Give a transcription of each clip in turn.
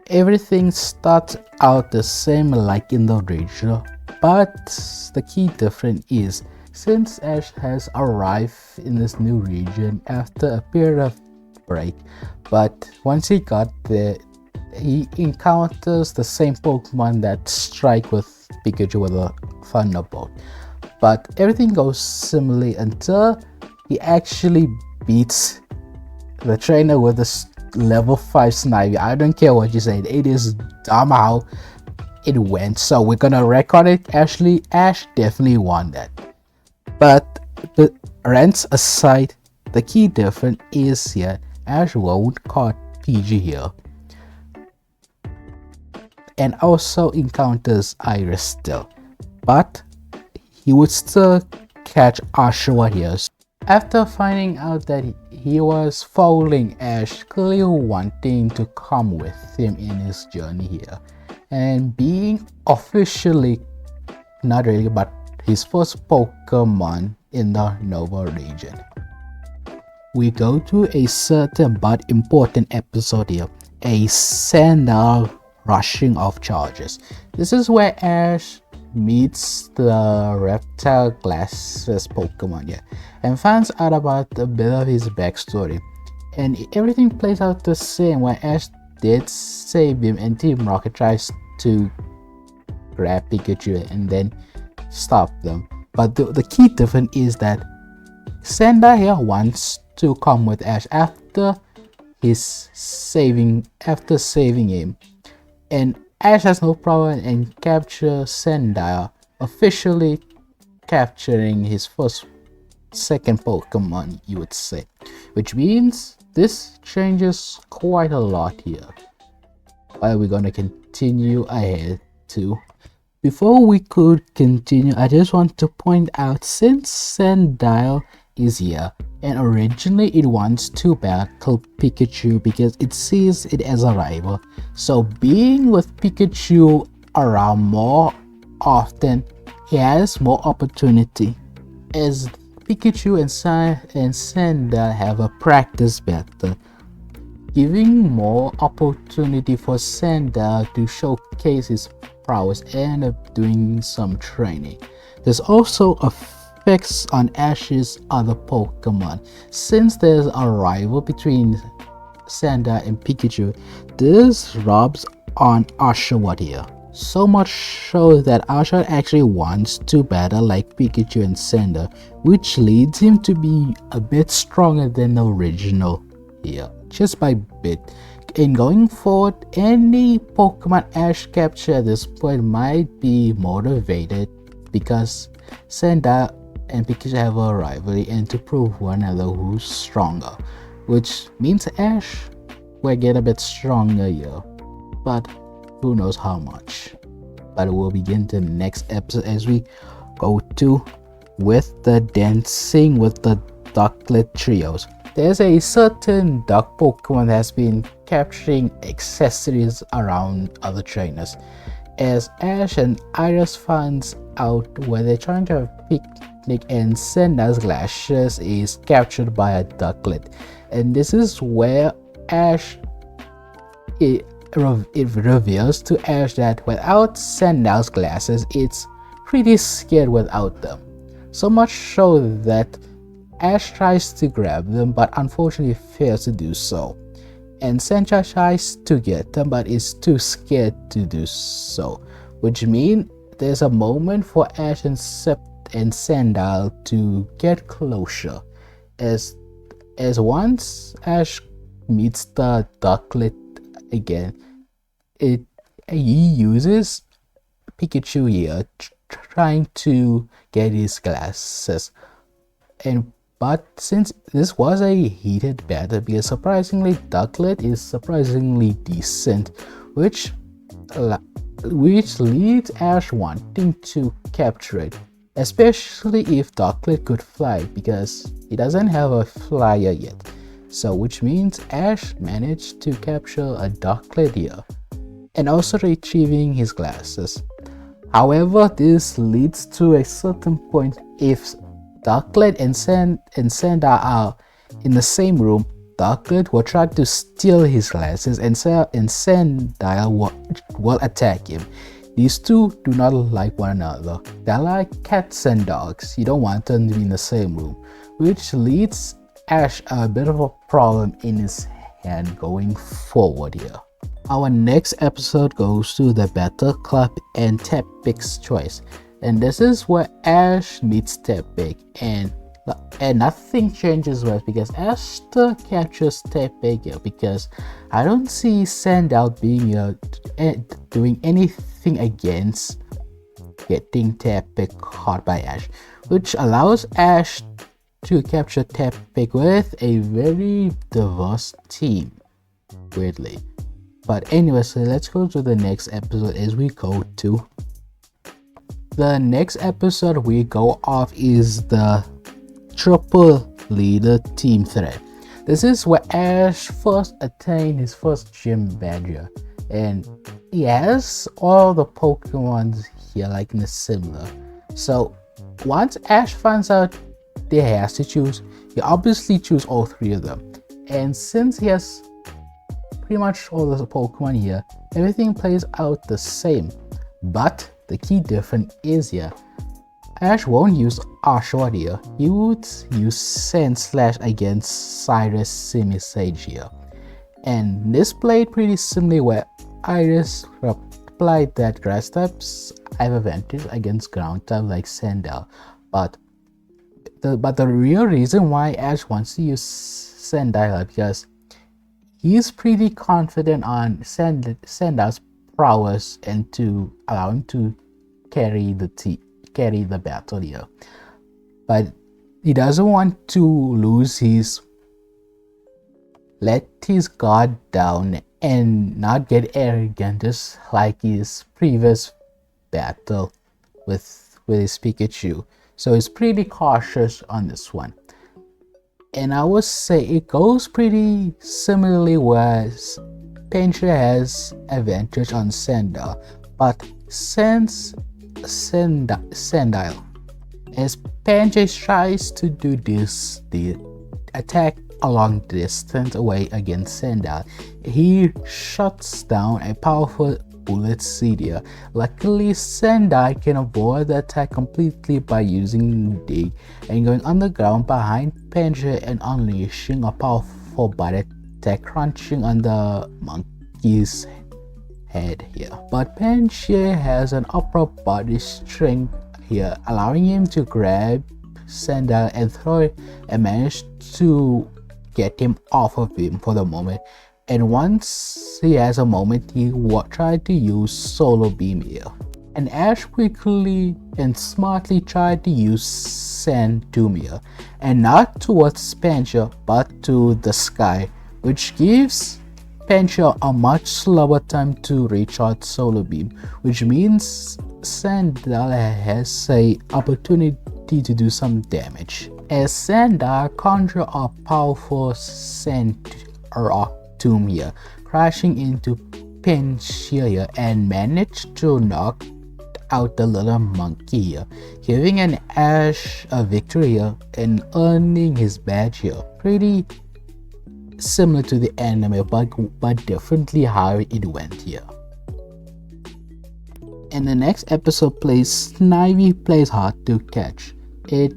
Everything starts out the same like in the original, but the key difference is since Ash has arrived in this new region after a period of break, but once he got there, he encounters the same Pokemon that strike with Pikachu with a Thunderbolt. But everything goes similarly until he actually beats the trainer with a level 5 Snivy. I don't care what you say, it is dumb how it went. So we're gonna record it. Ash definitely won that. But the rants aside, the key difference is here Ash won't caught PG here. And also encounters Iris still. But he would still catch Ashura here. After finding out that he was following Ash, clearly wanting to come with him in his journey here, and being officially, not really, but his first Pokemon in the Unova region. We go to a certain but important episode here, a Sandile rushing of charges. This is where Ash meets the reptile glasses Pokemon here and finds out about a bit of his backstory, and everything plays out the same where Ash did save him and Team Rocket tries to grab Pikachu and then stop them. But the key difference is that Sandile here wants to come with Ash after saving him, and Ash has no problem in capture Sandile, officially capturing his second Pokemon, you would say, which means this changes quite a lot here. But we're gonna continue ahead too. Before we could continue, I just want to point out, since Sandile is here, and originally it wants to battle Pikachu because it sees it as a rival, so being with Pikachu around more often, he has more opportunity, as Pikachu and Sandile have a practice battle, giving more opportunity for Sandile to showcase his prowess and doing some training. There's also effects on Ash's other Pokemon. Since there's a rival between Sandile and Pikachu, this rubs on Ashura here. So much so that Ashura actually wants to battle like Pikachu and Sandile, which leads him to be a bit stronger than the original here, just by bit. And going forward, any Pokemon Ash capture at this point might be motivated because Sandile and Pikachu have a rivalry and to prove one another who's stronger, which means Ash will get a bit stronger here, but who knows how much. But we'll begin the next episode as we go to with the dancing with the Ducket trios. There's a certain duck Pokemon that has been capturing accessories around other trainers, as Ash and Iris finds out where they're trying to have Pignite and Sandile's glasses is captured by a Ducket, and this is where Ash it reveals to Ash that without Sandile's glasses it's pretty scared without them, so much so that Ash tries to grab them but unfortunately fails to do so, and Sandile tries to get them but is too scared to do so, which means there's a moment for Ash and Sandile to get closer, as once Ash meets the Ducket again, he uses Pikachu here trying to get his glasses, but since this was a heated battle, because surprisingly Ducket is surprisingly decent, which leads Ash wanting to capture it, especially if Ducket could fly, because he doesn't have a flyer yet. So which means Ash managed to capture a Ducket here and also retrieving his glasses. However, this leads to a certain point. If Ducket and Sandile are in the same room, Ducket will try to steal his glasses, and Sandile will attack him. These two do not like one another. They're like cats and dogs. You don't want them to be in the same room, which leads Ash a bit of a problem in his hand going forward here. Our next episode goes to the Battle Club and Tepig's choice, and this is where Ash meets Tepig, and nothing changes much because Ash still captures Tepig here, because I don't see Sandile doing anything against getting Tepig caught by Ash, which allows Ash to capture Tepig with a very diverse team, weirdly. But anyway, so let's go to the next episode as we go to. The next episode we go off is the Triple Leader Team Threat. This is where Ash first attained his first gym badge, and he has all the Pokemons here like in a similar. So once Ash finds out he has to choose, he obviously choose all three of them. And since he has pretty much all the Pokemon here, everything plays out the same. But the key difference is here, Ash won't use Ashwad here. He would use Sand Slash against Cyrus Simisage here. And this played pretty similarly where Iris replied that grass types have advantage against ground type like Sandile. But the real reason why Ash wants to use Sandile because he's pretty confident on Sandile's prowess and to allow him to carry the battle here. But he doesn't want to let his guard down and not get arrogant just like his previous battle with his Pikachu. So he's pretty cautious on this one. And I would say it goes pretty similarly where Pinscher has advantage on Sandile, but since Sandile, as Pinscher tries to do the attack a long distance away against Sandile, he shuts down a powerful bullet seed here. Luckily, Sandile can avoid the attack completely by using Dig and going underground behind Pinscher and unleashing a powerful bite attack, crunching on the monkey's head here. But Pinscher has an upper body strength here, allowing him to grab Sandile and throw it and manage to get him off of him for the moment. And once he has a moment, he tried to use Solo Beam here. And Ash quickly and smartly tried to use Sand Tomb here, and not towards Pinscher but to the sky, which gives Pinscher a much slower time to recharge Solo Beam, which means Sandile has an opportunity to do some damage. As Sandile conjure a powerful Sand Rock Tomb here, crashing into Pinscher here and managed to knock out the little monkey here, giving an Ash a victory here and earning his badge here. Pretty similar to the anime, but differently how it went here. In the next episode Snivy plays hard to catch. It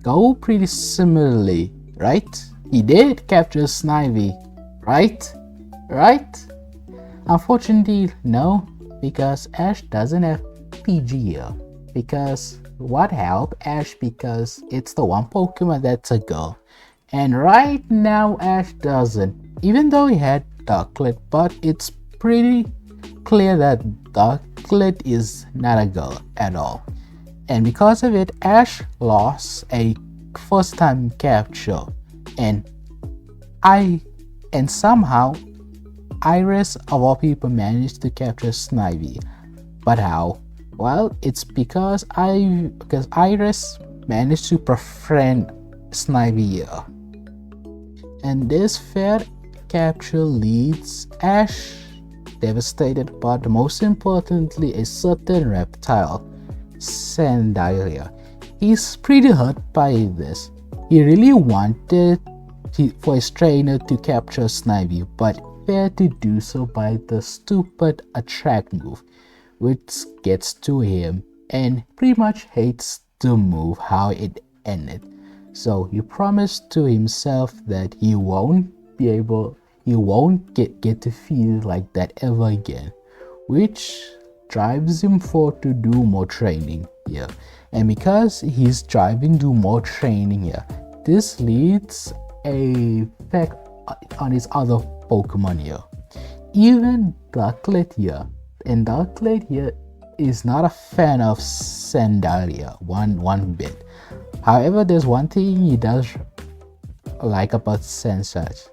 go pretty similarly, right? He did capture Snivy, right? Unfortunately, no, because Ash doesn't have PG here. Because what help Ash? Because it's the one Pokemon that's a girl. And right now Ash doesn't, even though he had Ducket, but it's pretty clear that Ducket is not a girl at all. And because of it, Ash lost a first time capture, and somehow Iris of all people managed to capture Snivy. But how? Well, it's because Iris managed to befriend Snivy here. And this fair capture leads Ash devastated, but most importantly a certain reptile, Sandile here. He's pretty hurt by this. He really wanted for his trainer to capture Snivy, but failed to do so by the stupid attract move, which gets to him and pretty much hates the move how it ended. So he promised to himself that he won't get defeated like that ever again, which drives him forward to do more training here. And because he's driving to more training here, this leads a effect on his other Pokemon here. Even Ducket here, and Ducket here is not a fan of Sandile here, one bit. However, there's one thing he does like about Sandile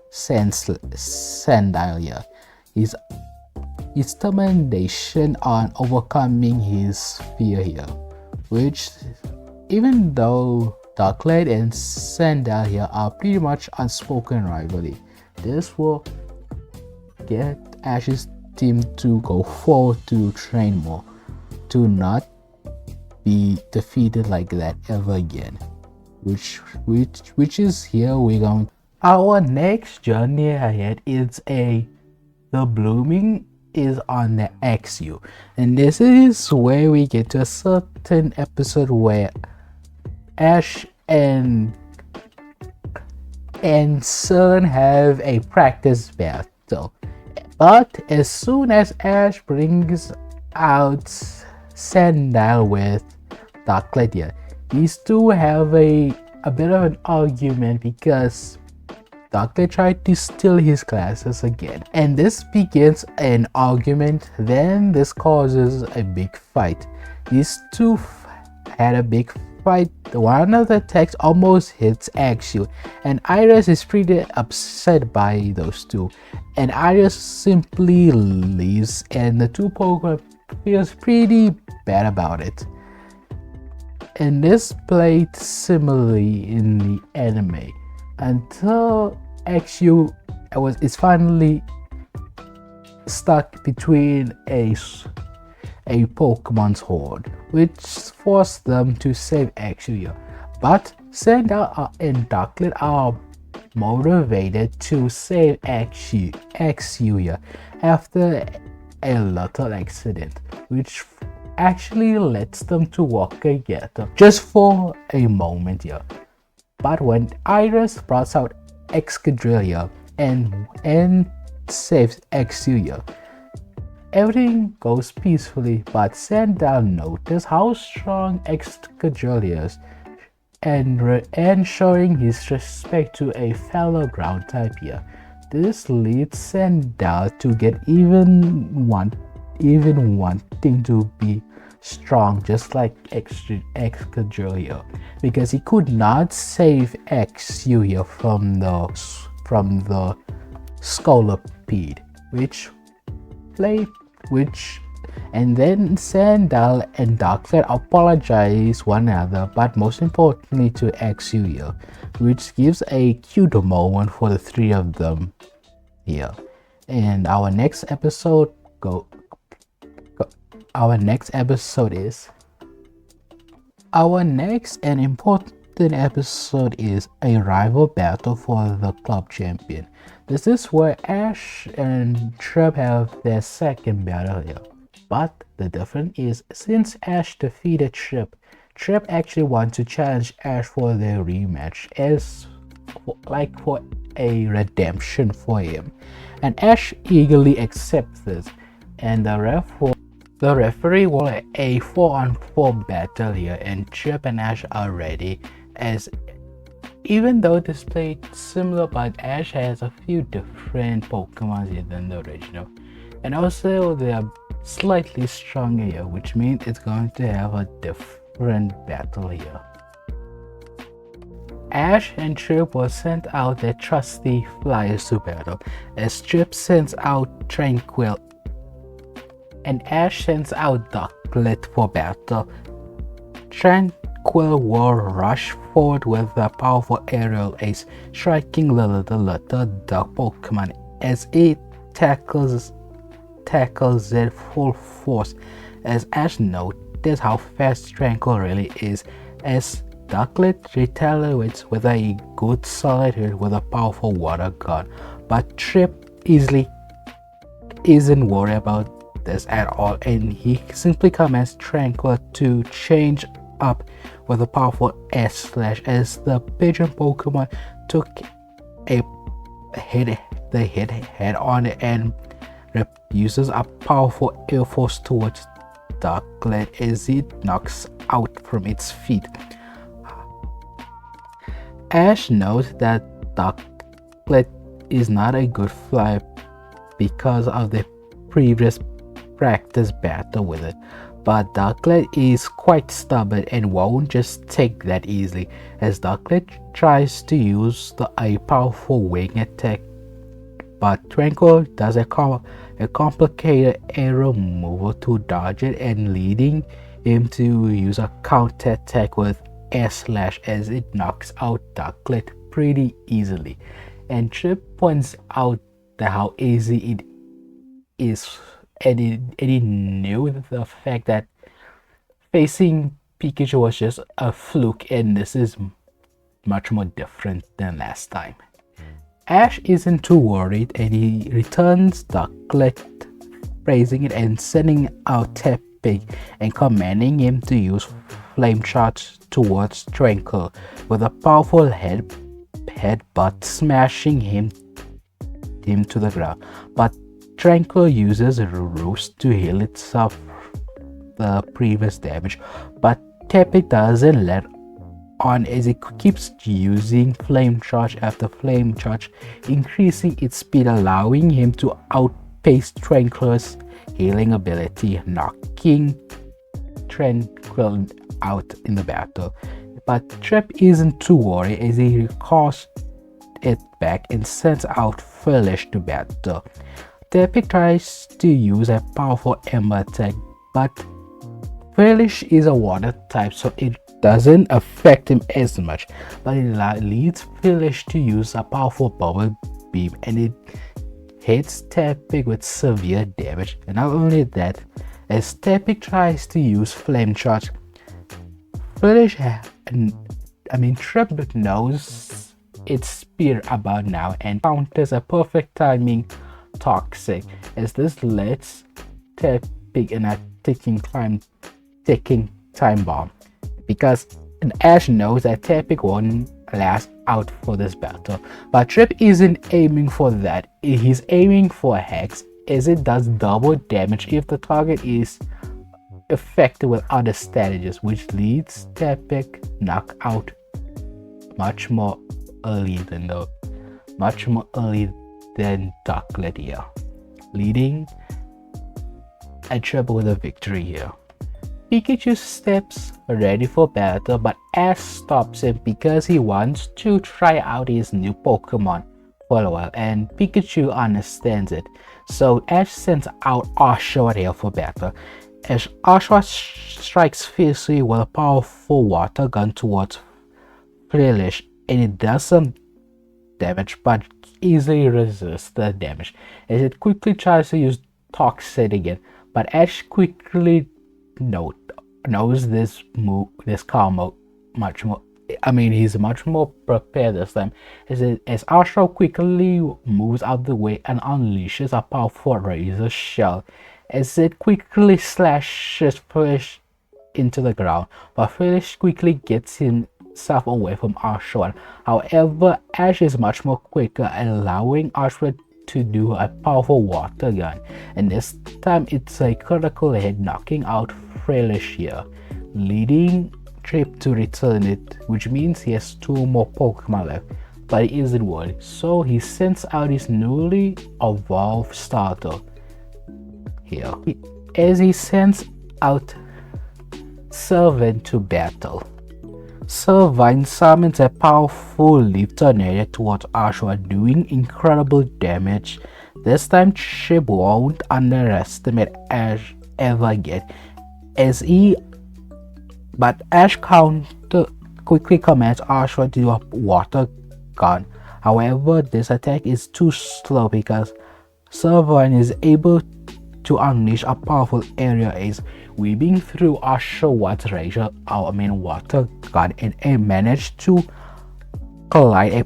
here. His determination on overcoming his fear here, which even though Ducket and Sandile here are pretty much unspoken rivalry, this will get Ash's team to go forward to train more, to not be defeated like that ever again. Which is here we're going. Our next journey ahead is the blooming is on the XU, and this is where we get to a certain episode where Ash and Sun have a practice battle. But as soon as Ash brings out Sandile with Ducket here, these two have a bit of an argument because Ducket tried to steal his glasses again, and this begins an argument. Then this causes a big fight. These two had a big fight. One of the attacks almost hits Axu, and Iris is pretty upset by those two, and Iris simply leaves, and the two Pokemon feels pretty bad about it. And this played similarly in the anime until Axu is finally stuck between a Pokemon's horde, which forced them to save Axu. But Sandile and Ducket are motivated to save Axu after a little accident, which actually lets them to walk together just for a moment here. But when Iris brought out Krookodile and saves Axu, everything goes peacefully, but Sandile notices how strong Krookodile is and showing his respect to a fellow ground type here. This leads Sandile to get even wanting to be strong just like Krookodile, because he could not save Axu from the Scolipede, and then Sandile and Ducket apologize one another, but most importantly to Axu, which gives a cute moment for the three of them here. And our next episode and important episode is a rival battle for the club champion. This is where Ash and Trip have their second battle here. But the difference is, since Ash defeated Trip actually wants to challenge Ash for their rematch for a redemption for him. And Ash eagerly accepts this, and the referee will a 4-on-4 battle here, and Trip and Ash are ready, as even though this played similar, but Ash has a few different Pokemon here than the original, and also they are slightly stronger here, which means it's going to have a different battle here. Ash and Trip were sent out their trusty flyers to battle, as Trip sends out Tranquil and Ash sends out Ducket for battle. Tranquil will rush forward with a powerful aerial ace, striking the duck Pokemon as it tackles it full force, as Ash notices how fast Tranquil really is, as Ducket retaliates with a good solid hit with a powerful water gun, but Trip easily isn't worried about this at all, and he simply commands Tranquil to change up with a powerful S slash as the pigeon Pokemon took a hit head on and uses a powerful air force towards Ducket as it knocks out from its feet. Ash knows that Ducket is not a good flyer because of the previous practice battle with it, but Ducket is quite stubborn and won't just take that easily, as Ducket tries to use a powerful wing attack, but Tranquil does a complicated aerial move to dodge it, and leading him to use a counter attack with S slash as it knocks out Ducket pretty easily. And Trip points out that how easy it is, and he knew the fact that facing Pikachu was just a fluke, and this is much more different than last time. Ash isn't too worried, and he returns Ducket, praising it and sending out Tepig and commanding him to use Flame Charge towards Tranquil with a powerful headbutt, smashing him to the ground. But Tranquil uses Roost to heal itself the previous damage, but Tepig doesn't let on as it keeps using Flame Charge after Flame Charge, increasing its speed, allowing him to outpace Tranquil's healing ability, knocking Tranquil out in the battle. But Trip isn't too worried as he recalls it back and sends out Foolish to battle. Tepig tries to use a powerful Ember attack, but Foolish is a water type, so it doesn't affect him as much, but it leads Foolish to use a powerful Bubble Beam, and it hits Tepig with severe damage. And not only that, as Tepig tries to use Flame Charge, Foolish, Trip knows its speed about now and counters a perfect timing Toxic, as this lets Tepig in a ticking time bomb, because Ash knows that Tepig won't last out for this battle. But Trip isn't aiming for that, he's aiming for Hex, as it does double damage if the target is affected with other strategies, which leads Tepig knock out much more early than Ducket here, leading a Trip with a victory here. Pikachu steps ready for battle, but Ash stops him because he wants to try out his new Pokemon for a while, and Pikachu understands it. So Ash sends out Oshawott here for battle, as Oshawott strikes fiercely with a powerful water gun towards Foolish, and it does some damage but easily resists the damage as it quickly tries to use Toxic again. But Ash quickly knows this combo much more. He's much more prepared this time, as Ashra quickly moves out the way and unleashes a powerful Razor Shell as it quickly slashes Foolish into the ground, but Foolish quickly gets himself away from Ashra. However, Ash is much more quicker, allowing Ashra to do a powerful water gun, and this time it's a critical hit, knocking out Foolish here, leading Trip to return it, which means he has 2 more Pokemon left, but he isn't worried, so he sends out his newly evolved starter here, as he sends out Servine to battle. Servine summons a powerful Leaf Tornado towards Ashwa, doing incredible damage. This time Trip won't underestimate Ash ever again, but Ash quickly commands Ashwa to do a water gun. However, this attack is too slow because Servine is able to unleash a powerful area ace, weaving through Oshawott razor, water gun, and it managed to collide a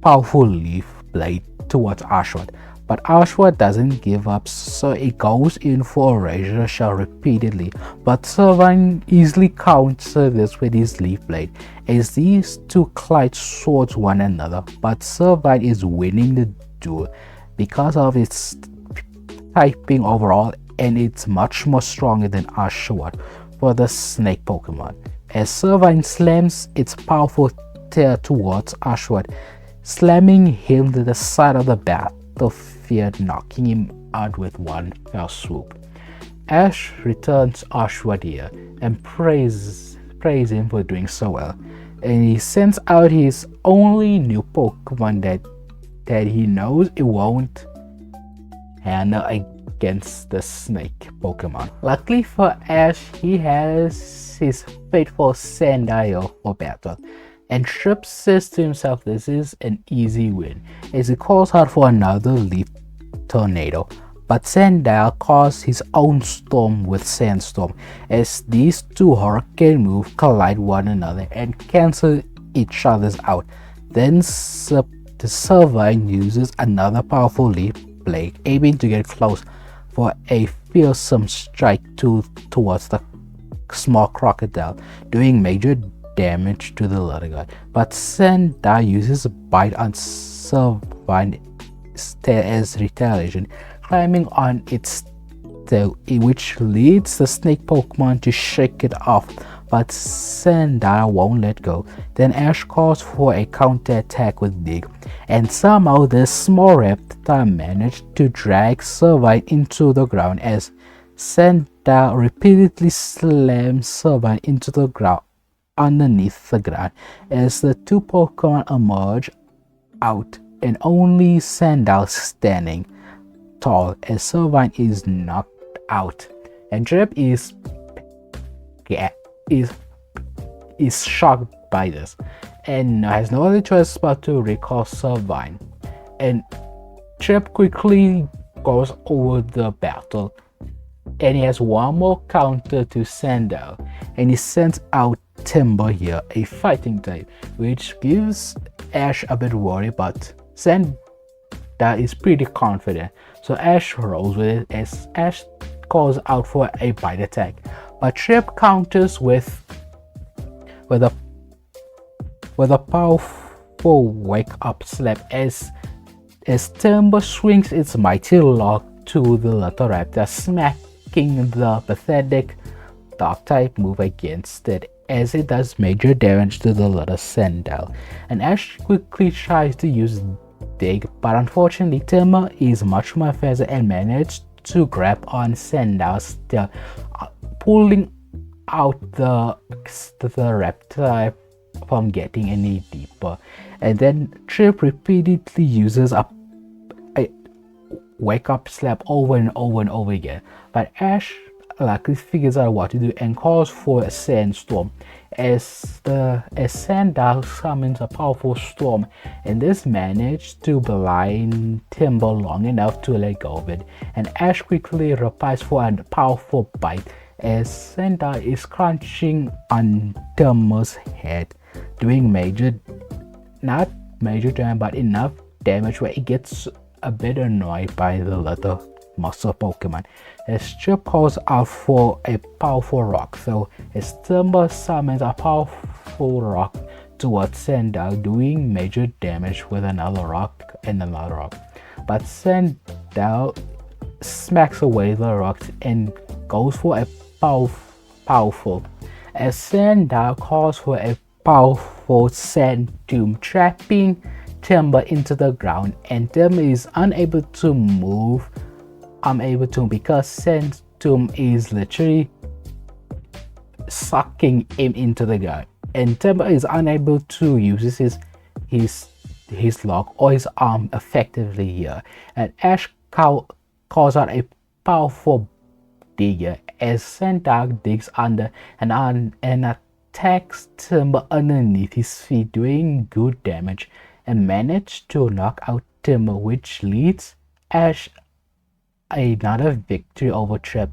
powerful leaf blade towards Oshawott. But Oshawott doesn't give up, so it goes in for a razor shell repeatedly. But Servine easily counters this with his leaf blade, as these two collide towards one another. But Servine is winning the duel because of its typing overall, and it's much more stronger than Oshawott for the snake Pokemon. As Servine slams its powerful tail towards Oshawott, slamming him to the side of the battlefield, knocking him out with one fell swoop. Ash returns Oshawott here and praise him for doing so well, and he sends out his only new Pokemon that he knows it won't handle against the snake Pokemon. Luckily for Ash, he has his faithful Sandile for battle, and Trip says to himself this is an easy win, as he calls out for another leaf tornado. But Sandile calls his own storm with Sandstorm, as these two hurricane moves collide one another and cancel each other's out. Then the Servine uses another powerful leaf blade, aiming to get close for a fearsome strike towards the small Krookodile, doing major damage to the little guy. But Sandile uses a bite on Servine as retaliation, climbing on its tail, which leads the snake Pokemon to shake it off. But Sandile won't let go. Then Ash calls for a counter-attack with Dig, and somehow the small reptile managed to drag Servine into the ground, as Sandile repeatedly slams Servine into the ground underneath the ground, as the two Pokemon emerge out and only Sandile standing tall, as Servine is knocked out, and Trip is shocked by this and has no other choice but to recall Servine. And Trip quickly goes over the battle, and he has one more counter to Sandile, and he sends out Timber here, a fighting type, which gives Ash a bit worried, but Sandile is pretty confident, so Ash rolls with it as Ash calls out for a bite attack. But Trip counters with a powerful wake up slap as Timber swings its mighty log to the little raptor, smacking the pathetic dark type move against it, as it does major damage to the little Sandile. And Ash quickly tries to use Dig, but unfortunately Timber is much more faster and managed to grab on Sandile's tail, pulling out the reptile from getting any deeper. And then Trip repeatedly uses a wake up slap over and over again, but Ash luckily figures out what to do and calls for a sandstorm, as Sandile summons a powerful storm, and this managed to blind Timber long enough to let go of it. And Ash quickly replies for a powerful bite, as Sandile is crunching on Timber's head, doing not major damage, but enough damage where it gets a bit annoyed by the little muscle Pokemon, as Trip calls out for a powerful rock. So as Timber summons a powerful rock towards Sandile, doing major damage with another rock and another rock. But Sandile smacks away the rocks and goes for a powerful, as Sandile calls for a powerful sand tomb, trapping Timber into the ground, and Timber is unable to move. Because Sand Tomb is literally sucking him into the ground, and Timber is unable to use his log or his arm effectively here. And Ash calls out a powerful digger, as Sandile digs under and attacks Timber underneath his feet, doing good damage, and managed to knock out Timber, which leads Ash another victory over Trip,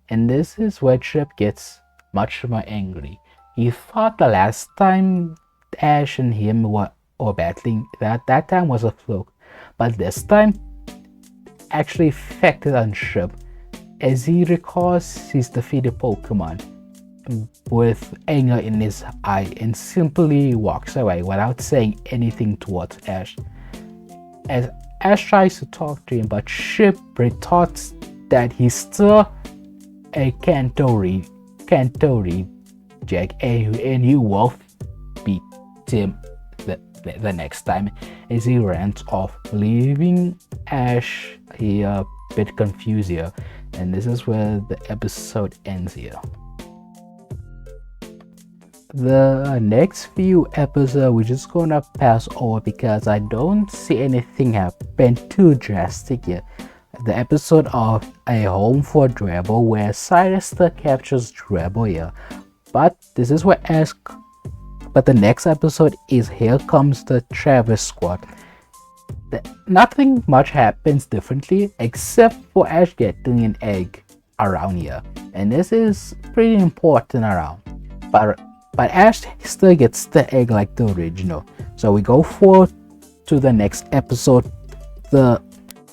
And this is where Trip gets much more angry. He thought the last time Ash and him were battling, that time was a fluke. But this time actually affected on Trip, as he recalls his defeated Pokemon with anger in his eye and simply walks away without saying anything towards Ash. As Ash tries to talk to him, but Trip retorts that he's still a Kanto reject and he will beat him the next time, as he runs off, leaving Ash here a bit confused here. And this is where the episode ends here. The next few episodes we're just gonna pass over because I don't see anything happen too drastic here. The episode of A Home for Drabble, where Sinister captures Drabble here. But this is where Ash. But the next episode is Here Comes the Travis Squad. Nothing much happens differently except for Ash getting an egg around here, and this is pretty important around. But Ash still gets the egg like the original. So we go forward to the next episode. The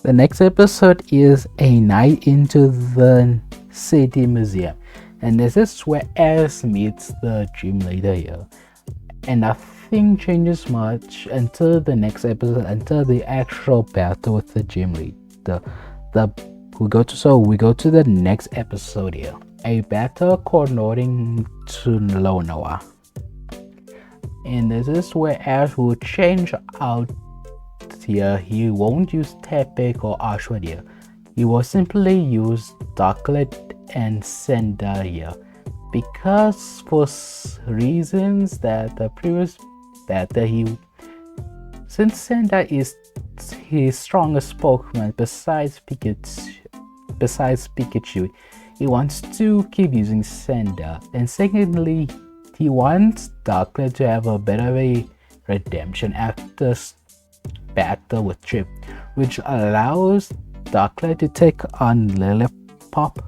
next episode is A Night into the City Museum, and this is where Ash meets the gym leader here. And nothing changes much until the next episode, until the actual battle with the gym leader. We go to the next episode here. A battle according to Unova. And this is where Ash will change out here. He won't use Tepic or Ashwood here. He will simply use Ducket and Sandile here, because for reasons that the previous battle, since Sandile is his strongest Pokemon besides Pikachu, he wants to keep using Sandile. And secondly, he wants Ducket to have a bit of a redemption after battle with Trip, which allows Ducket to take on Lilipop,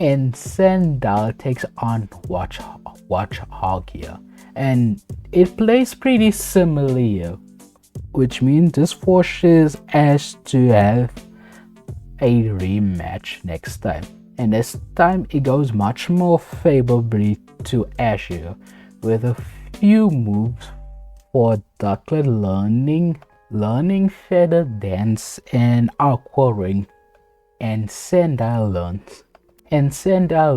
and Sandile takes on Watchog here. And it plays pretty similar, which means this forces Ash to have a rematch next time. And this time it goes much more favorably to Ash here, with a few moves for Ducket learning Feather Dance and Aqua Ring, and Sandile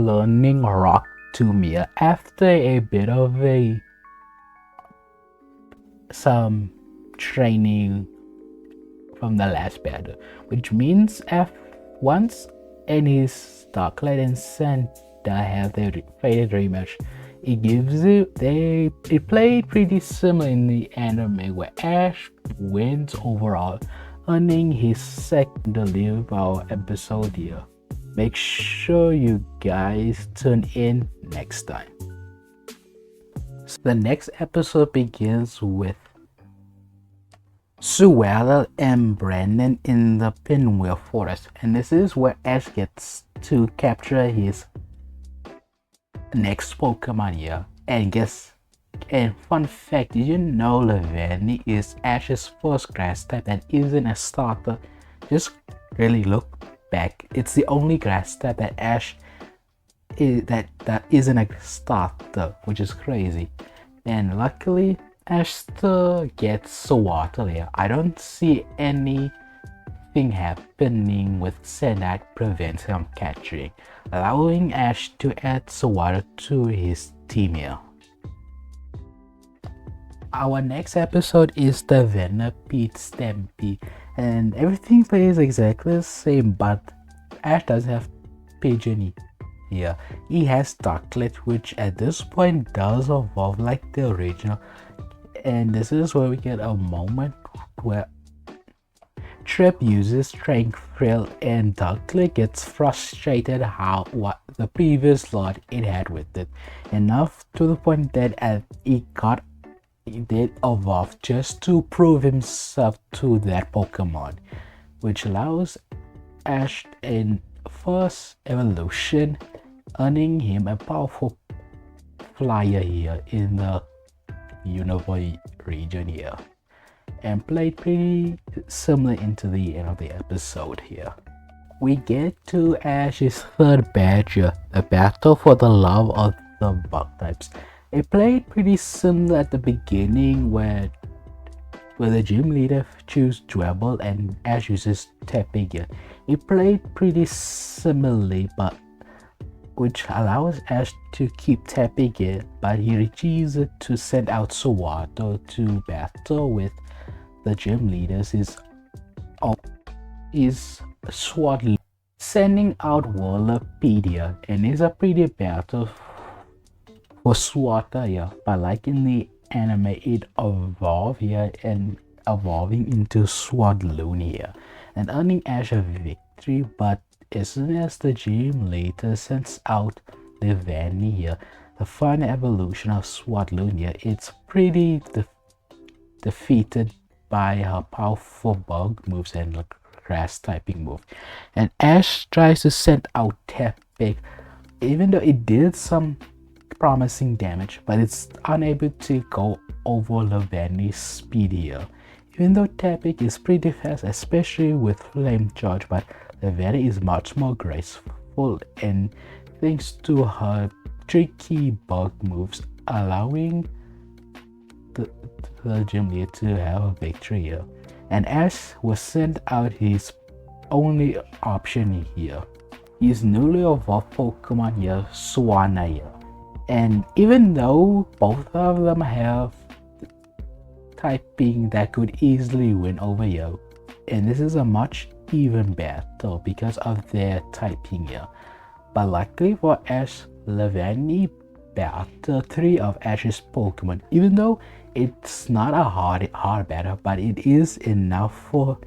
learning Rock Tomb here after a bit of some training from the last battle, which means once any Ducket and Sandile have their fated rematch, it played pretty similar in the anime, where Ash wins overall, earning his second deliverable episode here. Make sure you guys tune in next time. So the next episode begins with Suella and Brandon in the Pinwheel Forest, and this is where Ash gets to capture his next Pokemon here. And fun fact, did you know Lavanny is Ash's first grass type that isn't a starter? Just really look back. It's the only grass type that Ash that isn't a starter, which is crazy. And luckily Ash still gets water here. I don't see anything happening with Sandile prevents him catching, allowing Ash to add water to his team here. Our next episode is the Venipede Stampede, and everything plays exactly the same, but Ash does have Pignite here. He has Ducket, which at this point does evolve like the original, and this is where we get a moment where Trip uses Strength Frill and Ducket gets frustrated what the previous lot it had with it, enough to the point that he did evolve just to prove himself to that Pokemon, which allows Ash in first evolution earning him a powerful flyer here in the Unova region here, and played pretty similar into the end of the episode here. We get to Ash's third badge, the battle for the love of the bug types. It played pretty similar at the beginning where the gym leader chooses Dwebble and Ash uses Tepiga. It played pretty similarly, but which allows Ash to keep Tepiga, but he refuses to send out Sawato to battle with the gym leaders. Is SWAT sending out Whirlipedia, and it's a pretty battle for SWAT here, but like in the anime it evolved here and evolving into SWAT Loon here and earning Ash a victory. But as soon as the gym later sends out Levani here, the final evolution of SWAT Loon here, it's pretty defeated by her powerful bug moves and grass typing move, and Ash tries to send out Tepic, even though it did some promising damage, but it's unable to go over Levani's speed here. Even though Tepic is pretty fast, especially with flame charge, but Levani is much more graceful, and thanks to her tricky bug moves, allowing the gym leader to have a victory here. And Ash was sent out his only option here. His newly evolved Pokemon here, Swanna here. And even though both of them have typing that could easily win over here, and this is a much even battle because of their typing here. But luckily for Ash, Levani battled 3 of Ash's Pokemon, even though it's not a hard battle, but it is enough for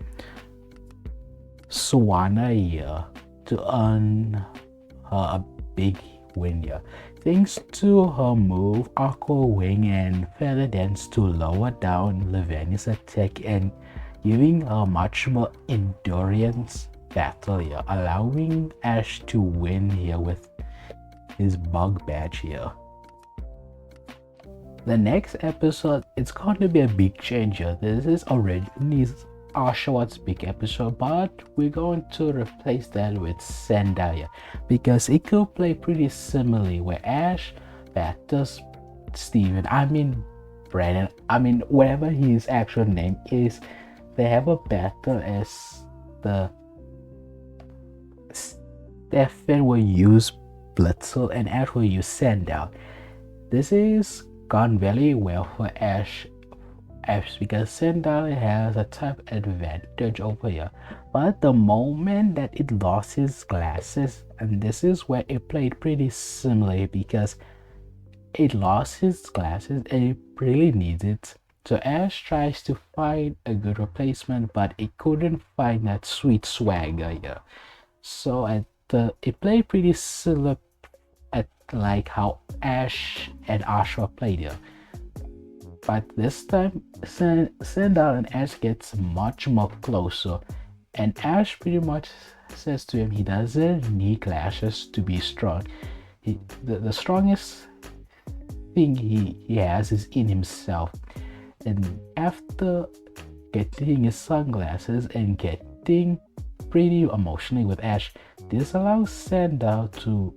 Swanna here to earn her a big win here. Thanks to her move Aqua Wing and Feather Dance to lower down Levani's attack and giving her much more endurance battle here, allowing Ash to win here with his bug badge here. The next episode, it's going to be a big change here. This is originally Oshawott big episode, but we're going to replace that with Sandile because it could play pretty similarly where Ash battles Brandon, whatever his actual name is. They have a battle as the Stefan will use Blitzel and Ash will use Sandile. This is gone very well for Ash because Sandile has a type advantage over here, but the moment that it lost his glasses, and this is where it played pretty similarly because it lost his glasses and it really needs it. So Ash tries to find a good replacement, but it couldn't find that sweet swagger here. So it played pretty similar at like how Ash and Ashwa played here. But this time, Sandile and Ash gets much more closer, and Ash pretty much says to him he doesn't need glasses to be strong. The strongest thing he has is in himself. And after getting his sunglasses and getting pretty emotionally with Ash, this allows Sandile to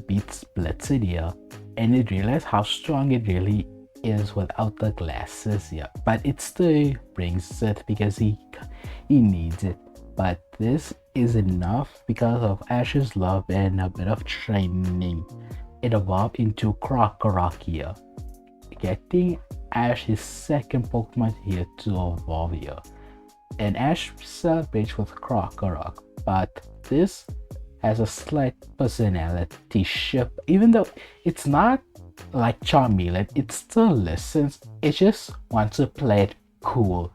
beat Blitzidia, and it realizes how strong it really is without the glasses here, but it still brings it because he needs it. But this is enough because of Ash's love and a bit of training. It evolved into Krookodile here, getting Ash his second Pokemon here to evolve here, and Ash celebrates with Krookodile, but this has a slight personality shift. Even though it's not like Charmeleon, it still listens, it just wants to play it cool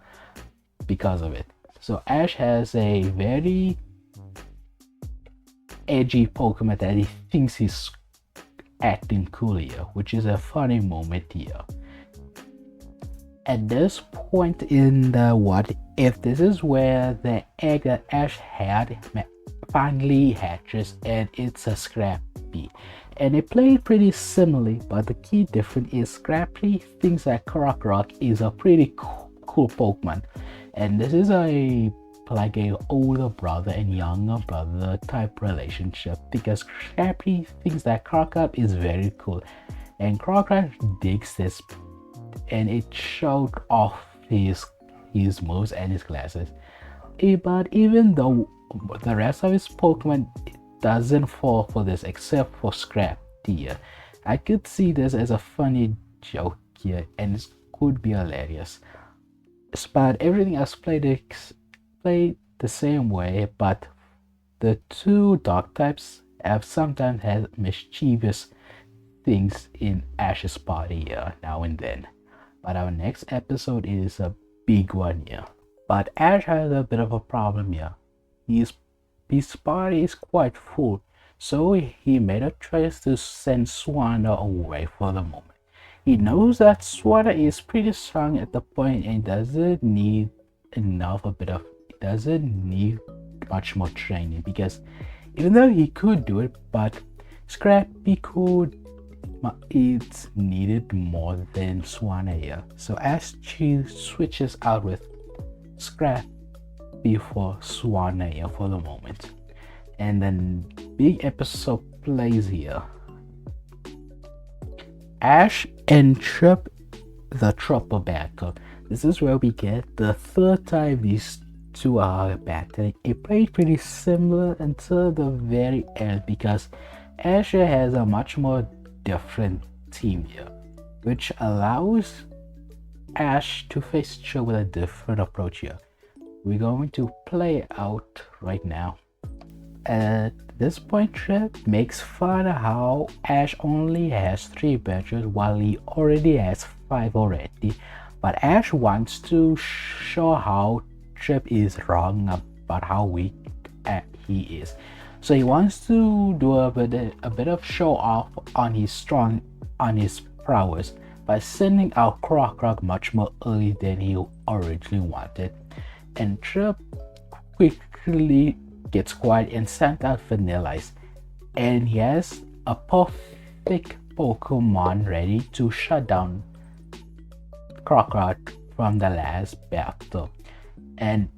because of it. So Ash has a very edgy Pokemon that he thinks he's acting cool here, which is a funny moment here. At this point in the what if, this is where the egg that Ash had finally hatches, and it's a scrap be. And they play pretty similarly, but the key difference is Scrappy thinks that Krokorok is a pretty cool Pokemon. And this is a older brother and younger brother type relationship, because Scrappy thinks that Krokorok is very cool and Krokorok digs this, and it showed off his moves and his classes. But even though the rest of his Pokemon doesn't fall for this except for Scrap here, I could see this as a funny joke here and it could be hilarious. But everything else played the same way, but the two dog types have sometimes had mischievous things in Ash's party here now and then. But our next episode is a big one here. But Ash has a bit of a problem here. His party is quite full, so he made a choice to send Swanna away for the moment. He knows that Swanna is pretty strong at the point and doesn't need much more training, because even though he could do it, but Scrappy it's needed more than Swanna here. So Ash switches out with Scrappy for Swanna here for the moment. And then big episode plays here. Ash and Trip, the Triple Battle. This is where we get the third time these two are battling. It played pretty similar until the very end, because Ash has a much more different team here, which allows Ash to face Trip with a different approach here. We're going to play it out right now. At this point, Trip makes fun of how Ash only has 3 badges while he already has 5 already. But Ash wants to show how Trip is wrong about how weak he is. So he wants to do a bit of show off on his prowess by sending out Krokorok much more early than he originally wanted. And Trip quickly gets quiet and sent out Vanillice, and he has a perfect Pokemon ready to shut down Krokorok from the last battle. And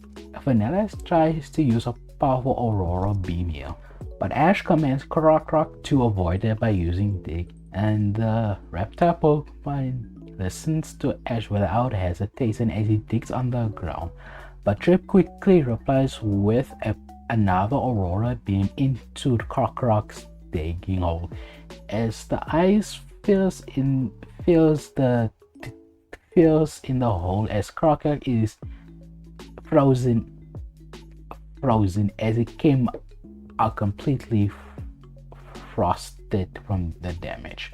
Vanillice tries to use a powerful Aurora Beam here, but Ash commands Krokorok to avoid it by using Dig, and the reptile Pokemon listens to Ash without hesitation as he digs on the ground. But Trip quickly replies with another Aurora Beam into Krokorok's digging hole. As the ice fills in the hole, as Krokorok is frozen as it came out completely frosted from the damage,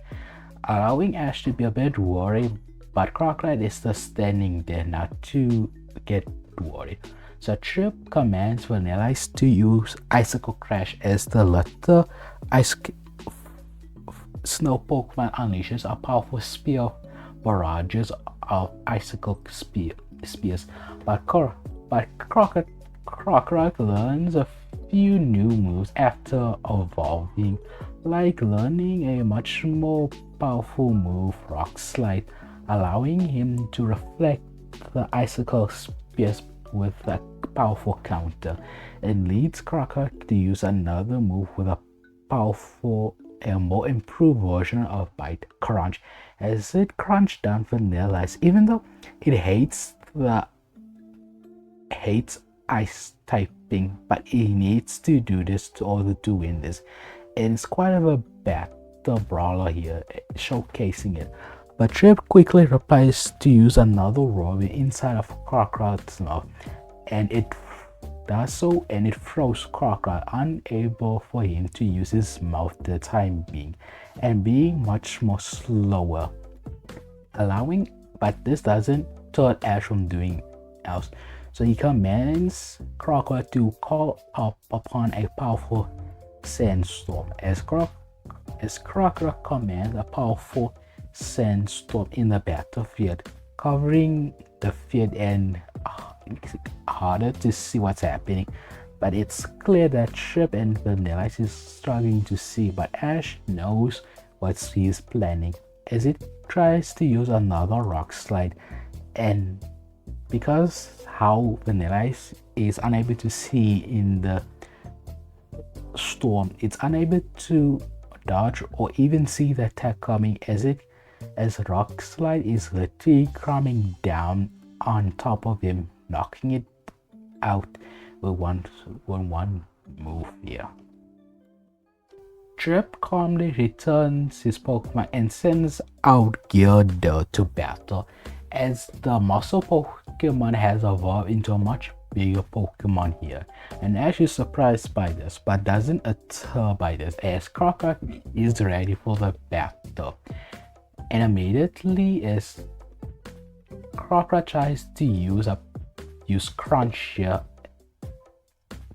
allowing Ash to be a bit worried, but Krokorok is still standing there not to get worried. So Trip commands Vanillice to use Icicle Crash as the latter snow Pokemon unleashes a powerful spear barrages of icicle spears, but Krokorok learns a few new moves after evolving, like learning a much more powerful move, Rock Slide, allowing him to reflect the icicle spears with a powerful counter, and leads Krokorok to use another move with a powerful and more improved version of Bite Crunch, as it crunch down Vanillice, even though it hates ice typing, but it needs to do this in order to win this. And it's quite of a battle brawler here, showcasing it. But Trip quickly replies to use another roar inside of Krokorok's mouth, and it does so, and it throws Krokorok unable for him to use his mouth the time being, and being much more slower, but this doesn't turn Ash from doing else. So he commands Krokorok to call up upon a powerful sandstorm, as Krokorok commands a powerful sandstorm in the battlefield, covering the field and harder to see what's happening. but it's clear that Trip and Vanilla is struggling to see, but Ash knows what he's planning as it tries to use another rock slide, and because how Vanilla is unable to see in the storm, it's unable to dodge or even see the attack coming as rock slide is literally coming down on top of him, knocking it out with one move here. Trip calmly returns his Pokemon and sends out Gyarados to battle, as the muscle Pokemon has evolved into a much bigger Pokemon here. And Ash is surprised by this, but doesn't deter by this, as Krookodile is ready for the battle. And immediately as Krookodile tries to use Crunch here,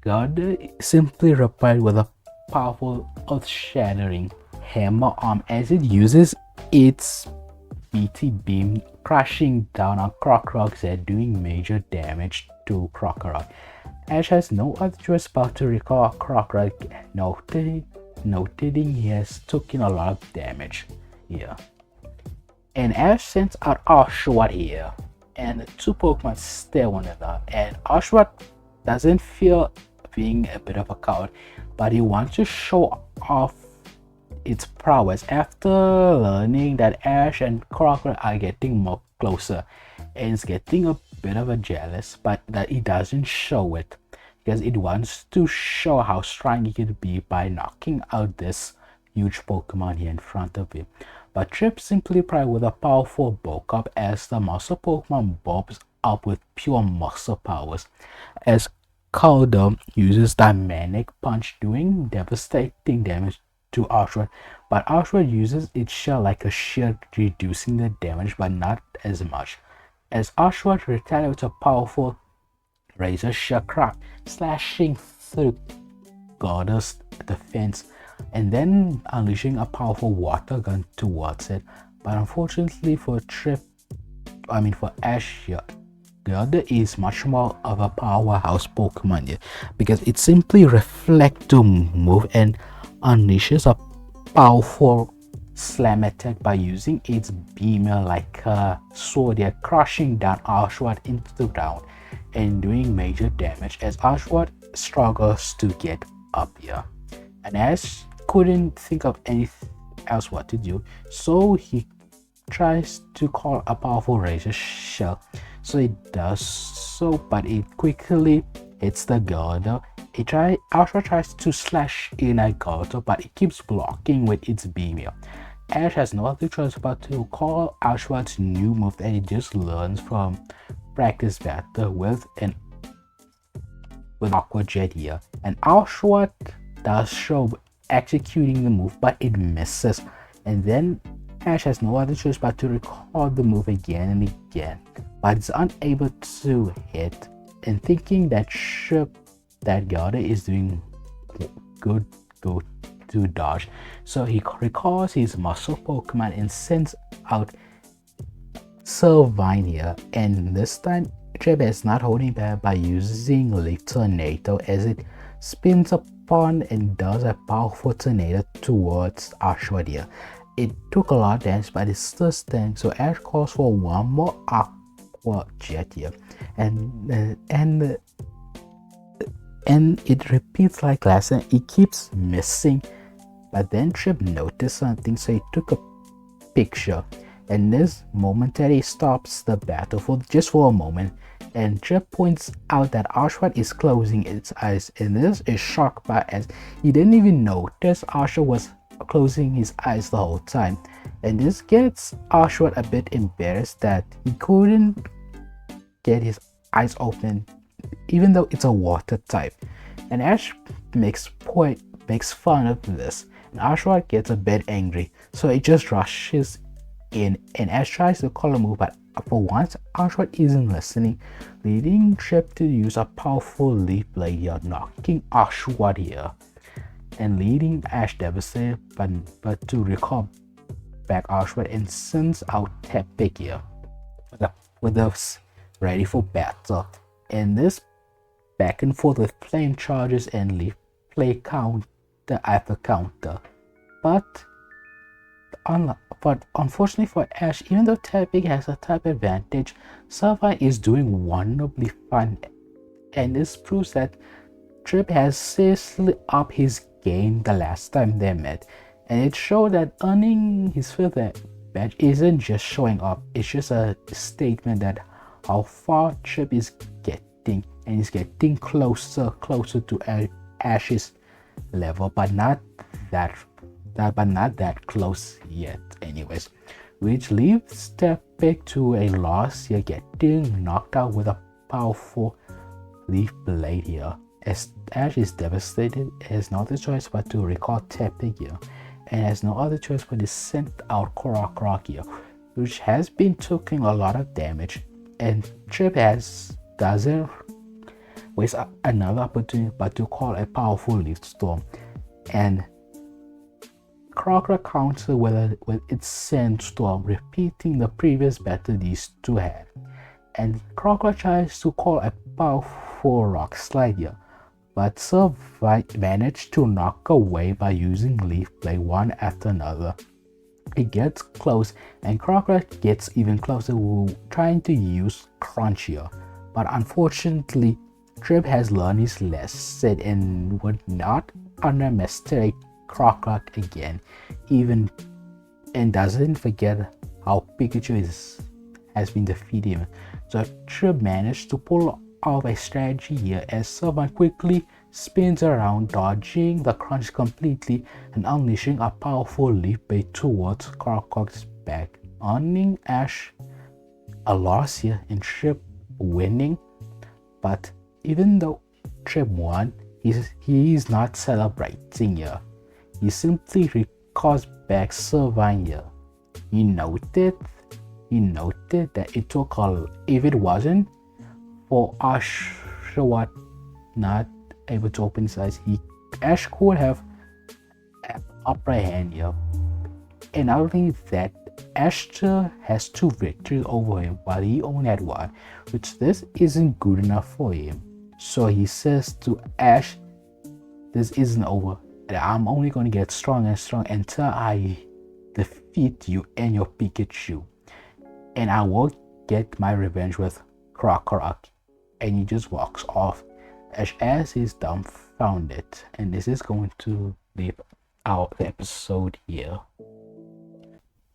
Gyarados simply replied with a powerful earth-shattering hammer arm as it uses its BT beam, crashing down on Krookodile head, doing major damage to Krookodile. Ash has no other choice but to recall Krookodile, noting he has taken a lot of damage here. And Ash sends out Oshawott here, and the two Pokemon stare one another, and Oshawott doesn't feel being a bit of a coward, but he wants to show off its prowess after learning that Ash and Krookodile are getting more closer, and it's getting a bit of a jealous, but that he doesn't show it because it wants to show how strong he can be by knocking out this huge Pokemon here in front of him. But Trip simply replies with a powerful bulk up as the muscle Pokemon bobs up with pure muscle powers, as Calder uses Dynamic Punch, doing devastating damage to Oshawott, but Oshawott uses its shell like a shield, reducing the damage but not as much, as Oshawott retaliates a powerful Razor Shell crack, slashing through Goddard's defense and then unleashing a powerful water gun towards it. But unfortunately for Ash here, Gyarados is much more of a powerhouse Pokemon here, because it simply reflects to move and unleashes a powerful slam attack by using its beamer like a sword here, crushing down Oshawott into the ground and doing major damage as Oshawott struggles to get up here. And Ash couldn't think of anything else what to do, so he tries to call a powerful Razor Shell. So it does so, but it quickly hits the Gyarados. Oshawott tries to slash in at Gyarados, but it keeps blocking with its beam here. Ash has no other choice but to call Oshawott's new move that he just learns from practice battle with Aqua Jet here. And Oshawott does show executing the move, but it misses. And then Ash has no other choice but to record the move again and again, but it's unable to hit. And thinking that Gyarados is doing good to dodge, so he recalls his muscle Pokemon and sends out Servine here. And this time Trip is not holding back by using Leaf Tornado as it spins upon and does a powerful tornado towards Oshawott here. It took a lot of damage, but it still stands, so Ash calls for one more Aqua Jet here, and it repeats like last time. It keeps missing, but then Trip noticed something, so he took a picture, and this momentarily stops the battle for just for a moment. And Trip points out that Oshawott is closing its eyes, and this is shocked by as he didn't even notice Oshawott was closing his eyes the whole time. And this gets Oshawott a bit embarrassed that he couldn't get his eyes open even though it's a water type. And Ash makes fun of this, and Oshawott gets a bit angry, so he just rushes in, and Ash tries to call a move, but for once Oshawott isn't listening, leading Trip to use a powerful Leaf Blade here, knocking Oshawott here and leading Ash devastated, but to recall back Oshawott and sends out Tepig here with us ready for battle. And this back and forth with flame charges and leaf play counter after counter. But unfortunately for Ash, even though typing has a type advantage, Snivy is doing wonderfully fine, and this proves that Trip has seriously upped his game the last time they met, and it showed that earning his fifth badge isn't just showing up, it's just a statement that how far Trip is getting, and he's getting closer to Ash's level, but not that close yet anyways, which leaves the pick to a loss here, getting knocked out with a powerful leaf blade here. As Ash is devastated, has no other choice but to recall tapping here, and has no other choice but to send out Krookodile here, which has been taking a lot of damage, and Trip doesn't waste another opportunity but to call a powerful leaf storm, and Krookodile counter with its sandstorm, repeating the previous battle these two had. And Krookodile tries to call a powerful rock slide here, but Snivy managed to knock away by using leaf blade one after another. It gets close, and Krookodile gets even closer, trying to use crunch here. But unfortunately, Trip has learned his lesson and would not underestimate Krookodile again, and doesn't forget how Pikachu has been defeated him. So Trip managed to pull off a strategy here as someone quickly spins around, dodging the crunch completely and unleashing a powerful leaf blade towards Krookodile's back, earning Ash a loss here and Trip winning. But even though Trip won, he is not celebrating here. He simply recalls back Snivy here. He noted that it took if it wasn't for Ashwat not able to open his eyes, Ash could have an upper hand here. And not only that, Ash has 2 victories over him while he only had 1, which this isn't good enough for him. So he says to Ash, this isn't over. I'm only going to get stronger and stronger until I defeat you and your Pikachu. And I will get my revenge with Krookodile. And he just walks off as he's dumbfounded. And this is going to leave out the episode here.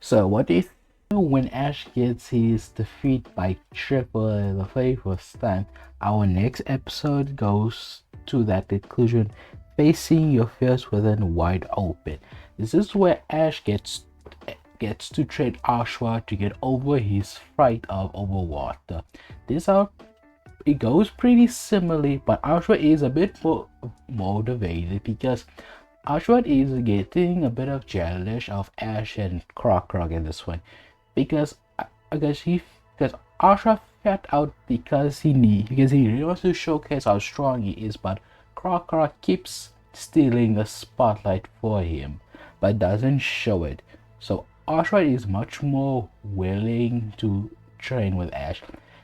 So what do you think when Ash gets his defeat by Trip for the very first time? Our next episode goes to that conclusion, facing your fears within wide open. This is where Ash gets to trade Ashwa to get over his fright of over water. It goes pretty similarly, but Ashwa is a bit more motivated because Ashwa is getting a bit of jealous of Ash and Krookodile in this one, because Ashwa fat out because he really wants to showcase how strong he is, but Krookodile keeps stealing the spotlight for him but doesn't show it. So Ashwa is much more willing to train with Ash,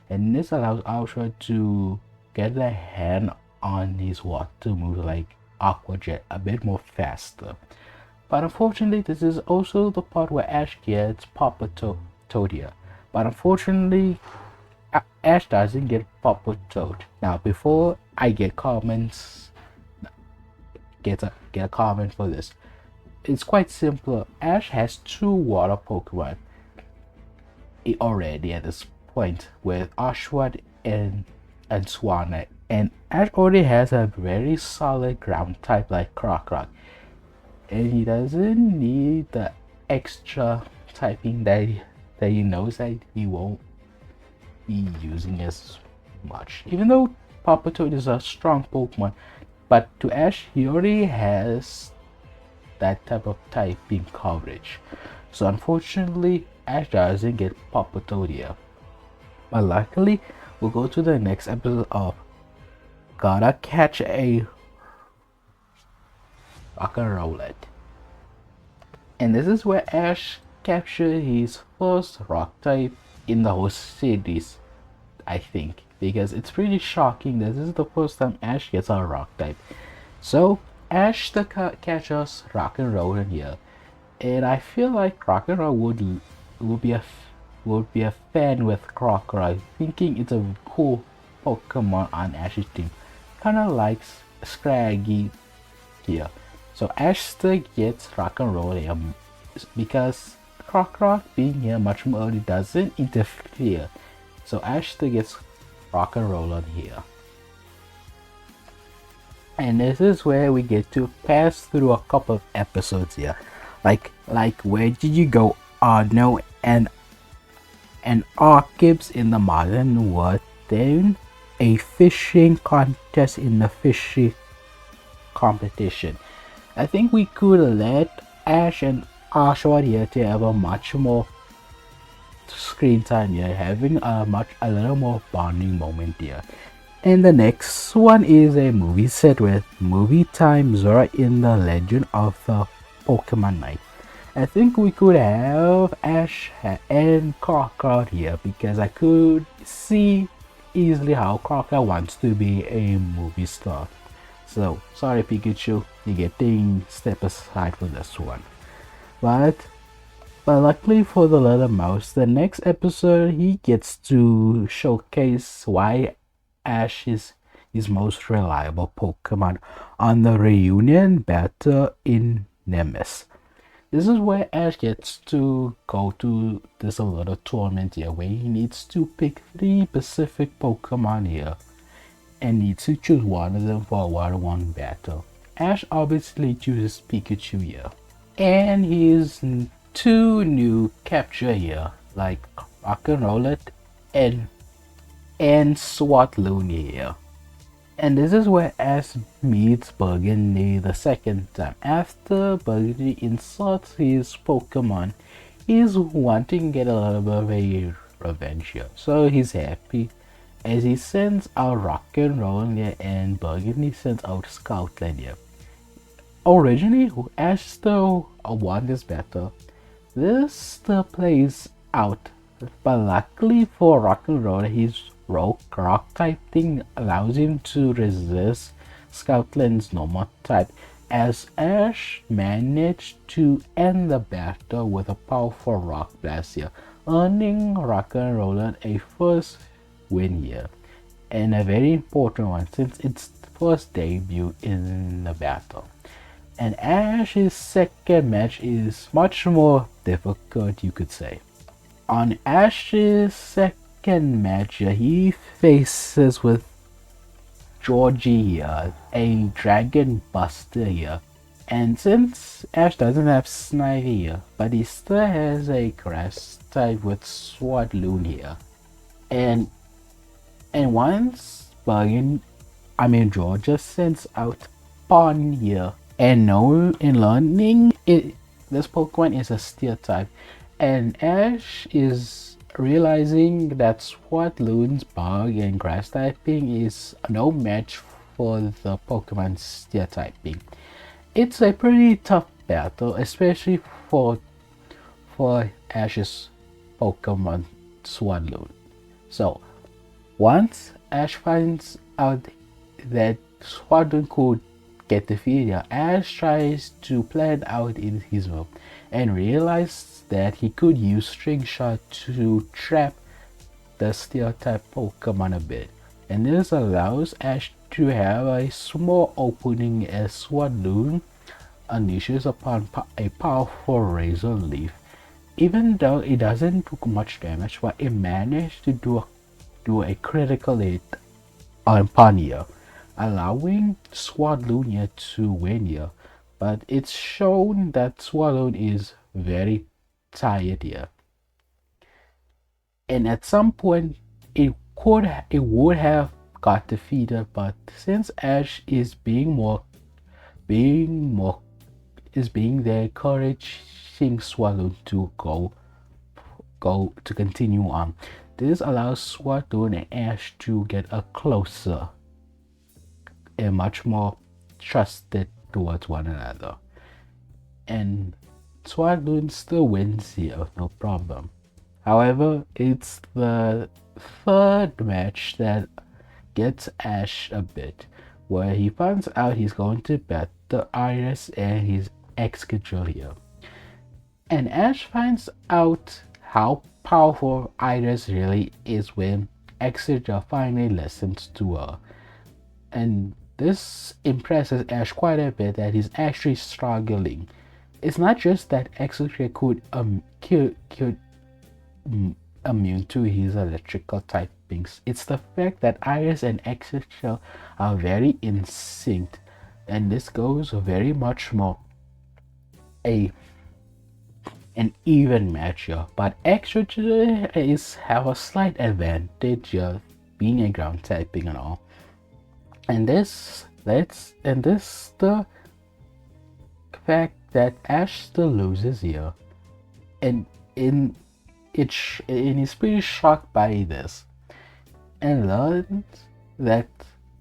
and this allows Ashwa to get a hand on his water moves like Aqua Jet a bit more faster. But unfortunately, this is also the part where Ash gets Papa Toad here. But unfortunately, Ash doesn't get Papa Toad. Now, before I get comments, get a comment for this. It's quite simple. Ash has 2 water Pokemon already at this point with Ashwat and Swanette, and Ash already has a very solid ground type like Krookodile, and he doesn't need the extra typing that he knows that he won't be using as much, even though Papa Toad is a strong Pokemon. But to Ash, he already has that type of typing coverage. So unfortunately, Ash doesn't get Papa Toad here. But luckily, we'll go to the next episode of Gotta Catch a Rocket. And this is where Ash captured his first rock type in the whole series. I think, because it's pretty shocking that this is the first time Ash gets a rock type. So Ash the catches rock and roll in here, and I feel like rock and roll would be a would be a fan with Krookodile, thinking it's a cool Pokemon on Ash's team, kind of like Scraggy here. So Ash still gets rock and roll here because Krookodile being here much more early doesn't interfere. So Ash still gets rock and roll on here. And this is where we get to pass through a couple of episodes here. Like where did you go, Arno and Archibs in the modern world, then a fishing contest in the fishing competition. I think we could let Ash and Ashwad here to have a much more screen time here, having a little more bonding moment here. And the next one is a movie set with movie time Zora in the Legend of the Pokemon Knight. I think we could have Ash and Krookodile here because I could see easily how Krookodile wants to be a movie star. So sorry Pikachu, you're getting step aside for this one. But luckily for the little mouse, the next episode he gets to showcase why Ash is his most reliable Pokemon on the reunion battle in Nemesis. This is where Ash gets to go to this little tournament here where he needs to pick 3 specific Pokemon here and needs to choose one of them for a one-on-one battle. Ash obviously chooses Pikachu here. And his 2 new capture here, like Rock'n'Roll and Swatloon here. And this is where Ash meets Burgundy the second time. After Burgundy insults his Pokemon, he's wanting to get a little bit of a revenge here. So he's happy as he sends out Rock'n'Roll here and Burgundy sends out Scoutland here. Originally, Ash still won this battle. This still plays out, but luckily for Rock'n'Roll, his rock type thing allows him to resist Scoutland's normal type, as Ash managed to end the battle with a powerful rock blast here, earning Rock'n'Roll a first win here, and a very important one since it's first debut in the battle. And Ash's second match is much more difficult, you could say. On Ash's second match, he faces with Georgie here, a Dragon Buster here. And since Ash doesn't have Snivy here, but he still has a Grass type with Swatloon here. And once Georgia sends out Pon here. And now in learning, this Pokemon is a Steel type. And Ash is realizing that Swatloon's Bug and Grass typing is no match for the Pokemon's Steel typing. It's a pretty tough battle, especially for Ash's Pokemon Swatloon. So once Ash finds out that Swatloon could get defeated, Ash tries to plan out in his move and realizes that he could use String Shot to trap the Steel type Pokemon a bit, and this allows Ash to have a small opening as Swatloon unleashes upon a powerful Razor Leaf. Even though it doesn't do much damage, but it managed to do a critical hit on Pania, allowing Swatloon here to win here. But it's shown that Swatloon is very tired here, and at some point it would have got defeated, but since Ash is being there encouraging Swatloon to continue on, this allows Swatloon and Ash to get a closer and much more trusted towards one another, and Swatloon still wins here, no problem. However, it's the third match that gets Ash a bit, where he finds out he's going to bet the Iris and his Excadrill. And Ash finds out how powerful Iris really is when Excadrill finally listens to her. And this impresses Ash quite a bit that he's actually struggling. It's not just that Excadrill could immune to his electrical typings. It's the fact that Iris and Excadrill are very in sync, and this goes very much more an even match here. But Excadrill is have a slight advantage here, being a ground typing and all. And this the fact that Ash still loses here, and he's pretty shocked by this, and learns that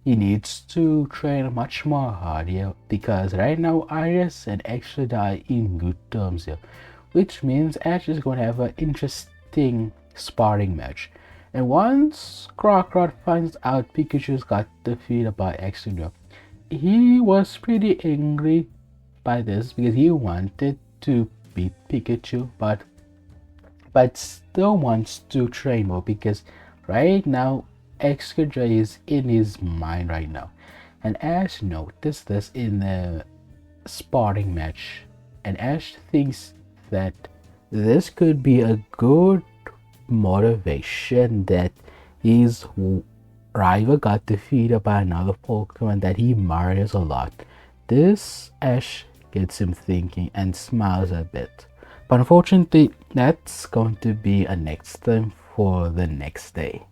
he needs to train much more hard here, because right now Iris and Excadrill are in good terms here, which means Ash is going to have an interesting sparring match. And once Krookodile finds out Pikachu's got defeated by Excadrill, he was pretty angry by this because he wanted to beat Pikachu, but still wants to train more, because right now Excadrill is in his mind right now. And Ash noticed this in the sparring match, and Ash thinks that this could be a good motivation that his rival got defeated by another Pokemon that he admires a lot. This Ash gets him thinking and smiles a bit. But unfortunately, that's going to be a next time for the next day.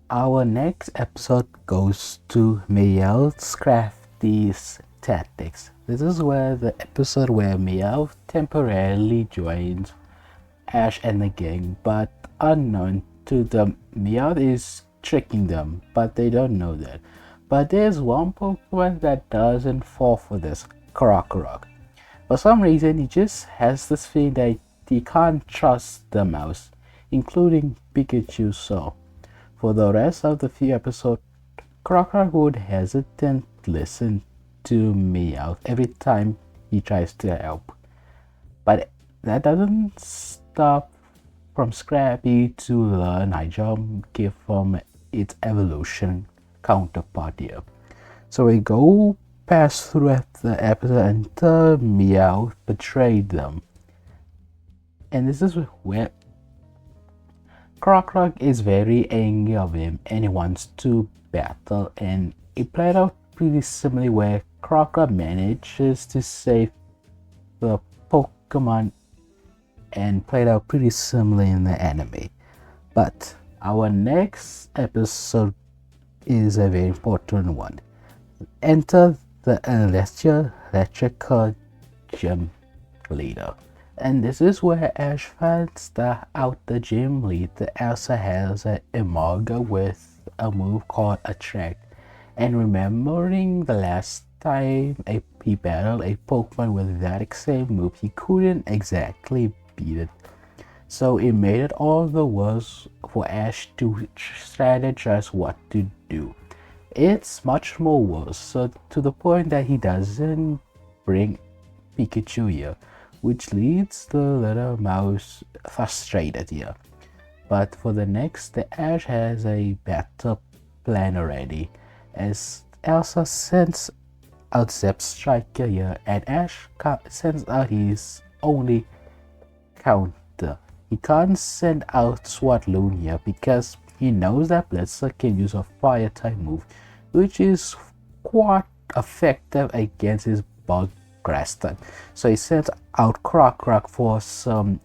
Our next episode goes to Meowth's crafty tactics. This is where the episode where Meowth temporarily joins Ash and the gang, but unknown to them, Meowth is tricking them, but they don't know that. But there's one Pokemon that doesn't fall for this, Krookodile. For some reason, he just has this feeling that he can't trust the mouse, including Pikachu. So, for the rest of the few episodes, Krookodile would hesitant listen to Meowth every time he tries to help. But that doesn't stop from Scrappy to learn high jump gift from its evolution counterpart here. So we go past through the episode until Meowth betrayed them. And this is where Krookodile is very angry of him and he wants to battle, and it played out pretty similarly where Krookodile manages to save the Pokemon, and played out pretty similarly in the anime. But our next episode is a very important one. Enter the electrical gym leader. And this is where Ash finds out the gym leader Elsa has an Emolga with a move called Attract. And remembering the last time he battled a Pokemon with that same move, he couldn't exactly beat it. So it made it all the worse for Ash to strategize what to do. It's much more worse, so to the point that he doesn't bring Pikachu here, which leads the little mouse frustrated here. But for the next, the Ash has a better plan already, as Elsa sends out Zep Striker here, and Ash sends out his only counter. He can't send out Swatloon here because he knows that Blitzer can use a fire type move, which is quite effective against his bug grass type. So he sends out Krookodile for some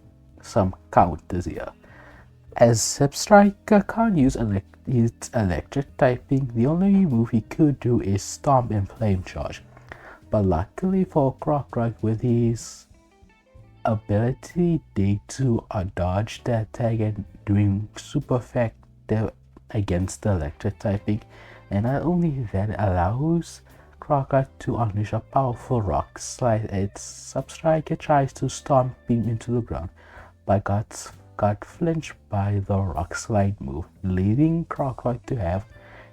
counters here. As Zep Striker can't use his electric typing, the only move he could do is Stomp and Flame Charge. But luckily for Krookodile, with his ability Dig to dodge the attack and doing super effective against the electric typing, and not only that, allows Krookodile to unleash a powerful rock slide. Its Substriker tries to stomp him into the ground, but got flinched by the rock slide move, leading Krookodile to have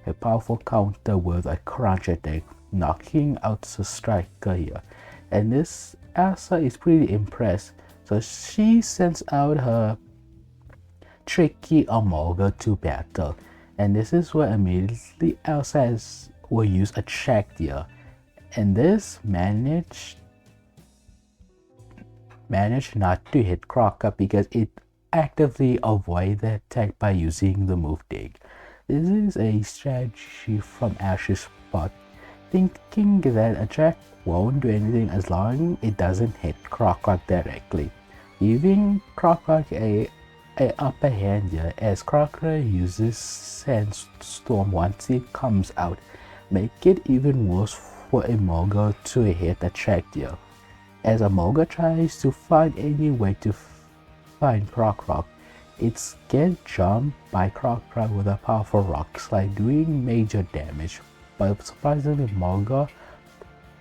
a powerful counter with a crunch attack, knocking out the striker here. And this Elsa is pretty impressed, so she sends out her tricky Omolga to battle. And this is where immediately Elsa will use a check here. And this managed not to hit Krookodile because it actively avoids the attack by using the move dig. This is a strategy from Ash's part, thinking that attack won't do anything as long as it doesn't hit Krookodile directly, giving Krookodile a upper hand here as Krookodile uses Sandstorm once it comes out, make it even worse for Emolga to hit the check here. As Emolga tries to find any way to find Krookodile, it's get jumped by Krookodile with a powerful rock slide, doing major damage, but surprisingly Emolga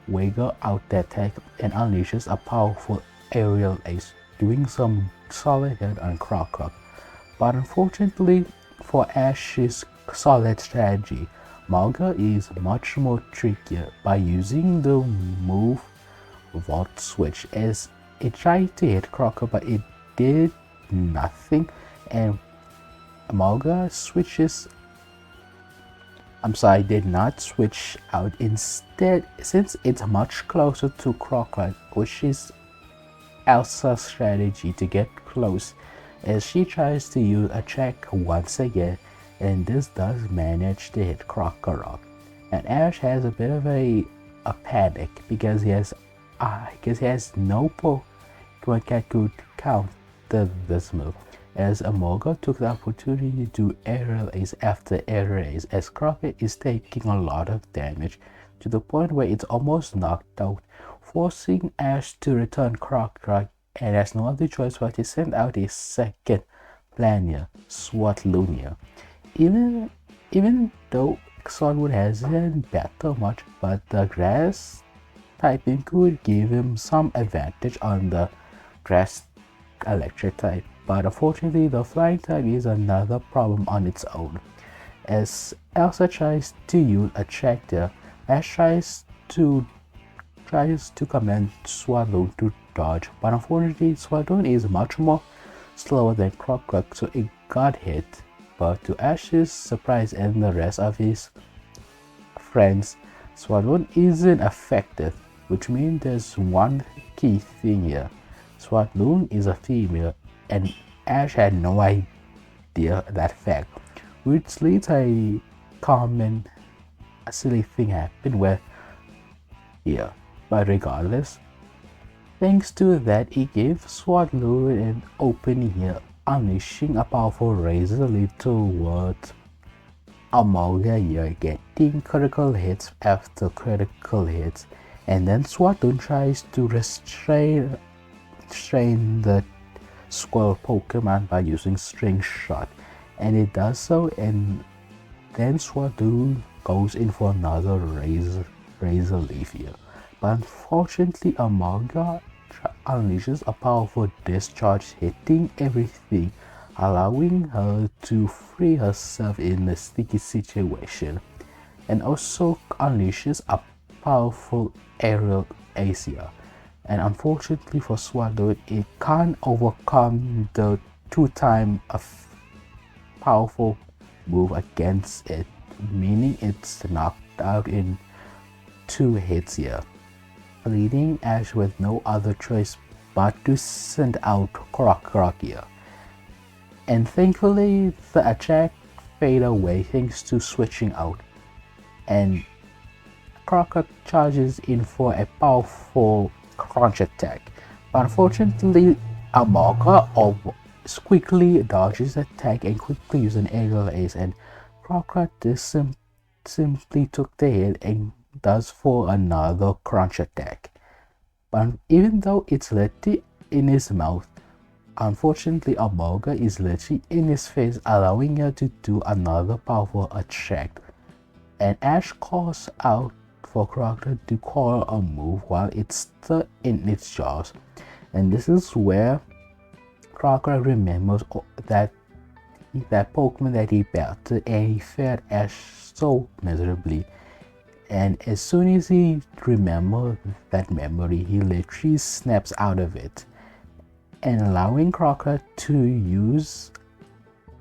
wiggle out the attack and unleashes a powerful aerial ace, doing some solid hit on Krookodile. But unfortunately for Ash's solid strategy, Emolga is much more trickier by using the move Vault Switch, as it tried to hit Krookodile but it did nothing, and Emolga did not switch out. Instead, since it's much closer to Krookodile, which is Elsa's strategy to get close, as she tries to use a check once again, and this does manage to hit Krookodile. And Ash has a bit of a panic because he has no Pokemon that could counter this move, as Emolga took the opportunity to do aerial ace after aerial ace, as Krookodile is taking a lot of damage to the point where it's almost knocked out, forcing Ash to return Krookodile, and has no other choice but to send out his second Plania, Swatlunia. Even though Swatloon hasn't battled much, but the grass typing could give him some advantage on the grass electric type. But unfortunately, the flying type is another problem on its own. As Elsa tries to use a tractor, Ash tries to command Swallow to dodge, but unfortunately Swallow is much more slower than Krookodile, so it got hit. But to Ash's surprise and the rest of his friends, Swallow isn't effective, which means there's one key thing here. Swallow is a female, and Ash had no idea that fact, which leads a silly thing happen where here. But regardless, thanks to that, it gave Swallow an opening here, unleashing a powerful razor leaf towards Emolga here, getting critical hits after critical hits, and then Swallow tries to restrain the squirrel Pokemon by using String Shot, and it does so, and then Swallow goes in for another razor leaf here. But unfortunately, Emolga unleashes a powerful discharge, hitting everything, allowing her to free herself in a sticky situation, and also unleashes a powerful aerial ace here. And unfortunately for Swallow, it can't overcome the 2-time powerful move against it, meaning it's knocked out in 2 hits here, leaving Ash with no other choice but to send out Krookodile here. And thankfully, the attack faded away thanks to switching out, and Krookodile charges in for a powerful crunch attack. But unfortunately, Emolga quickly dodges the attack and quickly uses an aerial ace, and Krookodile simply took the hit and does for another crunch attack. But even though it's literally in his mouth, unfortunately Emolga is literally in his face, allowing her to do another powerful attack. And Ash calls out for Krookodile to call a move while it's still in its jaws. And this is where Krookodile remembers that Pokemon that he battled, and he failed Ash so miserably. And as soon as he remembers that memory, he literally snaps out of it, and allowing Krookodile to use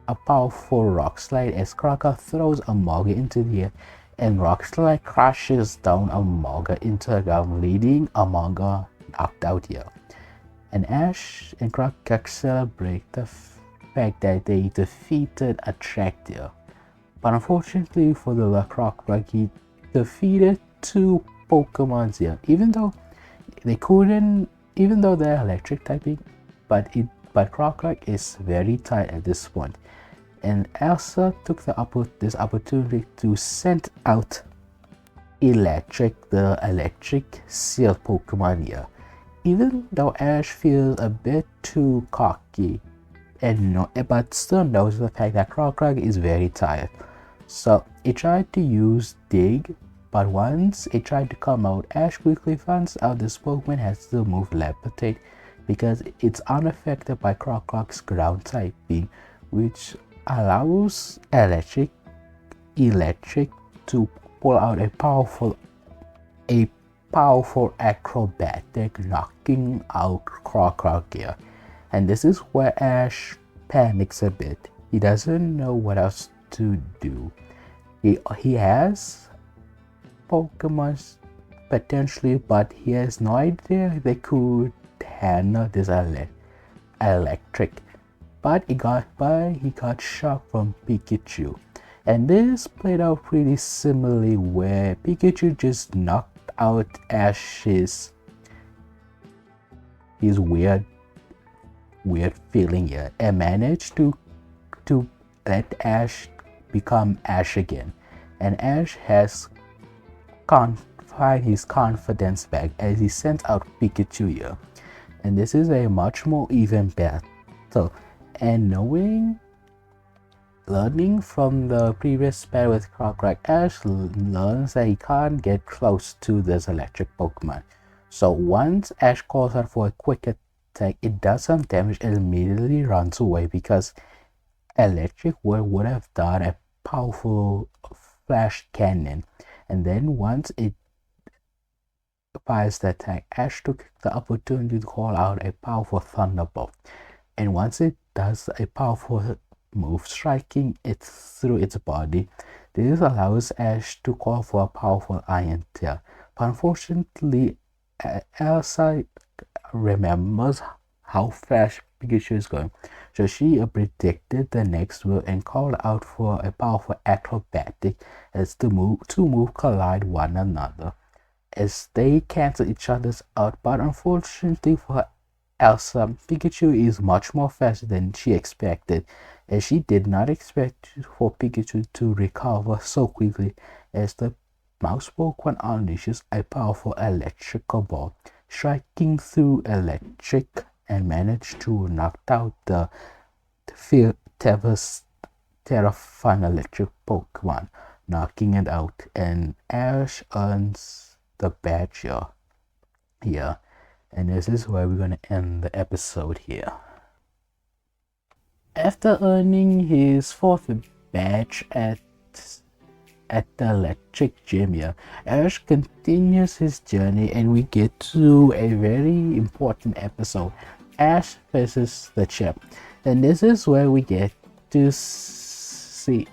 a powerful rock slide as Krookodile throws Amoga into the air, and rock slide crashes down Amoga into the ground, leaving Amoga knocked out here. And Ash and Krookodile celebrate the fact that they defeated a Tractor. But unfortunately for the Krookodile, he defeated two Pokemon here, even though they're electric typing, but Krookodile is very tired at this point. And Elsa took this opportunity to send out the electric sealed Pokemon here. Even though Ash feels a bit too cocky, but still knows the fact that Krookodile is very tired. So it tried to use Dig, but once it tried to come out, Ash quickly finds out this Pokemon has to move Levitate because it's unaffected by Krookodile's ground typing, which allows electric to pull out a powerful acrobatic, knocking out Krookodile. And this is where Ash panics a bit. He doesn't know what else to do. He has Pokemon potentially, but he has no idea they could handle this electric. But he got shocked from Pikachu. And this played out pretty similarly, where Pikachu just knocked out Ash's weird feeling here and managed to let Ash become Ash again. And Ash has find his confidence back as he sends out Pikachu here. And this is a much more even battle. And learning from the previous battle with Krookodile, Ash learns that he can't get close to this electric Pokemon. So once Ash calls out for a quick attack, it does some damage and immediately runs away because electric would have done a powerful flash cannon. And then once it fires the attack, Ash took the opportunity to call out a powerful thunderbolt. And once it does a powerful move, striking it through its body, this allows Ash to call for a powerful Iron Tail. But unfortunately, Elsa remembers how fast Pikachu is going, so she predicted the next move and called out for a powerful acrobatic as the two moves collide one another as they cancel each other's out. But unfortunately for Elsa, Pikachu is much more faster than she expected, as she did not expect for Pikachu to recover so quickly, as the mouse Pokemon unleashes a powerful electrical ball, striking through electric and managed to knock out the terrifying electric Pokemon, knocking it out, and Ash earns the badge here. And this is where we're going to end the episode here. After earning his fourth badge at the electric gym here, Ash continues his journey and we get to a very important episode, Ash versus the champ. And this is where we get to see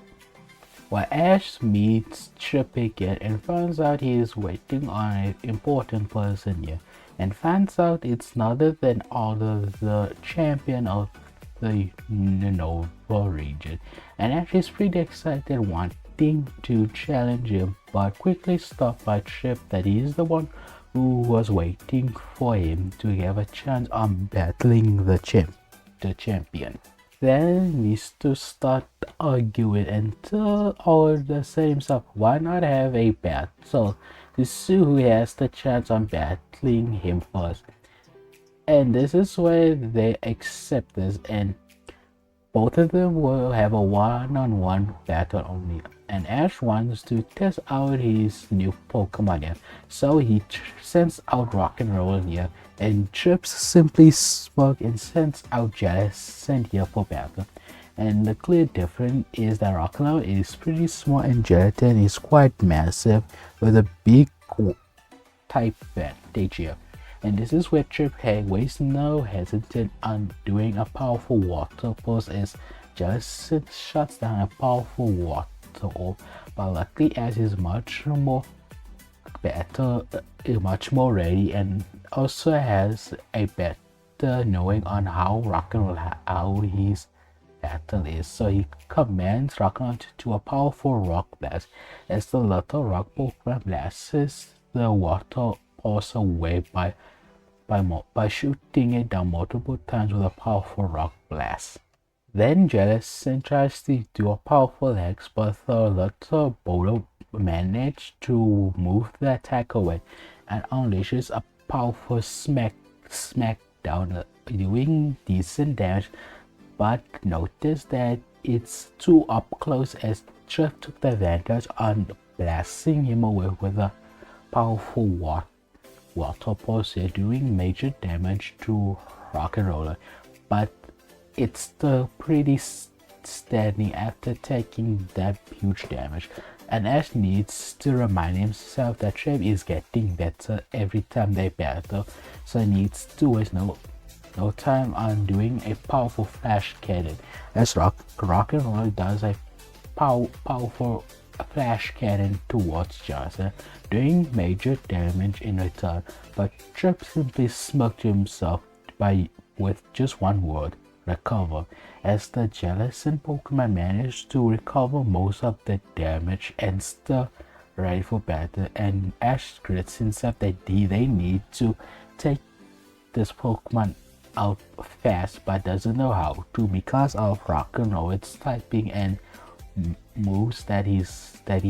where Ash meets Trip again and finds out he is waiting on an important person here, and finds out it's none other than the champion of the Unova region. And Ash is pretty excited, wanting to challenge him, but quickly stopped by Trip that he is the one who was waiting for him to have a chance on battling the champion. Then needs to start arguing until Order said himself, why not have a battle to see who has the chance on battling him first. And this is where they accept this, and Both of them will have a one-on-one battle only, and Ash wants to test out his new Pokemon here, so he sends out Rock and Roll here, and Trips simply smirk and sends out Jellicent here for battle. And the clear difference is that Rock and Roll is pretty small and Gelatin is quite massive with a big type advantage here. And this is where Trip wastes no hesitant on doing a powerful water pulse as Jellicent shuts down a powerful water orb, but luckily Ash is much more better, much more ready, and also has a better knowing on how how his battle is. So he commands Rock'n'Roll to do a powerful rock blast as the little rock Pokemon blasts the water pulse away by shooting it down multiple times with a powerful rock blast. Then Jellicent tries to do a powerful Hex, but the little boulder manages to move the attack away and unleashes a powerful smack down, doing decent damage, but notice that it's too up close as Trip took the advantage on blasting him away with a powerful water pulse here, doing major damage to Rock and Roller, but it's still pretty standing after taking that huge damage, and Ash needs to remind himself that Trip is getting better every time they battle, so he needs to waste no time on doing a powerful flash cannon as Rock and Roll does a powerful flash cannon towards Johnson, doing major damage in return, but Trip simply smirked himself with just one word: recover, as the Jellicent Pokemon managed to recover most of the damage and still ready for battle, and Ash grits himself that they need to take this Pokemon out fast but doesn't know how to because of Rock and Roll, its typing and moves that he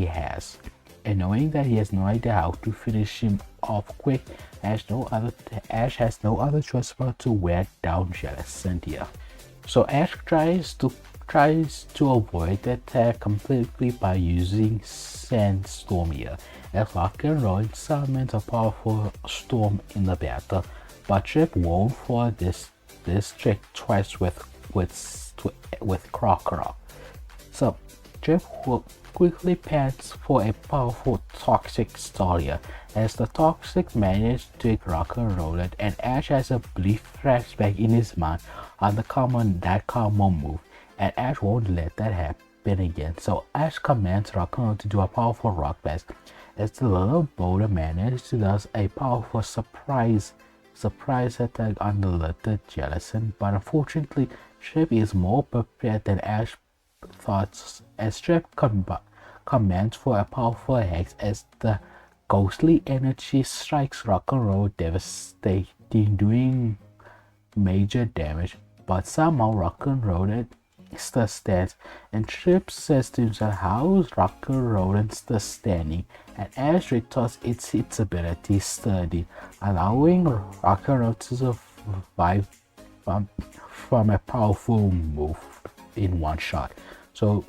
has, and knowing that he has no idea how to finish him off quick, Ash has no other choice but to wear down Jellicent here. So Ash tries to avoid the attack completely by using Sandstorm here, as Rock and Roll summons a powerful storm in the battle, but Trip won't fall this trick twice with Krookodile. So Trip quickly pants for a powerful Toxic Staria as the Toxic manages to take Rock and Roll it, and Ash has a brief flashback in his mind on that common move, and Ash won't let that happen again. So Ash commands Rock and Roll to do a powerful Rock Blast as the little boulder manages to do a powerful surprise attack on the little Jellicent, but unfortunately Trip is more prepared than Ash thoughts as Trip commands for a powerful Hex as the ghostly energy strikes Rock and Roll devastating, doing major damage, but somehow Rock and Roll still stands, and Trip says to himself, how is Rock and Roll still standing? And Ash retorts its ability sturdy, allowing Rock and Roll to survive from a powerful move in one shot. So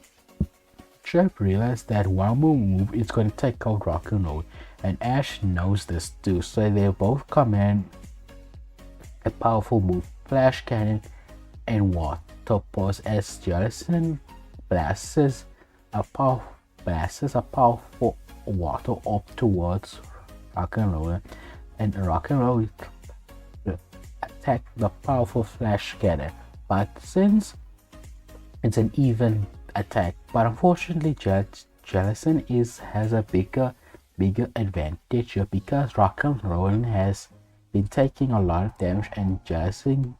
Trip realized that one more move is going to take out Rock and Roll, and Ash knows this too, so they both command a powerful move, Flash Cannon and Water Pulse, as Jellicent blasts a powerful water orb towards Rock and Roll, and Rock and Roll attack the powerful Flash Cannon, but since it's an even attack, but unfortunately Jellicent has a bigger advantage here because Rock and Roll has been taking a lot of damage, and Jellicent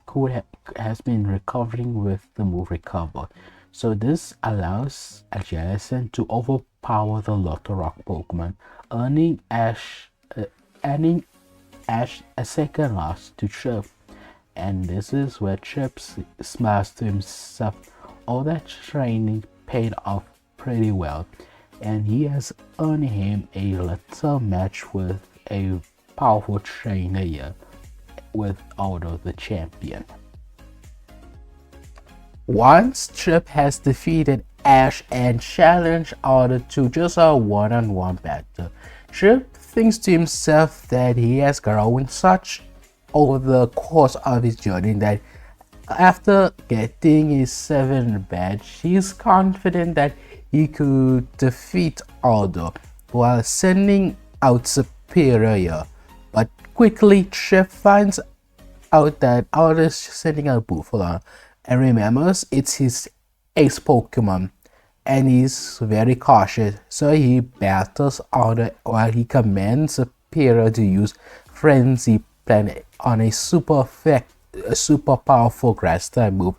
has been recovering with the move Recover. So this allows Jellicent to overpower the Little Rock Pokemon, earning Ash a second loss to Trip. And this is where Trip smiles to himself. All that training paid off pretty well, and he has earned him a little match with a powerful trainer here with Auto the champion. Once Trip has defeated Ash and challenged Alder to just a one-on-one battle, Trip thinks to himself that he has grown such over the course of his journey that after getting his 7th badge, he is confident that he could defeat Alder while sending out Superior. But quickly, Trip finds out that Alder is sending out Buffalo and remembers it's his ace Pokemon, and he's very cautious, so he battles Alder while he commands Superior to use Frenzy Planet on a super powerful grass type move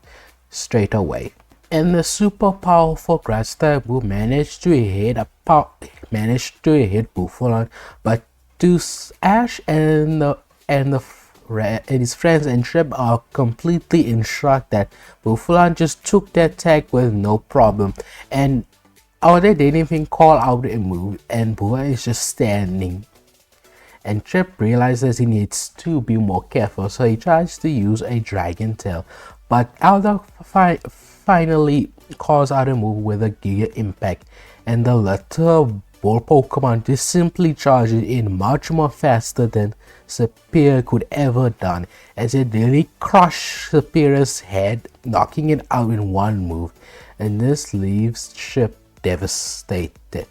straight away. And the super powerful grass type move managed to hit Buffalo, but to Ash and his friends and Trip are completely in shock that Buffalo just took that attack with no problem, and Alder didn't even call out a move, and Buffalo is just standing. And Trip realizes he needs to be more careful, so he tries to use a Dragon Tail, but Alder finally calls out a move with a Giga Impact, and the little ball Pokemon just simply charges in much more faster than Superior could ever done, as it really crushed Superior's head, knocking it out in one move, and this leaves Trip devastated.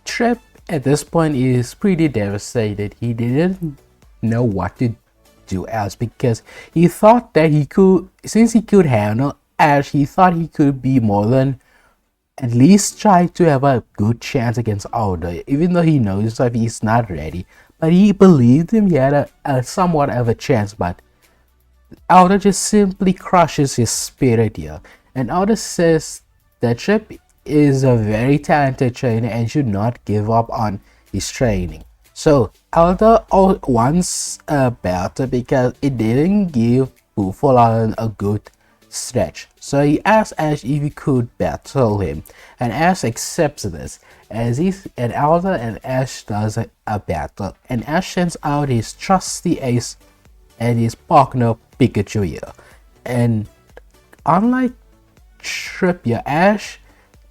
Trip at this point is pretty devastated. He didn't know what to do else because he thought that since he could handle Ash, he thought he could be more than at least try to have a good chance against Alder, even though he knows that he's not ready. But he believed him, he had a somewhat of a chance, but Alder just simply crushes his spirit here. And Alder says that Trip is a very talented trainer and should not give up on his training. So Alder wants a battle because it didn't give Buffalo a good stretch. So he asks Ash if he could battle him, and Ash accepts this and Alder and Ash does a battle, and Ash sends out his trusty ace and his partner Pikachu here. And unlike Trip here, Ash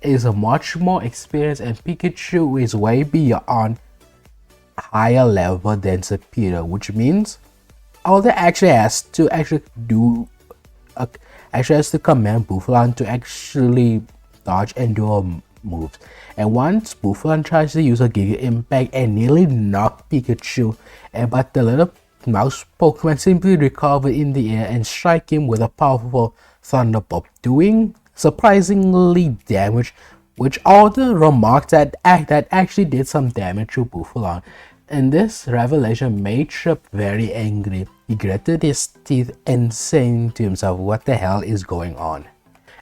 is a much more experienced and Pikachu is way beyond higher level than Superior, which means Alder actually has to command Buffalo to actually dodge and do a move. And once Buffalo tries to use a Giga Impact and nearly knock Pikachu, but the little mouse Pokemon simply recover in the air and strike him with a powerful Thunderbolt, doing surprisingly damage, which Alder remarked that actually did some damage to Buffalo. And this revelation made Trip very angry. He gritted his teeth and saying to himself, what the hell is going on?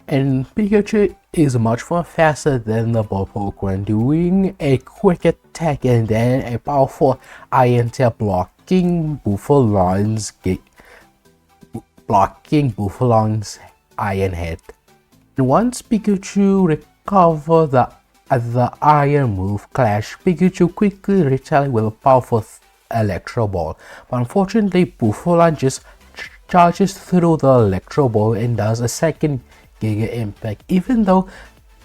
And Pikachu is much more faster than the ball Pokemon, doing a quick attack and then a powerful Iron Tail blocking Buffalo's Iron Head. And once Pikachu recovered the Iron move Clash, Pikachu quickly retaliated with a powerful Electro Ball. But unfortunately, Buffalo just charges through the Electro Ball and does a second Giga Impact. Even though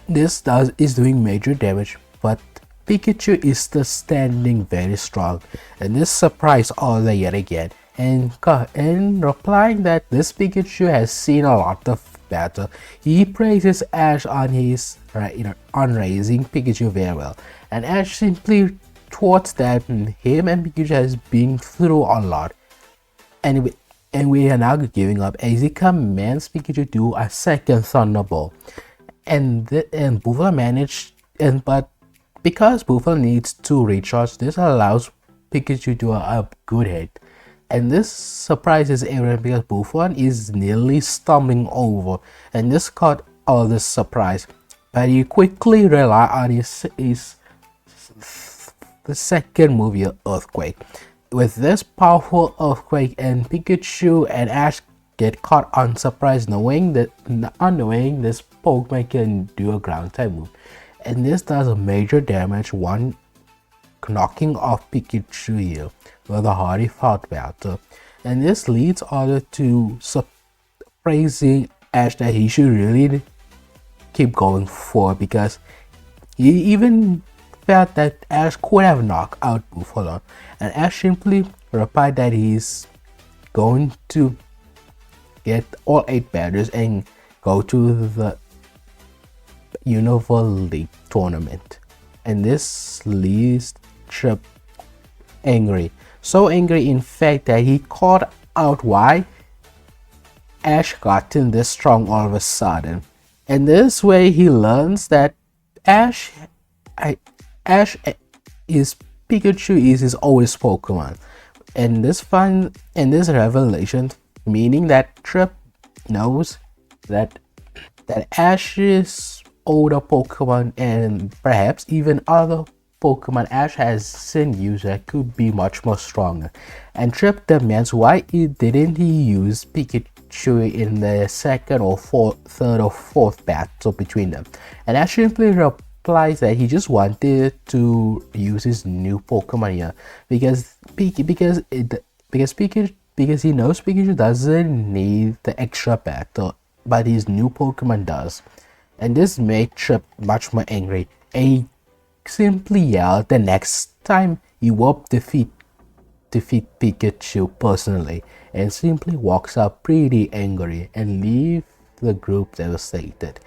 this is doing major damage, but Pikachu is still standing very strong, and this surprised Alder yet again. And replying that this Pikachu has seen a lot of battle, he praises Ash on his on raising Pikachu very well, and Ash simply thoughts that him and Pikachu has been through a lot, and we are now giving up as he commands Pikachu to do a second Thunderbolt, and Buffalo managed, but because Buffalo needs to recharge, this allows Pikachu to do a good hit. And this surprises everyone because Buffalo is nearly stumbling over, and this caught all the surprise. But he quickly relied on the second move, Earthquake. With this powerful Earthquake, and Pikachu and Ash get caught unsurprised, knowing this Pokemon can do a ground type move, and this does a major damage, knocking off Pikachu here with a hardy fought battle. And this leads Alder to praising Ash that he should really keep going for, because he even felt that Ash could have knocked out Buffalo, and Ash simply replied that he's going to get all 8 badges and go to the Unova League tournament. And this leaves Trip angry. So angry, in fact, that he called out why Ash gotten this strong all of a sudden. And this way he learns that Ash is Pikachu is his oldest Pokemon. And this revelation, meaning that Trip knows that Ash's older Pokemon and perhaps even other Pokemon Ash has seen use that could be much more stronger. And Trip demands why didn't he use Pikachu in the third or fourth battle between them. And Ash simply replies that he just wanted to use his new Pokemon here because he knows Pikachu doesn't need the extra battle, but his new Pokemon does. And this made Trip much more angry. And he simply yelled the next time he will defeat Pikachu personally, and simply walks out pretty angry and leave the group devastated.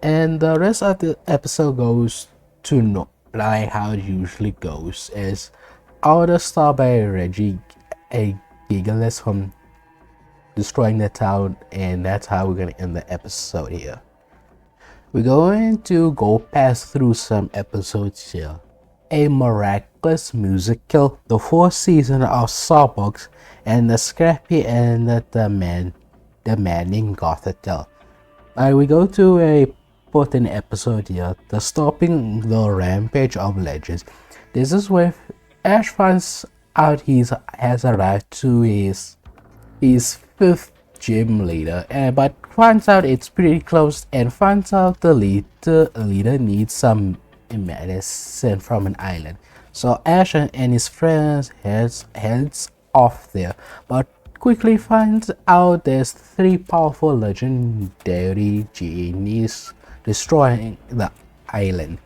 And the rest of the episode goes to like how it usually goes, as Outer Star by Reggie a Gigaless from destroying the town, and that's how we're gonna end the episode here. We're going to go pass through some episodes here. A Miraculous Musical, the 4th season of Sawbox, and the Scrappy and the Manning Gothitelle. We go to a important episode here, the Stopping the Rampage of Legends. This is where Ash finds out he has arrived to his 5th gym leader, but finds out it's pretty close, and finds out the leader needs some medicine from an island. So Ash and his friends heads off there, but quickly finds out there's 3 powerful legendary genies destroying the island.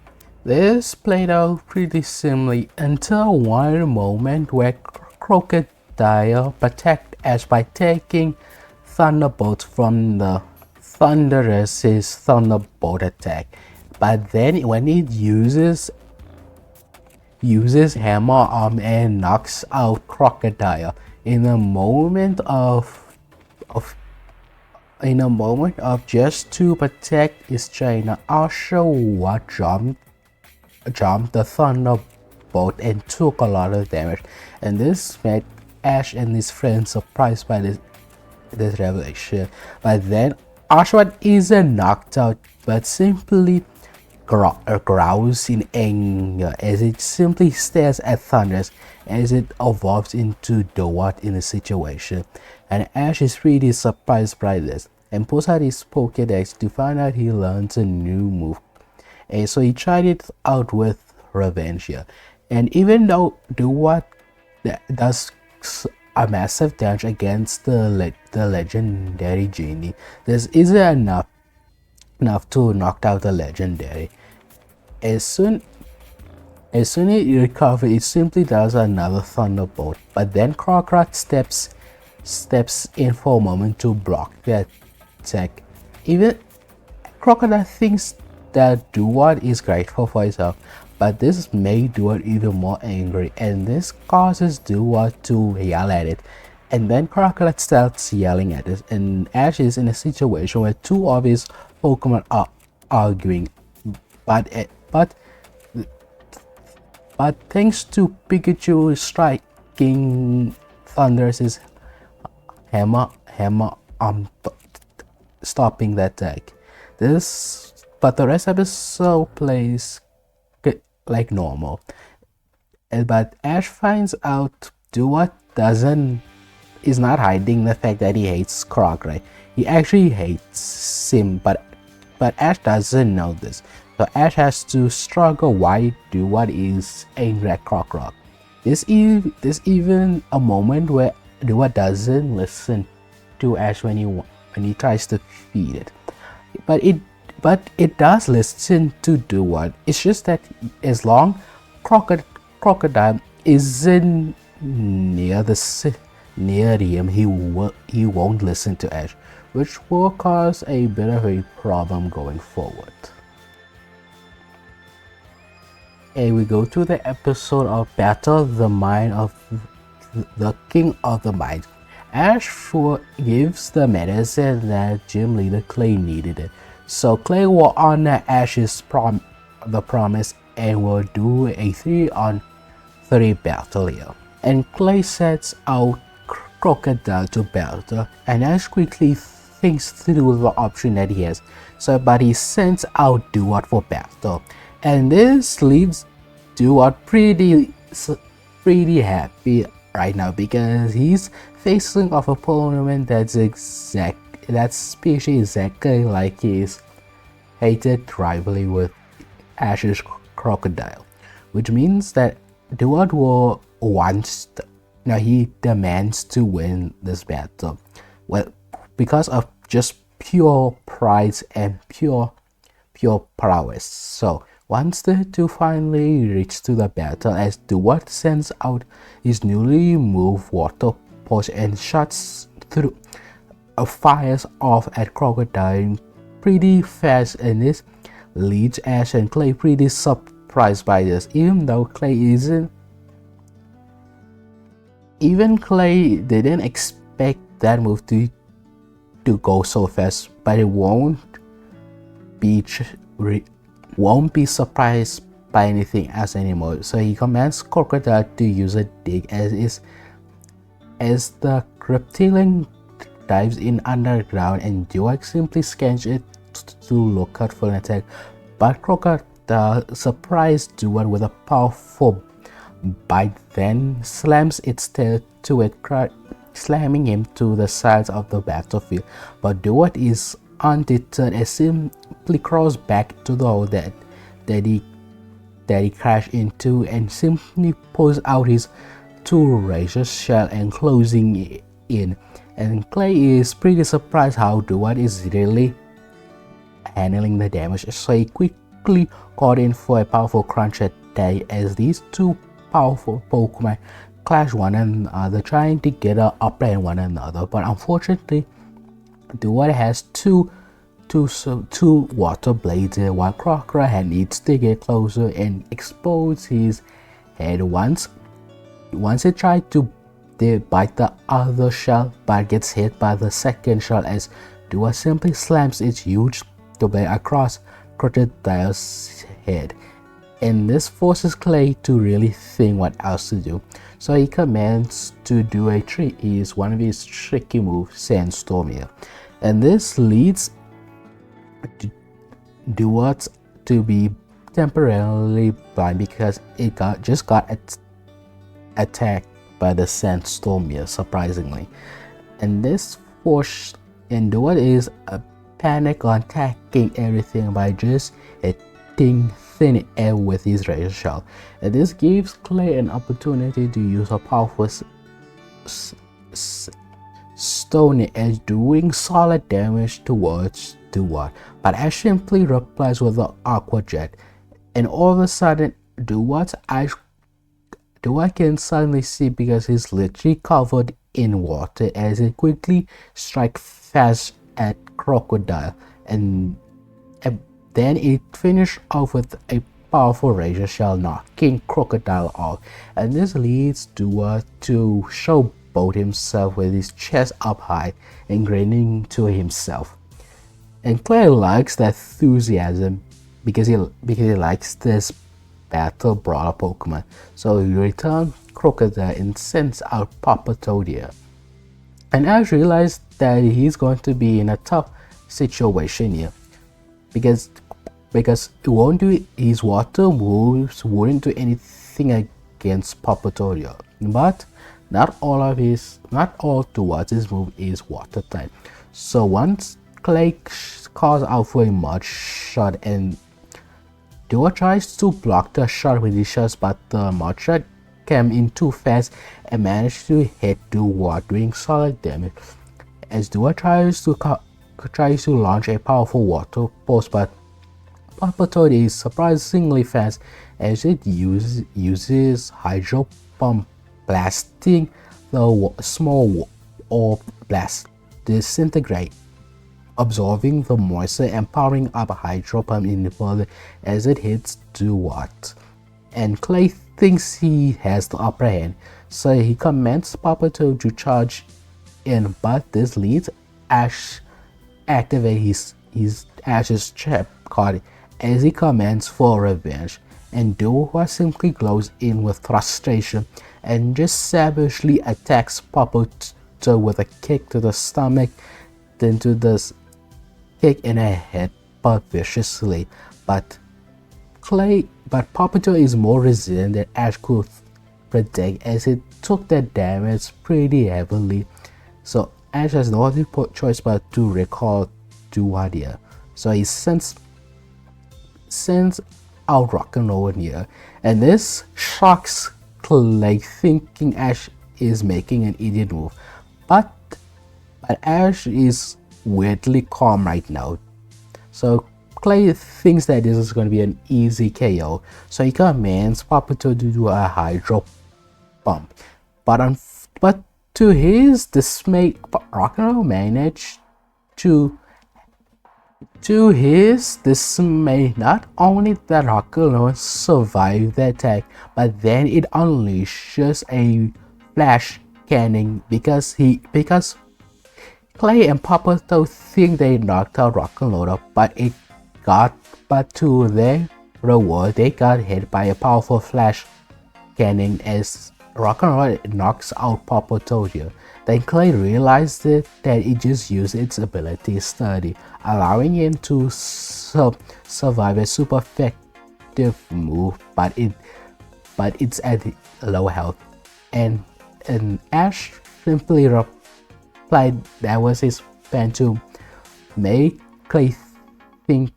This played out pretty similarly until one moment where Krookodile protect Ash by taking Thunderbolts from the Thunderous' Thunderbolt attack. But then when it uses Hammer Arm and knocks out Krookodile in a moment of just to protect his trainer, Oshawa jumped the Thunderbolt and took a lot of damage. And this made Ash and his friends surprised by this revelation. But then Oshawa isn't knocked out, but simply growls in anger as it simply stares at Thunders as it evolves into Ducket in the situation. And Ash is pretty surprised by this and pulls out his Pokédex to find out he learns a new move. And so he tried it out with Revenge here. And even though Ducket does a massive damage against the legendary genie, this isn't enough to knock out the legendary. As soon as it recovers, it simply does another Thunderbolt, but then Krookodile steps in for a moment to block the attack. Even Krookodile thinks that Ducket is grateful for himself, but this made Ducket even more angry, and this causes Ducket to yell at it. And then Krookodile starts yelling at it, and Ash is in a situation where 2 of his Pokemon are arguing, but thanks to Pikachu striking Thunder's hammer stopping the attack. But the rest of the episode plays like normal. But Ash finds out Ducket is not hiding the fact that he hates Krookodile. He actually hates him, but Ash doesn't know this. So Ash has to struggle why Ducket is angry at Krookodile. There's even a moment where Ducket doesn't listen to Ash when when he tries to feed it. But it does listen to Duwat. It's just that as long Krookodile isn't near him, he won't listen to Ash, which will cause a bit of a problem going forward. And we go to the episode of Battle the Mind of the King of the Mind. Ash gives the medicine that gym leader Clay needed it. So Clay will honor Ash's promise and will do a 3-on-3 battle here. And Clay sets out Krookodile to battle, and Ash quickly thinks through the option that he has. But he sends out Duat for battle, and this leaves Duat pretty happy right now because he's facing off a opponent that's species exactly like his hated rivalry with Ash's Krookodile, which means that Duat he demands to win this battle, well, because of just pure pride and pure prowess. So once the two finally reach to the battle, as Duat sends out his newly moved water pulse and shuts through fires off at Krookodile pretty fast, and this leads Ash and Clay pretty surprised by this, even though Clay didn't expect that move to go so fast, but it won't be surprised by anything else anymore. So he commands Krookodile to use a dig as the Reptilian dives in underground, and Duat simply scans it to look out for an attack. But Krookodile surprised Duat with a powerful bite, then slams its tail to it, slamming him to the sides of the battlefield. But Duat is undeterred and simply crawls back to the hole that he crashed into, and simply pulls out his 2 razor shell and closing in. And Clay is pretty surprised how Duat is really handling the damage, so he quickly called in for a powerful crunch attack as these 2 powerful Pokemon clash one another, trying to get an upper hand one another. But unfortunately, Duat has two water blades here, while Krookodile needs to get closer and expose his head. Once it tried to bite the other shell, but gets hit by the second shell as Duat simply slams its huge blade across Krookodile's head. And this forces Clay to really think what else to do. So he commands to do one of his tricky moves, Sandstorm here. And this leads Duat to be temporarily blind because it just got attacked by the Sandstorm here, surprisingly. And this forced Duat is a panic on attacking everything by just hitting thin air with his razor shell, and this gives Clay an opportunity to use a powerful stone edge, doing solid damage towards Duat. But Ash simply replies with the Aqua Jet, and all of a sudden Duat can suddenly see because he's literally covered in water as it quickly strikes fast at Krookodile, and then it finished off with a powerful razor shell, knocking Krookodile off. And this leads Duat to showboat himself with his chest up high and grinning to himself. And Clay likes that enthusiasm because he likes this battle brawler Pokemon. So he returns Krookodile and sends out Papa Toadia. And Ash realized that he's going to be in a tough situation here because it won't do his water moves wouldn't do anything against Papa Toadia. But not all towards his move is water type. So once Clay calls out for a mud shot, and Duat tries to block the shot with his shots, but the mud shot came in too fast and managed to hit Duat, doing solid damage. as Dua tries to launch a powerful water pulse, but Papa Toad is surprisingly fast as it uses hydro pump, blasting the small orb blast disintegrate, absorbing the moisture and powering up a hydro pump in further as it hits Duat. And Clay thinks he has the upper hand, so he commands Papa Toad to charge in, but this leads Ash activate his Ash's trap card as he commands for revenge, and Dua simply glows in with frustration and just savagely attacks Papa Toad with a kick to the stomach, then to the kick in the head but viciously. But Papa Toad is more resilient than Ash could predict as it took that damage pretty heavily. So Ash has no other choice but to recall Duadia. So he sends out Rock and Roll here, and this shocks Clay, thinking Ash is making an idiot move. But Ash is weirdly calm right now. So Clay thinks that this is going to be an easy KO, so he commands Papa Toad to do a hydro pump. But to his dismay, Rock and Roll managed to his dismay, not only did Rock and Roll survive the attack, but then it unleashes a flash cannon because Clay and Papa Toad think they knocked out Rock and Roll, but to their reward, they got hit by a powerful flash cannon as Rock and Roll knocks out Papa Toad here. Then Clay realized that it just used its ability study, allowing him to survive a super effective move, but it's at low health. And Ash simply replied that was his plan to make Clay think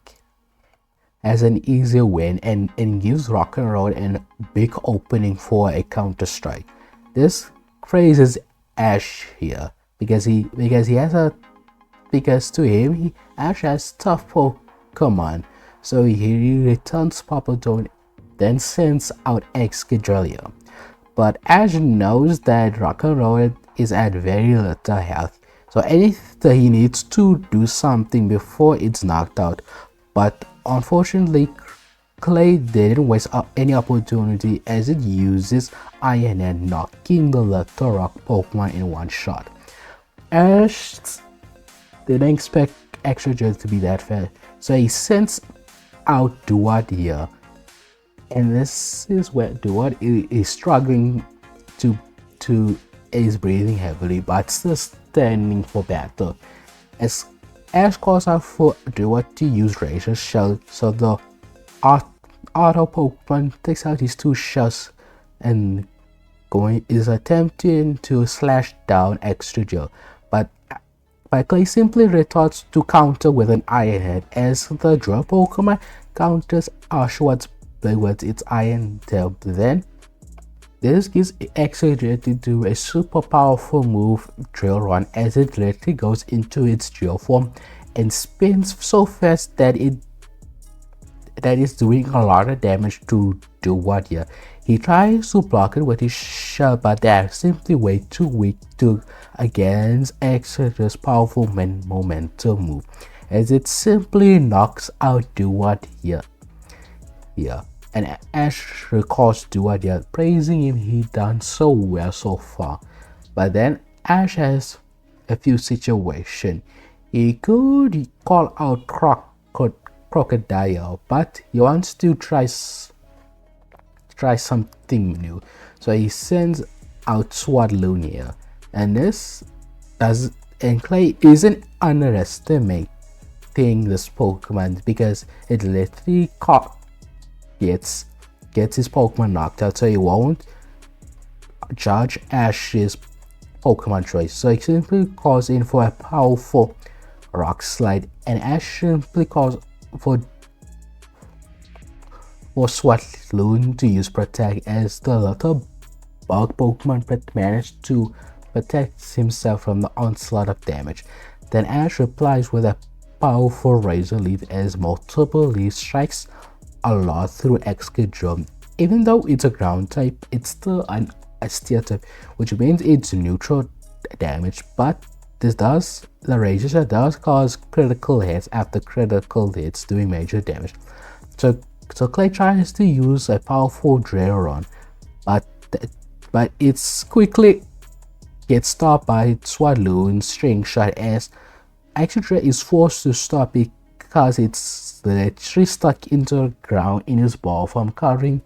as an easier win and gives Rock and Roll a big opening for a counter strike. This praises Ash here because to him Ash has tough Pokemon, so he returns Papa Toad, then sends out Excadrill. But Ash knows that Rock and Roll is at very little health, so he needs to do something before it's knocked out. But unfortunately, Clay didn't waste any opportunity as it uses Iron Head, knocking the Little Rock Pokemon in one shot. Ash didn't expect Excadrill to be that fast, so he sends out Duat here. And this is where Duat is struggling is breathing heavily but still standing for battle. As Ash calls out for Duat to use Razor Shell, so the Auto Pokemon takes out his two shells and is attempting to slash down Excadrill, but Clay simply retorts to counter with an Iron Head as the Drill Pokemon counters Oshawott Blade with its Iron Tail. Then this gives Excadrill to do a super powerful move, Drill Run, as it literally goes into its drill form and spins so fast that is doing a lot of damage to Duat here. He tries to block it with his shell, but they are simply way too weak against Excadrill's powerful momentum move, as it simply knocks out Duat here. And Ash recalls Duat here, praising him. He done so well so far. But then Ash has a few situations. He could call out Krookodile, but he wants to try something new, so he sends out Swadloon here. And Clay isn't underestimating this Pokemon because it literally gets his Pokemon knocked out, so he won't judge Ash's Pokemon choice. So he simply calls in for a powerful Rock Slide, and Ash simply calls for Swadloon to use Protect, as the little bug Pokemon managed to protects himself from the onslaught of damage. Then Ash replies with a powerful Razor Leaf as multiple leaf strikes a lot through Excadrill. Even though it's a ground type, it's still an Steel type, which means it's neutral damage, but the Razor does cause critical hits after critical hits doing major damage. So Clay tries to use a powerful Drillrun, but it's quickly gets stopped by Swaloon's String Shot as Excadrill is forced to stop because it's literally stuck into the ground in his ball from covering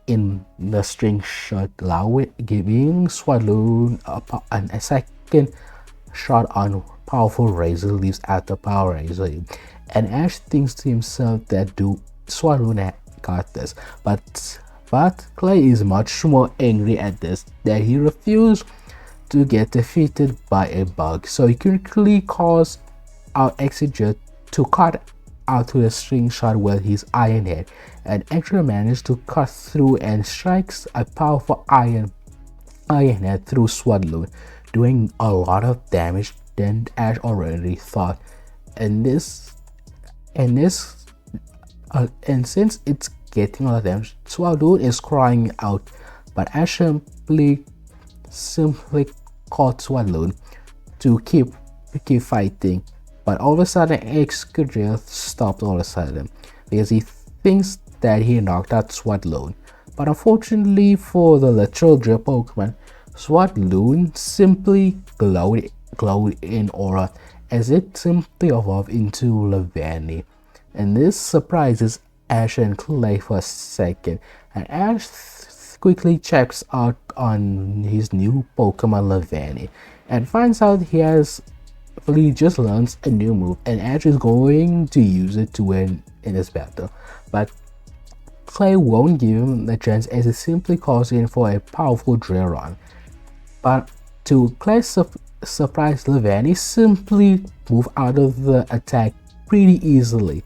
in the String Shot, giving Swaloon a second shot on powerful Razor Leaves after power Razor Leaf. And Ash thinks to himself that Swaloon got this, but Clay is much more angry at this, that he refused to get defeated by a bug, so he quickly calls out Excadrill to cut out to the String Shot with his Iron Head, and Excadrill managed to cut through and strikes a powerful Iron Head through Swaloon, doing a lot of damage than Ash already thought. And since it's getting a lot of damage, Swaloon is crying out, but Ash simply called Swaloon to keep fighting. But all of a sudden, Excadrill stopped all of a sudden because he thinks that he knocked out Swaloon. But unfortunately for the literal drill Pokemon, Swaloon simply glowed in aura as it simply evolved into Lavanny. And this surprises Ash and Clay for a second, and Ash quickly checks out on his new Pokemon Lavanny and finds out he just learns a new move, and Ash is going to use it to win in this battle. But Clay won't give him the chance as he simply calls in for a powerful Drillrun. But to Clay's surprise, Lavanny simply moved out of the attack pretty easily.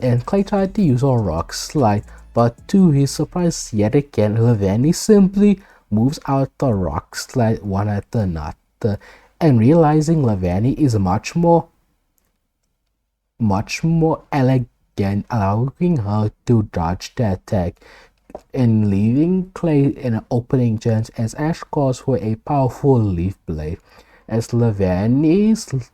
And Clay tried to use a Rock Slide, but to his surprise yet again, Lavanny simply moves out the Rock Slide one after another, and realizing Lavanny is much more elegant, allowing her to dodge the attack and leaving Clay in an opening chance as Ash calls for a powerful Leaf Blade. As Lavanny's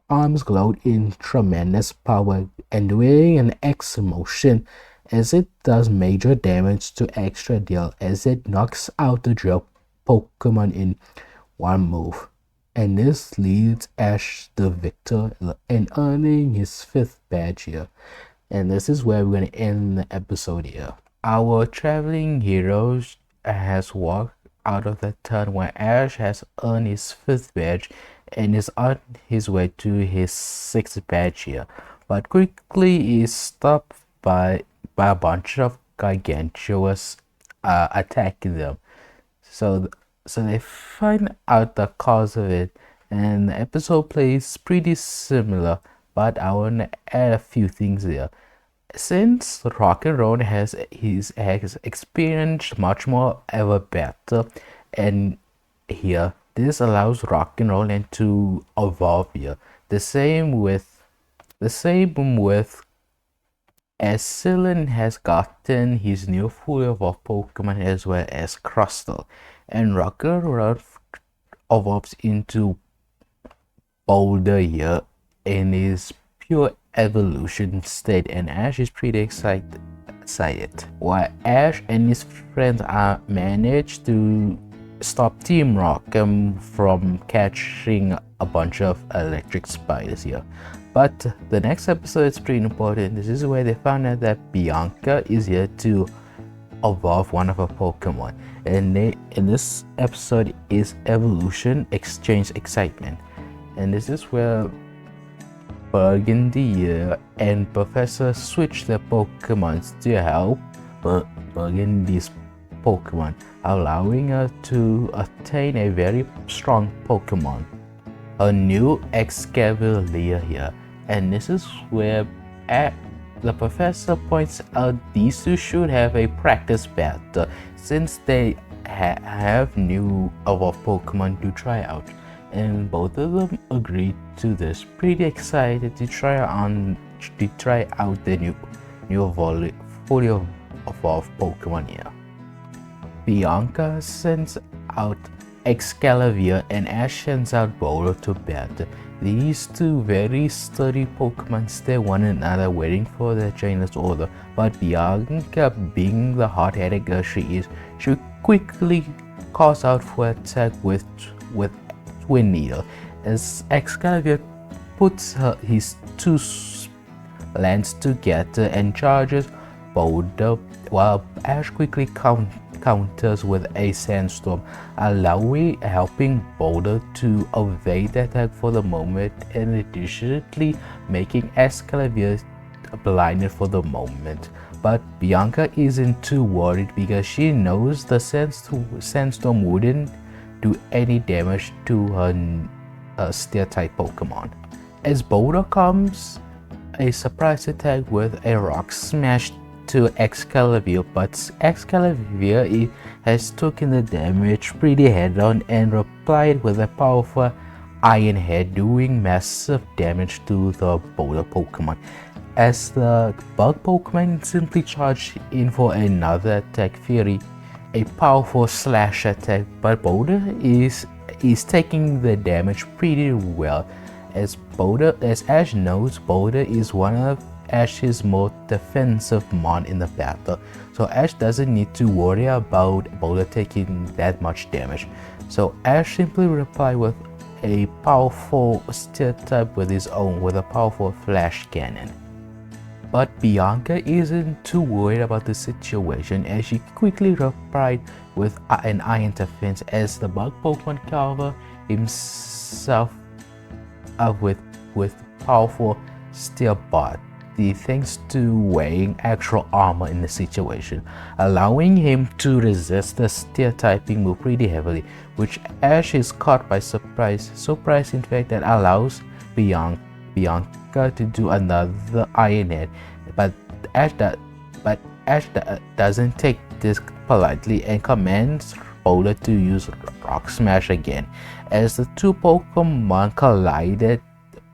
arms glowed in tremendous power and doing an X motion as it does major damage to Excadrill as it knocks out the drill Pokemon in one move. And this leads Ash the victor and earning his 5th badge here. And this is where we're going to end the episode here. Our traveling hero has walked out of the turn where Ash has earned his 5th badge and is on his way to his 6th badge here, but quickly is stopped by a bunch of Gargantuous attacking them. So they find out the cause of it, and the episode plays pretty similar, but I want to add a few things here. Since Rock and Roll has experienced much more ever better, and here this allows Rock and Roll to evolve here. The same with as Celine has gotten his new fully evolved Pokemon as well as Crustle, and Rock and Roll evolves into Boulder here in his pure evolution state, and Ash is pretty excited. While Ash and his friends are managed to stop Team Rock'em from catching a bunch of electric spiders here. But the next episode is pretty important. This is where they found out that Bianca is here to evolve one of her Pokemon, and in this episode is Evolution Exchange Excitement, and this is where Burgundy and Professor switch their Pokemons to help Burgundy's Pokemon, allowing her to attain a very strong Pokemon, a new Excavalier here. And this is where the professor points out these two should have a practice battle since they have new evolved Pokemon to try out, and both of them agreed to this. Pretty excited to try out the new fully evolved Pokemon here. Bianca sends out Excalibur and Ash sends out Boulder to battle. These two very sturdy Pokemon stay one another waiting for their trainer's order, but Bianca, being the hard-headed girl she is, she quickly calls out for attack with Twin Needle, as Excalibur puts his two lands together and charges Boulder, while Ash quickly counters with a Sandstorm, helping Boulder to evade the attack for the moment, and additionally making Excalibur blinded for the moment. But Bianca isn't too worried because she knows the Sandstorm wouldn't do any damage to her Steel-type Pokemon. As Boulder comes a surprise attack with a Rock Smash to Excalibur, but Excalibur has taken the damage pretty head-on and replied with a powerful Iron Head, doing massive damage to the Boulder Pokemon. As the Bug Pokemon simply charged in for another attack, Fury, a powerful slash attack, but Boulder is taking the damage pretty well. As Ash knows, Boulder is one of Ash's most defensive mon in the battle, so Ash doesn't need to worry about Boulder taking that much damage. So Ash simply replied with a powerful Steel type with a powerful Flash Cannon. But Bianca isn't too worried about the situation, as she quickly replied with an Iron Defense, as the Bug Pokemon cover himself up with powerful Steel Bot, thanks to weighing actual armor in the situation, allowing him to resist the Steel typing move pretty heavily, which Ash is caught by surprise. Surprise, in fact, that allows Bianca to do another Iron Head, but Ash doesn't take this politely and commands Boulder to use Rock Smash again, as the two Pokemon collided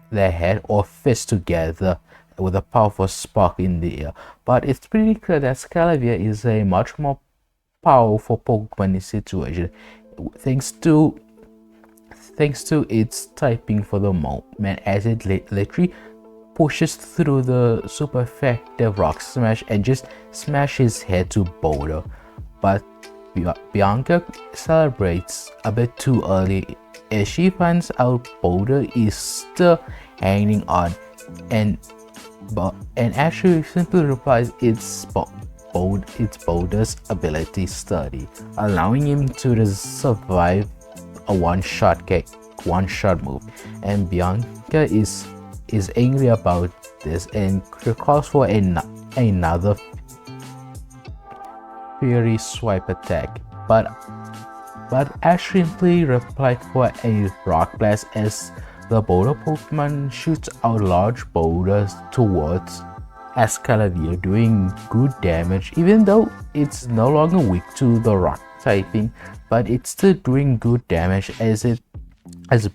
their head or fist together with a powerful spark in the air. But it's pretty clear that Excalibur is a much more powerful Pokemon in this situation, thanks to its typing for the moment, as it literally pushes through the super effective Rock Smash and just smashes head to Boulder. But Bianca celebrates a bit too early, as she finds out Boulder is still hanging on, and actually simply replies it's Boulder's ability study, allowing him to survive a one-shot move. And Bianca is angry about this and calls for another Fury Swipe attack, but Ash simply replied for a Rock Blast, as the Boulder Pokemon shoots out large boulders towards Excalibur, doing good damage, even though it's no longer weak to the rock typing, but it's still doing good damage, as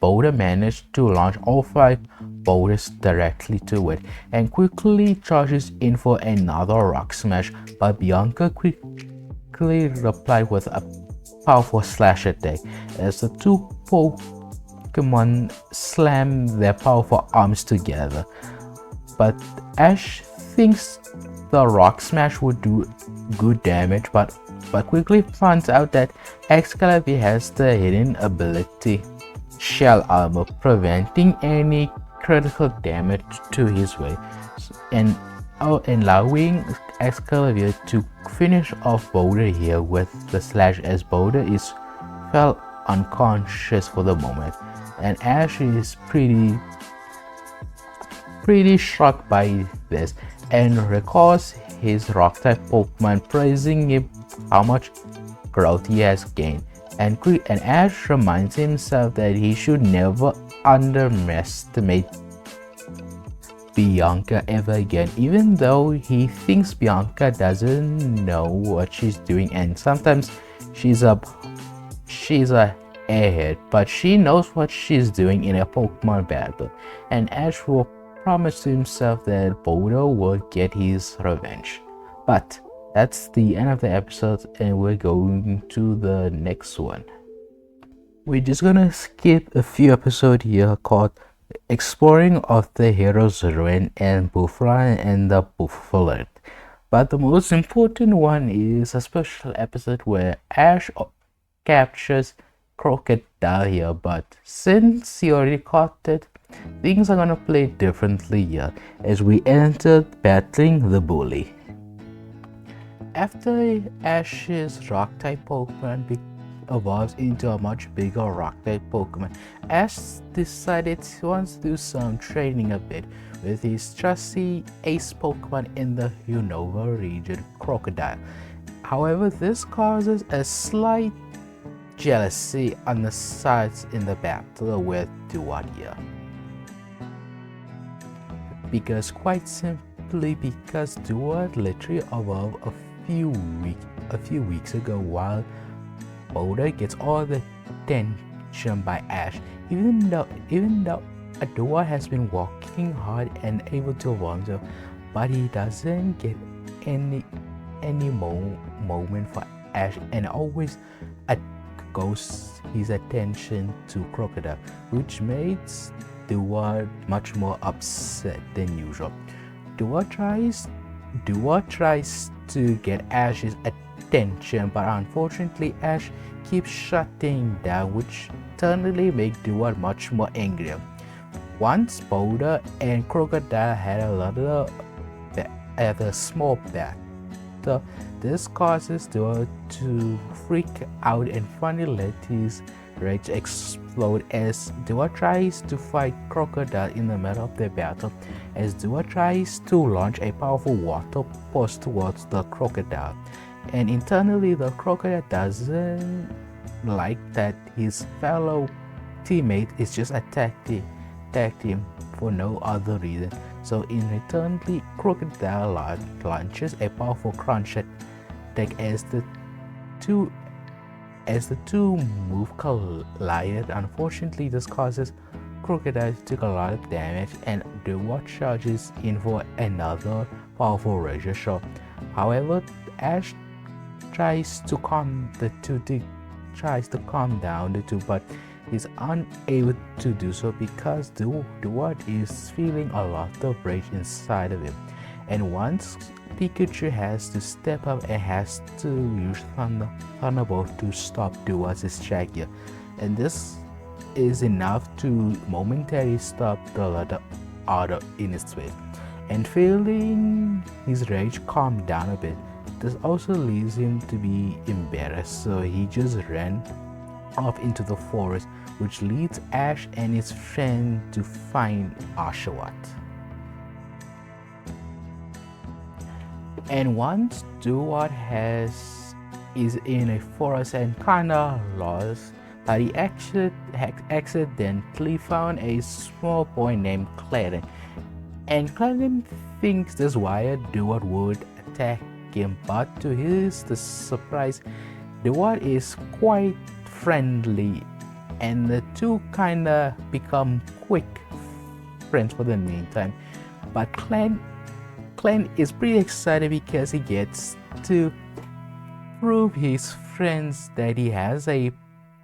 Boulder managed to launch all 5 boulders directly to it and quickly charges in for another Rock Smash, but Bianca quickly replied with a powerful slash attack, as the two Pokemon slam their powerful arms together. But Ash thinks the Rock Smash would do good damage, but quickly finds out that Excalibur has the hidden ability Shell Armor, preventing any critical damage to his way, and allowing Excalibur to finish off Boulder here with the slash, as Boulder fell unconscious for the moment, and Ash is pretty shocked by this and recalls his rock type Pokemon, praising him how much growth he has gained, and Ash reminds himself that he should never underestimate Bianca ever again, even though he thinks Bianca doesn't know what she's doing, and sometimes She's a airhead, but she knows what she's doing in a Pokemon battle, and Ash will promise to himself that Bodo will get his revenge. But that's the end of the episode, and we're going to the next one. We're just gonna skip a few episodes here called Exploring of the Heroes Ruin and Buffalo and the Buffalo. But the most important one is a special episode where Ash captures Krookodile here, but since he already caught it, things are gonna play differently here as we enter battling the bully. After Ash's rock-type Pokemon evolves into a much bigger rock-type Pokemon, Ash decided he wants to do some training a bit with his trusty ace Pokemon in the Unova region, Krookodile. However, this causes a slight jealousy on the sides in the battle with Ducket here. Quite simply because Ducket literally evolved a few weeks ago, while Boulder gets all the attention by Ash, even though Ducket has been working hard and able to evolve himself, but he doesn't get any moment for Ash, and always goes his attention to Krookodile, which makes Ducket much more upset than usual. Ducket tries to get Ash's attention, but unfortunately Ash keeps shutting down, which internally makes Ducket much more angry. Once Boulder and Krookodile had a small battle, this causes Ducket to freak out and finally let his rage explode as Ducket tries to fight Krookodile in the middle of the battle, as Ducket tries to launch a powerful water pulse towards the Krookodile. And internally, the Krookodile doesn't like that his fellow teammate is just attacked him for no other reason. So in return, Krookodile launches a powerful crunch attack as the two move collide. Unfortunately, this causes Krookodile to take a lot of damage, and Ducket charges in for another powerful razor shot. However, Ash tries to calm down the two, but is unable to do so because Ducket is feeling a lot of rage inside of him. And once Pikachu has to step up and has to use Thunderbolt to stop Duckett's attack here, and this is enough to momentarily stop the letter order in its way. And feeling his rage calm down a bit, this also leaves him to be embarrassed, so he just ran off into the forest, which leads Ash and his friend to find Oshawott. And once Ducket is in a forest and kinda lost, but he accidentally found a small boy named Clarence. And Clarence thinks this wire Ducket would attack him, but to his surprise, Ducket is quite friendly, and the two kinda become quick friends for the meantime. But Clarence is pretty excited because he gets to prove his friends that he has a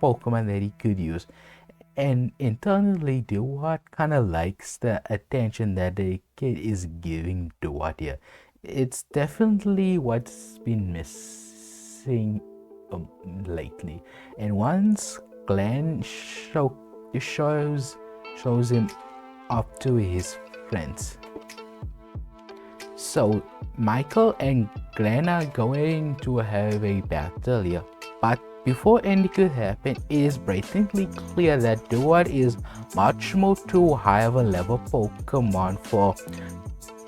Pokemon that he could use. And internally, Ducket kinda likes the attention that the kid is giving Ducket here. It's definitely what's been missing lately. And once Glenn shows him up to his friends. So Michael and Glenn are going to have a battle here, but before anything could happen, it is blatantly clear that Ducket is much more too high of a level Pokemon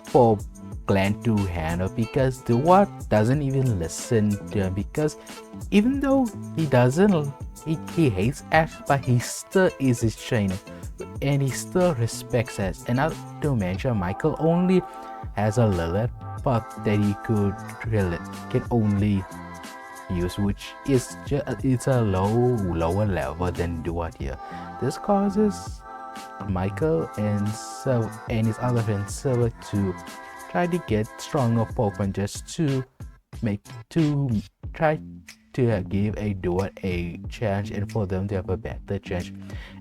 for Glenn to handle, because Ducket doesn't even listen to him, because even though he hates Ash, but he still is his trainer and he still respects Ash. And not to mention, Michael only has a Lilith, but that he can only use, which is it's a lower level than Duat here. This causes Michael and his other friend Silver to try to get stronger Pokemon just to try to give a Duat a chance and for them to have a better chance.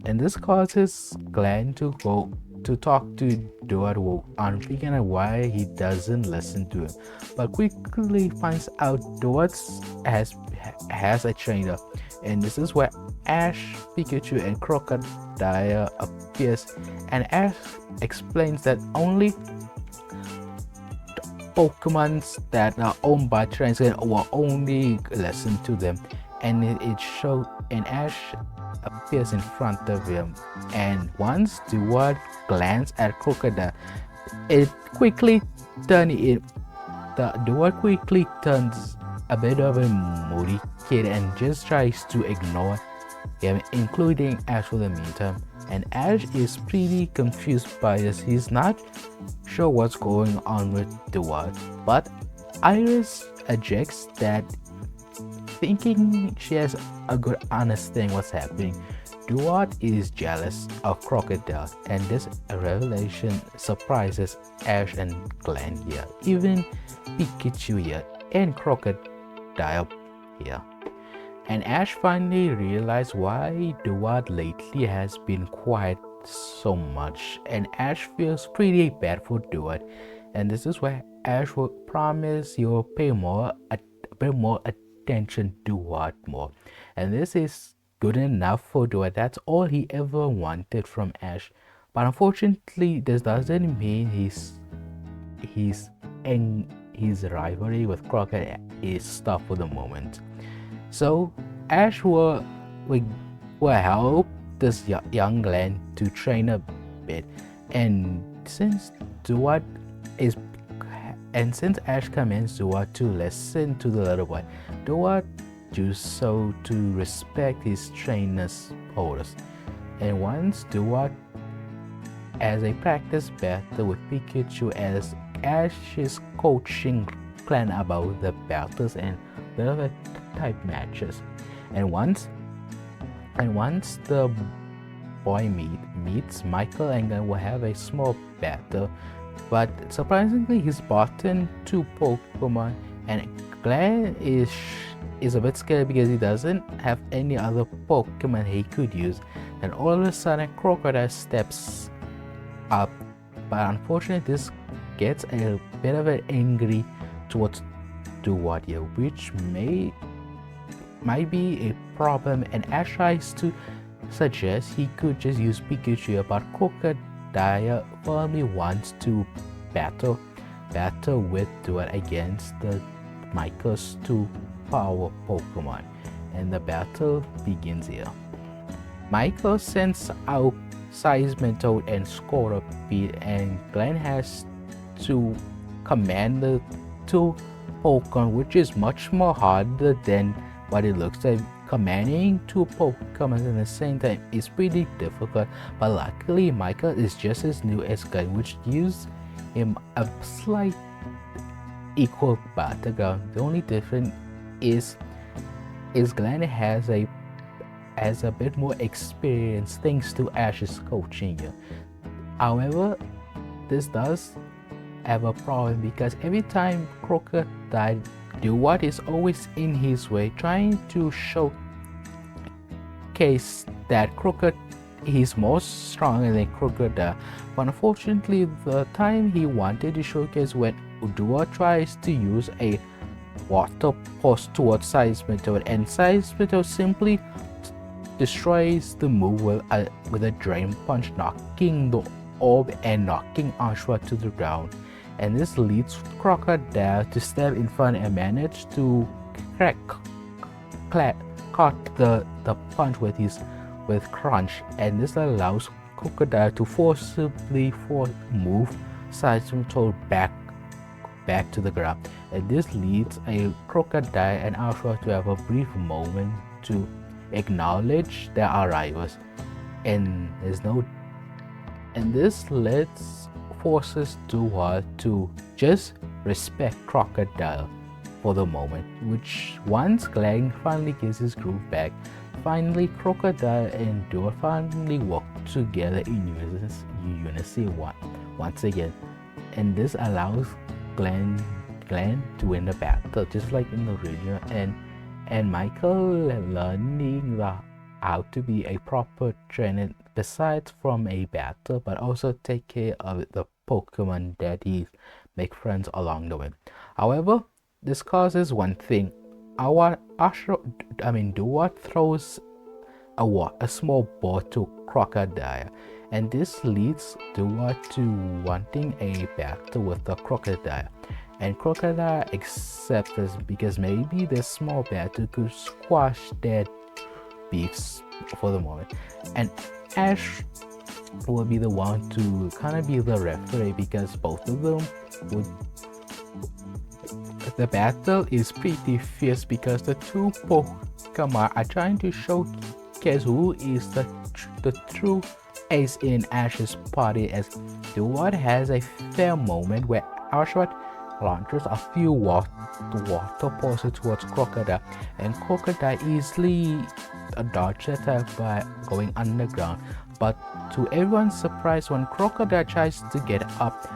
And this causes Glenn to go to talk to Duat on figuring out why he doesn't listen to him, but quickly finds out Duat has a trainer, and this is where Ash, Pikachu, and Krookodile appears, and Ash explains that only Pokemons that are owned by trainers will only listen to them, and it shows. And Ash appears in front of him, and once Duat glances at Krookodile, it quickly turns it. The Duat quickly turns a bit of a moody kid and just tries to ignore him, including Ash for the meantime. And Ash is pretty confused by this. He's not sure what's going on with Duat, but Iris objects that, thinking she has a good understanding what's happening. Duat is jealous of Krookodile, and this revelation surprises Ash and Glenn here, even Pikachu here, and Krookodile here. And Ash finally realized why Duat lately has been quiet so much, and Ash feels pretty bad for Duat. And this is where Ash will promise he'll pay a bit more attention to Duat more. And this is good enough for Duat. That's all he ever wanted from Ash. But unfortunately, this doesn't mean his rivalry with Krookodile is stopped for the moment. So Ash will help this young Glenn to train a bit, and since Ash commands Duat to listen to the little boy, Duat does so to respect his trainer's orders. And once Duat as a practice battle with Pikachu, as Ash is coaching Glenn about the battles and the type matches, and once the boy meets Michael, and Glenn will have a small battle, but surprisingly he's bought in 2 Pokemon, and Glenn is a bit scared because he doesn't have any other Pokemon he could use. And all of a sudden Krookodile steps up, but unfortunately this gets a bit of an angry towards Duat here, which might be a problem, and Ash tries to suggest he could just use Pikachu, but Krookodile firmly wants to battle with Duat against the Michael's 2 power Pokemon, and the battle begins here. Michael sends out Seismitoad and Scorpion, and Glenn has to command the 2 Pokemon, which is much more harder than what it looks like. Commanding 2 Pokemon at the same time is pretty difficult, but luckily Michael is just as new as Glenn, which gives him a slight equal battleground. The only difference is Glenn has a bit more experience thanks to Ash's coaching here. However, this does have a problem because every time Krookodile Duat is always in his way, trying to showcase that he's more stronger than Krookodile. But unfortunately, the time he wanted to showcase when Duat tries to use a water pulse towards Seismitoad, and Seismitoad simply destroys the move with a Drain Punch, knocking the orb and knocking Ashwa to the ground. And this leads Krookodile to step in front and manage to caught the punch with Crunch, and this allows Krookodile to forcibly move Seismitoad back to the ground, and this leads a Krookodile and Ashwa to have a brief moment to acknowledge their rivals, and this forces Duat to just respect Krookodile for the moment, which once Glenn finally gets his groove back, finally Krookodile and Duo finally work together in unison once again, and this allows Glenn to win the battle, just like in the original, and Michael learning how to be a proper trainer besides from a battle, but also take care of the Pokemon that he make friends along the way. However, this causes one thing. Duo throws a small ball to Krookodile, and this leads Duo to wanting a battle with the Krookodile. And Krookodile accepts this because maybe this small battle could squash their beefs for the moment. And Ash will be the one to kind of be the referee, because both of them would. The battle is pretty fierce because the two Pokemon are trying to showcase who is the true ace in Ash's party, as Duo has a fair moment where Ashwat launches a few water pulses towards Krookodile, and Krookodile easily dodges attack by going underground. But to everyone's surprise, when Krookodile tries to get up,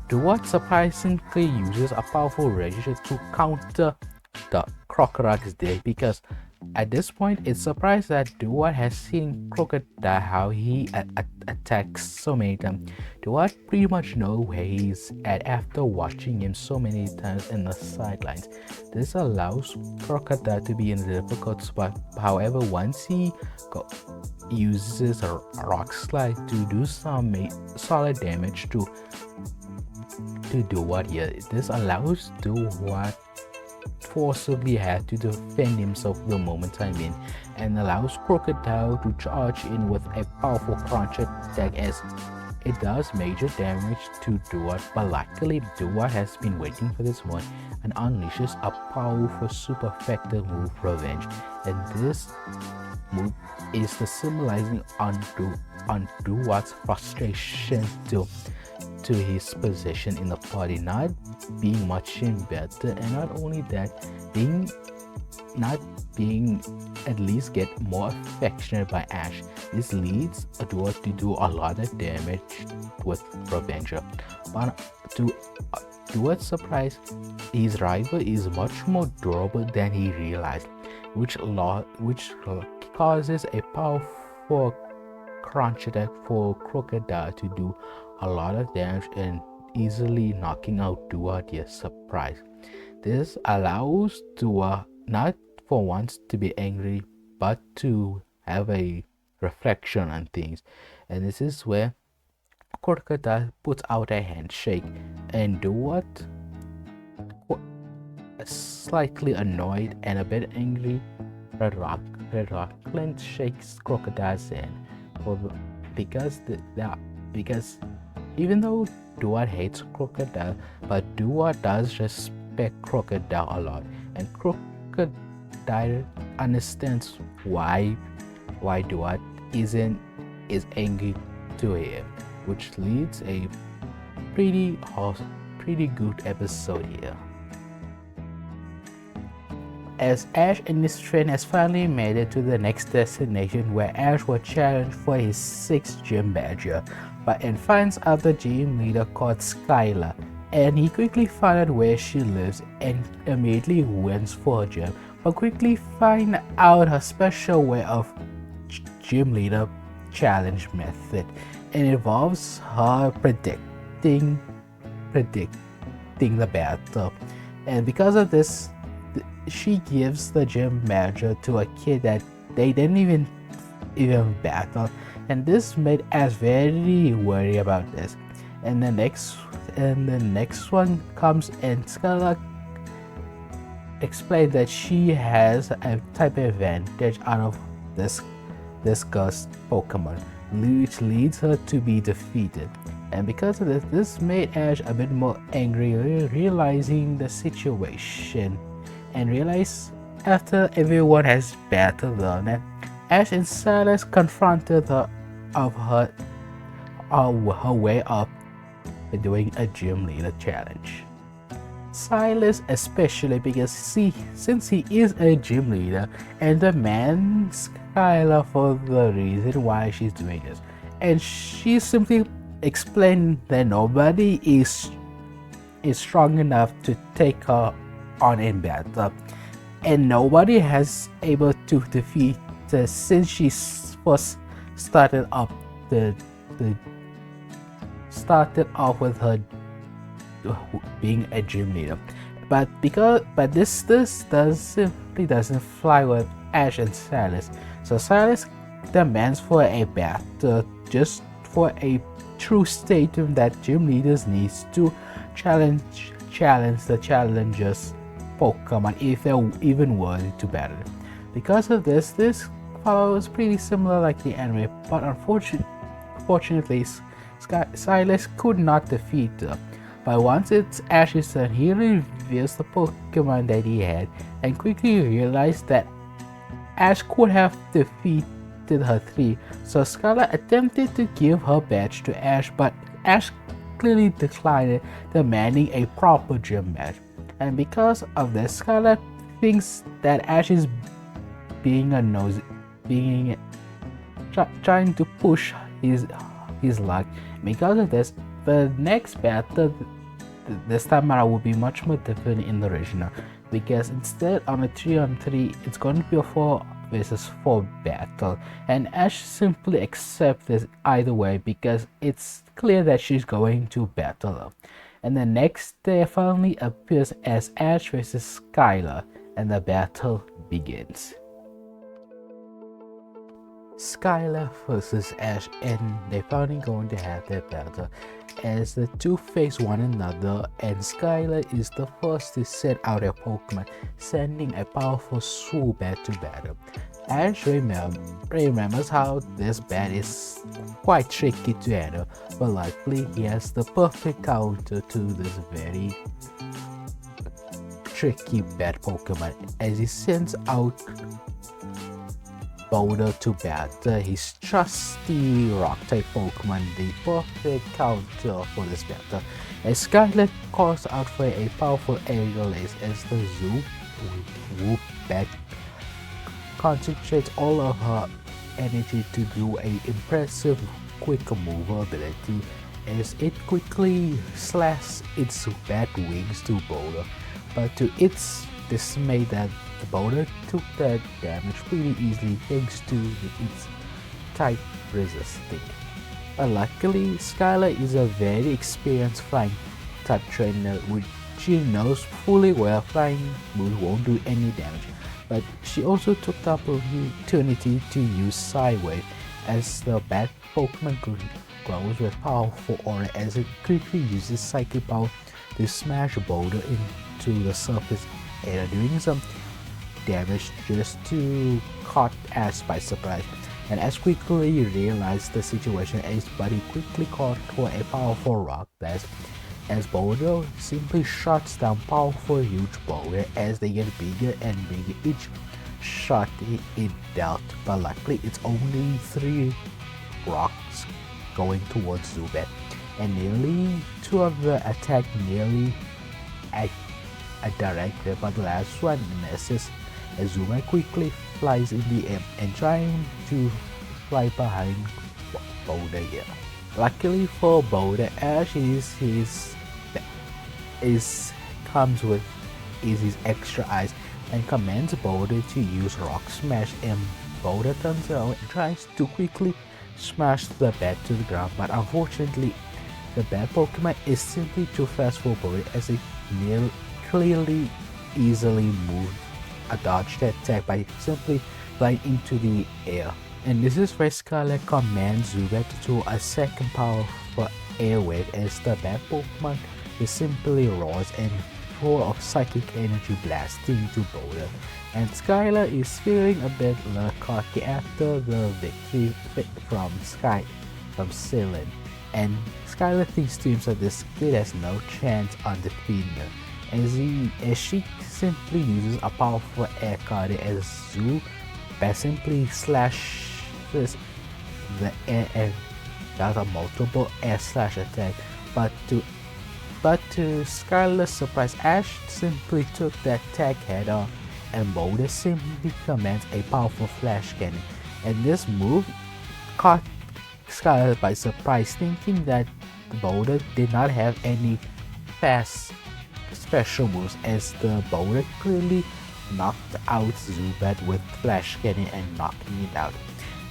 Duo surprisingly uses a powerful register to counter the Krookodile day, because at this point it's surprised that Duo has seen Krookodile how he attacks so many times. Duo pretty much knows where he's at after watching him so many times in the sidelines. This allows Krookodile to be in a difficult spot. However, once he uses a rock slide to do some solid damage to Duo here, this allows Duo forcibly had to defend himself the moment I'm in, and allows Krookodile to charge in with a powerful crunch attack, as it does major damage to Duo. But luckily Duo has been waiting for this one and unleashes a powerful super effective move, Revenge, and this move is the symbolizing on Duo's frustration to his position in the party, not being much better, and not only that, not being at least get more affectionate by Ash. This leads Duo to do a lot of damage with Revenge. But to Duo's surprise, his rival is much more durable than he realized, which causes a powerful crunch attack for Krookodile to do a lot of damage and easily knocking out Duo to a surprise. This allows Duo not for once to be angry, but to have a reflection on things, and this is where Krookodile puts out a handshake, and Duo, slightly annoyed and a bit angry, Red Rock shakes Krookodile's hand because even though Duo hates Krookodile, but Duo does respect Krookodile a lot, and Krookodile understands why Duo is angry to him, which leads a pretty good episode here. As Ash and his friend has finally made it to the next destination, where Ash will challenge for his 6th gym badge, and finds out the gym leader called Skylar, and he quickly finds out where she lives and immediately wins for her gym, but quickly find out her special way of gym leader challenge method, and involves her predicting the battle, and because of this she gives the gym manager to a kid that they didn't even battle, and this made us very worried about this. And the next one comes, and Skylar explains that she has a type of advantage out of this girl's Pokemon, which leads her to be defeated. And because of this made Ash a bit more angry, realizing the situation, and realize after everyone has battled her, Ash and Silas confronted her of her way of doing a gym leader challenge. Silas especially because since he is a gym leader and demands Skylar for the reason why she's doing this, and she simply explained that nobody is strong enough to take her on in battle, and nobody has able to defeat her since she first started up the started off with her being a gym leader. But this simply doesn't fly with Ash and Silas. So Silas demands for a battle just for a true statement that gym leaders needs to challenge the challengers Pokemon if they're even worthy to battle. Because of this follows pretty similar like the anime, but unfortunately Silas could not defeat her. But once it's Ash's turn, he reveals the Pokemon that he had and quickly realized that Ash could have defeated her 3. So Skylar attempted to give her badge to Ash, but Ash clearly declined it, demanding a proper gym match. And because of this, Skylar thinks that Ash is trying to push his luck. Because of this, the next battle this time around will be much more different in the original, because instead on a 3-on-3 it's going to be a 4 versus 4 battle, and Ash simply accepts this either way because it's clear that she's going to battle her. And the next day finally appears as Ash versus Skylar, and the battle begins. Skylar versus Ash, and they're finally going to have their battle as the two face one another, and Skylar is the first to send out a Pokemon, sending a powerful Swoobat to battle. Ash remembers how this bat is quite tricky to handle, but luckily he has the perfect counter to this very tricky bat Pokemon as he sends out Boulder to battle his trusty rock-type Pokemon, the perfect counter for this battle. As Skylar calls out for a powerful aerial ace as the Whoop bat concentrates all of her energy to do a impressive quick move ability as it quickly slashes its bat wings to Boulder, but to its dismay that the Boulder took that damage pretty easily thanks to its type resisting. But luckily, Skylar is a very experienced flying type trainer, which she knows fully well flying moves won't do any damage. But she also took the opportunity to use Psywave as the bat Pokemon grows with powerful aura as it quickly uses Psychic Power to smash Boulder into the surface and doing some damage just to caught Ash by surprise. And Ash quickly realized the situation as Buddy quickly caught for a powerful rock blast as Boulder simply shuts down powerful huge Boulder as they get bigger and bigger each shot it dealt, but luckily it's only 3 rocks going towards Zubat, and nearly 2 of the attack nearly a direct hit, but the last one misses as Zubat quickly flies in the air and trying to fly behind Boulder here. Luckily for Boulder, Ash comes with his extra eyes and commands Boulder to use Rock Smash, and Boulder turns around and tries to quickly smash the bat to the ground, but unfortunately the bat Pokemon is simply too fast for Boulder as it clearly easily moved a dodge that attack by simply flying into the air. And this is where Skylar commands Zubat to a second powerful air wave as the bat Pokemon is simply roars and full of psychic energy blasting to Boulder. And Skylar is feeling a bit cocky after the victory from Ceylon. And Skylar thinks to himself this kid has no chance on defeating her, as she simply uses a powerful air card as Zubat simply slashes the air and does a multiple air slash attack, but to But to Skylar's surprise, Ash simply took that attack head on, and Boulder simply commands a powerful flash cannon. And this move caught Skylar by surprise, thinking that Boulder did not have any fast special moves, as the Boulder clearly knocked out Zubat with flash cannon and knocking it out.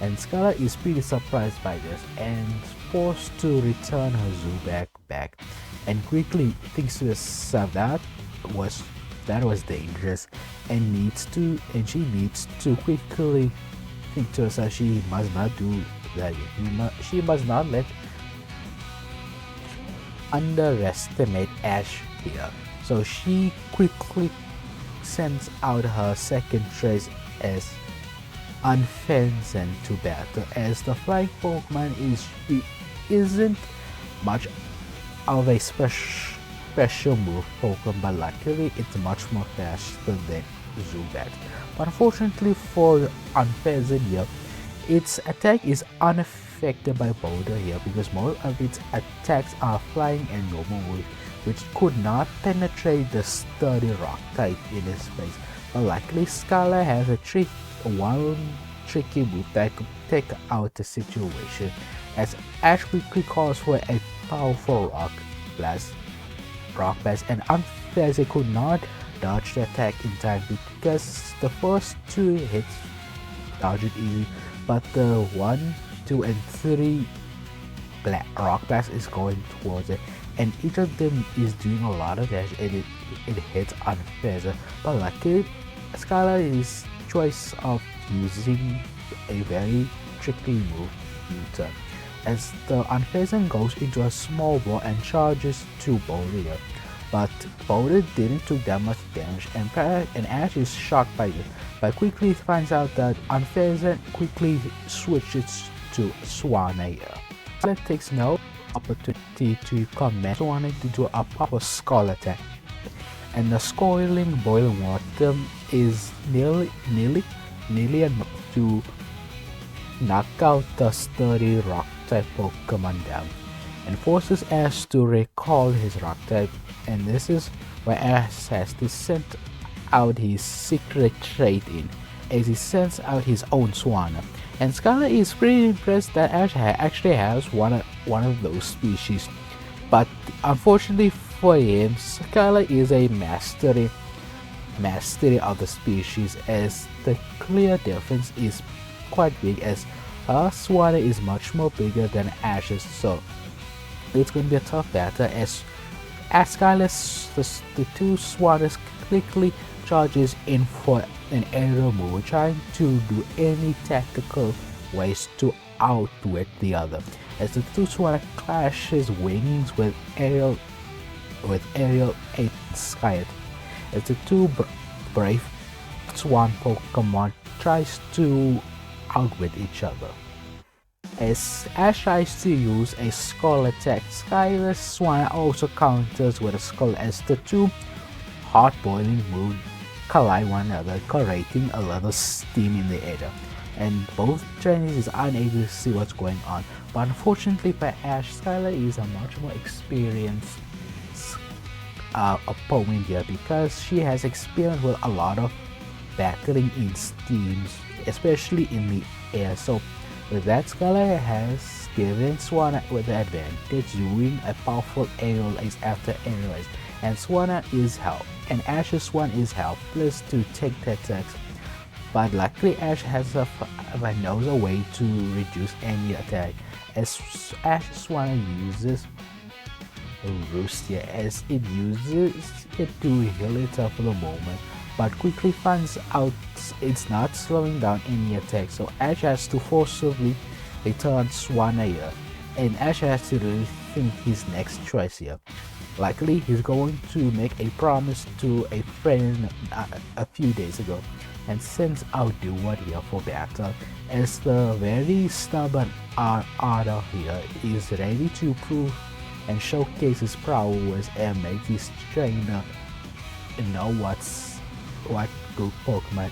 And Skylar is pretty surprised by this and forced to return her Zubat back, and quickly thinks to herself that was dangerous, and she needs to quickly think to herself she must not do that. She must not underestimate Ash here. So she quickly sends out her second trace as Unfenzen to battle, as the flying Pokemon isn't much of a special move Pokemon, but luckily it's much more faster than Zubat. But unfortunately for Unfenzen here, its attack is unaffected by Boulder here, because most of its attacks are flying and normal moves, which could not penetrate the sturdy rock type in its face. But luckily Skylar has one tricky move that could take out the situation, as Ash quickly calls for a powerful rock blast, and Unfenzen could not dodge the attack in time, because the first two hits dodge it easy, but the 1, 2, and 3 rock blast is going towards it, and each of them is doing a lot of damage, and it hits Unfenzen. But luckily Skylar's choice of using a very tricky move U-turn, as the Unfenzen goes into a small ball and charges to Boulder, but Boulder didn't take that much damage, and Ash is shocked by this, but quickly finds out that Unfenzen quickly switches to Swanaya. Skylar takes no opportunity to command Swanaya to do a proper Skull attack, and the scalding boiling water is nearly enough to knock out the sturdy rock type Pokemon down, and forces Ash to recall his rock type, and this is where Ash has to send out his secret trait in, as he sends out his own Swanna. And Skylar is pretty impressed that Ash actually has one of those species, but unfortunately for him, Skylar is a mastery of the species, as the clear difference is quite big, as her Swanna is much more bigger than Ash's, so it's going to be a tough battle, as Skylar's the two Swannas quickly charges in for an aerial move, trying to do any tactical ways to outwit the other, as the two Swanna clashes wings with aerial 8 Sky, as the two brave Swan Pokemon tries to outwit each other. As Ash tries to use a Skull attack, Skylar's Swan also counters with a Skull, as the two hot boiling moves collide one another, creating a lot of steam in the air, and both trainers is unable to see what's going on. But unfortunately for Ash, Skylar is a much more experienced opponent here, because she has experience with a lot of battling in steams, especially in the air. So with that, Skylar has given Swanna with the advantage, doing a powerful aerial ace after aerial ace, and Swanna is Ash's Swan is helpless to take the attacks. But luckily Ash knows a way to reduce any attack, as Ash's Swan uses Roost here, as it uses it to heal itself for the moment, but quickly finds out it's not slowing down any attack, so Ash has to forcibly return Swanna here, and Ash has to really think his next choice here. Luckily, he's going to make a promise to a friend a few days ago, and sends out Ducket here for battle, as the very stubborn Arda here is ready to prove and showcase his prowess and make his trainer know what good Pokemon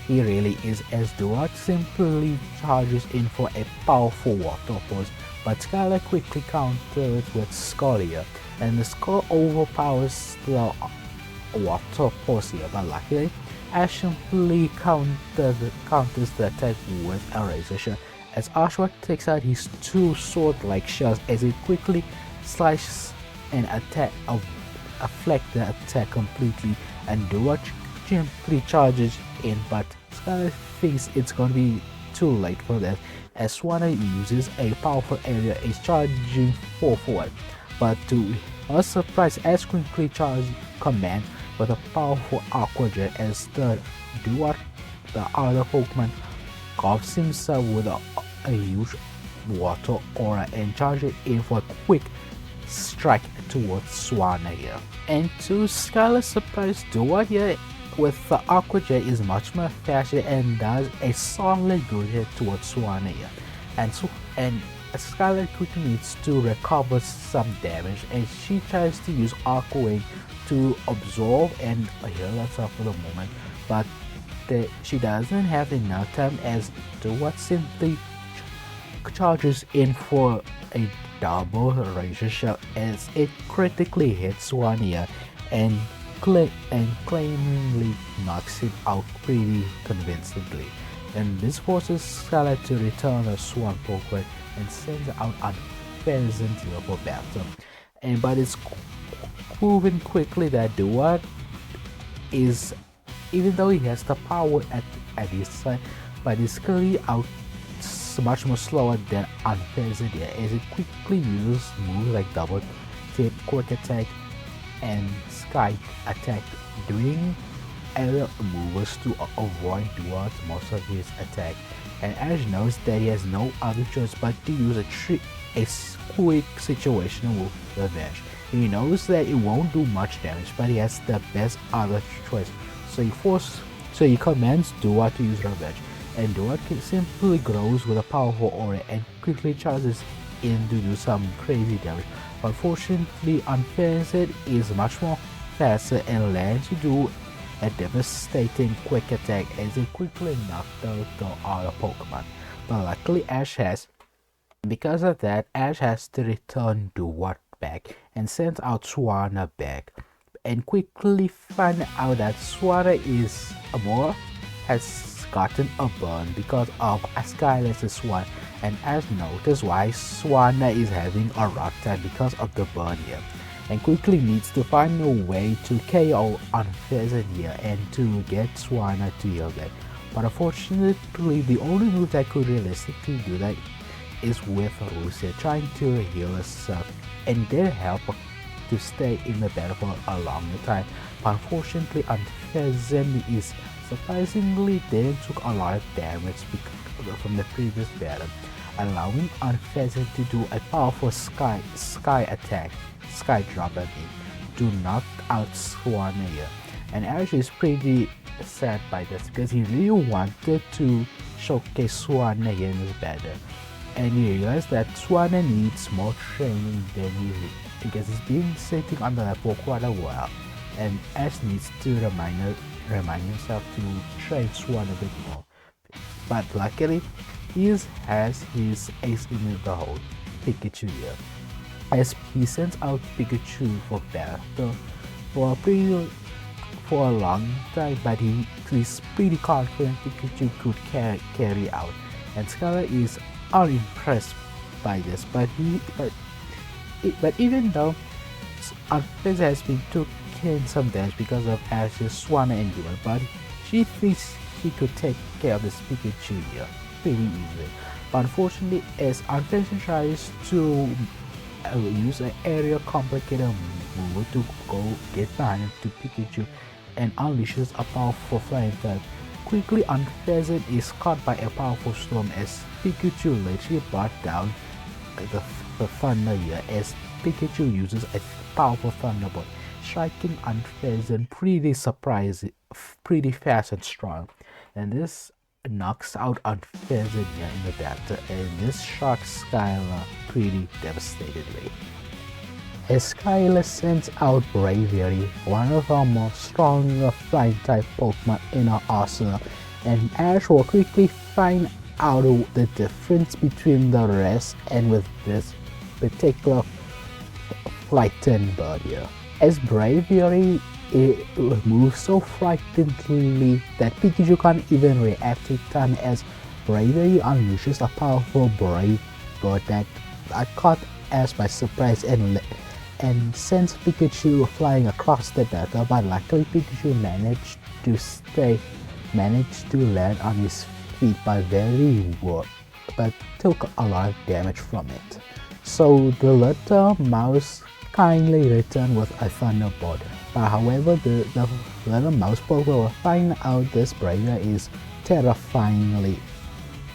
he really is, as Ducket simply charges in for a powerful water pulse, but Skylar quickly counters with Scolia, and the Skull overpowers the water Pocia, but luckily Ash simply counters the attack with a Razor Shot, as Ashworth takes out his two sword-like shells as he quickly slices and affect the attack completely, and Duart simply charges in, but Skylar thinks it's gonna be too late for that, as Swanna uses a powerful area is charging forward, but to her surprise, Ash quickly charges command with a powerful Aqua Jet as the Duart, the other Pokemon, coughs himself with a huge water aura and charges in for a quick strike towards Swanna here. And to Skylar's surprise, Duart here with the Aqua Jet is much more faster and does a solid good hit towards Swanna here. And Skylar quickly needs to recover some damage, and she tries to use Aqua Wing to absorb and heal herself for the moment, but she doesn't have enough time, as Duart simply charges in for a double Razor Shot as it critically hits Swanna and claimingly knocks it out pretty convincingly. And this forces Skylar to return her Swan Pokemon and sends out Unpheasant here for battle. But it's proven quickly that Duart is, even though he has the power at his side, but is clearly out much more slower than Unpheasant here, as it quickly uses moves like Double Tip, Quick Attack, and Sky Attack, doing aerial maneuvers to avoid Duart's most of his attack. And Ash knows that he has no other choice but to use a quick situational move, Revenge. He knows that it won't do much damage, but he has the best other choice, so he commands Duart to use Revenge, and Duart simply grows with a powerful aura and quickly charges in to do some crazy damage. Unfortunately, Unpheasant is much more faster and lands to do a devastating quick attack as it quickly knocked out the other Pokemon. But luckily because of that, Ash has to return Duart back and sends out Swanna back, and quickly find out that Swanna has gotten a burn because of Skylar's Swan, and Ash notices why Swanna is having a rough time because of the burn here, and quickly needs to find a way to KO Unpheasant here and to get Swanna to heal that. But unfortunately, the only move that could realistically do that is with Lucia trying to heal herself, and did help to stay in the battle for a longer time. But unfortunately, Unpheasant is surprisingly didn't took a lot of damage from the previous battle, allowing Unpheasant to do a powerful sky attack, sky drop I mean, to knock out Swanna here. And Ash is pretty sad by this because he really wanted to showcase Swanna here in this battle, and he realized that Swanna needs more training than usually because he's been sitting on the lap for quite a while, and Ash needs to remind himself to train Swanna a bit more. But luckily, he has his ace in the hole, Pikachu here, as he sends out Pikachu for battle for a long time, but he's pretty confident Pikachu could carry out, and Skylar is unimpressed by this, but even though Unpheasant has been taking some damage because of Ash's Swanna and Duart, but she thinks she could take care of this Pikachu here pretty easily. But unfortunately, as Unpheasant tries to use an area complicated move to go get behind to Pikachu and unleashes a powerful flying type, quickly Unpheasant is caught by a powerful storm as Pikachu literally brought down the thunder here, as Pikachu uses a powerful thunderbolt, striking Unpheasant pretty fast and strong, and this knocks out Unpheasant here in the battle, and this shocks Skylar pretty devastatedly. As Skylar sends out Rivalry, one of our most stronger flying type Pokemon in our arsenal, and Ash will quickly find out the difference between the rest and with this particular frightened bird here. As bravery, it moves so frighteningly that Pikachu can't even react in time, as bravery unleashes a powerful brave bird that caught Ash by surprise and sends Pikachu flying across the data, but luckily Pikachu managed to land on his feet but took a lot of damage from it. So the little mouse kindly returned with a thunderbolt. But however, the little mouse will find out this braver is terrifyingly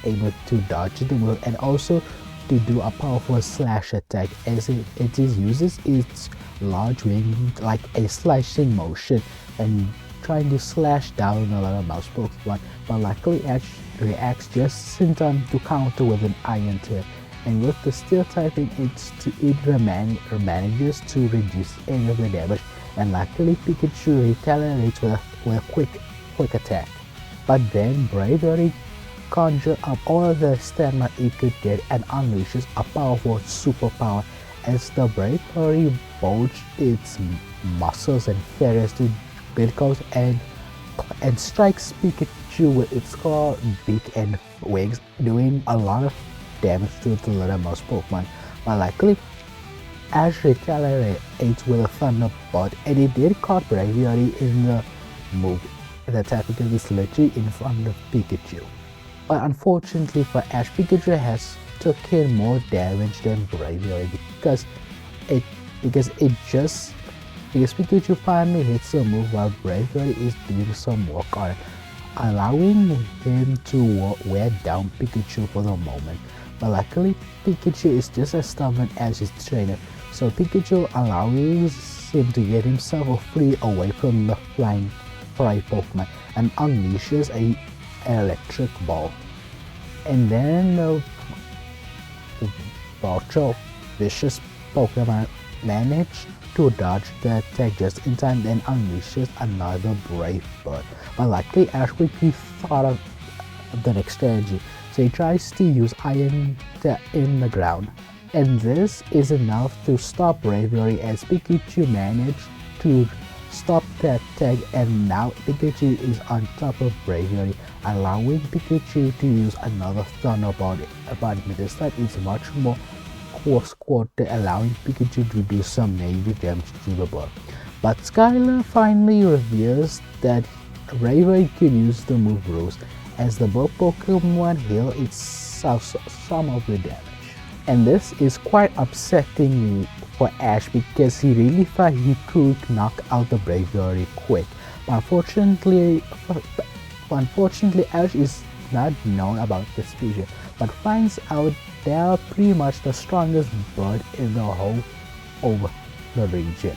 able to dodge the move and also to do a powerful slash attack, as it uses its large wing like a slashing motion and trying to slash down the little mouse Pokemon, but luckily Ash reacts just in time to counter with an Iron Tail, and with the Steel typing it manages to reduce any of the damage, and luckily Pikachu retaliates with a quick attack. But then Bravery conjures up all the stamina it could get and unleashes a powerful superpower, as the Bravery bulges its muscles and feathers to bills and strikes Pikachu with its claw, beak and wings, doing a lot of damage to the little mouse Pokemon. But luckily, Ash retaliates with a thunderbolt, and it did caught Braviary in the move. The typical is literally in front of Pikachu. But unfortunately for Ash, Pikachu has taken more damage than Braviary because Pikachu finally hits a move while Braviary is doing some work on it, allowing him to wear down Pikachu for the moment. But luckily, Pikachu is just as stubborn as his trainer, so Pikachu allows him to get himself free away from the flying fry Pokemon and unleashes an electric ball. And then the Vulture vicious Pokemon managed to dodge the attack just in time, then unleashes another Brave Bird. But luckily Ash quickly thought of the next strategy, so he tries to use Iron in the ground. And this is enough to stop Bravery, as Pikachu managed to stop the attack, and now Pikachu is on top of Bravery, allowing Pikachu to use another Thunderbolt, but this time it's much more quarter, allowing Pikachu to do some major damage to the bird. But Skylar finally reveals that Bravery can use the move rules, as the bird Pokemon heal itself some of the damage. And this is quite upsetting for Ash, because he really thought he could knock out the Bravery quick. But unfortunately Ash is not known about this feature, but finds out they are pretty much the strongest bird in the whole over the region.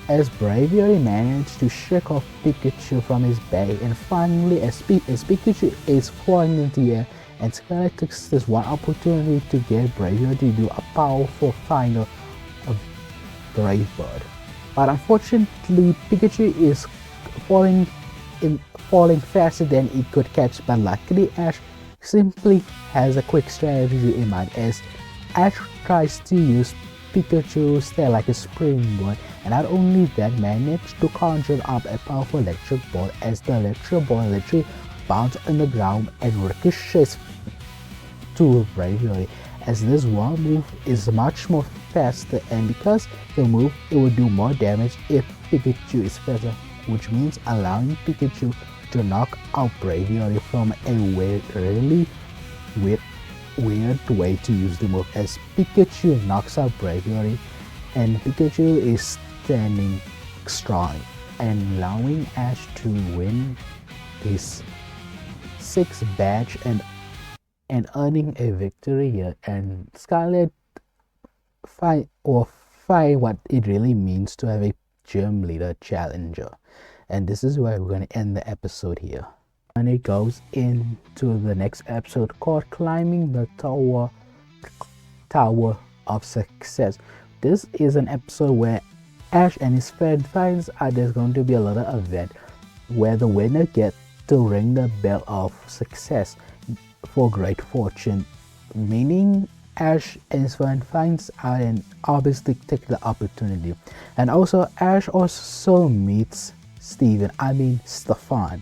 As Braviary managed to shake off Pikachu from his back, and finally as Pikachu is flying into the air, and Skylar takes this one opportunity to get Braviary to do a powerful final of Brave Bird. But unfortunately Pikachu is falling faster than it could catch, but luckily Ash simply has a quick strategy in mind, as Ash tries to use Pikachu's tail like a springboard, and not only that, managed to conjure up a powerful electric ball, as the electric ball literally bounces on the ground and ricochets to Bravery, as this one move is much more faster, and because the move it will do more damage if Pikachu is faster, which means allowing Pikachu to knock out Braviary from a really weird way to use the move, as Pikachu knocks out Braviary and Pikachu is standing strong and allowing Ash to win his 6th badge and earning a victory here. And Scarlet find what it really means to have a gym leader challenger. And this is where we're going to end the episode here. And it goes into the next episode called Climbing the Tower of Success. This is an episode where Ash and his friend finds out there's going to be a little event where the winner gets to ring the bell of success. for great fortune, meaning Ash and Swan finds out and obviously take the opportunity. And also Ash also meets Stefan,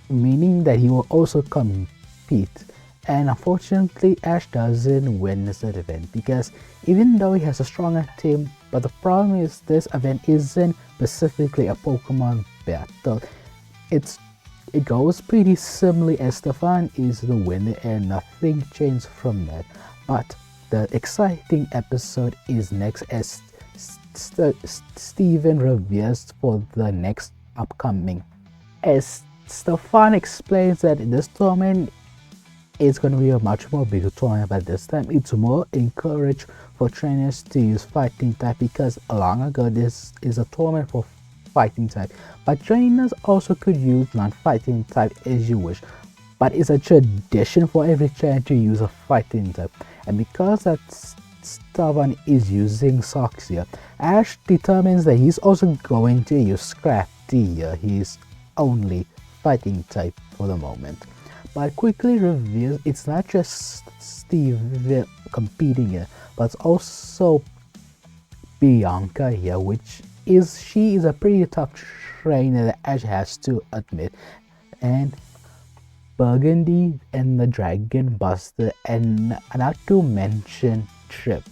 meaning that he will also compete. And unfortunately Ash doesn't win this event because even though he has a stronger team, but the problem is this event isn't specifically a Pokemon battle. It goes pretty similarly as Stefan is the winner and nothing changed from that. But the exciting episode is next as Steven reveals for the next upcoming. As Stefan explains that this tournament is going to be a much more bigger tournament, but this time it's more encouraged for trainers to use fighting type because long ago this is a tournament for fighting type, but trainers also could use non-fighting type as you wish, but it's a tradition for every trainer to use a fighting type. And because that Stefan is using socks here, Ash determines that he's also going to use Scrafty here, his only fighting type for the moment, but quickly reveals it's not just Steve competing here, but it's also Bianca here, she is a pretty tough trainer that Ash has to admit. And Burgundy and the Dragon Buster, and not to mention Trip,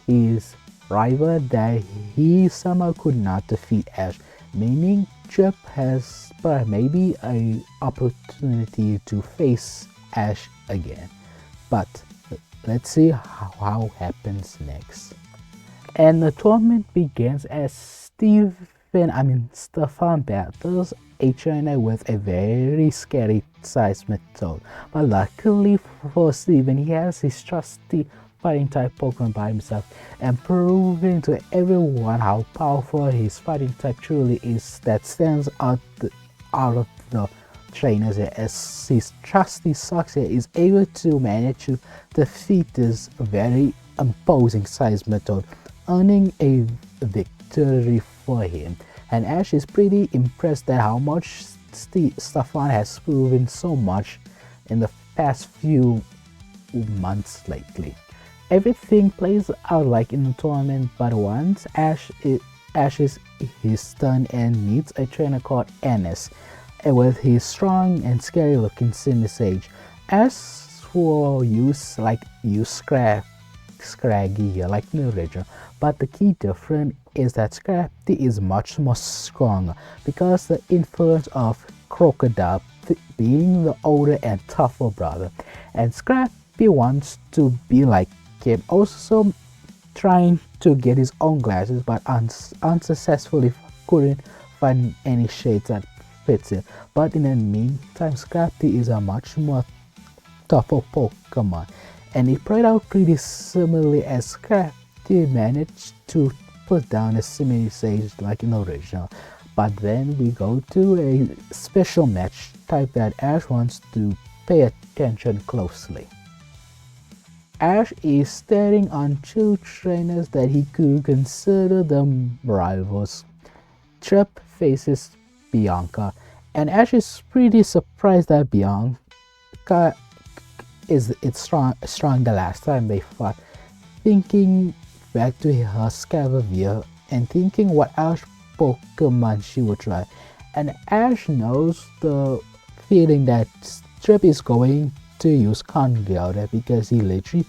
his rival that he somehow could not defeat Ash, meaning Trip has maybe a opportunity to face Ash again. But let's see how happens next. And the tournament begins as Stefan battles a trainer with a very scary Seismitoad. But luckily for Steven, he has his trusty fighting type Pokemon by himself, and proving to everyone how powerful his fighting type truly is, that stands out of the trainers as his trusty Soxia is able to manage to defeat this very imposing Seismitoad, earning a victory for him. And Ash is pretty impressed at how much Stefan has proven so much in the past few months lately. Everything plays out like in the tournament, but once Ash is his turn and meets a trainer called Ennis, and with his strong and scary looking Sinisage, Ash will use Scraggy here like in the original, but the key difference is that Scrafty is much more stronger because the influence of Krookodile being the older and tougher brother, and Scrafty wants to be like him, also trying to get his own glasses but unsuccessfully couldn't find any shades that fits it. But in the meantime, Scrafty is a much more tougher Pokemon, and it played out pretty similarly as Scrafty managed to put down a Sinisage like in the original. But then we go to a special match type that Ash wants to pay attention closely. Ash is staring on two trainers that he could consider them rivals. Trip faces Bianca, and Ash is pretty surprised that Bianca is strong the last time they fought, thinking back to her Scavalier and thinking what else Pokemon she would try. And Ash knows the feeling that Trip is going to use Conquest because he literally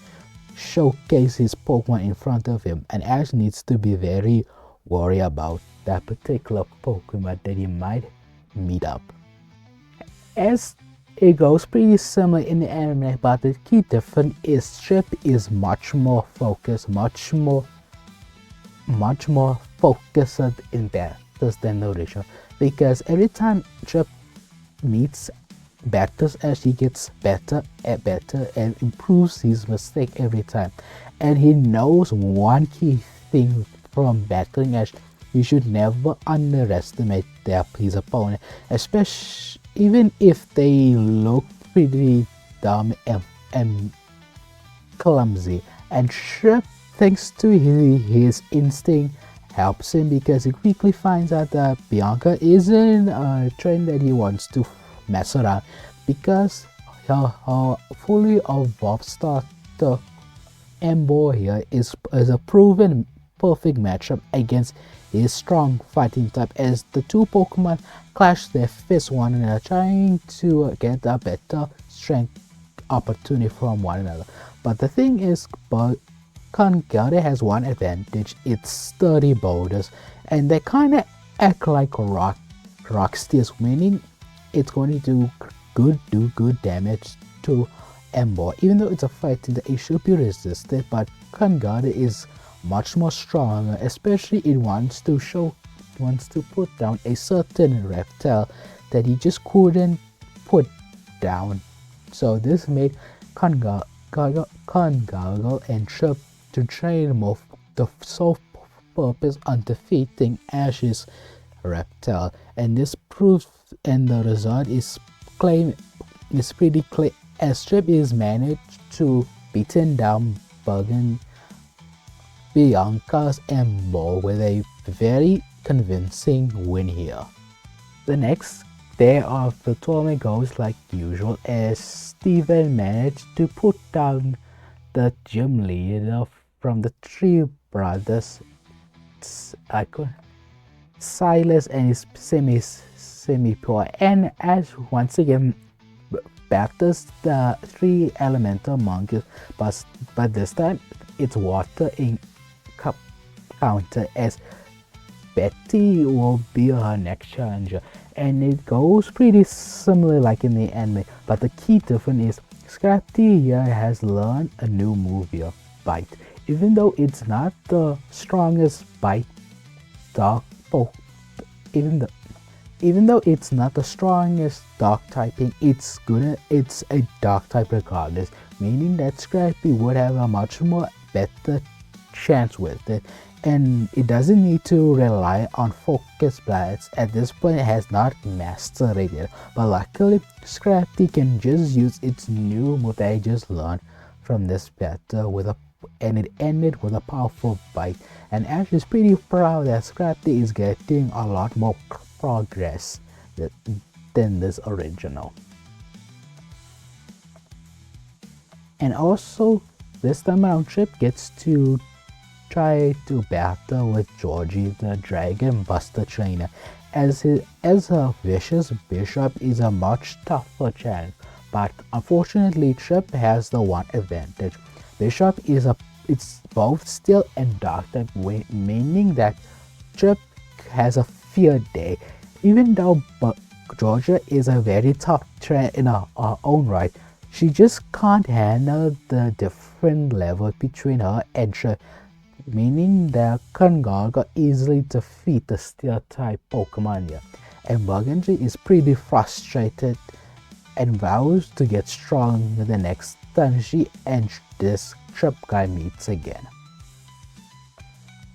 showcased his Pokemon in front of him, and Ash needs to be very worried about that particular Pokemon that he might meet up. As it goes pretty similar in the anime, but the key difference is Trip is much more focused, much more focused in battles than the original, because every time Trip meets battles as he gets better and improves his mistake every time. And he knows one key thing from battling Ash: you should never underestimate his opponent, especially even if they look pretty dumb and clumsy. And Trip, thanks to his instinct, helps him because he quickly finds out that Bianca isn't a trainer that he wants to mess around, because her fully evolved starter Embo here is a proven perfect matchup against his strong fighting type, as the two Pokemon clash their fists one another, trying to get a better strength opportunity from one another. But the thing is, Krookodile has one advantage: it's sturdy boulders, and they kind of act like rock steels, meaning it's going to do good damage to Embo. Even though it's a fighting that it should be resisted, but Krookodile is much more stronger, especially it wants to put down a certain reptile that he just couldn't put down. So this made Krookodile and Trip to train more the sole purpose on defeating Ash's reptile, and this proves, and the result is pretty clear, as Trip is managed to beaten down Bianca's Embo with a very convincing win here. The next day of the tournament goes like usual, as Steven managed to put down the gym leader from the three brothers, Silas and his semi-pure, and as once again battles the three elemental monkeys, but this time it's water in counter, as Betty will be her next challenger, and it goes pretty similar like in the anime, but the key difference is Scrappy here has learned a new move here, Bite. Even though it's not the strongest bite dog even though it's not the strongest dog typing, it's a dog type regardless, meaning that Scrappy would have a much more better chance with it, and it doesn't need to rely on focus blasts. At this point it has not mastered it yet, but luckily Scrappy can just use its new move that I just learned from this battle and it ended with a powerful bite, and Ash is pretty proud that Scrappy is getting a lot more progress than this original. And also this time around, Trip gets to try to battle with Georgie the Dragon Buster trainer, as her vicious Bishop is a much tougher challenge, but unfortunately Trip has the one advantage. Bishop it's both steel and dark type, meaning that Trip has a field day. Even though Georgia is a very tough trainer in her own right, she just can't handle the different level between her and Trip, meaning that Krookodile got easily defeat the steel type Pokemon here, and Burgundy is pretty frustrated and vows to get stronger the next time she and this Trip guy meets again.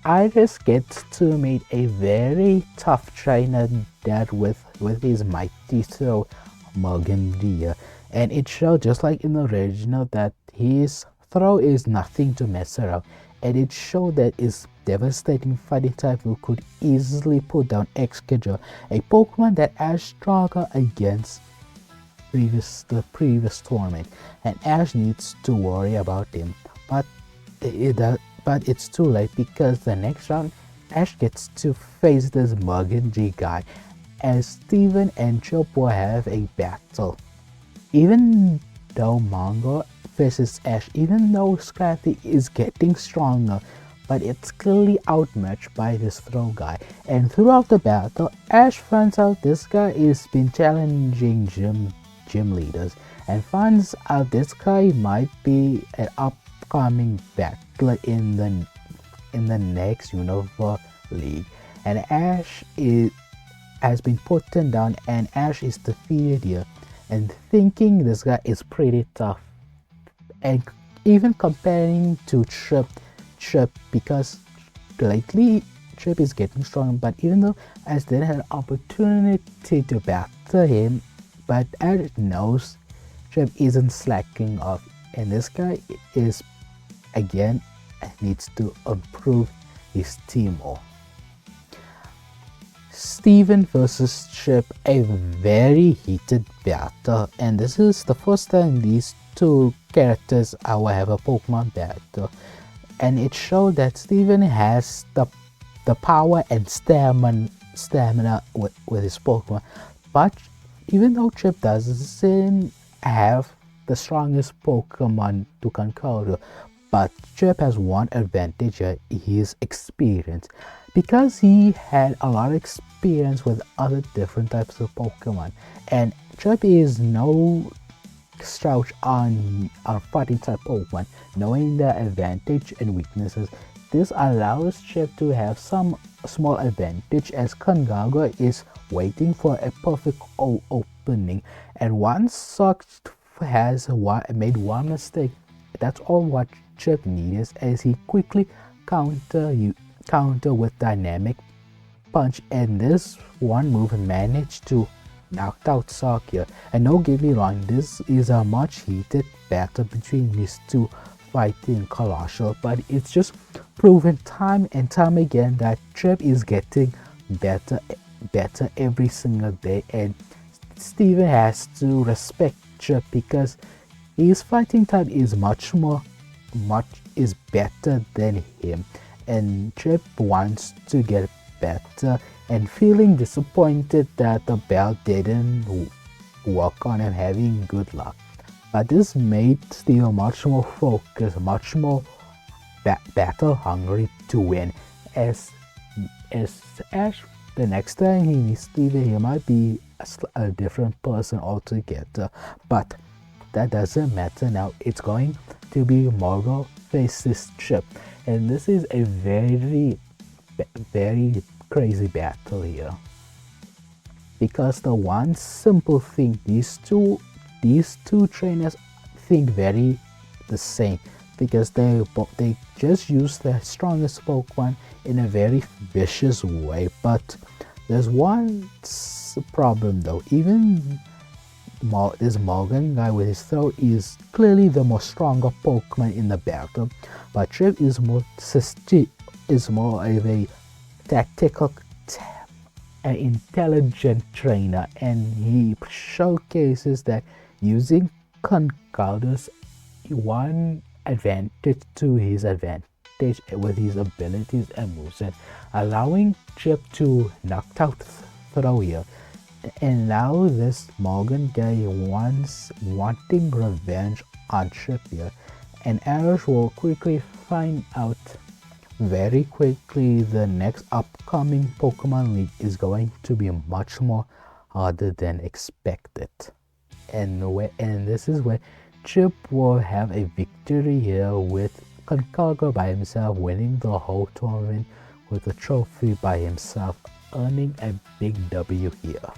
Iris gets to meet a very tough trainer that with his mighty throw Burgundy, and it shows just like in the original that his throw is nothing to mess around, and it showed that his devastating fighting type who could easily put down Excadrill, a Pokemon that Ash struggled against the previous tournament, and Ash needs to worry about him, but it's too late, because the next round Ash gets to face this Burgundy guy, as Steven and Chip will have a battle. Even though Mongo versus Ash, even though Scrappy is getting stronger, but it's clearly outmatched by this throw guy, and throughout the battle Ash finds out this guy has been challenging gym leaders, and finds out this guy might be an upcoming battler in the next Unova League, and Ash has been put down, and Ash is defeated here, and thinking this guy is pretty tough, and even comparing to Trip, because lately Trip is getting stronger, but even though Ash didn't have an opportunity to battle him, but Ash knows Trip isn't slacking off, and this guy is again needs to improve his team more. Steven versus Chip, a very heated battle, and this is the first time these two characters will have a Pokemon battle, and it showed that Steven has the power and stamina with his Pokemon, but even though Chip doesn't have the strongest Pokemon to conquer, but Chip has one advantage here, his experience. Because he had a lot of experience with other different types of Pokemon, and Chip is no slouch on fighting type Pokemon, knowing their advantage and weaknesses. This allows Chip to have some small advantage as Congaga is waiting for a perfect opening, and once Sock has made one mistake, that's all what Chip needs, as he quickly counter with dynamic punch, and this one move managed to knock out Sock here. And don't get me wrong, this is a much heated battle between these two fighting Colossal, but it's just proven time and time again that Chip is getting better every single day, and Steven has to respect Chip because his fighting type is much better than him, and Chip wants to get better and feeling disappointed that the belt didn't work on him, having good luck. But this made Steven much more focused, much more battle hungry to win. As Ash, the next time he meets Steven, he might be a different person altogether, but that doesn't matter now. It's going to be Morgul faces Chip, and this is a very crazy battle here, because the one simple thing these two trainers think very the same, because they just use their strongest Pokemon in a very vicious way. But there's one problem though. Even this Morgan guy with his throw is clearly the more stronger Pokemon in the battle, but Trip is more of a tactical and intelligent trainer, and he showcases that using Conquest one advantage to his advantage with his abilities and moveset, allowing Chip to knock out throw here. And now this Morgan guy wanting revenge on Chip here, and Ash will quickly find out very quickly the next upcoming Pokemon League is going to be much more harder than expected. And this is where Chip will have a victory here with Conqueror by himself, winning the whole tournament with a trophy by himself, earning a big W here.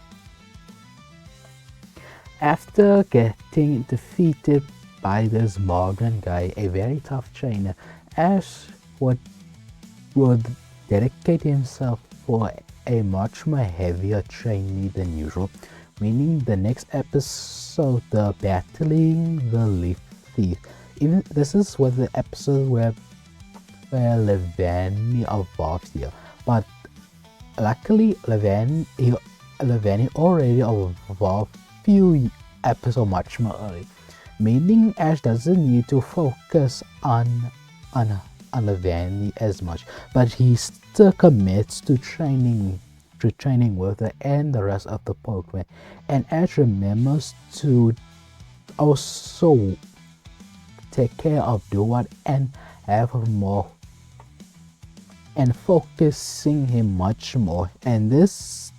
After getting defeated by this Morgan guy, a very tough trainer, Ash would dedicate himself for a much more heavier training than usual, meaning the next episode, the battling the Leaf Thief. Even this is what the episode where Levani evolves here, but luckily Levani already evolved few episodes much more early, meaning Ash doesn't need to focus on Levani as much, but he still commits to training with her and the rest of the Pokemon. And Ash remembers to also take care of Ducket and have more and focusing him much more, and this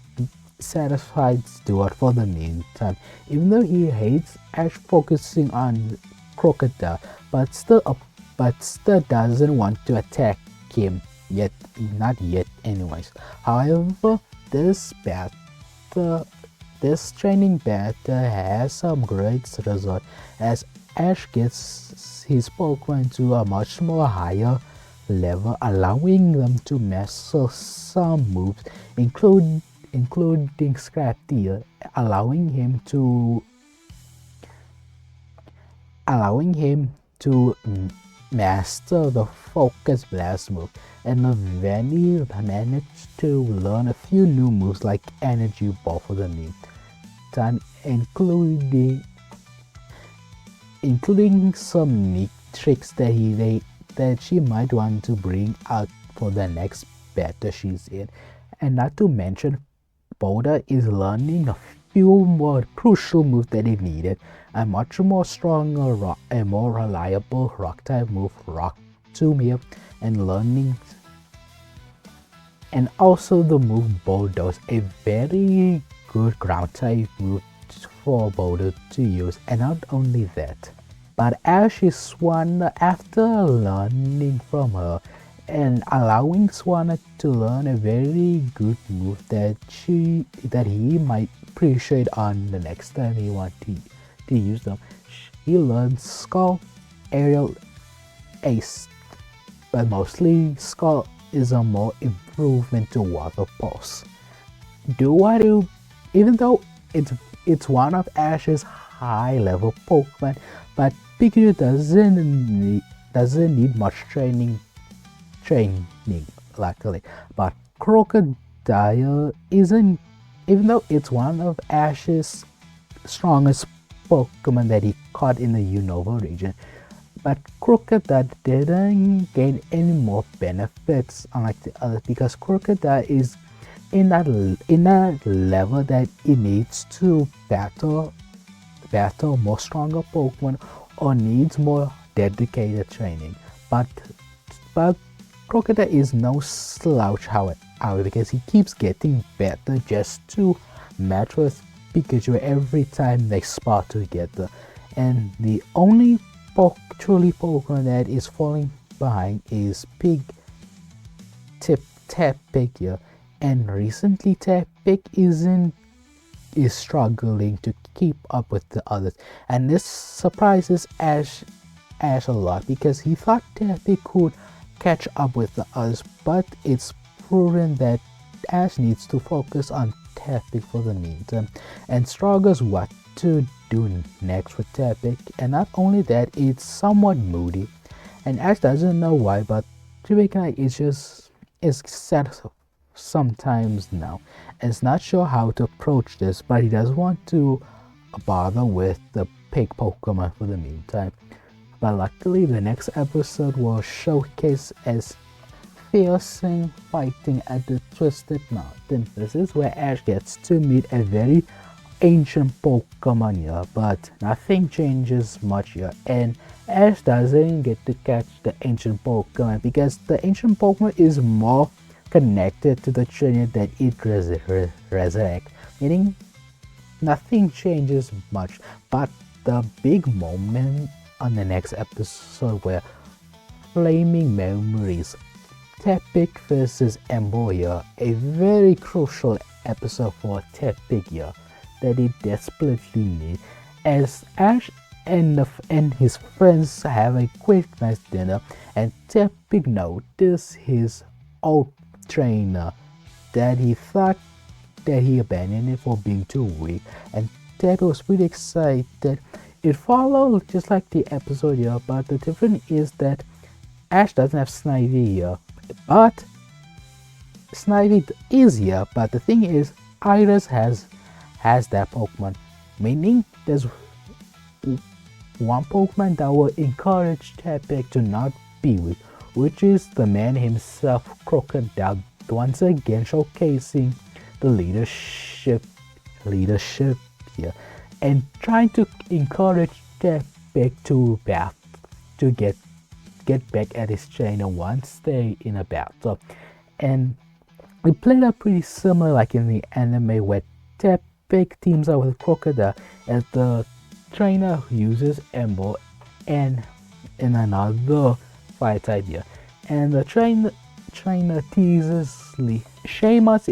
satisfies Ducket for the meantime, even though he hates Ash focusing on Krookodile, but still doesn't want to attack him yet, not yet anyways. However, this training battle has some great result, as Ash gets his Pokemon to a much more higher level, allowing them to master some moves, including Scrapty, allowing him to master the focus blast move, and Vanny managed to learn a few new moves like energy ball for the meantime, including some neat tricks that she might want to bring out for the next battle she's in. And not to mention, Boulder is learning a few more crucial moves that it needed. A much more stronger and more reliable rock type move, Rock Tomb here, and learning, and also the move Bulldoze, a very good ground type move for Boulder to use. And not only that, but as Swanna, after learning from her and allowing Swanna to learn a very good move that he might appreciate on the next time he wants to use them, he learns Skull, Aerial, Ace, but mostly Skull is a more improvement to Water Pulse. Even though it's one of Ash's high level Pokemon, but Pignite doesn't need much training, luckily. But Krookodile isn't, even though it's one of Ash's strongest Pokemon that he caught in the Unova region, but Krookodile didn't gain any more benefits unlike the others, because Krookodile is in that level that it needs to battle more stronger Pokemon or needs more dedicated training. But Krookodile is no slouch, however, because he keeps getting better just to match with Pikachu every time they spar together. And the only truly Pokemon that is falling behind is Tepig here. And recently Tepig is struggling to keep up with the others, and this surprises Ash a lot, because he thought Tepig could catch up with the others, but it's proven that Ash needs to focus on Tepig for the meantime and struggles what to do next with Tepig. And not only that, it's somewhat moody, and Ash doesn't know why, but Pignite is sad sometimes now, and is not sure how to approach this, but he doesn't want to bother with the pig Pokemon for the meantime. But luckily, the next episode will showcase as fiercely fighting at the Twisted Mountain. This is where Ash gets to meet a very ancient Pokemon here, but nothing changes much here, and Ash doesn't get to catch the ancient Pokemon because the ancient Pokemon is more connected to the trainer that it resurrects, meaning nothing changes much. But the big moment on the next episode where Flaming Memories, Tepig versus Embolia, a very crucial episode for Tepig here that he desperately needs, as Ash and his friends have a quick nice dinner, and Tepig notices his old trainer that he thought that he abandoned it for being too weak, and Tepig was pretty excited. It followed just like the episode here, but the difference is that Ash doesn't have Snivy here, but Snivy is here. But the thing is, Iris has that Pokemon, meaning there's one Pokemon that will encourage Tepig to not be weak, which is the man himself, Krookodile, once again showcasing the leadership here, and trying to encourage Tepig to get back at his trainer once they're in a battle. And it played out pretty similar like in the anime, where Tepig teams up with Krookodile as the trainer uses Embo and in another fight idea, and the trainer teases Lee. Seamus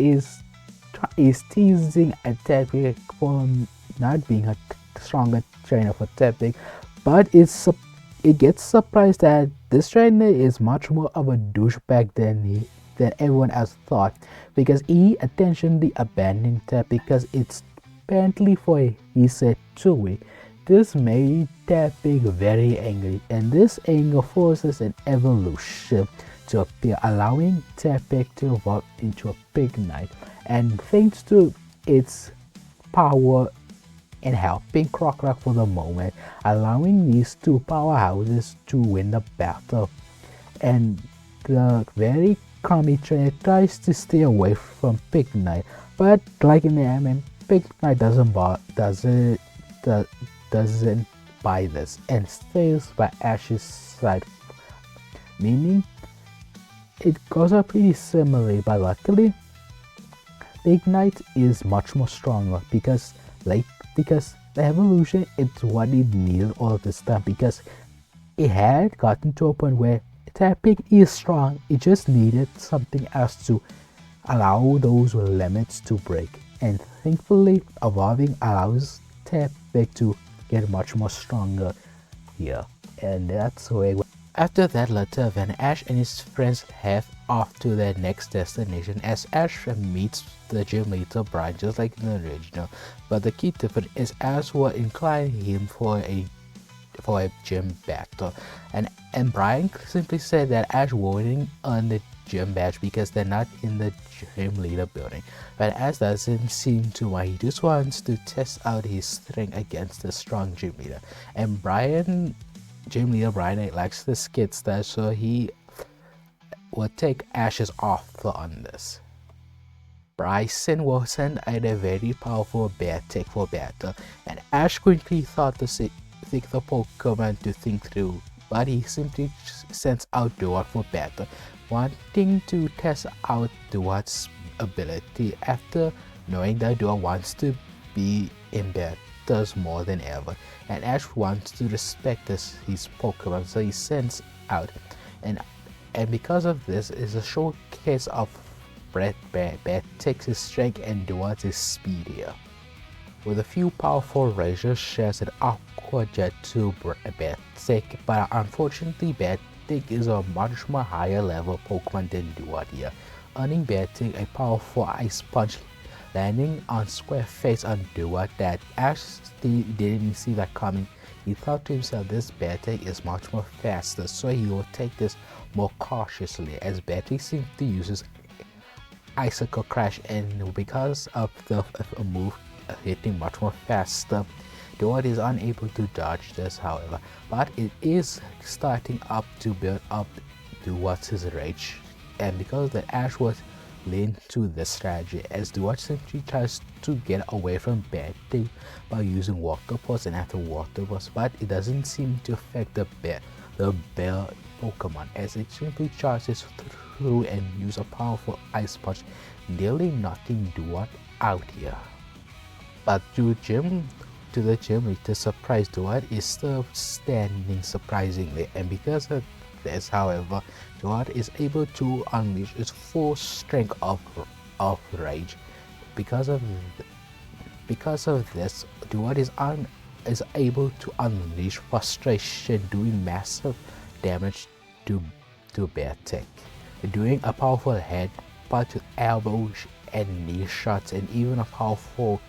is teasing at Tepig for not being a stronger trainer for Tepig, but it gets surprised that this trainer is much more of a douchebag than everyone else thought, because he intentionally abandoned Tepig because it's apparently for he said too weak. This made Tepig very angry, and this anger forces an evolution to appear, allowing Tepig to evolve into a Pignite. And thanks to its power in helping Krookodile for the moment, allowing these two powerhouses to win the battle. And the very calmly trainer tries to stay away from Pignite, but like in the anime, Pignite doesn't buy this and stays by Ash's side, meaning it goes up pretty similarly. But luckily, Pignite is much more stronger because the evolution is what it needed all this time, because it had gotten to a point where tapping is strong, it just needed something else to allow those limits to break. And thankfully, evolving allows tapping to get much more stronger here. And that's where after that letter, when Ash and his friends head off to their next destination, as Ash meets the gym leader Brian just like in the original, but the key difference is Ash will incline him for a gym battle, and Brian simply said that Ash wouldn't earn the gym badge because they're not in the gym leader building. But Ash doesn't seem to mind. He just wants to test out his strength against the strong gym leader, and gym leader Brian likes the skid stuff, so he will take Ash's offer on this. Bryson will send out a very powerful bear tech for battle, and Ash quickly thought to think the Pokemon to think through, but he simply sends out Ducket for battle, wanting to test out Ducket's ability after knowing that Ducket wants to be in battles more than ever, and Ash wants to respect his Pokemon, so he sends out, and because of this is a showcase of Brett Bear takes his strength and Ducket is speedier. With a few powerful razors shares an awkward jet to Beartic, but unfortunately Beartic is a much more higher level Pokemon than Ducket here, earning Beartic a powerful Ice Punch, landing on square face on Ducket that Ash didn't see that coming. He thought to himself this Beartic is much more faster, so he will take this more cautiously, as Beartic simply uses Icicle Crash, and because of the move hitting much more faster, Ducket is unable to dodge this, however, but it is starting up to build up Ducket's rage, and because the Ash was lean to this strategy, as Ducket simply tries to get away from Beartic by using Water Pulse and after Water Pulse, but it doesn't seem to affect the bear Pokemon, as it simply charges through and uses a powerful Ice Punch, nearly knocking Ducket out here. But to the gym leader surprise, Ducket is still standing surprisingly, and because of this, however, Ducket is able to unleash its full strength of rage. Because of this, Ducket is able to unleash frustration, doing massive damage to Beartic, doing a powerful headbutt to elbows and knee shots, and even a powerful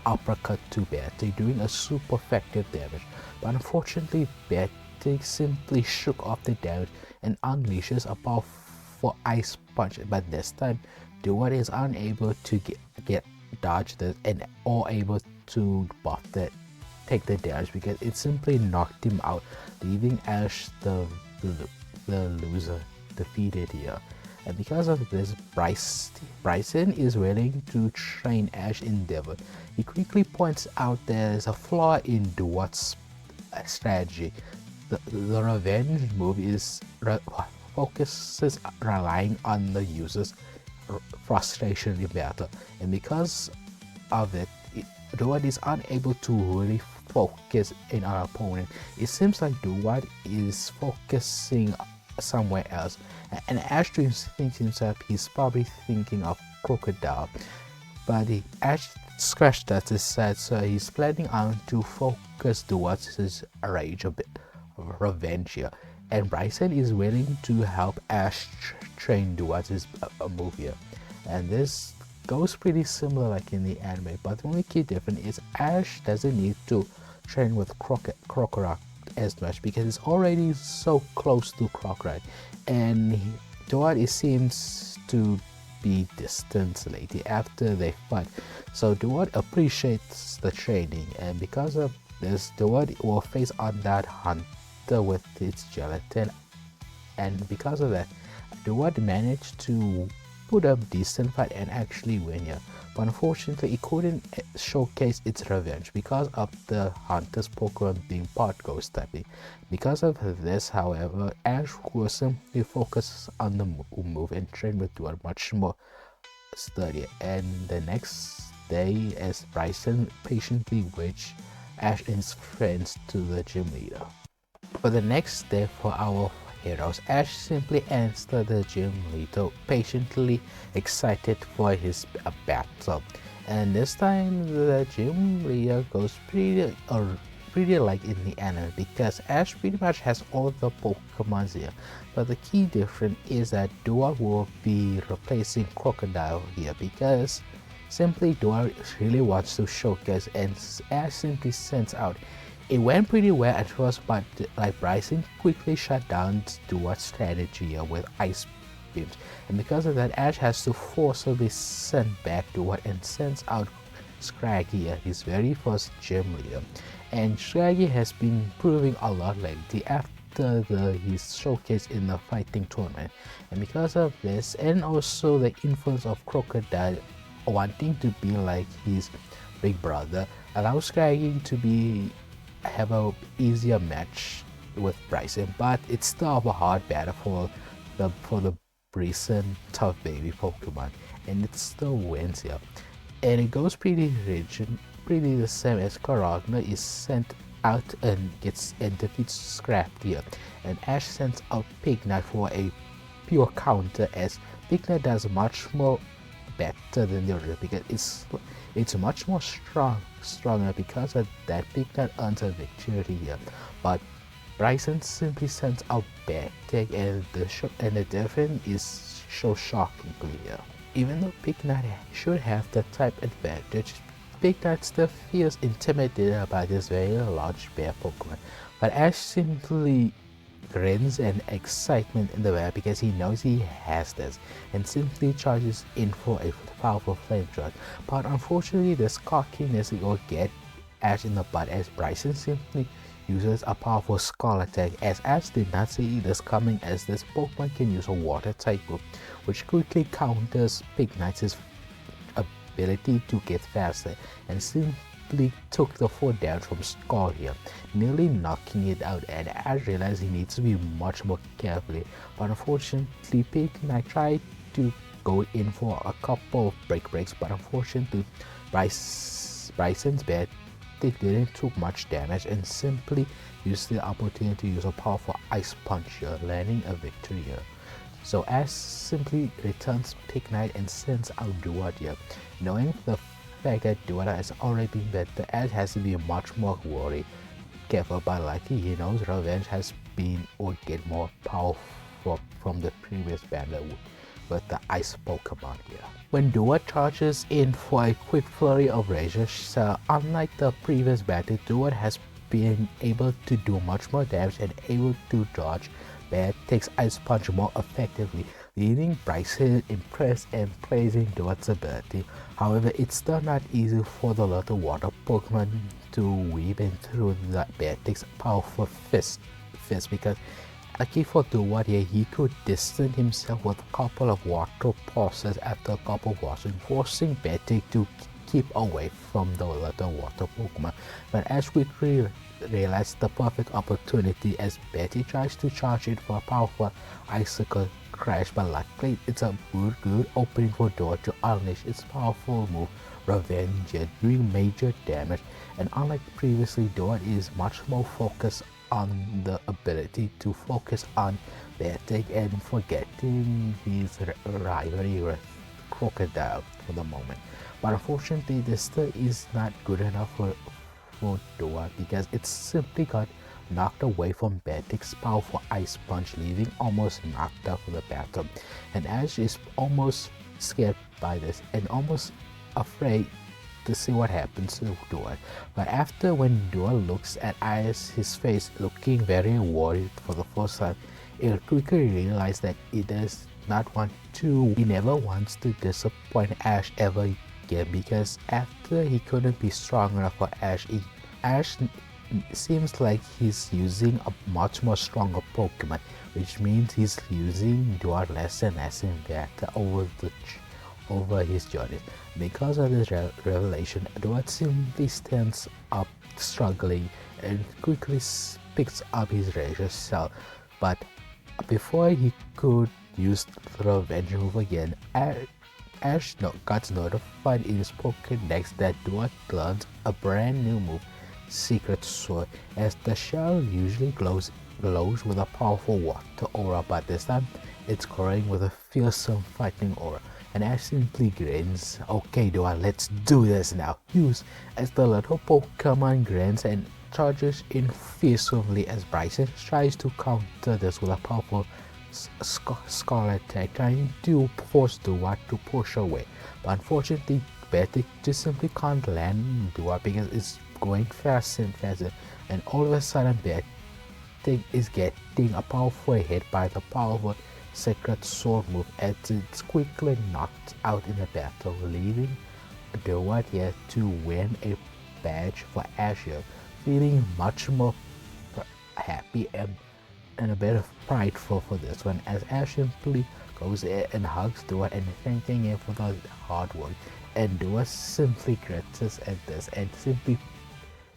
uppercut to Beartic, doing a super effective damage. But unfortunately, Beartic simply shook off the damage and unleashes a powerful Ice Punch, but this time Ducket is unable to get dodge this and or able to buff that take the damage, because it simply knocked him out, leaving Ash the loser defeated here. And because of this, Bryson is willing to train Ash Endeavor. He quickly points out there's a flaw in Ducket's strategy. The revenge move focuses relying on the user's frustration in battle, and because of it, Ducket is unable to really focus in our opponent. It seems like Ducket is focusing somewhere else, and Ash thinks himself he's probably thinking of Krookodile, but Ash scratched that aside, so he's planning on to focus towards his rage a bit of revenge here, and Bryson is willing to help Ash train towards his move here, and this goes pretty similar like in the anime, but the only key difference is Ash doesn't need to train with Krookodile as much because it's already so close to Krookodile, and Ducket it seems to be distant lately after they fight. So Ducket appreciates the training, and because of this, Ducket will face on that hunter with its gelatin, and because of that, Ducket managed to put up decent fight and actually win here. But unfortunately, it couldn't showcase its revenge because of the hunter's Pokemon being part ghost typing. Because of this, however, Ash will simply focus on the move and train with Ducket much more study. And the next day, as Bryson patiently waits Ash and his friends to the gym leader. For the next day for our heroes, Ash simply enters the gym leader, patiently excited for his battle. And this time the gym leader goes pretty like in the anime because Ash pretty much has all the Pokemon here. But the key difference is that Ducket will be replacing Krookodile here because simply Ducket really wants to showcase, and Ash simply sends out. It went pretty well at first, but like Bryson quickly shut down Ducket's strategy with ice beams, and because of that, Ash has to forcibly send back Ducket and sends out Scraggy, his very first gym leader. And Scraggy has been improving a lot lately after his showcase in the fighting tournament, and because of this, and also the influence of Krookodile wanting to be like his big brother, allows Scraggy to have a easier match with Bryson, but it's still a hard battle for the Bryson tough baby Pokemon, and it still wins here. And it goes pretty rigid, pretty the same as Krookodile is sent out and defeats Scrap here, and Ash sends out Pignite for a pure counter, as Pignite does much more better than the other because it's much more stronger. Because of that, Pignite earns a victory here. But Bryson simply sends out Ducket, and the difference is so shockingly here. Even though Pignite should have the type advantage, Pignite still feels intimidated by this very large bear Pokemon. But Ash simply grins and excitement in the air because he knows he has this, and simply charges in for a powerful flamethrower. But unfortunately, this cockiness will get Ash in the butt, as Bryson simply uses a powerful Skull attack, as Ash did not see this coming, as this Pokemon can use a water type move, which quickly counters Pignite's ability to get faster, and simply took the 4 damage from Skull here, nearly knocking it out. And Ash realized he needs to be much more careful, but unfortunately Pignite tried to go in for a couple of breaks, but unfortunately Bryson's bad they didn't took much damage and simply used the opportunity to use a powerful Ice Punch here, landing a victory here. So Ash simply returns Pignite and sends out Ducket here. Knowing the fact that Ducket has already been better, Ash has to be much more worried. Careful, but lucky he knows revenge has been or get more powerful from the previous battle with the ice Pokemon here. When Ducket charges in for a quick flurry of Razor, unlike the previous battle, Ducket has been able to do much more damage and able to dodge takes Ice Punch more effectively, leaving Bryson impressed and praising Ducket's ability. However, it's still not easy for the little water Pokemon to weave in through the takes powerful fist because lucky for Ducket here, he could distance himself with a couple of water pulses after a couple of washing, forcing Beartic to keep away from the little water Pokemon. But Ash quickly realized the perfect opportunity as Betty tries to charge it for a powerful Icicle Crash, but luckily it's a good opening for Ducket to unleash its powerful move Revenge, doing major damage. And unlike previously, Ducket is much more focused on the ability to focus on Beartic and forgetting his rivalry with Krookodile for the moment. But unfortunately, this still is not good enough for Ducket because it simply got knocked away from Beartic's powerful Ice Punch, leaving almost knocked out for the battle. And Ash is almost scared by this and almost afraid to see what happens to Ducket. But after when Ducket looks at Ash, his face looking very worried for the first time, he quickly realizes that he does not want to, he never wants to disappoint Ash ever again, because after he couldn't be strong enough for Ash, Ash seems like he's using a much more stronger Pokemon, which means he's using Ducket less and less and better over his journey. Because of this revelation, Ducket simply stands up struggling and quickly picks up his Razor Shell. But before he could use the revenge move again, Ash got notified in his Pokédex that Ducket learns a brand new move, Secret Sword, as the shell usually glows with a powerful water aura, but this time it's glowing with a fearsome fighting aura. And Ash simply grins. Okay, Ducket, let's do this now. Use, as the little Pokemon grins and charges in fearsomely as Bryson tries to counter this with a powerful Scarlet attack, trying to force Ducket to push away. But unfortunately, Betic just simply can't land Ducket because it's going faster and faster. And all of a sudden, Betic is getting a powerful hit by the powerful Secret Sword move as it's quickly knocked out in the battle, leaving Ducket here to win a badge for Ash, feeling much more happy and a bit of prideful for this one, as Ash simply goes in and hugs Ducket and thanking him for the hard work. And Ducket simply grins at this and simply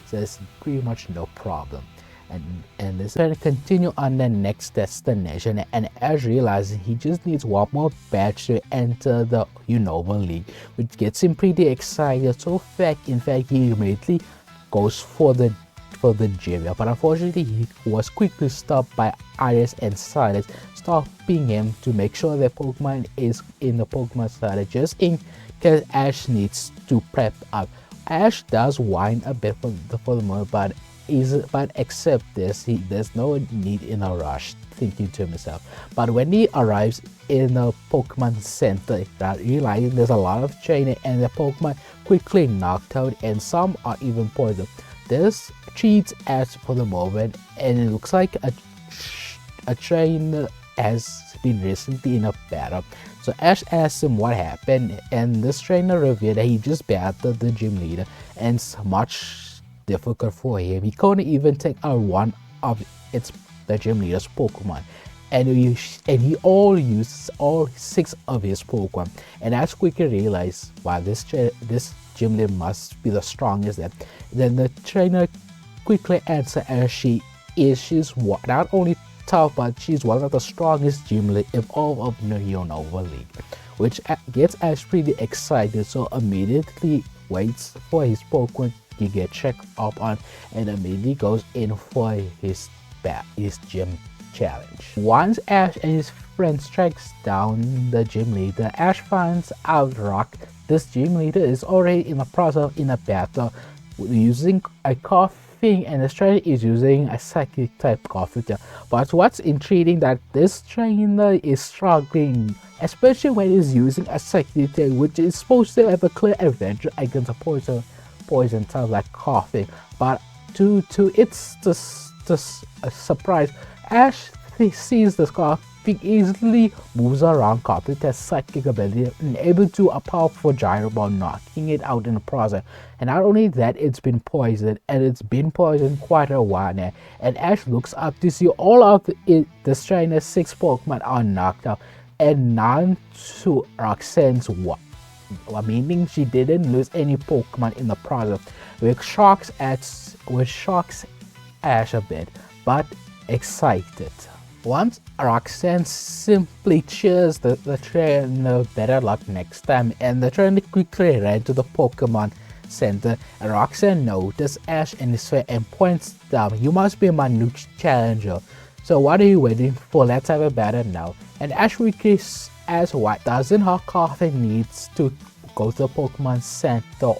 says pretty much no problem. And this is going to continue on the next destination, and Ash realizes he just needs one more badge to enter the Unova League, which gets him pretty excited. So in fact he immediately goes for the gym, but unfortunately he was quickly stopped by Iris and Silence, stopping him to make sure that Pokemon is in the Pokemon Center just in case Ash needs to prep up. Ash does whine a bit for the moment, but except this, there's no need in a rush, thinking to himself. But when he arrives in the Pokemon Center, realizing there's a lot of training and the Pokemon quickly knocked out and some are even poisoned. This treats Ash for the moment, and it looks like a trainer has been recently in a battle. So Ash asks him what happened, and this trainer revealed that he just battled the gym leader, and it's much difficult for him. He couldn't even take out one of the gym leader's Pokemon, and he all uses all 6 of his Pokemon. And Ash quickly realized, wow, this gym leader must be the strongest. Then the trainer quickly answered as she's not only tough, but she's one of the strongest gym leaders in all of the Unova League, which gets Ash pretty excited. So immediately waits for his Pokemon to get checked up on and immediately goes in for his gym challenge. Once Ash and his friends tracks down the gym leader, Ash finds out Rock, this gym leader, is already in the process in a battle using a coughing, and the trainer is using a psychic type coughing. But what's intriguing that this trainer is struggling, especially when he's using a psychic type, which is supposed to have a clear advantage against a poison type like coughing. But to its surprise, Ash sees this coughing easily moves around coughing test psychic ability and able to a powerful gyro ball, knocking it out in the process. And not only that, it's been poisoned, and it's been poisoned quite a while now. And Ash looks up to see all of this trainer's 6 Pokemon are knocked out, and none to Roxanne's one, meaning she didn't lose any Pokemon in the process, which shocks Ash a bit, but excited. Once Roxanne simply cheers the trainer better luck next time, and the trainer quickly ran to the Pokemon Center. And Roxanne noticed Ash and his friend and points down, "You must be my new challenger. So what are you waiting for? Let's have a battle now." And Ash quickly asks why doesn't her coughing needs to go to the Pokemon Center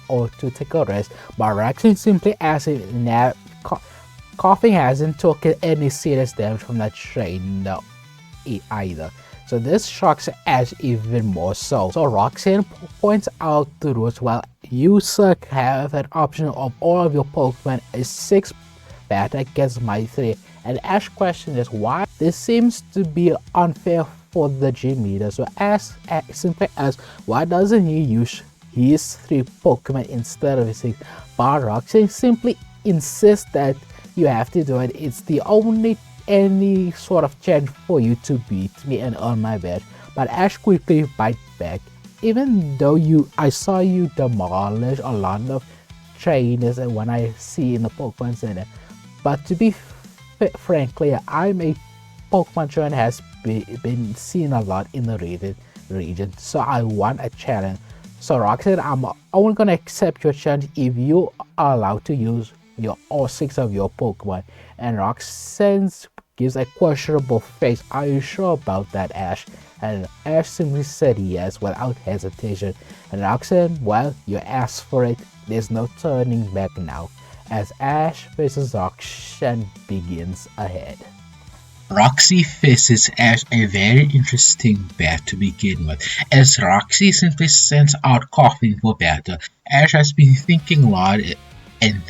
or to take a rest. But Roxanne simply asks him now. Coughing hasn't taken any serious damage from that trainer either. So this shocks Ash even more so. So Roxanne points out the rules while you suck have an option of all of your Pokemon is 6 battle against my 3. And Ash's question is why this seems to be unfair for the gym leader. So Ash simply asks why doesn't he use his 3 Pokemon instead of his 6. But Roxanne simply insists that you have to do it. It's the only any sort of chance for you to beat me and earn my badge. But Ash quickly bites back. Even though I saw you demolish a lot of trainers and when I see in the Pokemon Center. But to be frankly, I'm a Pokemon trainer has been seen a lot in the region, so I want a challenge. So Roxanne, I'm only gonna accept your challenge if you are allowed to use all 6 of your Pokemon. And Roxanne gives a questionable face. Are you sure about that, Ash? And Ash simply said yes without hesitation. And Roxanne, well, you asked for it. There's no turning back now. As Ash vs Roxanne begins ahead. Roxy faces Ash a very interesting battle to begin with, as Roxy simply sends out Coughing for battle. Ash has been thinking a lot and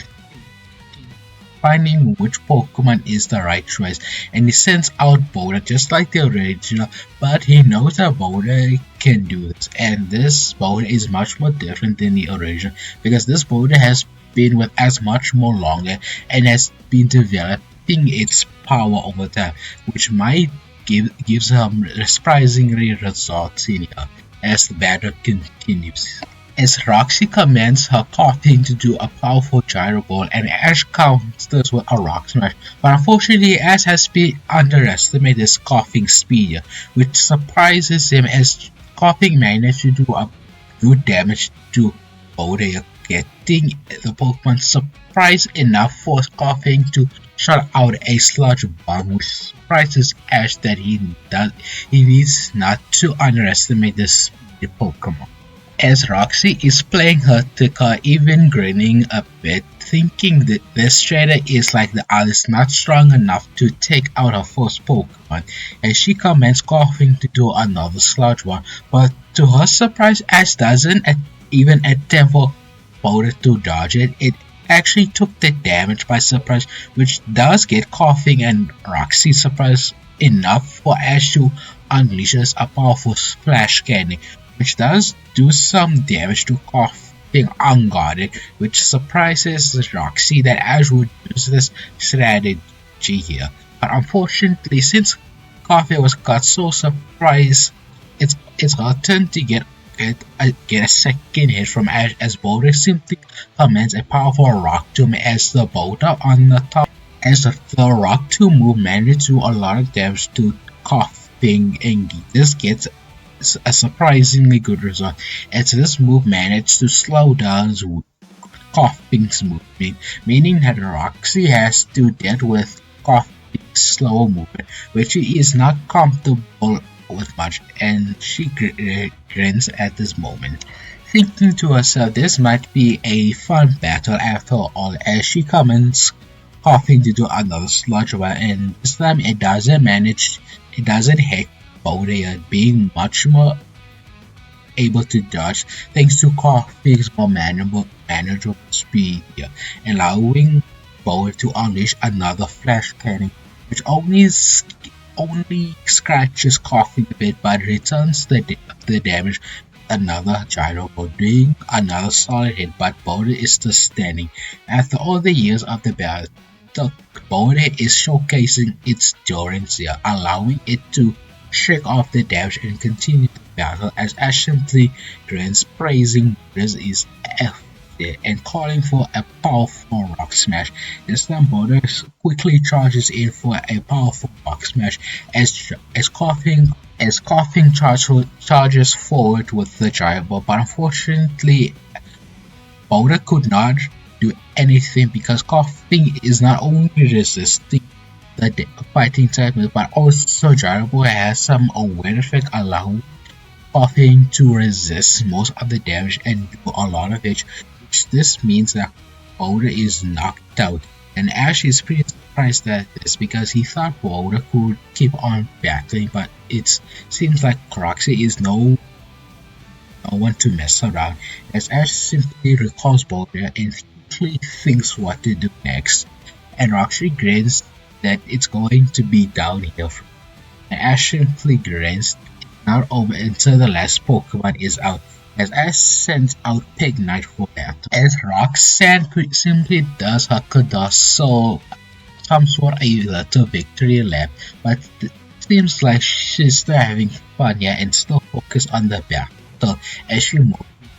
finding which Pokemon is the right choice, and he sends out Boulder just like the original, but he knows that Boulder can do this, and this Boulder is much more different than the original because this Boulder has been with us much more longer and has been developing its power over time, which might gives him surprisingly results in here as the battle continues. As Roxy commands her Coughing to do a powerful Gyro Ball and Ash counters with a Rock Smash, but unfortunately Ash has been underestimated his Coughing speed, which surprises him as Coughing managed to do a good damage to Boulder, getting the Pokemon surprised enough for Coughing to shot out a Sludge Bomb, which surprises Ash that he needs not to underestimate this Pokemon. As Roxy is playing her thicker, even grinning a bit, thinking that this trainer is like the others, not strong enough to take out her first Pokemon, and she commands Coughing to do another Sludge one, but to her surprise, Ash doesn't even attempt for Boulder to dodge it. It actually took the damage by surprise, which does get Coughing and Roxy surprised enough for Ash to unleash a powerful Flash Cannon, which does do some damage to Coughing unguarded, which surprises Roxy that Ash would use this strategy here. But unfortunately, since Coughing got so surprised, it's her turn to get a second hit from Ash as Boulder simply commands a powerful Rock Tomb as the Boulder on the top. As the Rock Tomb move manages to do a lot of damage to Coughing, and this gets a surprisingly good result, as this move managed to slow down Coughing's movement, meaning that Roxy has to deal with Coughing's slow movement, which she is not comfortable with much, and she grins at this moment, thinking to herself this might be a fun battle after all, as she commands Coughing to do another Sludge one, and this time it doesn't hit Boulder, being much more able to dodge thanks to Coughing's more manageable speed here, allowing Boulder to unleash another Flash Cannon, which only scratches Coughing a bit but returns the damage. Another Gyro Ball, doing another solid hit, but Boulder is still standing. After all the years of the battle, Boulder is showcasing its endurance here, allowing it to shake off the damage and continue the battle, as Ash simply grins, praising Boulder's effort and calling for a powerful Rock Smash. This time Boulder quickly charges in for a powerful Rock Smash as Coughing charges forward with the Gyro Ball, but unfortunately Boulder could not do anything because Coughing is not only resisting the fighting type move, but also Gyro Ball has some weird effect allowing Coughing to resist most of the damage and do a lot of it, which this means that Boulder is knocked out And Ash is pretty surprised at this because he thought Boulder could keep on battling, but it seems like Roxy is no one to mess around, as Ash simply recalls Boulder and quickly thinks what to do next. And Roxy grins that it's going to be downhill. And Ash simply grins it's not over until the last Pokemon is out, as Ash sends out Pignite for battle. As Roxanne simply does her Colossal some sort of a little victory lap, but it seems like she's still having fun here and still focused on the battle as she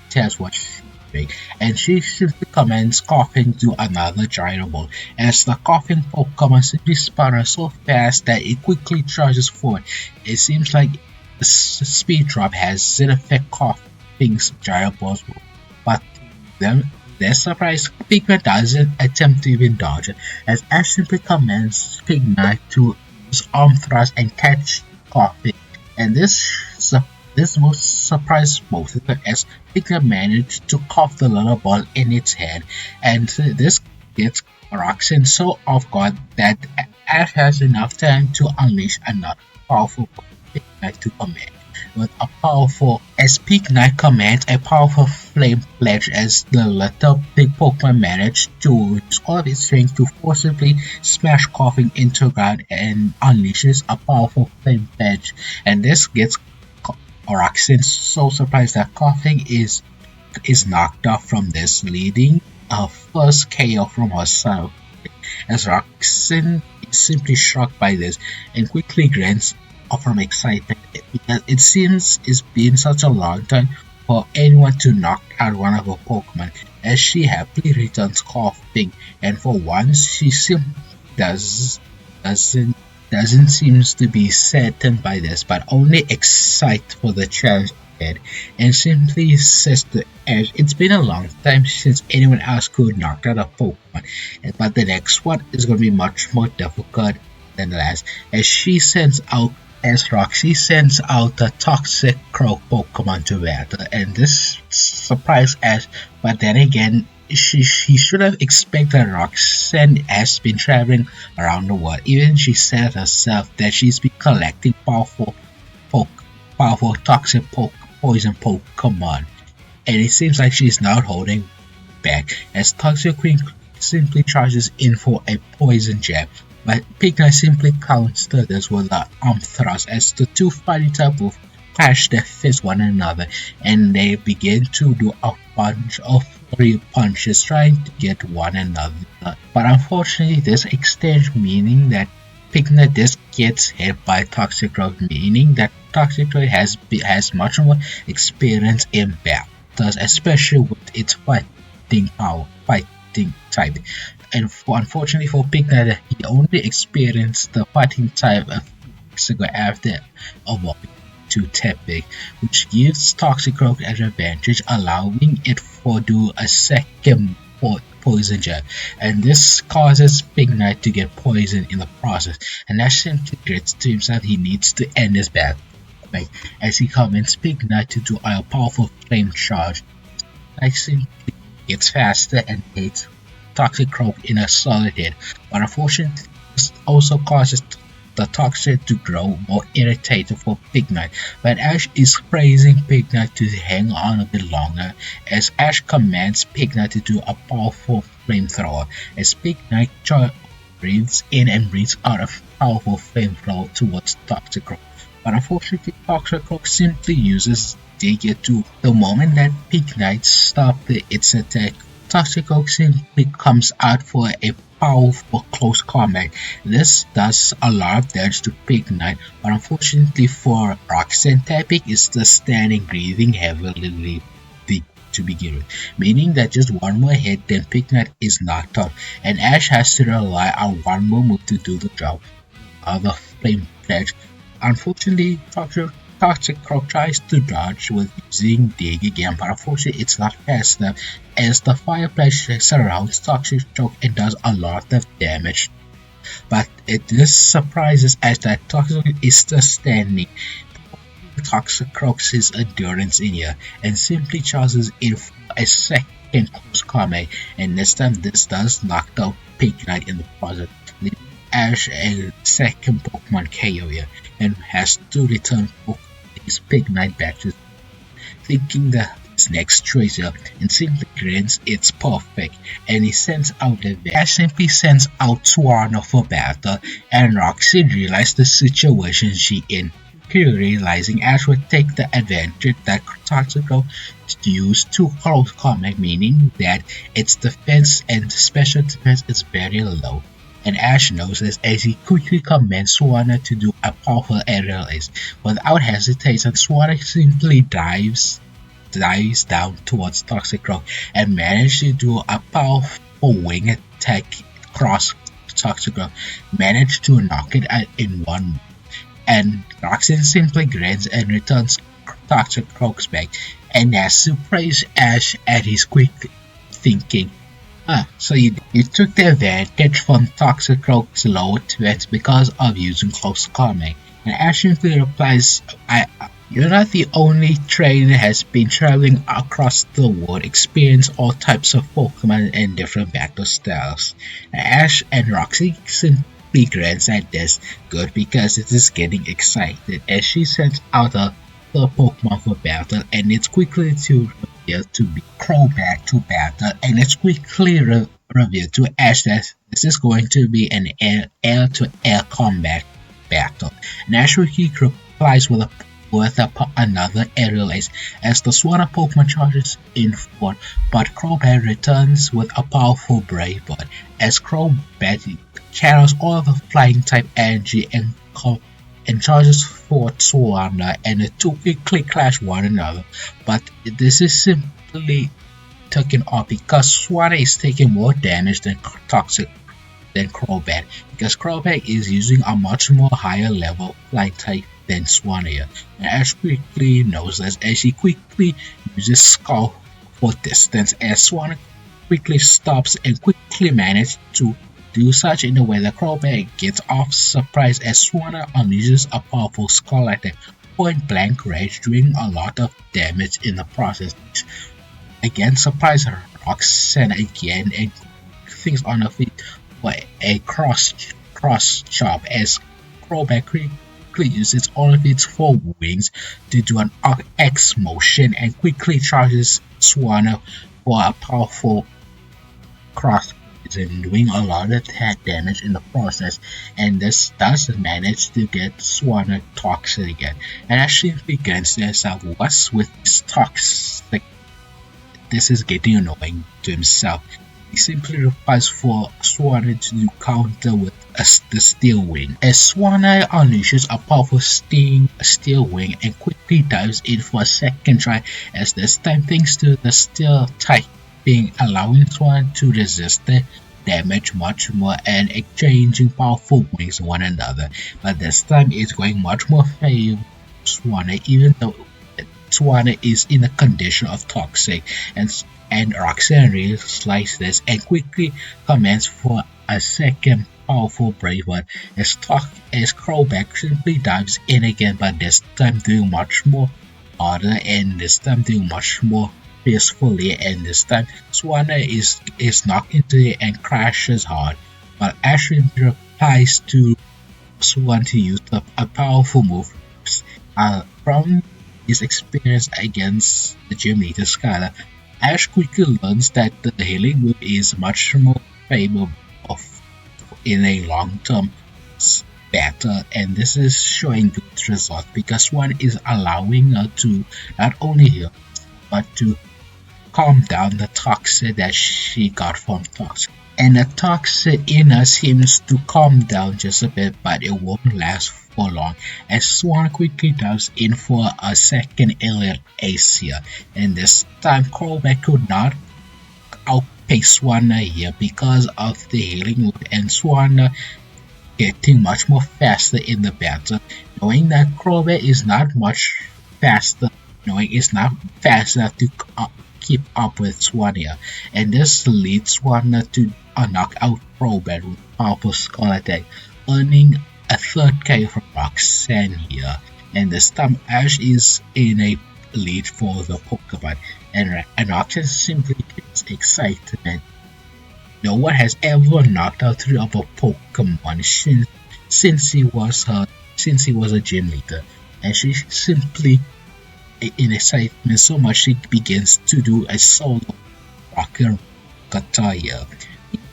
tells what she's doing. And she simply commands Coughing to another Gyro Ball, as the Coughing Pokemon simply spun so fast that it quickly charges forward. It seems like the speed drop hasn't affected Coughing's Gyro Balls, but them their surprise, Pignite doesn't attempt to even dodge it, as Ash simply commands Pignite to use Arm Thrust and catch Coughing. And this most surprised both of them, as Pignite managed to cough the little ball in its head, and this gets Roxanne so off guard that Ash has enough time to unleash another powerful Pignite to command. With a powerful as Pignite commands a powerful flame pledge, as the little big Pokemon managed to use all of its strength to forcibly smash Coughing into the ground and unleashes a powerful flame pledge. And this gets Roxanne so surprised that Coughing is knocked off from this, leading a first KO from herself. As Roxanne is simply shocked by this and quickly grins from excitement, because it seems it's been such a long time for anyone to knock out one of her Pokemon, as she happily returns Coughing, and for once she simply doesn't seem to be saddened by this, but only excited for the challenge ahead, and simply says to Ash, it's been a long time since anyone else could knock out a Pokemon, but the next one is going to be much more difficult than the last, as Roxy sends out the Toxic Croak Pokemon to battle, and this surprised Ash, but then again, he should have expected Roxanne has been traveling around the world. Even she said herself that she's been collecting powerful toxic poison Pokemon, and it seems like she's not holding back, as Toxic Queen simply charges in for a poison jab. But Pignite simply counters this with an arm thrust, as the two fighting type will clash their fists one another, and they begin to do a bunch of three punches trying to get one another. But unfortunately, this exchange meaning that Pignite just gets hit by Toxic Croak, meaning that Toxic Croak has much more experience in battles, especially with its fighting type. And unfortunately for Pignite, he only experienced the fighting type a few weeks ago after evolving to Tepig, which gives Toxic Croak an advantage, allowing it to do a second poison jab, and this causes Pignite to get poisoned in the process, and that simply gets to himself he needs to end this battle, as he commands Pignite to do a powerful flame charge. Like simply gets faster and hits Toxic Croak in a solid hit, but unfortunately this also causes the Toxic to grow more irritated for Pignite, but Ash is praising Pignite to hang on a bit longer, as Ash commands Pignite to do a powerful flamethrower, as Pignite breathes in and breathes out a powerful flamethrower towards Toxic Croak. But unfortunately, Toxic Croak simply uses Ducket to the moment that Pignite stops its attack. Toxic Croak simply comes out for a powerful close combat. This does a lot of damage to Pignite, but unfortunately for Roxanne, Tepig is still standing, breathing heavily to begin with, meaning that just one more hit then Pignite is knocked out, and Ash has to rely on one more move to do the job. The Flame Pledge. Unfortunately, Toxic Croak tries to dodge with using Dig again, but unfortunately it's not fast enough, as the Fire Pledge surrounds Toxic Croak and does a lot of damage. But it just surprises as that Toxic is still standing. Toxicroaks his endurance in here and simply charges in for a second close combat, and this time this does knock out Pignite in the process, leaving Ash a second Pokemon KO here, and has to return his Pignite back to thinking that his next choice here, and simply grins it's perfect, and he sends out the Ash simply sends out Swarna for battle, and Roxy realizes the situation she in. Realizing Ash would take the advantage that Toxico used to close combat, meaning that its defense and special defense is very low. And Ash knows this as he quickly commands Swanna to do a powerful aerial ace. Without hesitation, Swanna simply dives down towards Toxicroak and manages to do a powerful wing attack across Toxicroak, managed to knock it out in one move. And Roxanne simply grins and returns Toxicroak's back, and has to praise Ash at his quick thinking. So you took the advantage from Toxicroak's low threats because of using close combat. And Ash simply replies, you're not the only trainer that has been traveling across the world, experience all types of Pokemon and different battle styles. And Ash and Roxy simply grins at this, good, because it is getting excited as she sends out the Pokemon for battle, and it's quickly revealed to be Crobat to battle, and it's quickly revealed to Ash that this is going to be an air-to-air combat battle. And Ash replies with another aerial ace as the Swanna Pokemon charges in front, but Crobat returns with a powerful Brave Bird as Crobat channels all of the flying type energy and charges for Swanna, and the two quickly clash one another, but this is simply taken off because Swanna is taking more damage than Crobat, because Crobat is using a much more higher level flying type than Swanna, and Ash quickly knows this as she quickly uses Skull for distance, as Swanna quickly stops and quickly manages to do such in a way that Crobat gets off surprise as Swanna unleashes a powerful Skull attack, point blank range, doing a lot of damage in the process. Again, surprise Roxanne again and things on her feet for a cross chop as Crobat quickly uses all of its four wings to do an X motion and quickly charges Swanna for a powerful cross and doing a lot of attack damage in the process, and this does manage to get Swanna toxic again. And actually begins to herself, what's with this toxic? This is getting annoying to himself. He simply replies for Swanna to counter with the Steel Wing, as Swanna unleashes a powerful Steel Wing and quickly dives in for a second try, as this time thanks to the Steel type being allowing Swanna to resist the damage much more and exchanging powerful wings one another, but this time it's going much more favor Swanna, even though Swanna is in a condition of toxic, and Roxanne realizes this and quickly commands for a second powerful Brave Bird as Crobat simply dives in again, but this time doing much more harder and this time doing much more peacefully, and this time Swanna is knocked into it and crashes hard, but Ash replies to Swanna to use a powerful move from his experience against the gym leader Skylar. Ash quickly learns that the healing move is much more favorable in a long-term battle, and this is showing good results because one is allowing her to not only heal but to calm down the toxin that she got from toxin. And the toxin in her seems to calm down just a bit, but it won't last for long, as Swan quickly dives in for a second alien ace here, and this time Crobat could not outpace Swanna here because of the healing move, and Swanna getting much more faster in the battle, knowing that Crobat is not much faster, knowing it's not fast enough to keep up with Swanna, and this leads Swanna to knock out Crobat with powerful Skull attack, earning a third KO from Roxanne here. And this time Ash is in a lead for the Pokemon, and Roxas simply gets excited. No one has ever knocked out three other Pokemon since he was a gym leader, and she simply in excitement so much she begins to do a solo rocker Kataya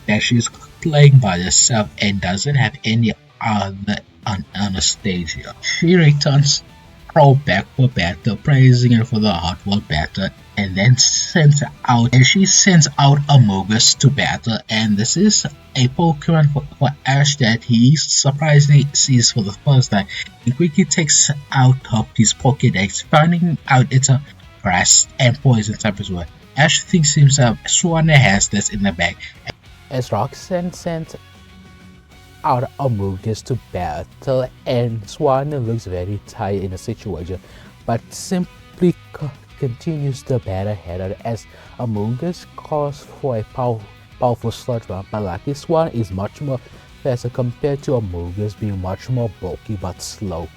that she's playing by herself and doesn't have any other on Anastasia. She returns Crow back for battle, praising her for the hardware battle, and then she sends out Amogus to battle, and this is a Pokemon for Ash that he surprisingly sees for the first time. He quickly takes out of his Pokédex, finding out it's a grass and poison type as well. Ash thinks himself Swanna has this in the bag. As Roxanne sends out Amogus to battle, and Swan looks very tired in the situation, but simply continues the battle head as Amogus calls for a powerful sludge bomb, but lucky Swan is much more faster compared to Amogus being much more bulky but slow,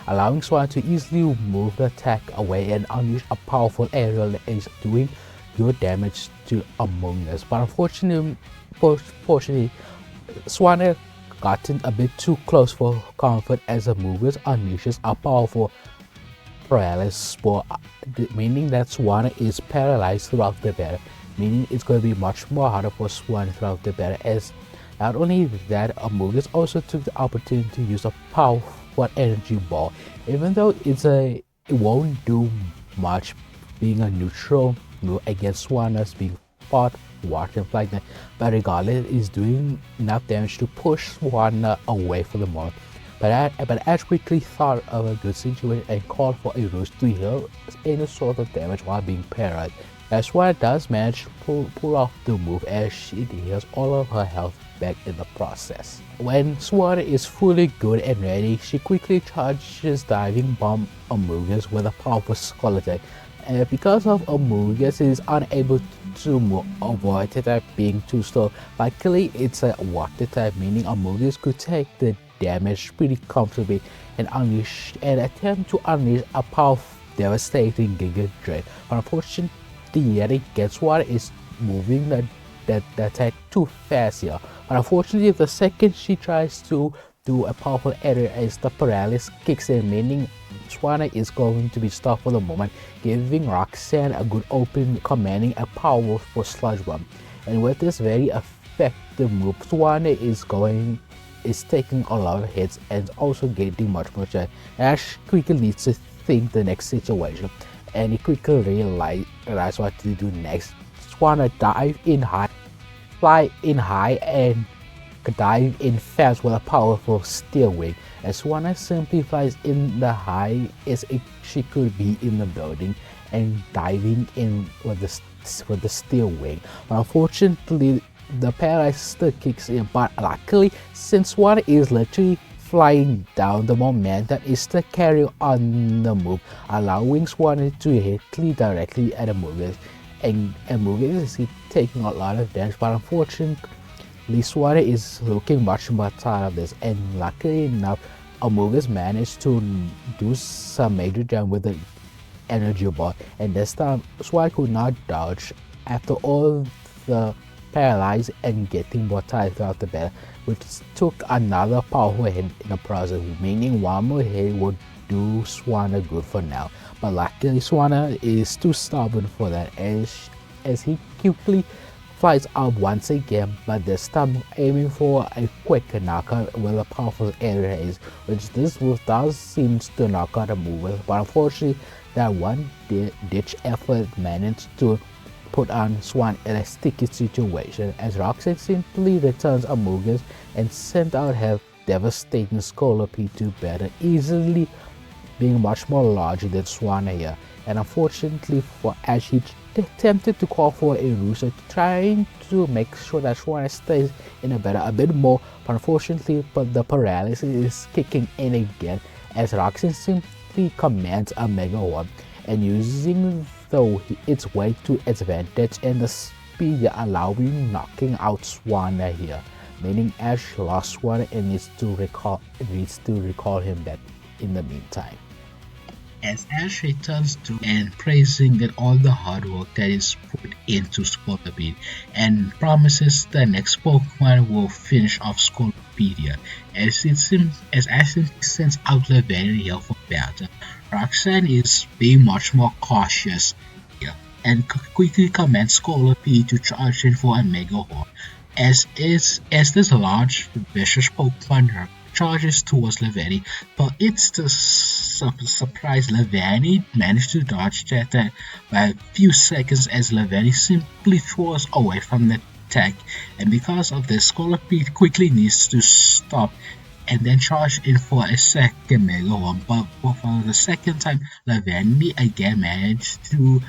allowing Swan to easily move the attack away and unleash a powerful aerial that is doing good damage to Amogus. But unfortunately, Swan had gotten a bit too close for comfort as Amogus unleashes a powerful paralysis spore, meaning that Swan is paralyzed throughout the battle, meaning it's going to be much more harder for Swan throughout the battle. As not only that, Amogus also took the opportunity to use a powerful energy ball, even though it won't do much being a neutral move against Swan as being fought water and like that, but regardless is doing enough damage to push Swan away for the moment. But Ash quickly thought of a good situation and called for a roost to heal any sort of damage while being paralyzed. As Swan does manage to pull off the move as she heals all of her health back in the process. When Swan is fully good and ready, she quickly charges Diving Bomb Amogus with a powerful Skull attack. Because of Amogus is unable to avoid the type being too slow. Luckily, it's a water type, meaning Amogus could take the damage pretty comfortably and attempt to unleash a powerful, devastating Giga Drain. But unfortunately, yet again, Swan is moving the attack too fast here. But unfortunately, the second she tries to do a powerful area as the paralysis kicks in, meaning Swanna is going to be stopped for the moment, giving Roxanne a good open, commanding a powerful sludge bomb. And with this very effective move, Swanna is taking a lot of hits and also getting much more chance. Ash quickly needs to think the next situation, and he quickly realizes what to do next. Swanna dive in high, fly in high, and dive in fast with a powerful steel wing. As Swanna simply flies in the high as if she could be in the building and diving in with the steel wing. But unfortunately, the paralysis still kicks in. But luckily, since Swanna is literally flying down, the momentum is still carrying on the move, allowing Swanna to hit directly at Amogus. And Amogus is taking a lot of damage, but unfortunately, Swanna is looking much more tired of this, and luckily enough, Amogus managed to do some major damage with the energy ball, and this time Swanna could not dodge after all the paralyzed and getting more tired throughout the battle, which took another powerful hit in the process, meaning one more hit would do Swanna good for now. But luckily Swanna is too stubborn for that as he quickly flies up once again, but this time aiming for a quick knockout with a powerful air raise, which this move does seem to knock out a mover, but unfortunately that one ditch effort managed to put on Swan in a sticky situation as Roxanne simply returns Amogus and sent out her devastating Scolopy to battle, easily being much more larger than Swan here. And unfortunately for Ash, he attempted to call for a rooster, trying to make sure that Swan stays in a battle a bit more, but unfortunately the paralysis is kicking in again as Roxanne simply commands a Mega One and using its weight to its advantage and the speed allowing knocking out Swanna here, meaning Ash lost Swanna and needs to recall him back in the meantime. as Ash returns to and praising that all the hard work that is put into Scolipede and promises the next Pokemon will finish off Scolopedia as Ash simply sends out Lavender here for battle. Roxanne is being much more cautious here and quickly commands Scolipede to charge in for a Mega Horn. As this large vicious Pokemon charges towards Levani, but it's the surprise Levani managed to dodge that by a few seconds as Levani simply throws away from the attack, and because of this, Scolipede quickly needs to stop and then charge in for a second Mega Horn, but for the second time, Levani again managed to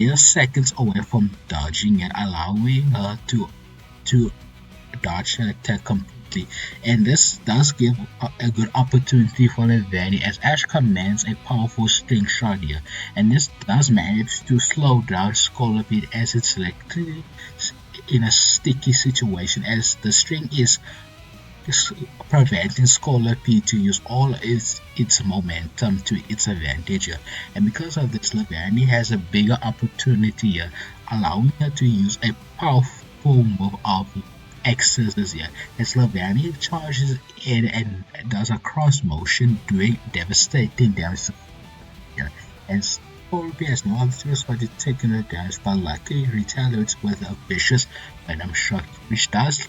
mere seconds away from dodging it, allowing her to dodge the attack completely, and this does give a good opportunity for Levani as Ash commands a powerful string shot here, and this does manage to slow down Scolipede as it's likely in a sticky situation as the string is preventing Scolipede to use all its momentum to its advantage here. And because of this, Levani has a bigger opportunity here, allowing her to use a powerful move of X's here as Levani charges in and does a cross motion doing devastating damage to here. And Scorpion has no other choice but to take the damage, but luckily retaliates with a vicious Venom Shot which does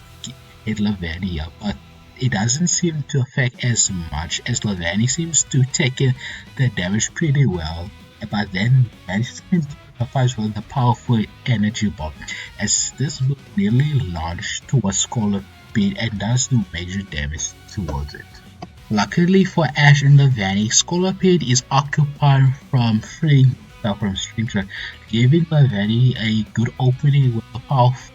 hit Levani here, but it doesn't seem to affect as much as Levani seems to take the damage pretty well, but then manages to fights with a powerful energy bomb as this move nearly launched towards Scolipede and does do major damage towards it. Luckily for Ash and Levani, Scolipede is occupied from freeing from Stringtrap, giving Levani a good opening with a powerful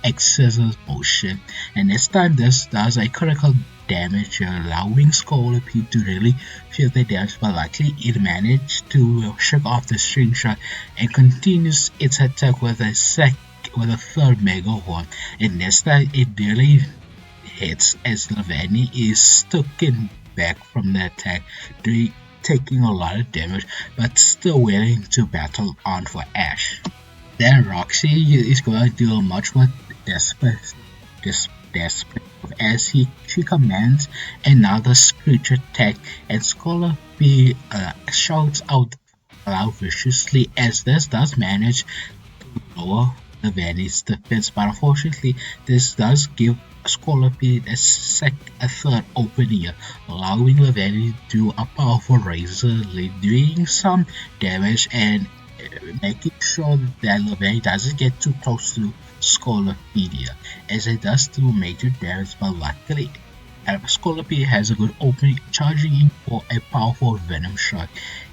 excessive motion, and this time this does a critical damage, allowing Scolipede to really feel the damage, but luckily it managed to shake off the string shot and continues its attack with a third Mega Horn, and this time it really hits as Levani is taken back from the attack, taking a lot of damage but still willing to battle on for Ash. Then Roxy is going to do a much more desperate as she commands another screech attack, and Scolipede shouts out loud viciously as this does manage to lower Levani's defense, but unfortunately this does give Scolipede a third opening here, allowing Levani to do a powerful razor lead, doing some damage and making sure that Levani doesn't get too close to Scolipede as it does do major damage, but luckily Scolipede has a good opening, charging in for a powerful Venom Shot,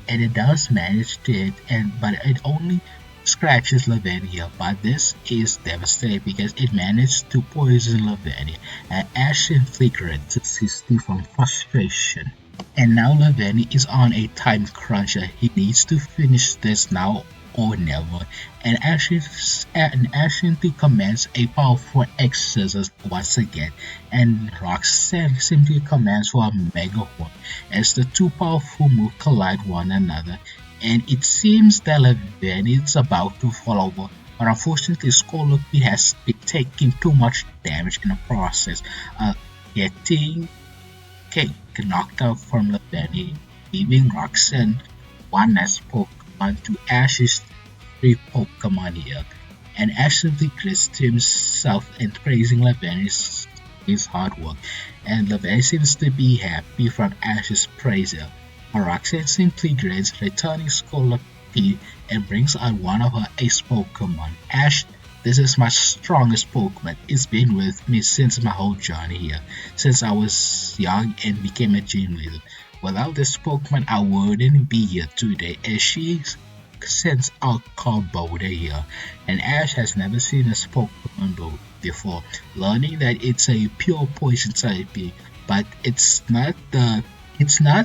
and it does manage to hit, but it only scratches Levani, but this is devastating because it managed to poison Levani, and Ash simply grants his teeth from frustration. And now Levani is on a time crunch. He needs to finish this now or never, and Ash simply commands a powerful X-Scissors once again, and Roxanne simply commands for a Mega Horn as the two powerful moves collide one another, and it seems that Levani is about to fall over, but unfortunately Scolipede has been taking too much damage in the process, getting knocked out from Levani, leaving Roxanne one last Pokemon to Ash's 3 Pokemon here, and Ash simply grits to himself and praising Levani's his hard work, and Levani seems to be happy from Ash's praise here. Roxanne simply grins, returning Scolipede and brings out one of her ace Pokemon. Ash, this is my strongest Pokemon. It's been with me since my whole journey here, since I was young and became a gym leader. Without this Pokemon, I wouldn't be here today, as she sends out called Boulder here, and Ash has never seen this Pokemon before, learning that it's a pure poison type, but it's not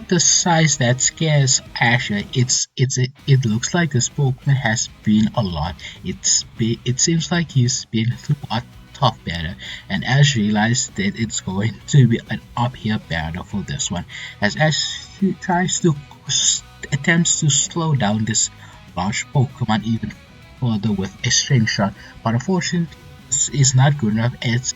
the size that scares Ash. It looks like this Pokemon has been a lot. It seems like he's been through a tough battle, and Ash realized that it's going to be an uphill battle for this one, as Ash tries to attempts to slow down this large Pokemon even further with a string shot, but unfortunately this is not good enough as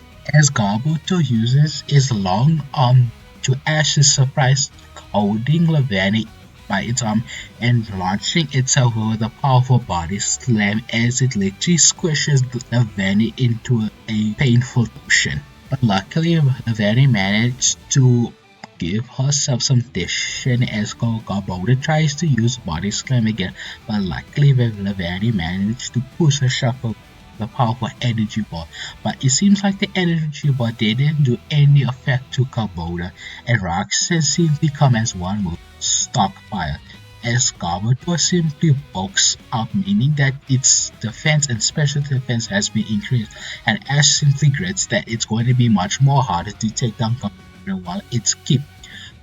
Garbuto uses his long arm to Ash's surprise, holding Leavanny by its arm and launching itself with a powerful body slam as it literally squishes Leavanny into a painful motion. But luckily, Leavanny managed to give herself some distance as Garbuto tries to use body slam again, but luckily Leavanny managed to push herself away the powerful energy ball, but it seems like the energy ball didn't do any effect to Garbuto, and Roxanne simply commands one move, Stockpile, as Garbuto simply bulks up, meaning that its defense and special defense has been increased, and Ash simply grits that it's going to be much more harder to take down Garbuto while it's keep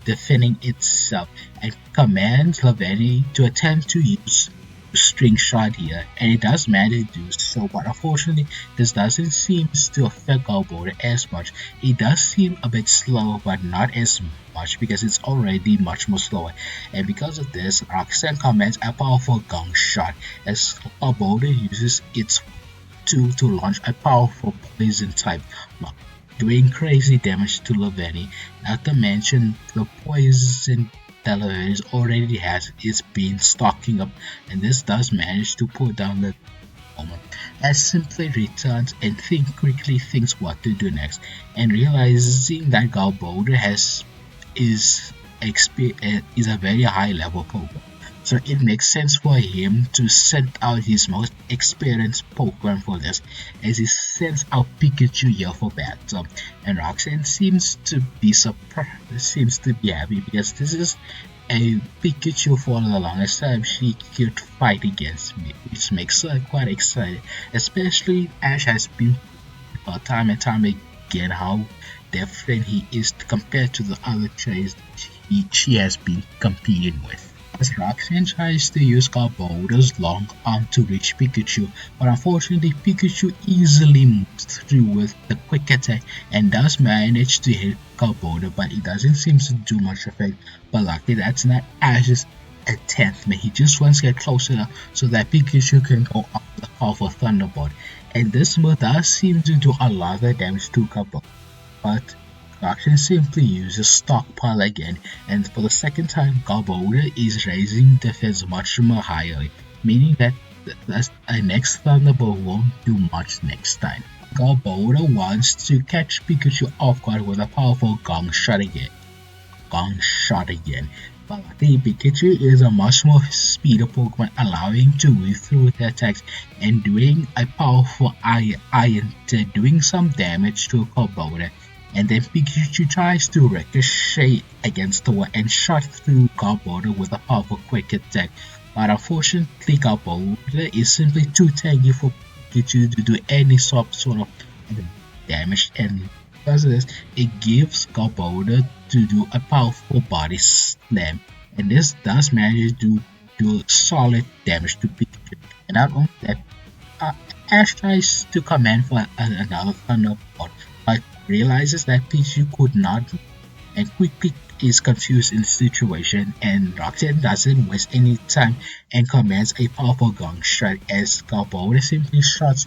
defending itself, and commands Leavanny to attempt to use string shot here, and it does manage to do so, but unfortunately this doesn't seem to affect Garbuto as much. It does seem a bit slow, but not as much because it's already much more slower, and because of this Roxanne commands a powerful gong shot as Garbuto uses its tool to launch a powerful poison type block, doing crazy damage to Leavanny. Not to mention the poison Television already has is been stocking up, and this does manage to pull down the moment. As simply returns and quickly thinks what to do next, and realizing that Garbuto is a very high level Pokemon, so it makes sense for him to send out his most experienced Pokemon for this, as he sends out Pikachu here for battle. And Roxanne seems to be happy because this is a Pikachu for the longest time she could fight against me, which makes her quite excited. Especially Ash has been time and time again how different he is compared to the other trainers she has been competing with. As Roxanne tries to use Garbuto's long arm to reach Pikachu, but unfortunately Pikachu easily moves through with the quick attack and does manage to hit Garbuto, but it doesn't seem to do much effect. But luckily that's not Ash's attempt, man. He just wants to get closer enough so that Pikachu can go up the powerful Thunderbolt, and this move does seem to do a lot of damage to Garbuto, but Roxanne simply uses Stockpile again, and for the second time Garbuto is raising defense much more higher, meaning that the next Thunderbolt won't do much next time. Garbuto wants to catch Pikachu off guard with a powerful Gong Shot again. But luckily Pikachu is a much more speedy Pokemon, allowing to weave through the attacks and doing a powerful Iron to doing some damage to Garbuto. And then Pikachu tries to ricochet against the wall and shot through Garbuto with a powerful quick attack, but unfortunately Garbuto is simply too tanky for Pikachu to do any sort of damage, and because of this it gives Garbuto to do a powerful body slam, and this does manage to do solid damage to Pikachu. And not only that, Ash tries to command for another Thunderbolt, but realizes that Pikachu could not and quickly is confused in the situation, and Roxanne doesn't waste any time and commands a powerful Gong Shot as Garbuto simply shots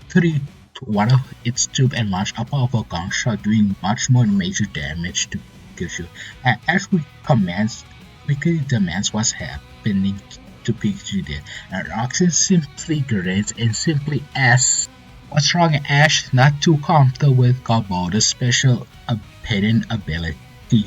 through one of its tube and launch a powerful Gong Shot, doing much more major damage to Pikachu. And Ash quickly demands what's happening to Pignite there, and Roxanne simply grins and simply asks, "What's wrong, Ash?" Not too comfortable with Garbuto's special hidden ability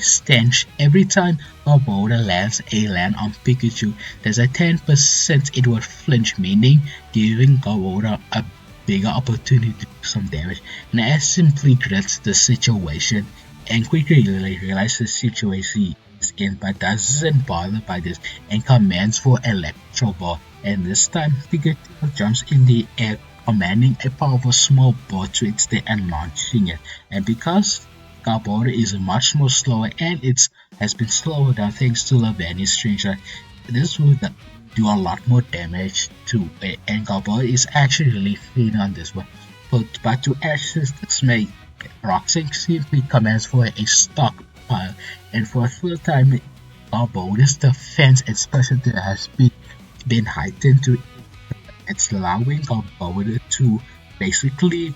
Stench. Every time Garbuto lands a land on Pikachu, there's a 10% it would flinch, meaning giving Garbuto a bigger opportunity to do some damage. And Ash simply grits the situation and quickly realizes the situation is in, but doesn't bother by this and commands for Electro Ball. And this time Pikachu jumps in the air, commanding a powerful small ball to its tail and launching it. And because Garbuto is much more slower and it has been slowed down thanks to Leavanny's stranger, this will do a lot more damage to it, and Garbuto is actually really thin on this one. But to Ash's dismay, Roxanne simply commands for a stockpile, and for a third time Garboda's defense and special has been heightened to it's allowing Garboda to basically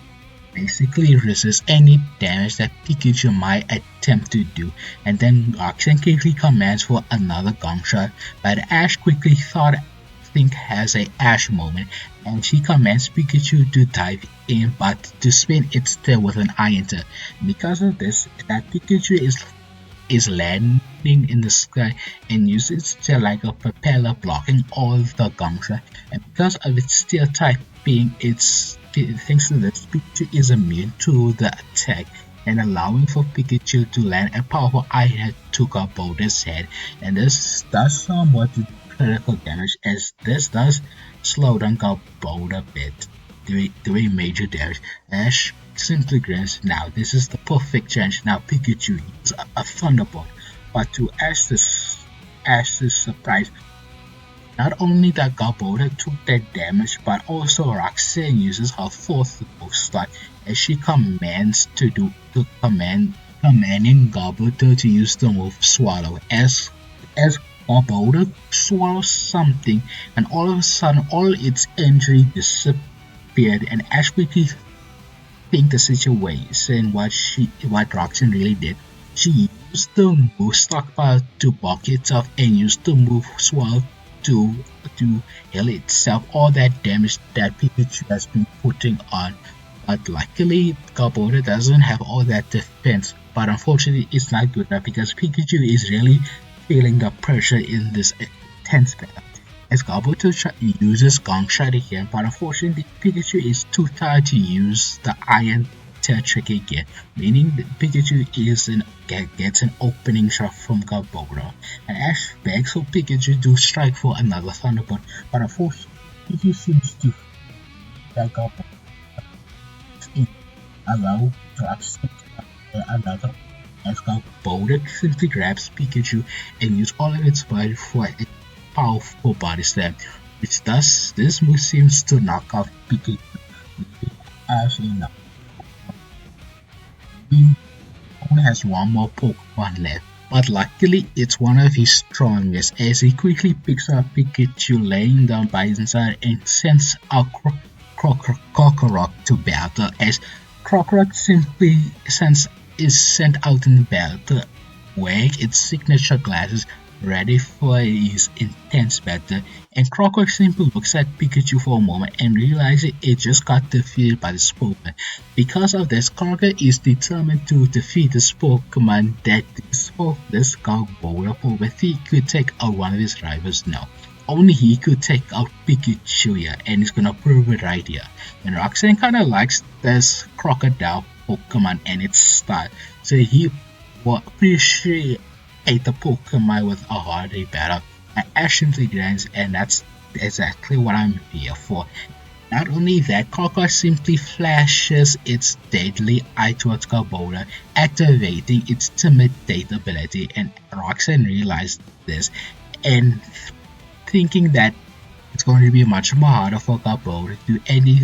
resist any damage that Pikachu might attempt to do, and then Roxanne quickly commands for another gong shot, but Ash quickly think has a Ash moment, and she commands Pikachu to dive in but to spin its tail with an iron tail. Because of this, that Pikachu is landing in the sky and uses its tail like a propeller, blocking all the gong shot, and because of its steel type being its thanks to this, Pikachu is immune to the attack and allowing for Pikachu to land a powerful iron head to Garboda's head, and this does somewhat critical damage as this does slow down Garboda a bit, doing major damage. Ash simply grins. Now this is the perfect chance. Now Pikachu uses a Thunderbolt, but to Ash's surprise, not only that Garboda took that damage, but also Roxanne uses her fourth move slot as she commands commanding Garboda to use the move Swallow. As Garboda swallows something, and all of a sudden all its injury disappeared, and Ash quickly think the situation what Roxanne really did. She used the move stockpile to block itself and used the move Swallow to heal itself all that damage that Pikachu has been putting on. But luckily Garboda doesn't have all that defense, but unfortunately it's not good enough because Pikachu is really feeling the pressure in this intense battle. As Garboda uses Gong Shot again, but unfortunately Pikachu is too tired to use the Iron Tail trick again, meaning that Pikachu gets an opening shot from Garboda, and Ash begs for Pikachu to strike for another Thunderbolt, but unfortunately Pikachu seems to that Garboda allow Drax to another as Garboda simply grabs Pikachu and uses all of its body for a powerful body slam, which thus this move seems to knock out Pikachu. Ash enough. He only has one more Pokemon left, but luckily it's one of his strongest as he quickly picks up Pikachu laying down by his side and sends out Krokorok to battle as Krokorok simply is sent out in battle wearing its signature glasses ready for his intense battle, and Krokorok simply looks at Pikachu for a moment and realizes it just got defeated by this Pokemon. Because of this, Krokorok is determined to defeat this Pokemon that this Garboda Pokemon he could take out one of his rivals now. Only he could take out Pikachu here, and he's gonna prove it right here. And Roxanne kinda likes this Krookodile Pokemon and its style, so he will appreciate the Pokemon with a hardy battle. And Ash simply grins, and that's exactly what I'm here for. Not only that, Krokorok simply flashes its deadly eye towards Garboda, activating its Intimidate ability, and Roxanne realized this and thinking that it's going to be much more harder for Garboda to do any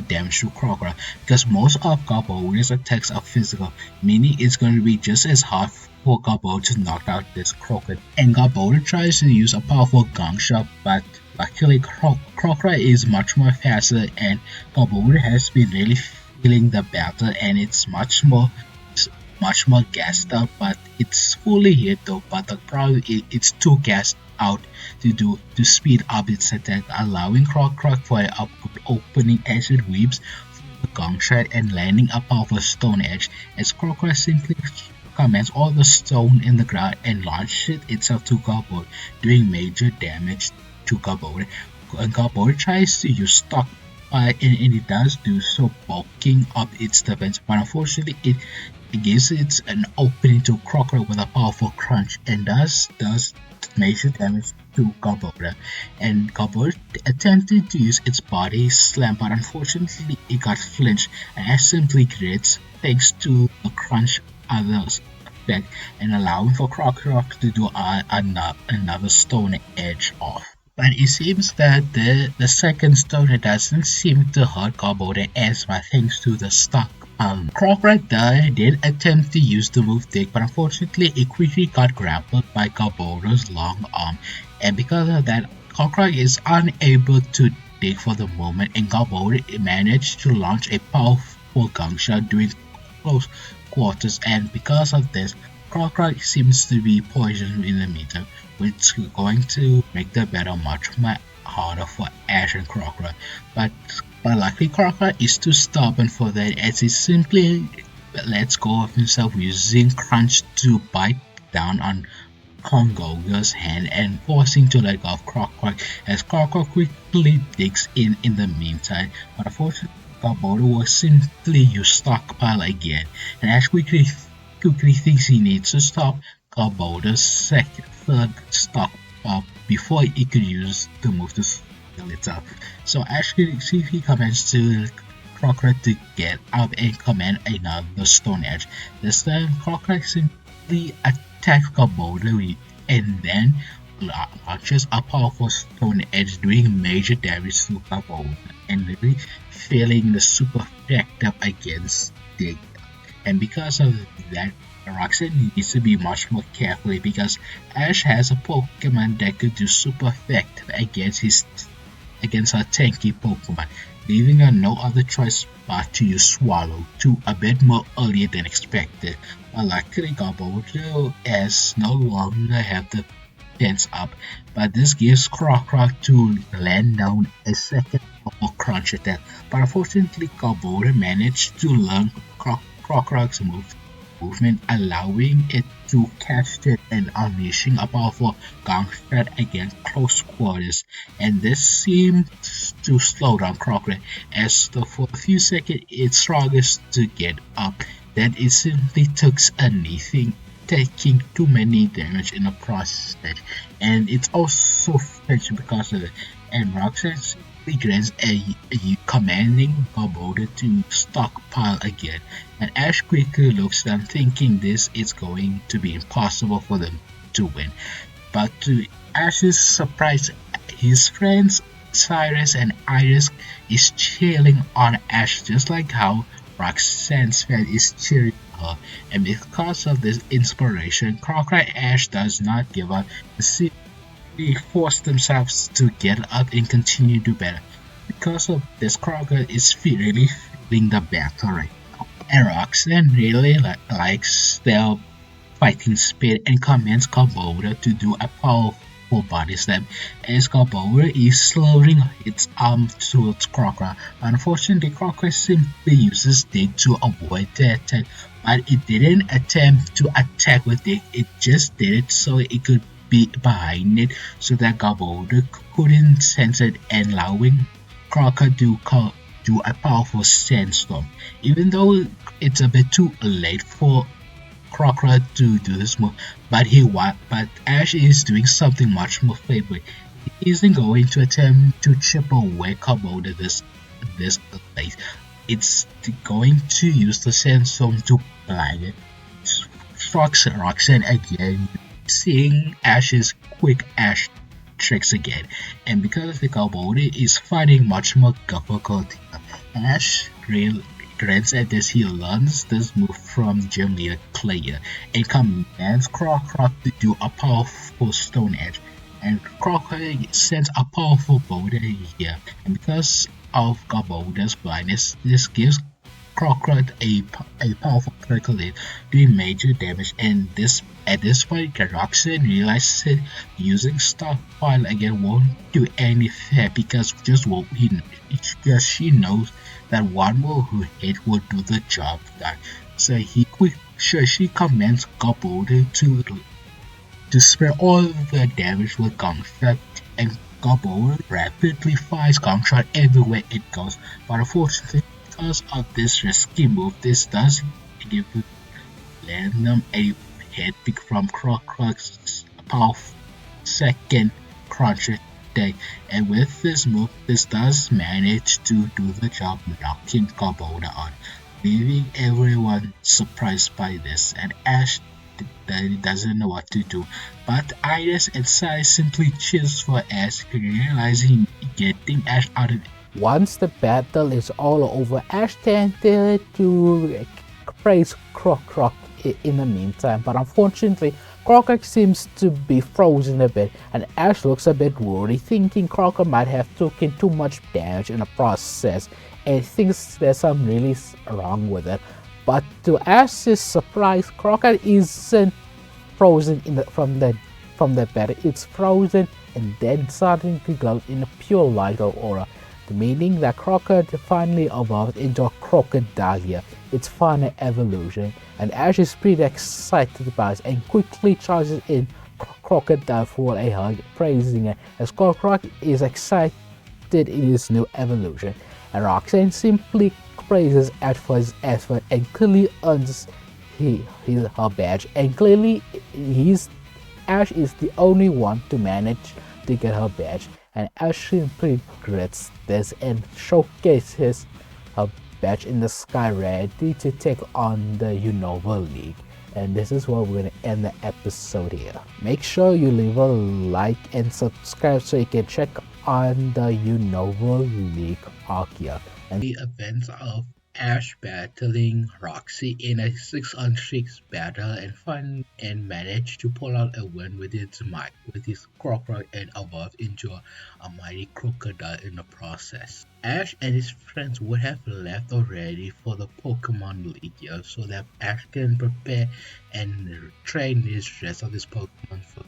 damage to Krokorok because most of Garboda's attacks are physical, meaning it's going to be just as hard for Garboda to knock out this Krokorok. And Garboda tries to use a powerful Gong Shot, but luckily Krokorok is much more faster, and Garboda has been really feeling the battle, and it's much more gassed out, but it's fully hit though. But the problem is it's too gassed out to speed up its attack, allowing Krokorok for an opening as it weaves through the Gong Shot and landing a powerful Stone Edge as Krokorok simply commands all the stone in the ground and launches itself to Garboda, doing major damage to Garboda. And Garboda tries to use stock and it does do so, bulking up its defense, but unfortunately it gives it an opening to Krokorok with a powerful crunch and does major damage to Garboda. And Garboda attempted to use its body slam, but unfortunately it got flinched and Ash simply grits thanks to the crunch others effect and allowing for Krokorok to do another Stone Edge off. But it seems that the second Stone Edge doesn't seem to hurt Garboda as much thanks to the stock Krookodile did attempt to use the move dig, but unfortunately it quickly got grappled by Garbodor's long arm, and because of that, Krookodile is unable to dig for the moment, and Garbodor managed to launch a powerful gong shot during close quarters, and because of this, Krookodile seems to be poisoned in the meter, which is going to make the battle much more harder for Ash and Krookodile. But luckily Krookodile is too stubborn for that, as he simply lets go of himself using Crunch to bite down on Kongoga's hand and forcing to let go of Krookodile, as Krookodile quickly digs in the meantime. But unfortunately Garbodor will simply use Stockpile again, and Ash quickly thinks he needs to stop Garbodor's third stockpile before he could use the move to heal itself. So Ash quickly commands to Krookodile to get up and command another Stone Edge. This time Krookodile simply attacks Garbodor and then launches a powerful Stone Edge, doing major damage to Garbodor and literally failing the super effective against Dig. And because of that, Roxanne needs to be much more careful, because Ash has a Pokemon that could do super effective against her tanky Pokemon, leaving her no other choice but to use Swallow to a bit more earlier than expected. But luckily Garbodor has no longer have the tense up, but this gives Krookodile to land down a second or crunch attack. But unfortunately Garbodor managed to learn Krookodile's movement, allowing it to catch it and unleashing a powerful gong shot against close quarters. And this seemed to slow down Krookodile, as for a few seconds it struggles to get up. Then it simply took anything, taking too many damage in the process, and it's also French because of it. And Roxanne grants a commanding Garbodor to stockpile again, and Ash quickly looks down, thinking this is going to be impossible for them to win. But to Ash's surprise, his friends Cyrus and Iris is cheering on Ash, just like how Roxanne's fan is cheering her. And because of this inspiration, Krookodile Ash does not give up. They force themselves to get up and continue to better. Because of this, Krookodile is really feeling the battle right now. And Roxanne really likes their fighting spirit and commands Garbodor to do a powerful body slam, as Garbodor is slurring its arm towards Krookodile. Unfortunately, Krookodile simply uses Dig to avoid the attack, but it didn't attempt to attack with Dig, it just did it so it could be behind it, so that Garbodor couldn't sense it, and allowing Krookodile to do a powerful sandstorm. Even though it's a bit too late for Krookodile to do this move, but Ash is doing something much more favorite. He isn't going to attempt to chip away Garbodor this late. It's going to use the sandstorm to blind it. Strikes Roxanne again, seeing Ash's quick Ash tricks again, and because the Garbodor is finding much more difficulty, Ash grants at this. He learns this move from Gym Leader Clay and commands Krookodile to do a powerful Stone Edge, and Krookodile sends a powerful boulder here, and because of Garbodor's blindness, this gives Krookodile a powerful critical hit, doing major damage. And at this point, Roxanne realizes using Stockpile again won't do any fair, because she knows that one more hit will do the job done. So she commands Garbodor to spare all the damage with Gunshot, and Garbodor rapidly fires Gunshot everywhere it goes. But unfortunately, because of this risky move, this does give Random a hit from Croc's powerful second crunch attack, and with this move, this does manage to do the job, knocking Garbodor out, leaving everyone surprised by this, and Ash doesn't know what to do. But Iris and Sai simply cheers for Ash, realizing getting Ash out of Once the battle is all over, Ash tended to praise Croc in the meantime, but unfortunately Crocker seems to be frozen a bit, and Ash looks a bit worried, thinking Crocker might have taken too much damage in the process, and thinks there's something really wrong with it. But to Ash's surprise, Crocker isn't frozen from the battle. It's frozen and then starting to glow in a pure light of aura, meaning that Crocker finally evolved into a Krookodile, its final evolution, and Ash is pretty excited about it and quickly charges in Krookodile for a hug, praising it as Croc is excited in his new evolution, and Roxanne simply praises Ash for his effort and clearly earns her badge, and clearly Ash is the only one to manage to get her badge, and Ash simply regrets this and showcases her badge in the sky ready to take on the Unova League. And this is where we're going to end the episode here. Make sure you leave a like and subscribe so you can check on the Unova League arc here. And the events of Ash battling Roxy in a 6-on-6 battle and managed to pull out a win with his Krookodile and evolve into a mighty Krookodile in the process. Ash and his friends would have left already for the Pokemon League here so that Ash can prepare and train his rest of his Pokemon for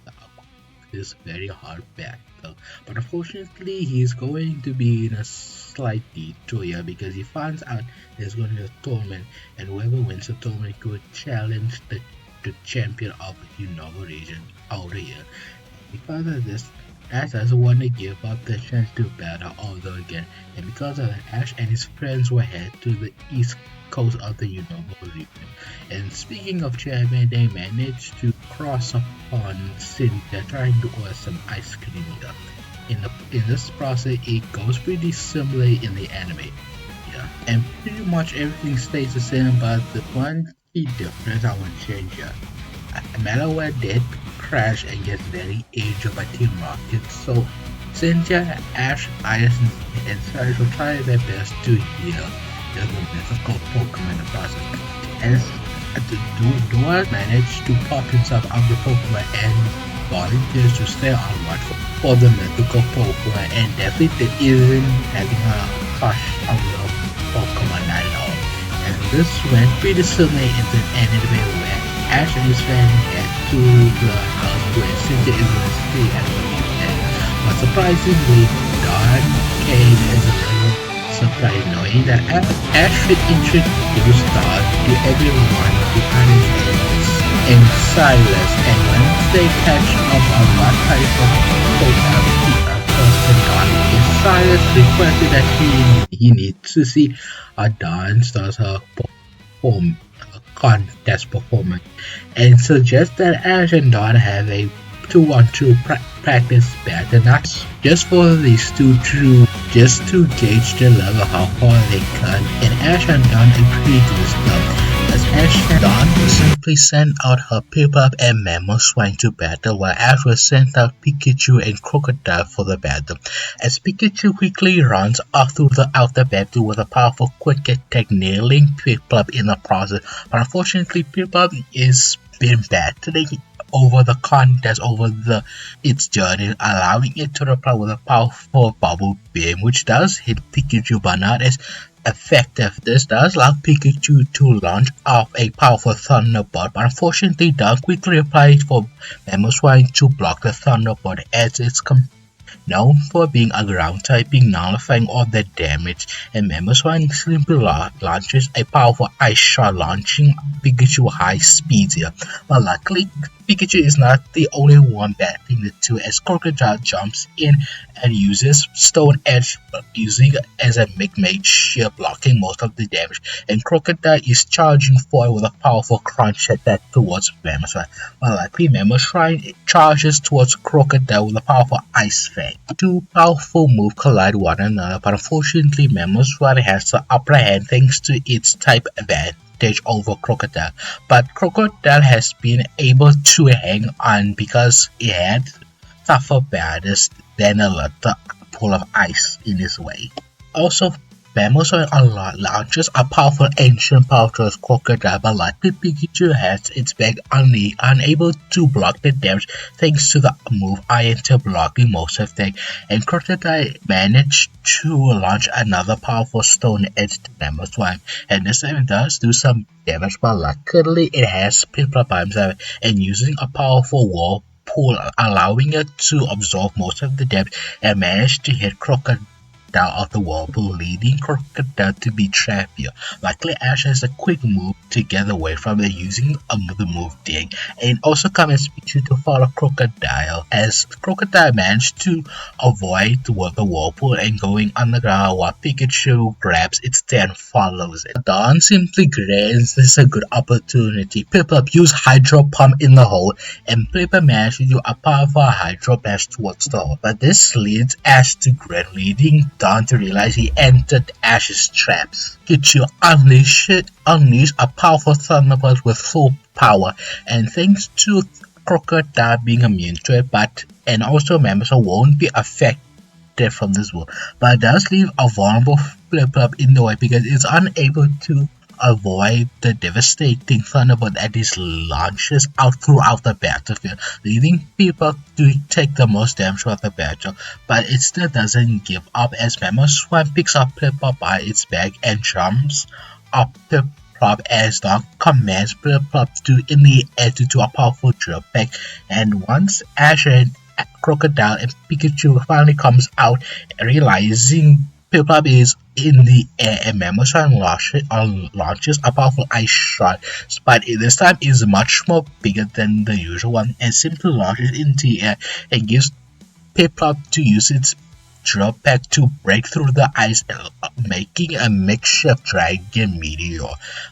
this very hard battle. But unfortunately, he's going to be in a slight detour here because he finds out there's going to be a tournament, and whoever wins the tournament could challenge the champion of the Unova region out here. Because of this, Ash doesn't want to give up the chance to battle all over again, and because of that, Ash and his friends will head to the east coast of the Unova region. And speaking of champion, they managed to cross upon Cynthia trying to order some ice cream here. In this process, it goes pretty similar in the anime. Yeah, and pretty much everything stays the same, but the one key difference I want to change here. Malware did crash and get very aged by Team Rocket, so Cynthia, Ash, Iris, and Sarge will try their best to heal the mythical Pokemon in the process. And Dora managed to pop himself out of the Pokemon and volunteers to stay on watch for the mythical Pokemon, and definitely isn't having a crush on the Pokemon at all. And this went pretty similar into an anime where Ash and his friend head to the house where Cynthia is going to stay at the weekend. But surprisingly, Dawn came as a little surprise, knowing that Ash should introduce Dawn to everyone behind his head and Silas, and once they catch up on what type of person Dawn is, Silas requested that he needs to see Dawn start her contest performance and suggests that Ash and Dawn have a 2-on-2 practice battle, not just for these two just to gauge the level how far they can, and Ash and Dawn agree to this stuff. As Ash and Dawn simply sent out her Piplup and Mamoswine to battle, while Ash will send out Pikachu and Krookodile for the battle. As Pikachu quickly runs off through the outer battle with a powerful quick attack, nailing Piplup in the process. But unfortunately, Piplup is been battling over the contest over its journey, allowing it to reply with a powerful bubble beam, which does hit Pikachu but not as effective. This does allow Pikachu to launch off a powerful Thunderbolt, but unfortunately Dawn quickly applies for Mamoswine to block the Thunderbolt, as it's known for being a ground typing, nullifying all the damage, and Mamoswine simply launches a powerful ice shot, launching Pikachu high speeds here. But luckily, Pikachu is not the only one battling the two, as Krookodile jumps in and uses Stone Edge, using it as a mid-mage shield, blocking most of the damage, and Krookodile is charging forward with a powerful crunch attack towards Mamoswine. But luckily, Mamoswine charges towards Krookodile with a powerful Ice Fang. Two powerful moves collide one another, but unfortunately Mamoswine has the upper hand thanks to its type advantage over Krookodile. But Krookodile has been able to hang on because it had tougher battles than a little pool of ice in its way. also Mammoth launches a powerful ancient power towards Krookodile, but likely Pikachu has its back only unable to block the damage thanks to the move Iron Tail blocking most of the, and Krookodile managed to launch another powerful stone edge to Mammoth Swipe, and this time it does do some damage, but luckily it has Piplup by himself, and using a powerful wall pull allowing it to absorb most of the damage and manage to hit Krookodile of the whirlpool, leading Krookodile to be trapped here. Luckily, Ash has a quick move to get away from it using the move Dig, and also comes Pikachu to follow Krookodile, as Krookodile managed to avoid the whirlpool and going underground while Pikachu grabs its tail and follows it. Dawn simply grants this a good opportunity. Piplup used Hydro Pump in the hole, and Piplup managed to do a powerful Hydro Bash towards the hole, but this leads Ash to grin, leading Dawn to realize he entered Ash's traps. Pikachu unleashed a powerful Thunderbolt with full power, and thanks to Krookodile being immune to it, and also members won't be affected from this move, but it does leave a vulnerable Piplup in the way because it's unable to avoid the devastating Thunderbolt that is launches out throughout the battlefield, leading people to take the most damage of the battle, but it still doesn't give up as Mammoth Swan picks up Piplup by its back and jumps up Piplup as Dawn commands Piplup to in the air to do a powerful drop back, and once Ash and Krookodile and Pikachu finally comes out, realizing Piplup is in the air and Mammoth launches a powerful ice shot, but this time is much more bigger than the usual one and simply launches into the air and gives Piplup to use its drop back to break through the ice, making a makeshift dragon meteor.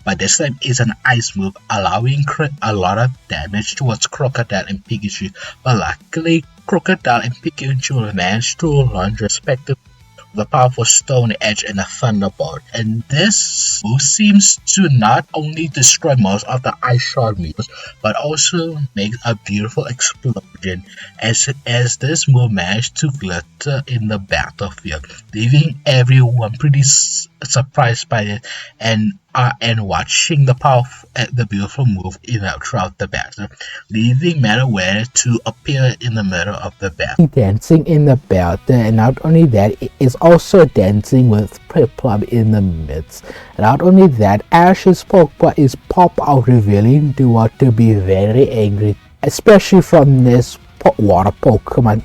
But this time is an ice move, allowing a lot of damage towards Krookodile and Pikachu, but luckily Krookodile and Pikachu managed to launch respectively the powerful Stone Edge and a Thunderbolt, and this move seems to not only destroy most of the Ice Shard moves, but also make a beautiful explosion as this move managed to glitter in the battlefield, leaving everyone pretty surprised by it and watching the beautiful move throughout the battle, leaving Metawear to appear in the middle of the battle. Dancing in the battle, and not only that, it is also dancing with Piplup in the midst. Not only that, Ash's Pokemon is pop out, revealing Duo to be very angry, especially from this water Pokemon,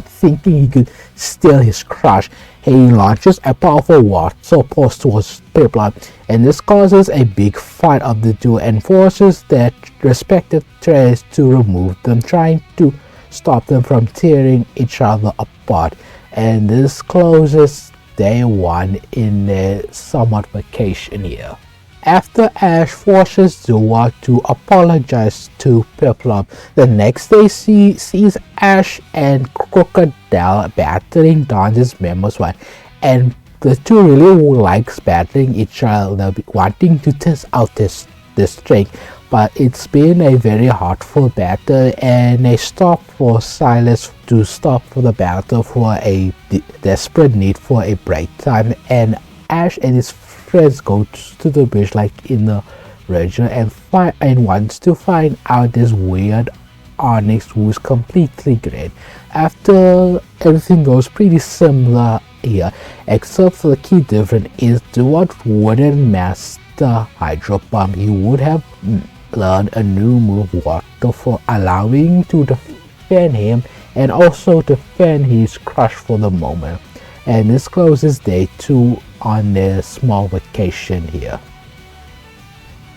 thinking he could steal his crush. He launches a powerful water pulse towards Piplup, and this causes a big fight of the two and forces their respective trainers to remove them, trying to stop them from tearing each other apart. And this closes day one in their somewhat vacation here. After Ash forces Duo to apologize to Piplup, the next day sees Ash and Krookodile battling Dawn's Mammoth Swan, and the two really likes battling each other, wanting to test out this strength. But it's been a very heartful battle, and they stop for Silas to stop for the battle for a desperate need for a break time, and Ash and his friends go to the bridge like in the region and wants to find out this weird Onyx who's completely green. After everything goes pretty similar here, except for the key difference is Duo wouldn't master Hydro Pump. He would have learned a new move, Water, for allowing to defend him and also defend his crush for the moment. And this closes day 2 on their small vacation here.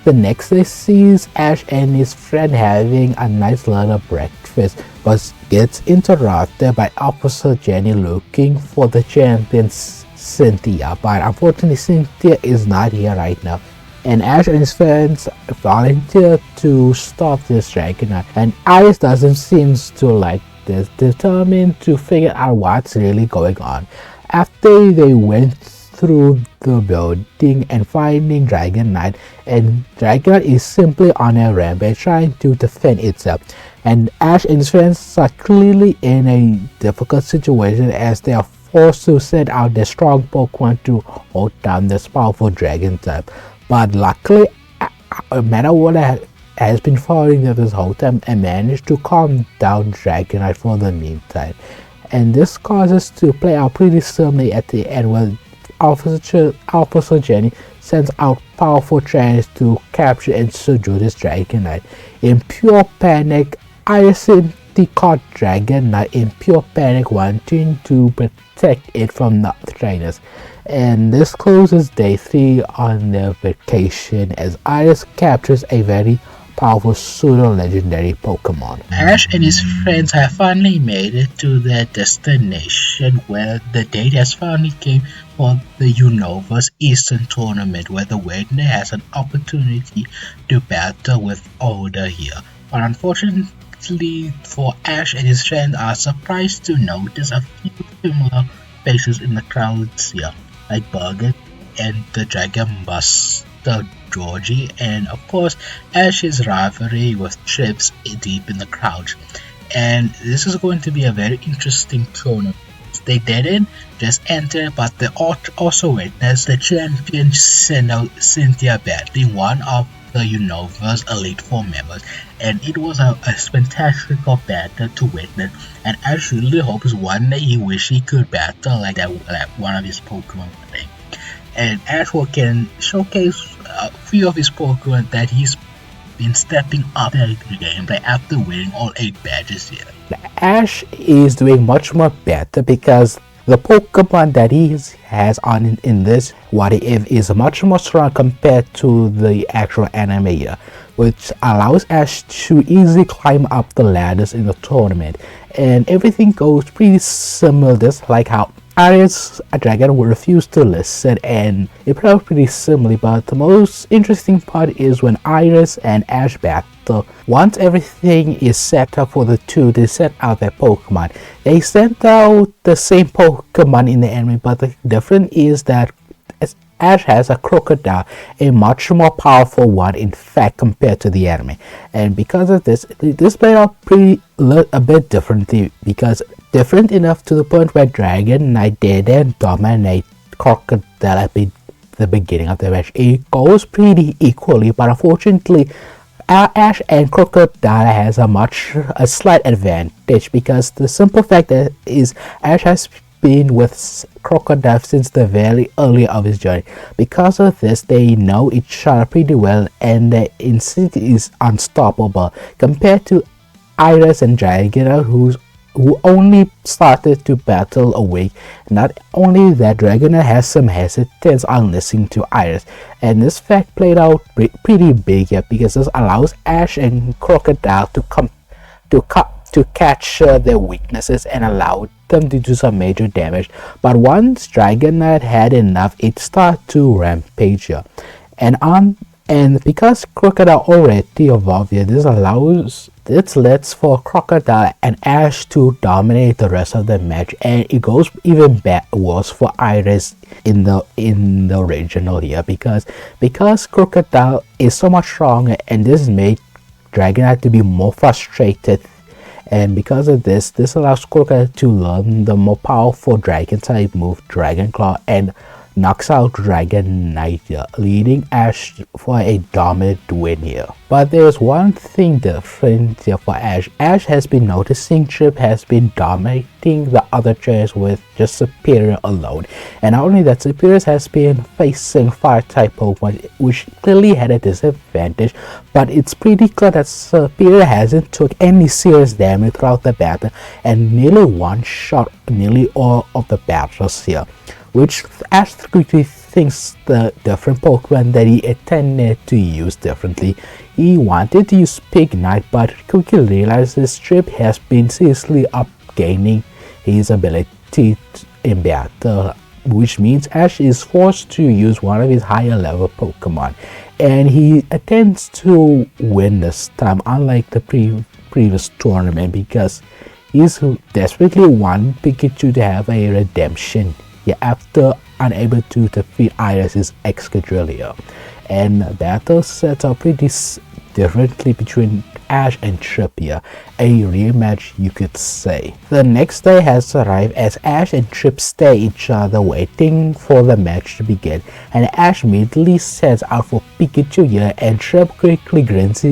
The next day sees Ash and his friend having a nice little breakfast, but gets interrupted by Officer Jenny looking for the champion Cynthia, but unfortunately Cynthia is not here right now. And Ash and his friends volunteer to stop this Dragonite, and Alice doesn't seem to like this, determined to figure out what's really going on. After they went through the building and finding Dragonite, and Dragonite is simply on a rampage trying to defend itself, and Ash and his friends are clearly in a difficult situation as they are forced to send out their strong Pokemon to hold down this powerful dragon type. But luckily, Meta has been following them this whole time and managed to calm down Dragonite for the meantime. And this causes to play out pretty similarly at the end when Officer Jenny sends out powerful trainers to capture and subdue this Dragonite. In pure panic, Iris caught Dragonite in pure panic, wanting to protect it from the trainers. And this closes day 3 on their vacation as Iris captures a very powerful pseudo-legendary Pokemon. Ash and his friends have finally made it to their destination, where the date has finally came for the Unova's Eastern Tournament, where the winner has an opportunity to battle with Oda here. But unfortunately for Ash and his friends are surprised to notice a few similar faces in the crowds here, like Ducket and the Dragon Buster Georgie, and of course Ash's rivalry with Trips deep in the crowd. And this is going to be a very interesting tournament. They didn't just enter, but they also witnessed the champion Cynthia battling one of the Unova's Elite Four members, and it was a spectacular battle to witness. And Ash really hopes one day he wishes he could battle like that, like one of his Pokemon thing. And Ash can showcase a few of his Pokemon that he's been stepping up the gameplay after winning all 8 badges here. Ash is doing much more better because the Pokemon that he has on in this What If is much more strong compared to the actual anime here, which allows Ash to easily climb up the ladders in the tournament. And everything goes pretty similar, just like how Iris Dragon will refuse to listen, and it plays pretty similarly. But the most interesting part is when Iris and Ash battle. Once everything is set up for the two, they send out their Pokemon. They sent out the same Pokemon in the anime, but the difference is that Ash has a Krookodile, a much more powerful one in fact compared to the anime. And because of this played out a bit differently, because different enough to the point where Dragonite didn't dominate Krookodile at the beginning of the match. It goes pretty equally, but unfortunately Ash and Krookodile has a slight advantage, because the simple fact that is Ash has been with Krookodile since the very early of his journey. Because of this, they know each other pretty well, and the instinct is unstoppable compared to Iris and Dragonite, who only started to battle a week. Not only that, Dragonite has some hesitance on listening to Iris, and this fact played out pretty big here, because this allows Ash and Krookodile to catch their weaknesses and allow them to do some major damage. But once Dragonite had enough, it started to rampage here. And because Krookodile already evolved here, this lets for Krookodile and Ash to dominate the rest of the match, and it goes even worse for Iris in the regional here, because Krookodile is so much stronger, and this made Dragonite to be more frustrated. And because of this allows Krookodile to learn the more powerful dragon type move, Dragon Claw, and knocks out Dragonite here, leading Ash for a dominant win here. But there's one thing different here for Ash. Ash has been noticing Trip has been dominating the other trainers with just Superior alone. And not only that, Superior has been facing Fire-type Pokemon, which clearly had a disadvantage, but it's pretty clear that Superior hasn't took any serious damage throughout the battle, and nearly one-shot nearly all of the battles here, which Ash quickly thinks the different Pokemon that he intended to use differently. He wanted to use Pignite, but quickly realizes Trip has been seriously upgaining his ability in battle, which means Ash is forced to use one of his higher level Pokemon, and he intends to win this time, unlike the previous tournament, because he's desperately wants Pikachu to have a redemption after unable to defeat Iris's Excadrill. And battle sets are pretty differently between Ash and Trip here, a rematch you could say. The next day has arrived as Ash and Trip stay each other waiting for the match to begin, and Ash immediately sends out for Pikachu here, and Trip quickly grins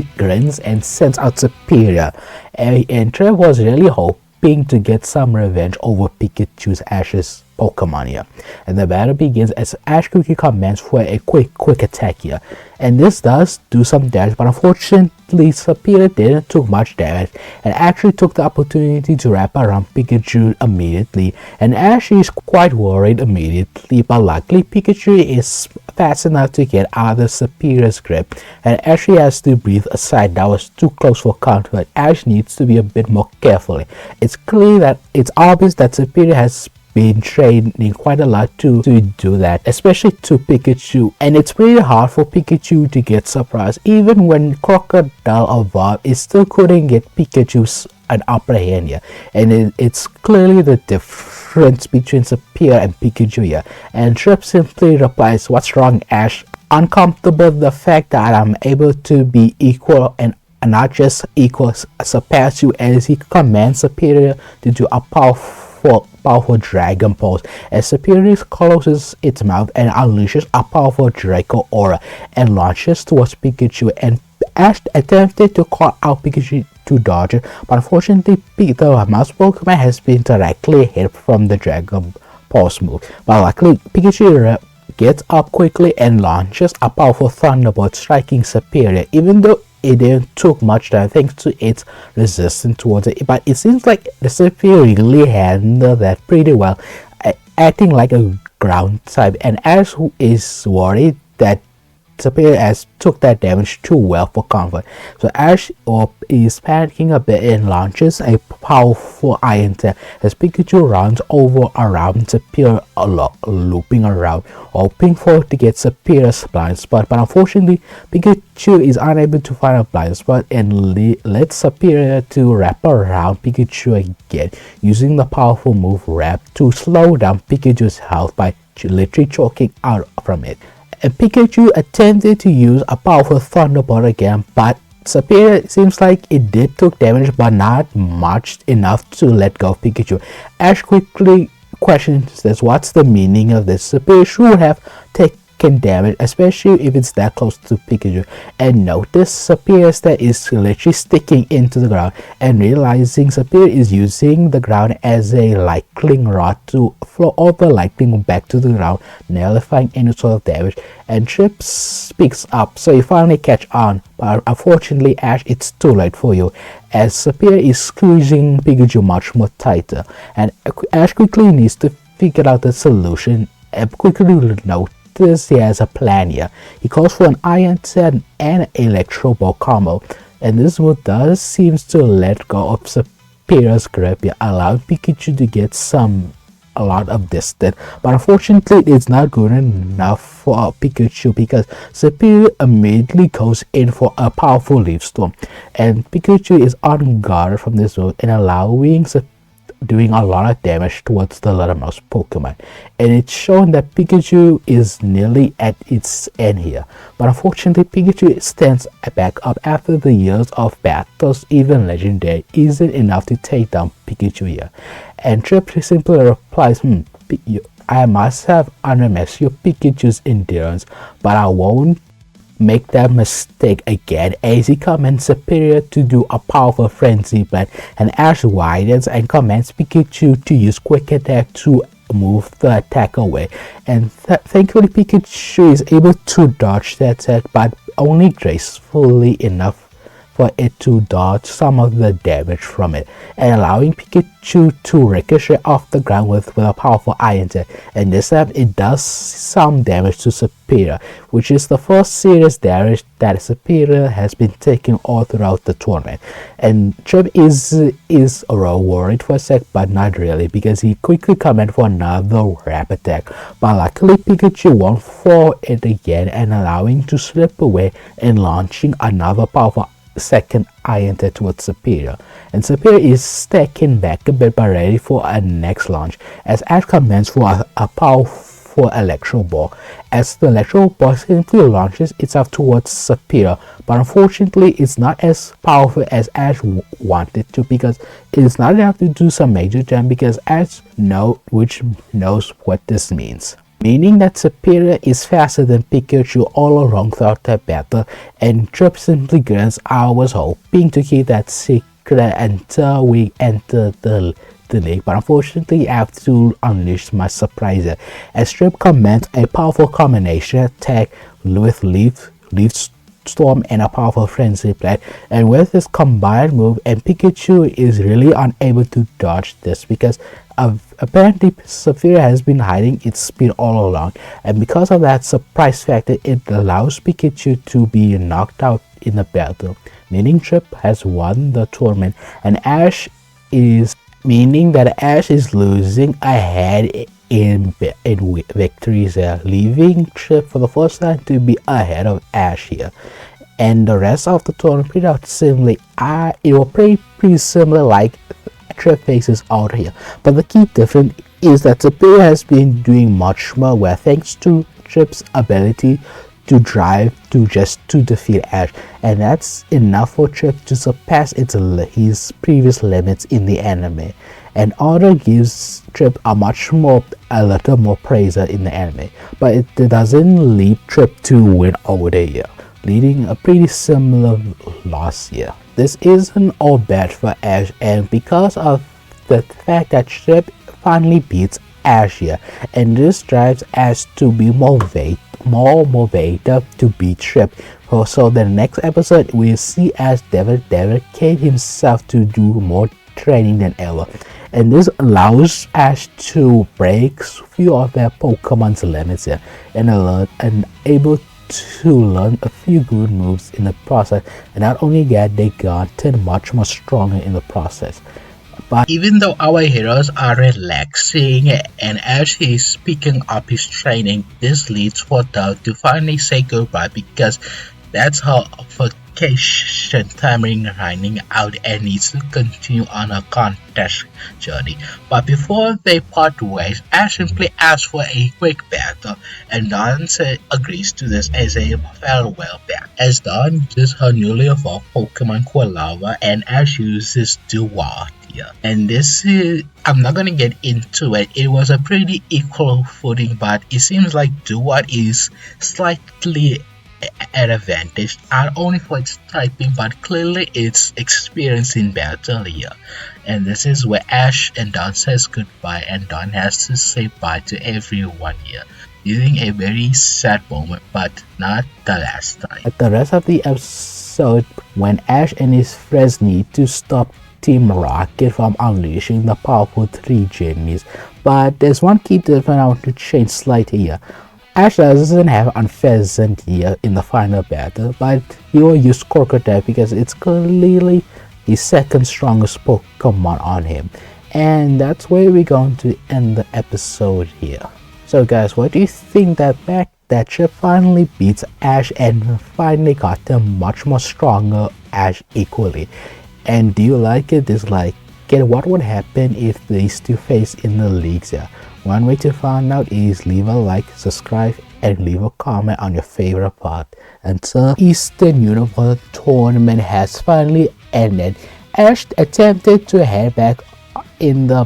and sends out Superior, and Trip was really hoping to get some revenge over Pikachu's Ash's Pokemon here. And the battle begins as Ash quickly commands for a quick attack here. And this does do some damage, but unfortunately Superior didn't took much damage and actually took the opportunity to wrap around Pikachu immediately. And Ash is quite worried immediately, but luckily Pikachu is fast enough to get out of the Superior's grip, and Ash has to breathe aside. That was too close for comfort. Ash needs to be a bit more careful. It's obvious that Superior has been training quite a lot to do that, especially to Pikachu, and it's pretty hard for Pikachu to get surprised. Even when Krookodile evolved, it still couldn't get Pikachu's an upper hand here, and it's clearly the difference between Superior and Pikachu here. And Trip simply replies, "What's wrong, Ash?" Uncomfortable with the fact that I'm able to be equal and not just equal, surpass you, as he commands Superior to do a powerful Dragon Pulse, as Superior closes its mouth and unleashes a powerful Draco Aura and launches towards Pikachu, and Ash attempted to call out Pikachu to dodge it, but unfortunately the mouse Pokemon has been directly hit from the Dragon Pulse move. But luckily Pikachu gets up quickly and launches a powerful Thunderbolt, striking Superior, even though it didn't took much time thanks to its resistance towards it. But it seems like the Superior really handled that pretty well, acting like a ground type, and Ash is worried that Superior has took that damage too well for comfort. So Ash is panicking a bit and launches a powerful Iron Tail as Pikachu runs around Superior, looping around, hoping to get Superior's blind spot. But unfortunately, Pikachu is unable to find a blind spot and lets Superior to wrap around Pikachu again, using the powerful move Wrap to slow down Pikachu's health by literally choking out from it. And Pikachu attempted to use a powerful Thunderbolt again, but Superior seems like it did took damage, but not much enough to let go of Pikachu. Ash quickly questions this, what's the meaning of this? Superior should have taken damage, especially if it's that close to Pikachu, and notice Superior's that is literally sticking into the ground, and realizing Superior is using the ground as a lightning rod to flow all the lightning back to the ground, nullifying any sort of damage. And Trip speaks up, so you finally catch on, but unfortunately Ash, it's too late for you, as Superior is squeezing Pikachu much more tighter, and Ash quickly needs to figure out the solution and quickly note he has a plan here. He calls for an Iron Tail and Electro Ball combo, and this move does seems to let go of Superior's grip here, allowing Pikachu to get a lot of distance, but unfortunately it's not good enough for Pikachu because Superior immediately goes in for a powerful Leaf Storm, and Pikachu is unguarded from this move and allowing doing a lot of damage towards the little-mouse Pokemon, and it's shown that Pikachu is nearly at its end here. But unfortunately Pikachu stands back up after the years of battles. Even Legendary isn't enough to take down Pikachu here, and Trip simply replies, I must have underestimated Pikachu's endurance, but I won't make that mistake again, as he commands Superior to do a powerful Frenzy Blast, and Ash widens and commands Pikachu to use Quick Attack to move the attack away, and thankfully Pikachu is able to dodge that attack, but only gracefully enough for it to dodge some of the damage from it, and allowing Pikachu to ricochet off the ground with a powerful Iron Tail. And this time it does some damage to Superior, which is the first serious damage that Superior has been taking all throughout the tournament. And Trip is worried for a sec, but not really, because he quickly commands for another Wrap attack, but luckily Pikachu won't fall it again, and allowing to slip away and launching another powerful second Iron Tail towards Superior, and Superior is stacking back a bit but ready for a next launch, as Ash commands for a powerful powerful Electro Ball, as the Electro Ball simply launches itself towards Sapphire, but unfortunately it's not as powerful as Ash wanted to, because it is not enough to do some major damage, because Ash knows what this means. Meaning that Superior is faster than Pikachu all along throughout the battle, and Trip simply grants I was hoping to keep that secret until we enter the league, but unfortunately I have to unleash my surpriser, as Trip commands a powerful combination attack with Leaf Storm and a powerful Frenzy Blast, and with this combined move, and Pikachu is really unable to dodge this, because apparently Sapphire has been hiding its speed all along, and because of that surprise factor, it allows Pikachu to be knocked out in the battle, meaning Trip has won the tournament, and Ash is losing ahead in victories here, leaving Trip for the first time to be ahead of Ash here. And the rest of the tournament pretty much similarly, it was pretty similar like Trip faces out here, but the key difference is that Superior has been doing much more well thanks to Trip's ability to drive to defeat Ash, and that's enough for Trip to surpass his previous limits in the anime. And Order gives Trip a little more praise in the anime, but it doesn't lead Trip to win over the year, leading a pretty similar loss here. This isn't all bad for Ash, and because of the fact that Trip finally beats Ash here, and this drives Ash to be more motivated to beat Trip. So the next episode we'll see Ash dedicate himself to do more training than ever, and this allows Ash to break few of their Pokemon's limits here, and able to learn a few good moves in the process, and not only that, they gotten much more stronger in the process. But even though our heroes are relaxing and Ash is picking up his training, this leads for them to finally say goodbye, because that's how vacation time is running out and needs to continue on a contest journey. But before they part ways, Ash simply asks for a quick battle, and Dawn agrees to this as a farewell battle. As Dawn uses her newly evolved Pokemon Unova, and Ash uses Ducket. And this is, I'm not gonna get into it, it was a pretty equal footing, but it seems like Ducket is slightly at advantage, not only for its typing but clearly its experience in battle here. And this is where Ash and Dawn says goodbye, and Dawn has to say bye to everyone here, leaving a very sad moment, but not the last time. At the rest of the episode, when Ash and his friends need to stop Team Rocket from unleashing the powerful 3 genies, but there's one key difference I want to change slightly here. Ash doesn't have Unpheasant here in the final battle, but he will use Krookodile because it's clearly the second strongest Pokemon on him. And that's where we're going to end the episode here. So guys, what do you think that Trip finally beats Ash and finally got them much more stronger Ash equally? And do you like it, dislike it? What would happen if these two face in the leagues here? One way to find out is leave a like, subscribe, and leave a comment on your favorite part. Until Eastern Unova tournament has finally ended, Ash attempted to head back in the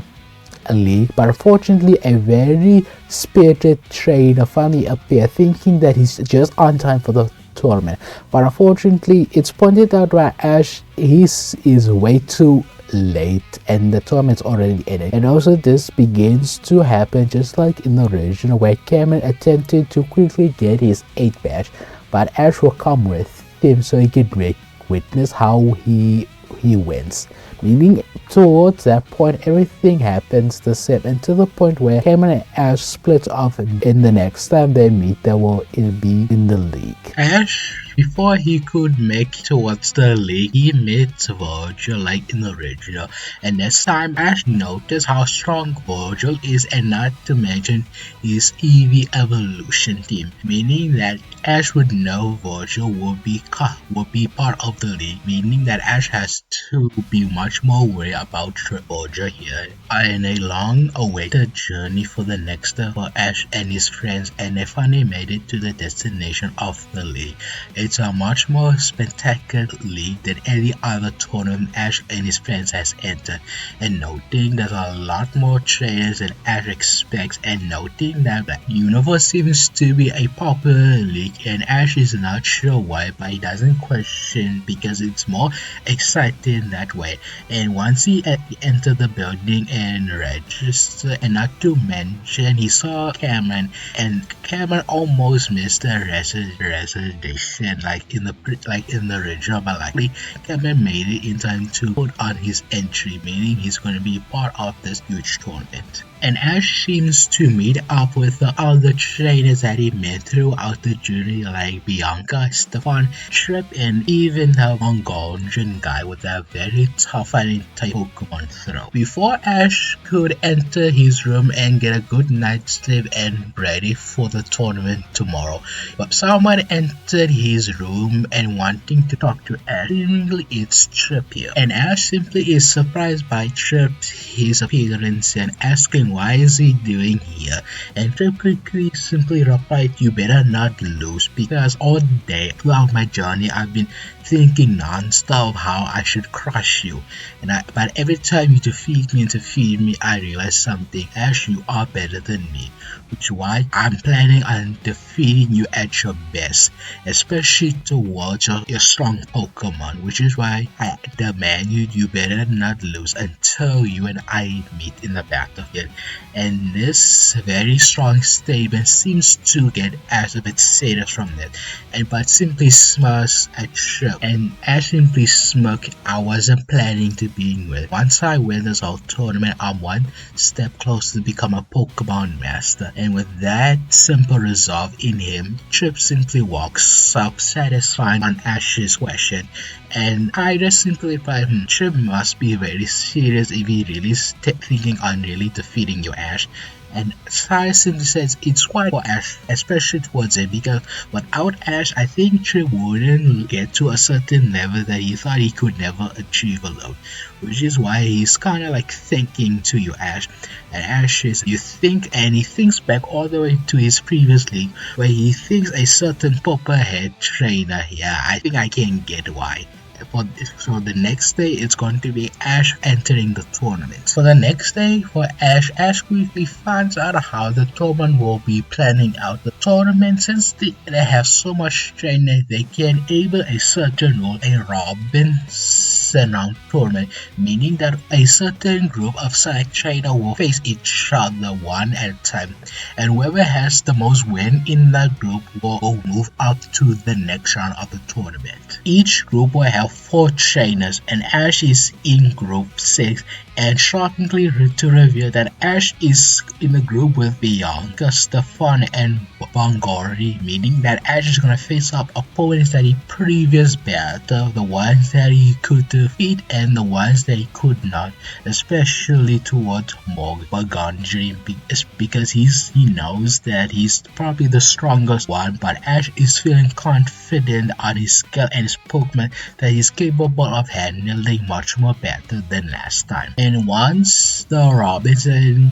league, but unfortunately a very spirited trainer finally appeared, thinking that he's just on time for the tournament. But unfortunately, it's pointed out that Ash is way too late and the tournament's already ended. And also this begins to happen just like in the original, where Cameron attempted to quickly get his 8th badge, but Ash will come with him so he can witness how he wins. Meaning towards that point everything happens the same until the point where Cameron and Ash split off, and in the next time they meet they will be in the league. Ash Before he could make towards the league, he met Virgil like in the original, and this time Ash noticed how strong Virgil is, and not to mention his EV evolution team, meaning that Ash would know Virgil would be part of the league, meaning that Ash has to be much more worried about Virgil here. In a long-awaited journey for the next step for Ash and his friends, and they finally made it to the destination of the league. It's a much more spectacular league than any other tournament Ash and his friends has entered, and noting there's a lot more trainers than Ash expects, and noting that Unova seems to be a popular league, and Ash is not sure why, but he doesn't question because it's more exciting that way. And once he entered the building and registered, and not to mention he saw Cameron, and Cameron almost missed the reservation like in the original, but luckily Cameron made it in time to put on his entry, meaning he's going to be part of this huge tournament. And Ash seems to meet up with the other trainers that he met throughout the journey, like Bianca, Stefan, Trip, and even the Mongolian guy with that very tough fighting type Pokemon throw. Before Ash could enter his room and get a good night's sleep and ready for the tournament tomorrow, but someone entered his room and wanting to talk to Ash. Seemingly it's Trip here, and Ash simply is surprised by his appearance and asking why is he doing here, and Trip quickly simply replied, "You better not lose, because all day throughout my journey I've been thinking non-stop how I should crush you, but every time you defeat me I realize something. Ash, you are better than me, which is why I'm planning on defeating you at your best, especially towards your strong Pokemon, which is why I demand you better not lose until you and I meet in the battlefield." And this very strong statement seems to get Ash a bit sadder from it, but simply smiles at Trip, and Ash simply smirked, "I wasn't planning to be with. Once I win this whole tournament, I'm one step closer to become a Pokemon Master." And with that simple resolve in him, Trip simply walks up, satisfied on Ash's question, and I just simply replied, Trip must be very serious if he really is thinking on really defeating you, Ash. And Sai simply says it's quite for Ash, especially towards it, because without Ash, I think Trip wouldn't get to a certain level that he thought he could never achieve alone, which is why he's kind of like thinking to you, Ash. And Ash is, you think, and he thinks back all the way to his previous league, where he thinks a certain Popperhead trainer. Yeah, I think I can get why. So the next day it's going to be Ash entering the tournament. For the next day for Ash quickly finds out how the tournament will be planning out. The tournament, since they have so much training, they can able a certain role, a Robinson round tournament, meaning that a certain group of select trainer will face each other one at a time, and whoever has the most win in that group will move up to the next round of the tournament. Each group will have 4 trainers, and Ash is in group 6, and shockingly to reveal that Ash is in a group with Bianca, Stefan, and Bongori, meaning that Ash is gonna face up opponents that he previous battled, the ones that he could defeat and the ones that he could not, especially towards Bongori, because he knows that he's probably the strongest one, but Ash is feeling confident on his skill and his Pokemon that he's capable of handling much more better than last time. And once the Robinson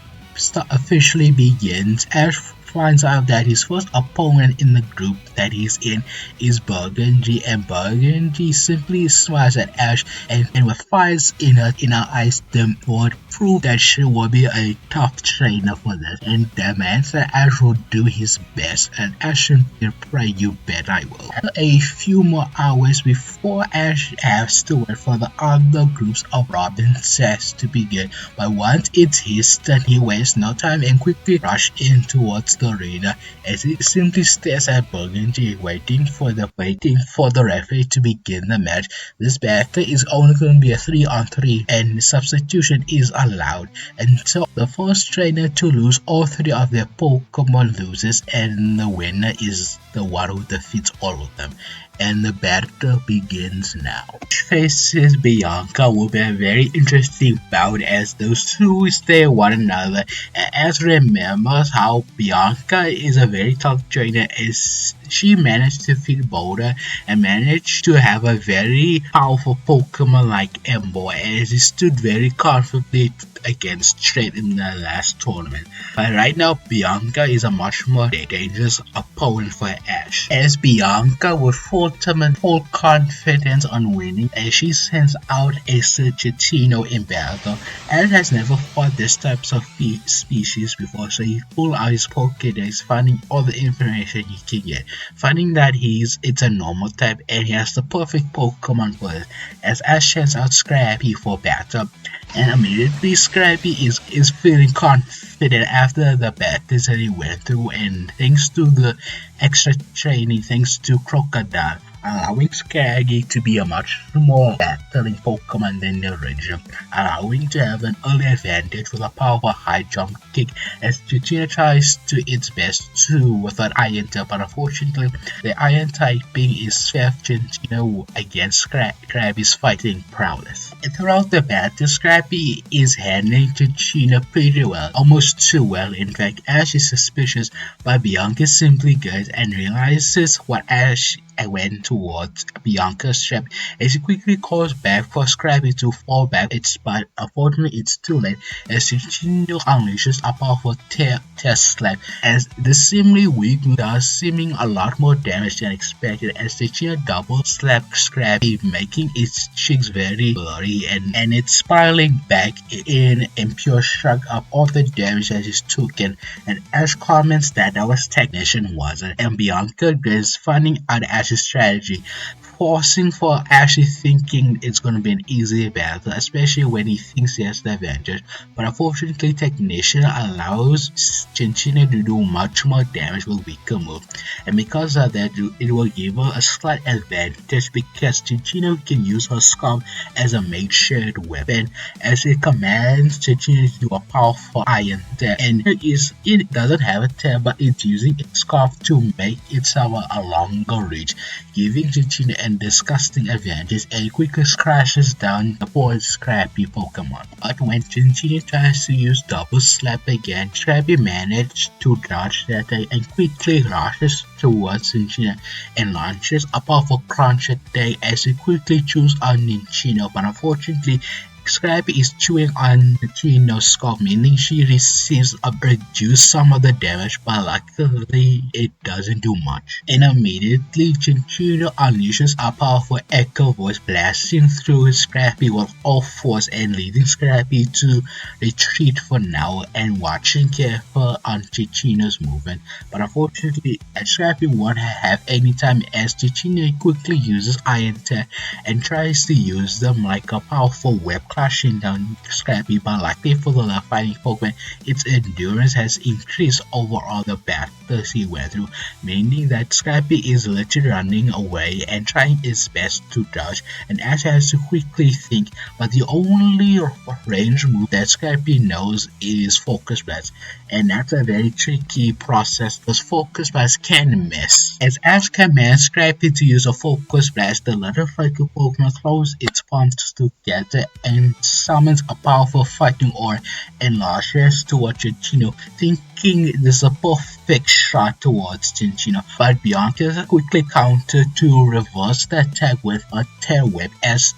officially begins, Ash finds out that his first opponent in the group that he's in is Burgundy, and Burgundy simply smiles at Ash and with fires in her eyes would prove that she will be a tough trainer for this, and demands that Ash will do his best, and Ash will pray, "You bet I will." After a few more hours before Ash has to wait for the other groups of Robinsons to begin, but once it's his turn, he wastes no time and quickly rushes in towards the arena as he simply stares at Burgundy, waiting for the referee to begin the match. This battle is only going to be a 3-on-3, and substitution is allowed, and so the first trainer to lose all 3 of their Pokemon loses, and the winner is the one who defeats all of them. And the battle begins now. Faces Bianca will be a very interesting bout as those two stay one another. And as remembers how Bianca is a very tough trainer as she managed to defeat Boulder and managed to have a very powerful Pokemon like Ember as he stood very confidently against Trade in the last tournament. But right now Bianca is a much more dangerous opponent for Ash, as Bianca with full confidence on winning as she sends out a Sergentino in battle. Ash has never fought this type of species before, so he pulled out his Pokédex, finding all the information he can get, finding that it's a normal type and he has the perfect Pokemon for it, as Ash sends out Scrappy for battle. And immediately Scrappy is feeling confident after the battles that he went through, and thanks to the extra training, thanks to Krookodile, allowing Scraggy to be a much more battling Pokemon than the original, allowing to have an early advantage with a powerful high jump kick as Giratina tries to its best too with an Iron type, but unfortunately the Iron typing is Giratina against Scrappy's fighting prowess. And throughout the battle, Scrappy is handling Giratina pretty well, almost too well in fact. Ash is suspicious, but Bianca simply goes and realizes what Ash went towards Bianca's trap as he quickly calls back for Scrappy to fall back, but unfortunately it's too late as Giratina unleashes a powerful test slap as the seemingly weak move does seeming a lot more damage than expected as Giratina double slaps Scrappy, making its cheeks very blurry and it's spiraling back in pure shock of all the damage that is taken, and Ash comments that was technician wasn't, and Bianca is finding out Ash's strategy, forcing for Ashley thinking it's going to be an easy battle, especially when he thinks he has the advantage. But unfortunately, Technician allows Giratina to do much more damage with weaker moves, and because of that, it will give her a slight advantage because Giratina can use her Scarf as a makeshift weapon as it commands Giratina to do a powerful Iron Tap, and it doesn't have a tap, but it's using its Scarf to make itself a longer reach, giving Giratina a disgusting advantage and quickly crashes down the poor Scrappy Pokemon. But when Giratina tries to use double slap again, Scrappy managed to dodge that and quickly rushes towards Giratina and launches a powerful crunch attack as he quickly chews on Giratina, but unfortunately Scrappy is chewing on Gira's skull, meaning she receives a reduced some of the damage, but luckily it doesn't do much. And immediately Giratina unleashes a powerful echo voice blasting through Scrappy with all force and leading Scrappy to retreat for now and watching careful on Giratina's movement. But unfortunately Scrappy won't have any time as Giratina quickly uses Iron Tap and tries to use them like a powerful web crashing down Scrappy, but luckily for the fighting Pokemon, its endurance has increased over all the battles he went through, meaning that Scrappy is literally running away and trying its best to dodge, and Ash has to quickly think, but the only range move that Scrappy knows is Focus Blast, and that's a very tricky process because Focus Blast can miss. As Ash commands Scrappy to use a Focus Blast, the little Frankie Pokemon closes its palms together and summons a powerful fighting aura and launches towards Giratina, thinking this is a perfect shot towards Giratina, but Bianca quickly countered to reverse the attack with a Tear Whip as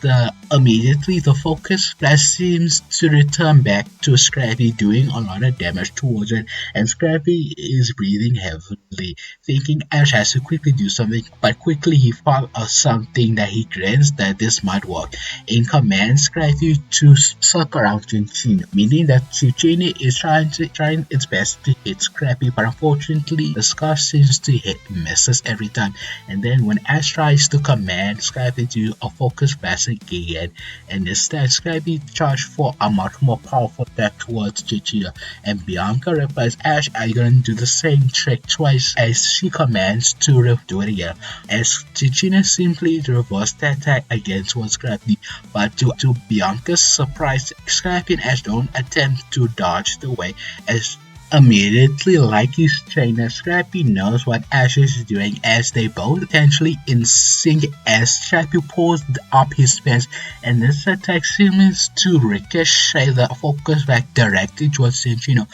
immediately the Focus Blast seems to return back to Scrappy, doing a lot of damage towards it, and Scrappy is breathing heavily, thinking Ash has to quickly do something, but quickly he thought of something that he grins that this might work, and commands Scrappy to circle around Giratina, meaning that Giratina is trying its best to hit Scrappy, but unfortunately the Scarf seems to hit misses every time, and then when Ash tries to command Scrappy to do a Focus Blast again, and instead Scrappy charged for a much more powerful attack towards Giratina, and Bianca replies, Ash, are you going to do the same trick twice, as she commands to do it again, as Giratina simply reversed the attack again towards Scrappy, but to Bianca's surprise, Scrappy and Ash don't attempt to dodge the way as Immediately, like his trainer, Scrappy knows what Ash is doing as they both potentially in sync as Scrappy pulls up his pants, and this attack seems to ricochet the focus back directly towards Cinchino.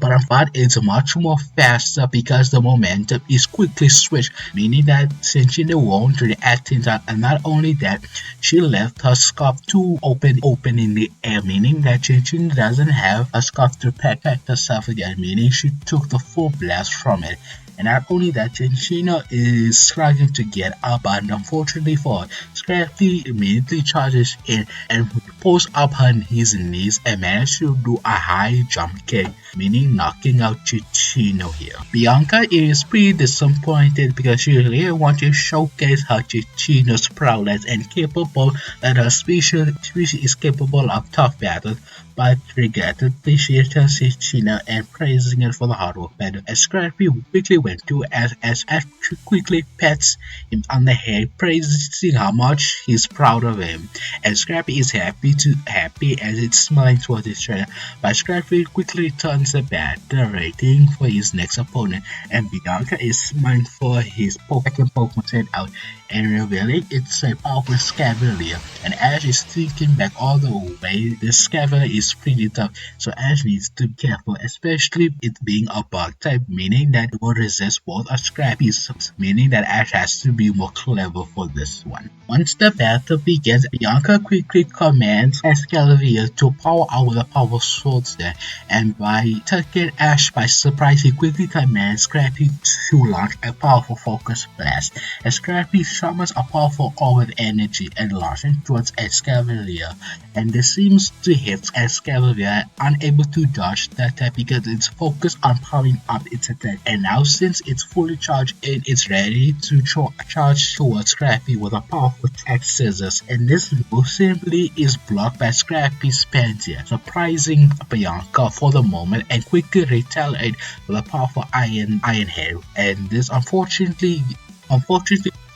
But it's much more faster because the momentum is quickly switched, meaning that Cinchino won't react in time, and not only that, she left her scarf too open in the air, meaning that Cinchino doesn't have a scarf to protect herself again, meaning she took the full blast from it. And not only that, Genshin is struggling to get up, but unfortunately for her, Scrappy immediately charges in and pulls up his knees and manages to do a high jump kick, meaning knocking out Chichino here. Bianca is pretty disappointed because she really wants to showcase her Chichino's prowess and capable that her species is capable of tough battles, but regrettably she turns Chichino and praising it for the hard work battle. As Scrappy quickly went to as Ash quickly pats him on the head, praising how much he's proud of him. And Scrappy is happy as it's smiling towards his trainer, but Scrappy quickly turns the batter rating for his next opponent, and Bianca is smiling for his second Pokemon sent out and revealing it's a powerful Scavalier, and Ash is thinking back all the way. This Scavalier is pretty tough, so Ash needs to be careful, especially it being a bug type, meaning that it will resist both a Scrappy's, meaning that Ash has to be more clever for this one. Once the battle begins, Bianca quickly commands Escalavier to power out with the power swords there, and by taking Ash by surprise, he quickly commands Scrappy to launch a powerful focus blast. As Scrappy summons a powerful orb with energy and launches towards Escalavier, and this seems to hit Escalavier, unable to dodge the attack because it's focused on powering up its attack, and now since it's fully charged in, it's ready to charge towards Scrappy with a powerful attack scissors, and this move simply is blocked by Scrappy's Panzer, surprising Bianca for the moment and quickly retaliate with a powerful iron head, and this unfortunately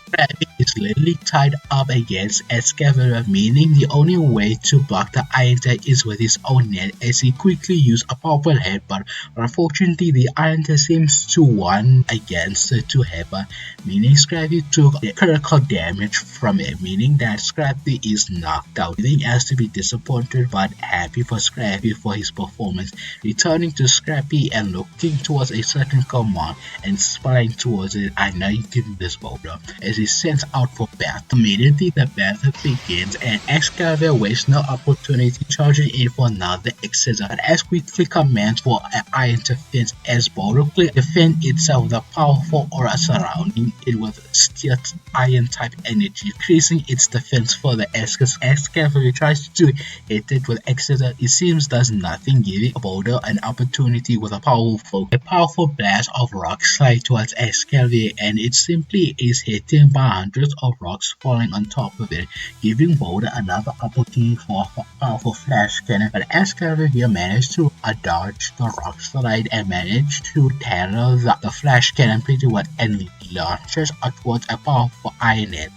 Scrappy is literally tied up against Escalavier, meaning the only way to block the iron attack is with his own net as he quickly uses a powerful headbutt, but unfortunately the iron attack seems to win against the two headbutt, meaning Scrappy took critical damage from it, meaning that Scrappy is knocked out. He has to be disappointed but happy for Scrappy for his performance, returning to Scrappy and looking towards a second command and smiling towards it. I know you can do this, Boulder. As he sends out for battle. Immediately the battle begins and Escalavier wastes no opportunity charging in for another Exeter, but as quickly commands for an iron defense as Boulder defends itself with a powerful aura surrounding it with steel iron type energy, increasing its defense further. As Escalavier tries to hit it with Exeter, it seems does nothing, giving Boulder an opportunity with a powerful blast of rock slide towards Escalavier, and it simply is hitting by hundreds of rocks falling on top of it, giving Boulder another opportunity for a powerful flash cannon, but Escalavier managed to dodge the rock slide and managed to tackle the flash cannon pretty well and launches towards a powerful iron head,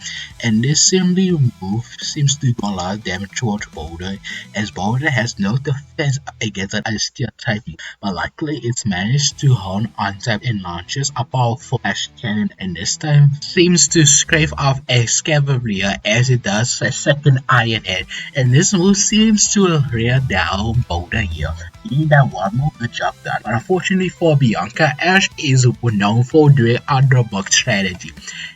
and this simply move seems to do a lot of damage towards Boulder, as Boulder has no defense against a steel typing, but luckily it's managed to hone on type and launches a powerful flash cannon, and this time seems to scrape off Escalavier as it does a second iron head, and this move seems to rear down Boulder here, meaning that one more good job done. But unfortunately for Bianca, Ash is known for doing underdog strategy,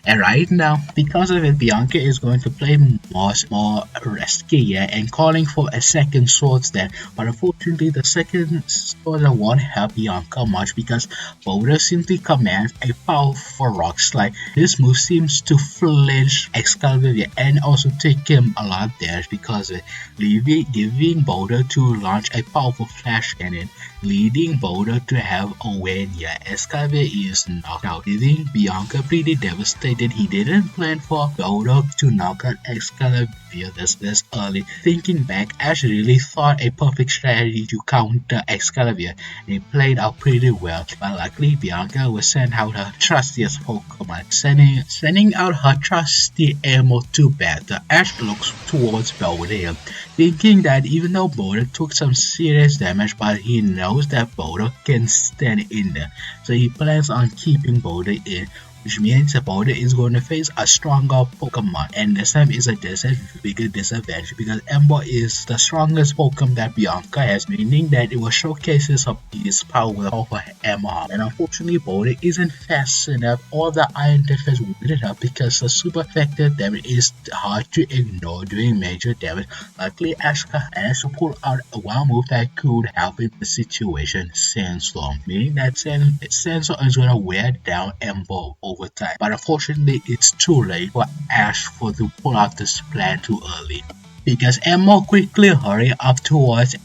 and right now because of it Bianca is going to play more risky here and calling for a second sword stand, but unfortunately the second sword won't help Bianca much because Boulder simply commands a powerful rock slide. This move seems to flinch Escalavier and also take him a lot of damage because of it, giving Boulder to launch a powerful flash cannon, leading Boulder to have a win here. Escalavier is knocked out, leaving Bianca pretty devastated. He didn't plan for Boulder to knock out Escalavier this early. Thinking back, Ash really thought a perfect strategy to counter Escalavier, and it played out pretty well, but luckily Bianca was sent out her trustiest Pokemon, sending out her trusty Amo to battle. Ash looks towards Boulder, thinking that even though Boulder took some serious damage, but he knows that Boulder can stand in there. So he plans on keeping Boulder in, which means that Boulder is going to face a stronger Pokemon. And this time is a bigger disadvantage because Ember is the strongest Pokemon that Bianca has, meaning that it will showcases of his power over Ember. And unfortunately, Boulder isn't fast enough or the Iron Defense weak enough because the super effective damage is hard to ignore doing major damage. Luckily, Ash managed to pull out a wild move that could help in the situation, Sandstorm, meaning that Sandstorm is going to wear down Ember over time. But unfortunately, it's too late for Ash to pull out this plan too early. Because Ember quickly hurry up towards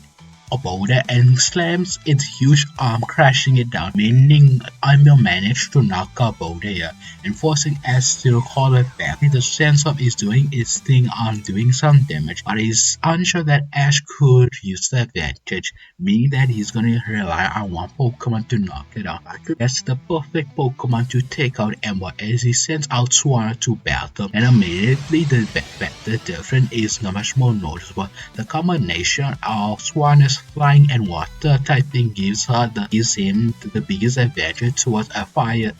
a boulder and slams its huge arm, crashing it down, meaning Ember managed to knock out boulder here and forcing Ash to call it back. The Sandstorm is doing its thing on doing some damage, but he's unsure that Ash could use the advantage, meaning that he's gonna rely on one Pokemon to knock it out. That's the perfect Pokemon to take out Ember as he sends out Swanna to battle, and immediately the difference is much more noticeable. The combination of Swanna's flying and water typing gives him the biggest advantage towards a fire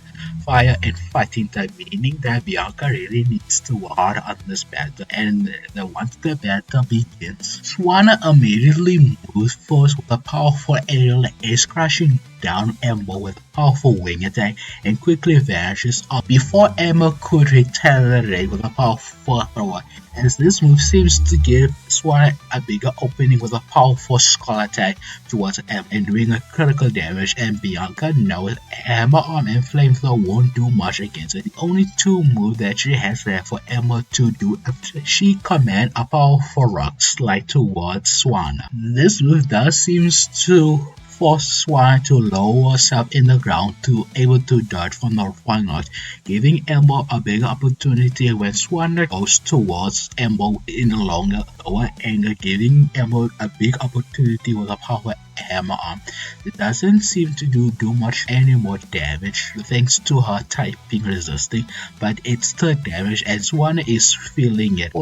and fighting type, meaning that Bianca really needs to work hard on this battle. And once the battle begins, Swanna immediately moves forward with a powerful aerial ace, crashing down Ember with a powerful wing attack and quickly vanishes off before Ember could retaliate with a powerful thrower, as this move seems to give Swanna a bigger opening with a powerful skull attack towards Ember and doing a critical damage, and Bianca knows Hammer Arm and Flamethrower won't do much against it. The only two moves that she has left for Ember to do after she commands a powerful rock slide towards Swanna. This move does seems to force Swanna to lower herself in the ground to able to dodge from the one launch, giving Ember a bigger opportunity when Swanna goes towards Ember in the lower angle, giving Ember a big opportunity with a power hammer arm. It doesn't seem to do much any more damage thanks to her typing resisting, but it's the damage and Swanna is feeling it,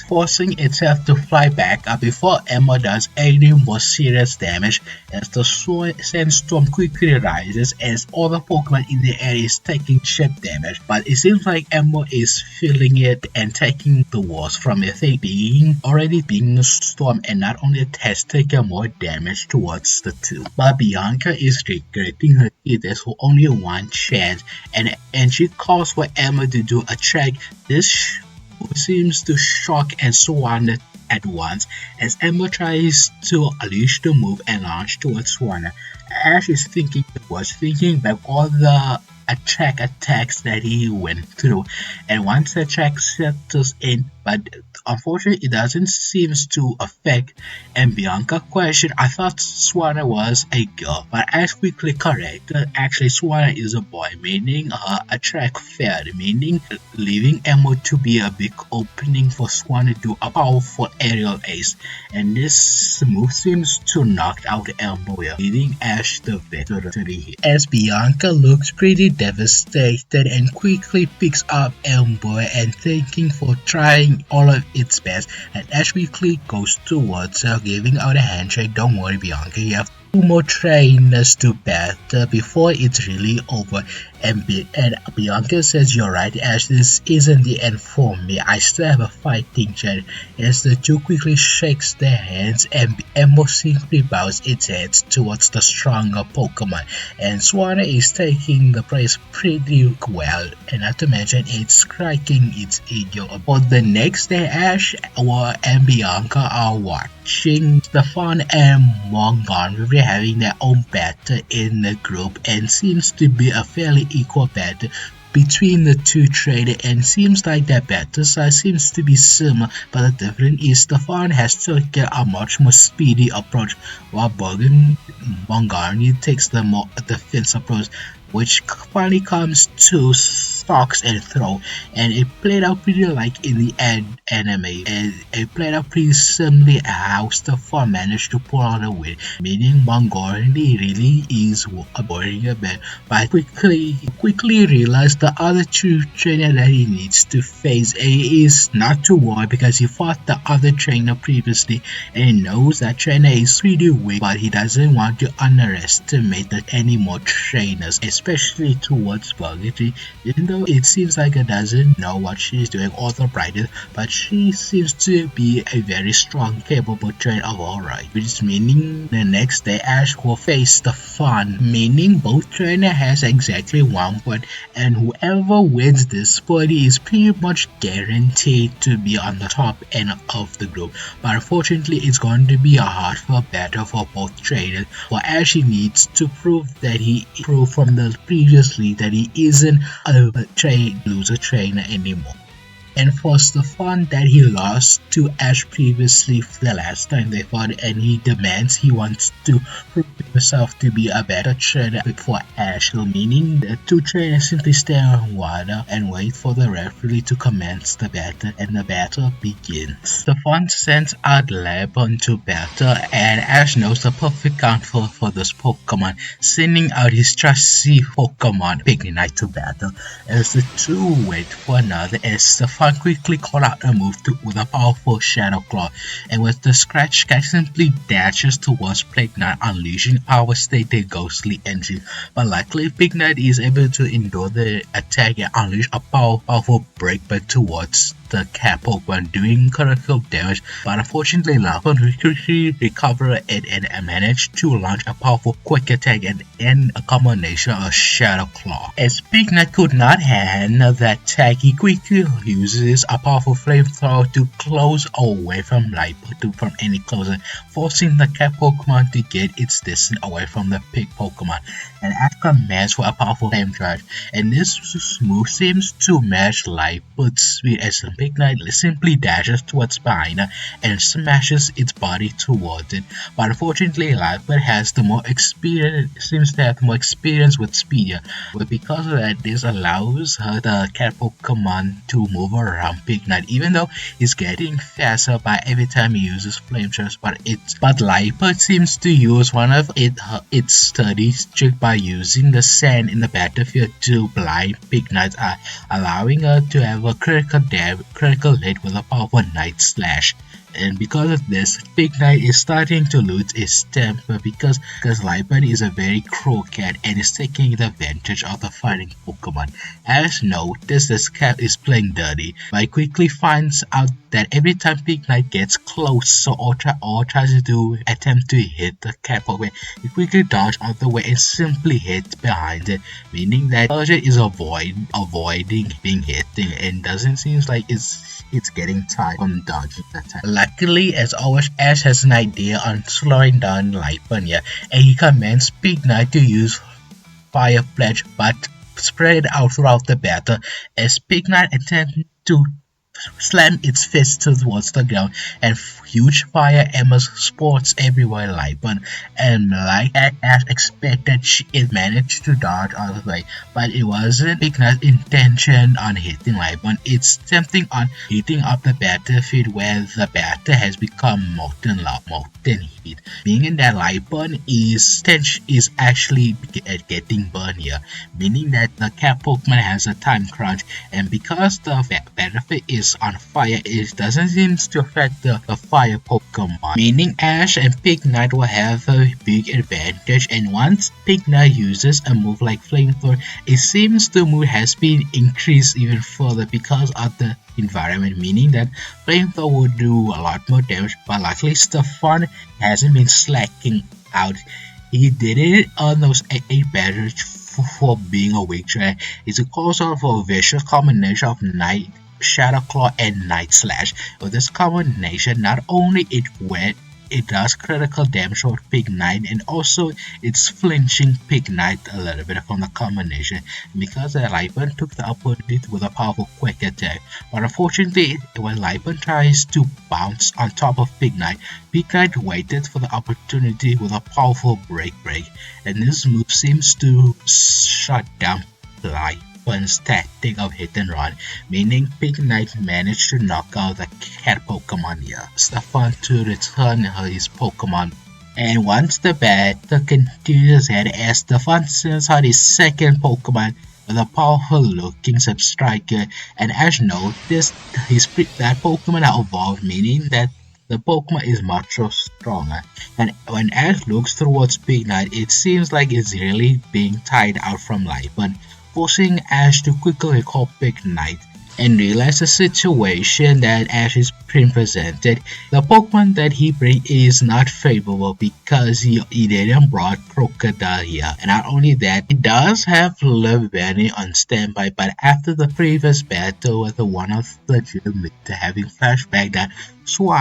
forcing itself to fly back up before Ember does any more serious damage as the sandstorm quickly rises as all the Pokemon in the air is taking ship damage. But it seems like Ember is feeling it and taking the worst from it, already being a storm, and not only it has taken more damage towards the two. But Bianca is regretting her there's only one chance, and she calls for Ember to do a check. This seems to shock and Swanna at once as Ember tries to unleash the move and launch towards Swanna. Ash is thinking back all the attacks that he went through, and once the attack settles in, but unfortunately it doesn't seem to affect, and Bianca questioned, I thought Swanna was a girl, but Ash quickly corrected, actually Swanna is a boy, meaning her attack failed, meaning leaving Ember to be a big opening for Swanna to do a powerful aerial ace, and this move seems to knock out Ember, leaving Ash the victory. As Bianca looks pretty devastated and quickly picks up Ember and thanking for trying all of its best, and Ash quickly goes towards her, giving out a handshake. Don't worry Bianca, you have two more trainers to battle before it's really over. And Bianca says, you're right Ash, this isn't the end for me, I still have a fighting chance. As the two quickly shakes their hands and Ember simply bows its head towards the stronger Pokemon, and Swanna is taking the praise pretty well, and not to mention it's striking its ego. But the next day Ash and Bianca are watching Stefan and Montgomery having their own battle in the group, and seems to be a fairly equal battle between the two traders, and seems like their battle size seems to be similar, but the difference is Stefan has taken a much more speedy approach while Montgomery takes the more defensive approach, which finally comes to stalks and throw, and it played out pretty like in the anime, and it played out pretty similarly how Stefan managed to pull out a win, meaning Mongolian really is avoiding a bit, but quickly realized the other true trainer that he needs to face is not to worry because he fought the other trainer previously and he knows that trainer is pretty weak, but he doesn't want to underestimate any more trainers, especially towards Purgatory, even though it seems like it doesn't know what she's doing or the brightest, but she seems to be a very strong, capable trainer of alright, which is meaning the next day Ash will face the fun, meaning both trainer has exactly 1 point, and whoever wins this party is pretty much guaranteed to be on the top end of the group, but unfortunately it's going to be a hard battle for both trainers. For Ash, he needs to prove that he proved from the previously that he isn't a loser trainer anymore. And for Stefan, that he lost to Ash previously the last time they fought, and he demands he wants to prove himself to be a better trainer for Ash, meaning the two trainers simply stay on water and wait for the referee to commence the battle, and the battle begins. Stefan sends out Labon to battle, and Ash knows the perfect count for this Pokemon, sending out his trusty Pokemon Pignite to battle. As the two wait for another, as Stefan quickly called out a move with a powerful Shadow Claw, and with the Scratch Guy simply dashes towards Pignite, unleashing Power Stated Ghostly Energy. But luckily, Pignite is able to endure the attack and unleash a powerful Break Bird towards the cat Pokemon, doing critical damage, but unfortunately Lapon quickly recovered it and managed to launch a powerful Quick Attack and end a combination of Shadow Claw. As Pignite could not handle that attack, he quickly uses a powerful Flamethrower to close away from Lapon from any closer, forcing the cat Pokemon to get its distance away from the pig Pokemon, and Ash commands for a powerful Flame Charge, and this move seems to match Lapon's speed as Pignite simply dashes towards behind her and smashes its body towards it. But unfortunately, Lapon has the more experience, seems to have more experience with speed, but because of that, this allows her the cat Pokemon to move around Pignite, even though he's getting faster by every time he uses Flame Charge. But Lapon seems to use one of its study trick by using the sand in the battlefield to blind Pignite, allowing her to have a critical hit with a powerful Night Slash. And because of this, Pignite is starting to lose its temper because Lapon is a very cruel cat and is taking advantage of the fighting Pokemon. Ash notices this cat is playing dirty, but he quickly finds out that every time Pignite gets close or tries to attempt to hit the cat Pokemon, he quickly dodges out the way and simply hits behind it, meaning that Urgent is avoiding being hit and doesn't seem like it's getting tired from dodging the attack. Luckily, as always, Ash has an idea on slowing down Lapon here, and he commands Pignite to use Fire Pledge but spread it out throughout the battle as Pignite attempts to slam its fist towards the ground and huge fire embers sports everywhere Lapon, and like as expected, it managed to dodge out of the way, but it wasn't Pignite's intention on hitting Lapon. It's attempting on heating up the battlefield where the battle has become molten heat, meaning that Lapon is actually getting burned here, meaning that the cat Pokemon has a time crunch, and because the battlefield is on fire, it doesn't seem to affect the fire Pokemon, meaning Ash and Pignite will have a big advantage. And once Pignite uses a move like Flamethrower, it seems the move has been increased even further because of the environment, meaning that Flamethrower will do a lot more damage. But luckily, Stefan hasn't been slacking out. He didn't earn those 8 badges for being a weak trainer. It's also for a vicious combination of Shadow Claw and Night Slash. With this combination, not only it does critical damage on Pignite, and also it's flinching Pignite a little bit from the combination because Lapon took the opportunity with a powerful Quick Attack. But unfortunately, when Lapon tries to bounce on top of Pignite, Pignite waited for the opportunity with a powerful Break, and this move seems to shut down Lapon. Stefan's tactic of hit and run, meaning Pignite managed to knock out the cat Pokemon here. Stefan to return his Pokemon. And once the battle continues ahead as Stefan sends out his second Pokemon with a powerful looking Substriker, and Ash noticed that Pokemon are evolved, meaning that the Pokemon is much stronger. And when Ash looks towards Pignite, it seems like it's really being tied out from life, but forcing Ash to quickly recall Pignite and realize the situation that Ash is being presented. The Pokemon that he brings is not favorable because he didn't brought Krookodile here. And not only that, he does have Live Bunny on standby, but after the previous battle with one of the gym leader having flashback that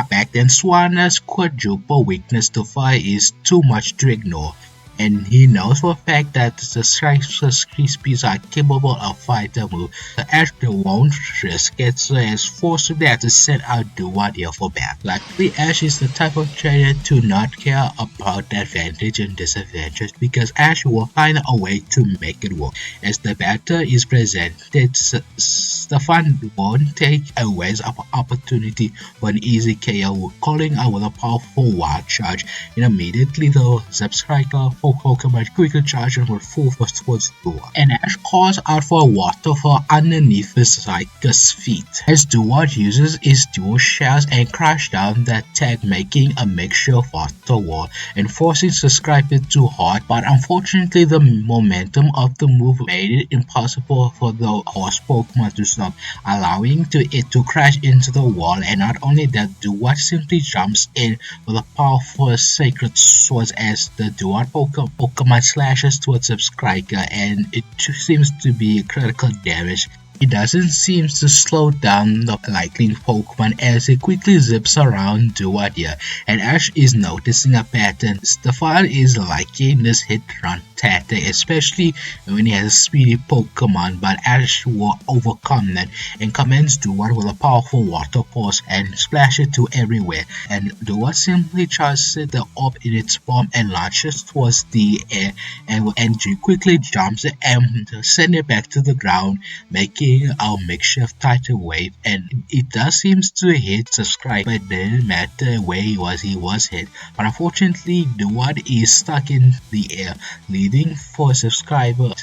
back then Swanna's quadruple weakness to fire is too much to ignore. And he knows for a fact that the Crispies are capable of fighter move. The Ash won't risk it, so he is forced to have to send out Duat here for battle. Luckily, Ash is the type of trainer to not care about the advantage and disadvantage because Ash will find a way to make it work. As the battle is presented, Stefan won't take away the opportunity for an easy KO, calling out with a powerful wild charge, and immediately the Substriker Pokemon quickly charging with full force towards Duat. And Ash calls out for a waterfall underneath the Psyker's feet. As Duat uses his dual shells and crash down the attack, making a mixture of water wall and forcing Subscriber too hard, but unfortunately the momentum of the move made it impossible for the horse Pokemon to stop, allowing it to crash into the wall. And not only that, Duat simply jumps in with a powerful sacred sword as the Duat Pokemon slashes towards Subscriber, and it seems to be critical damage. It doesn't seem to slow down the lightning Pokemon as it quickly zips around Duat here, and Ash is noticing a pattern. Stefan is liking this hit-run tactic, especially when he has a speedy Pokemon, but Ash will overcome that and commands Duat with a powerful water pulse and splash it to everywhere, and Duat simply charges the orb in its form and launches towards the air and quickly jumps it and sends it back to the ground, making our makeshift tidal wave. And it does seem to hit Subscriber. It didn't matter where he was hit, but unfortunately Duat is stuck in the air, leading for Subscriber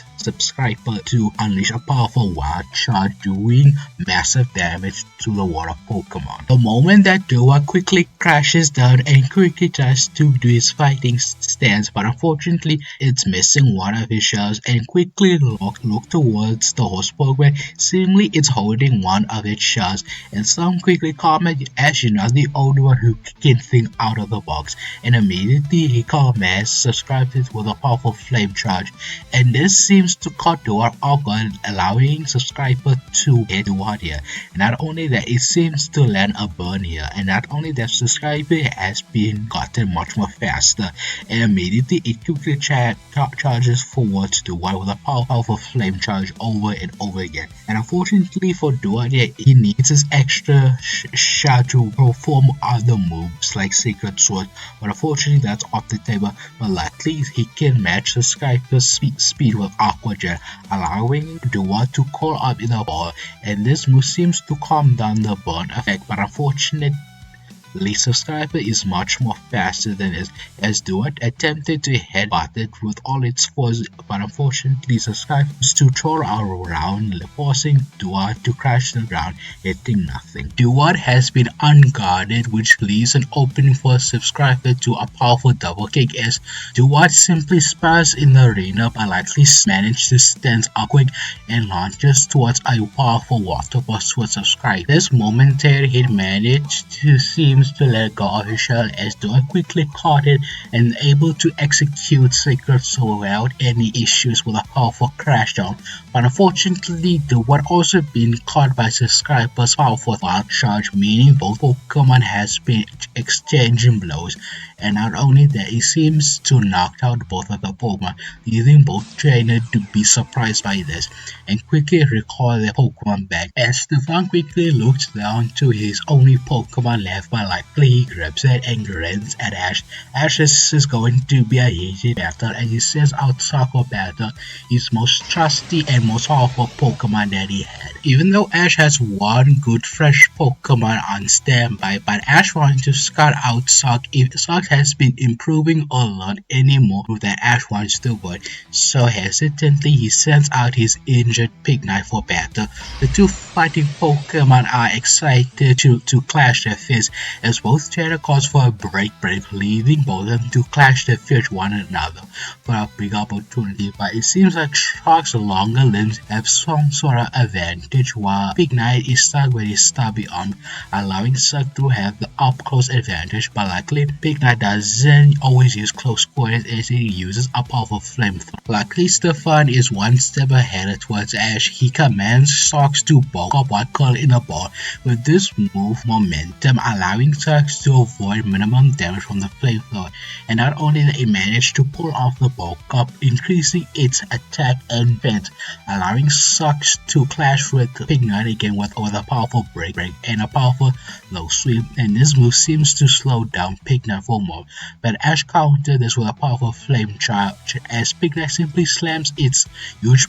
to unleash a powerful wild charge, doing massive damage to the water Pokemon. The moment that Duat quickly crashes down and quickly tries to do his fighting stance, but unfortunately it's missing one of his shells and quickly look towards the horse Pokemon. Seemingly it's holding one of its shells, and some quickly comment as you're not the only one who can think out of the box, and immediately he commands Subscribers with a powerful flame charge, and this seems to cut Duat off guard, allowing Subscriber to hit Duat here. And not only that, it seems to land a burn here, and not only that, Subscriber has been gotten much more faster, and immediately it quickly charges forwards Duat with a powerful flame charge over and over again. And unfortunately for Duat, he needs his extra shell to perform other moves like Sacred Sword, but unfortunately that's off the table. But luckily he can match Subscriber's speed with Aqua Jet, allowing Duat to call up in the ball, and this move seems to calm down the burn effect, but unfortunately Subscriber is much more faster than it, as Duat attempted to headbutt it with all its force, but unfortunately Subscriber to throw around, forcing Duat to crash the ground, hitting nothing. Duat has been unguarded, which leaves an opening for Subscriber to a powerful double kick as Duat simply spars in the arena, but likely manages to stand up quick and launches towards a powerful water burst towards Subscriber. This momentary hit managed to seem to let go of his shell as Duat quickly caught it and able to execute Sacred Sword without any issues with a powerful crash down. But unfortunately, Duat also been caught by Subscriber's powerful wild charge, meaning both Pokemon has been exchanging blows. And not only that, it seems to knock out both of the Pokemon, leaving both trainers to be surprised by this and quickly recall their Pokemon back. As Stefan quickly looks down to his only Pokemon left by Likely he grips it and grins at Ash. Ash is going to be a easy battle, and he sends out Sock for battle, his most trusty and most powerful Pokemon that he had. Even though Ash has one good fresh Pokemon on standby, but Ash wants to scout out Sock if Sock has been improving a lot anymore that Ash wants to win. So hesitantly he sends out his injured Pignite for battle. The two fighting Pokemon are excited to clash their fists as both try to cause for a break, leading both of them to clash their fists one another for a big opportunity. But it seems like Sock's longer limbs have some sort of advantage while Pignite is stuck with his stubby arm, allowing Sock to have the up-close advantage, but luckily Pignite doesn't always use close quarters as he uses a powerful flamethrower. Luckily Stefan is one step ahead towards Ash. He commands Socks to bulk up one curl in a ball. With this move momentum, allowing Socks to avoid minimum damage from the flamethrower, and not only that it managed to pull off the bulk up, increasing its attack and defense, allowing Socks to clash with Pignite again with a powerful break and a powerful low sweep, and this move seems to slow down Pignite for more, but Ash countered this with a powerful flame charge as Pignite simply slams its huge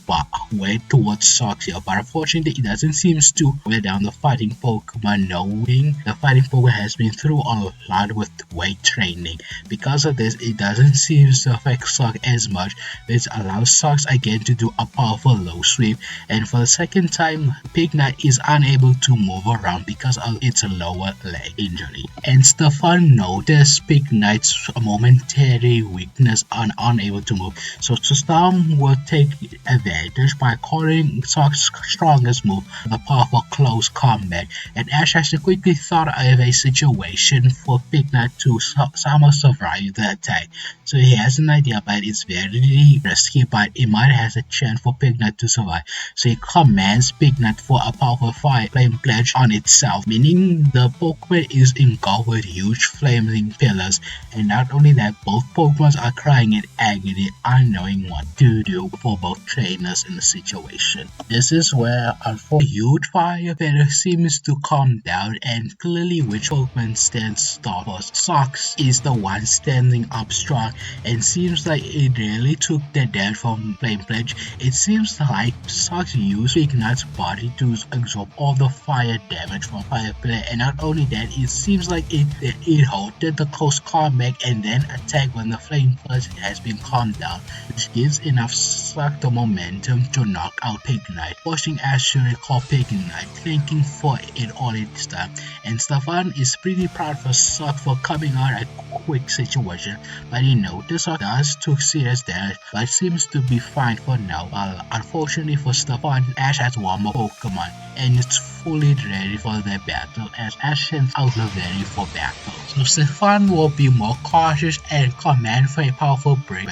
weight towards Socks here, but unfortunately it doesn't seem to wear down the fighting Pokemon, knowing the fighting Pokemon has been through a lot with weight training. Because of this, it doesn't seem to affect Sock as much, which allows Socks again to do a powerful low sweep, and for the second time Pignite is unable to move around because of its lower leg injury. And Stefan noticed Pignite's momentary weakness and unable to move, so Storm will take advantage by calling Sock's strongest move, the powerful close combat, and Ash has to quickly thought of a situation for Pignite to somehow survive the attack. So he has an idea, but it's very risky, but it might have a chance for Pignite to survive. So he commands Pignite for a powerful flame pledge on itself, meaning the Pokemon is engulfed with huge flaming pillars, and not only that, both Pokemon are crying in agony, unknowing what to do for both trainers in the situation. This is where a huge fire pillar seems to calm down, and clearly which Pokemon stands tall. Socks is the one standing up strong, and seems like it really took the damage from Flame Pledge. It seems like Socks used Pignite's body to absorb all the fire damage from Fire Pillar, and not only that, it seems like it halted the close combat and then attacked when the Flame Pledge has been calmed down, which gives enough Sock the momentum to knock out Pignite, forcing Ash to recall Pignite, thanking for it all its time. And Stefan is pretty proud for Sock for coming out a quick situation, but he noticed Sock does took serious damage, but seems to be fine for now. Unfortunately for Stefan, Ash has one more Pokemon, and it's fully ready for their battle as Ash sends out Lavery for battle. So Stefan will be more cautious and command for a powerful break,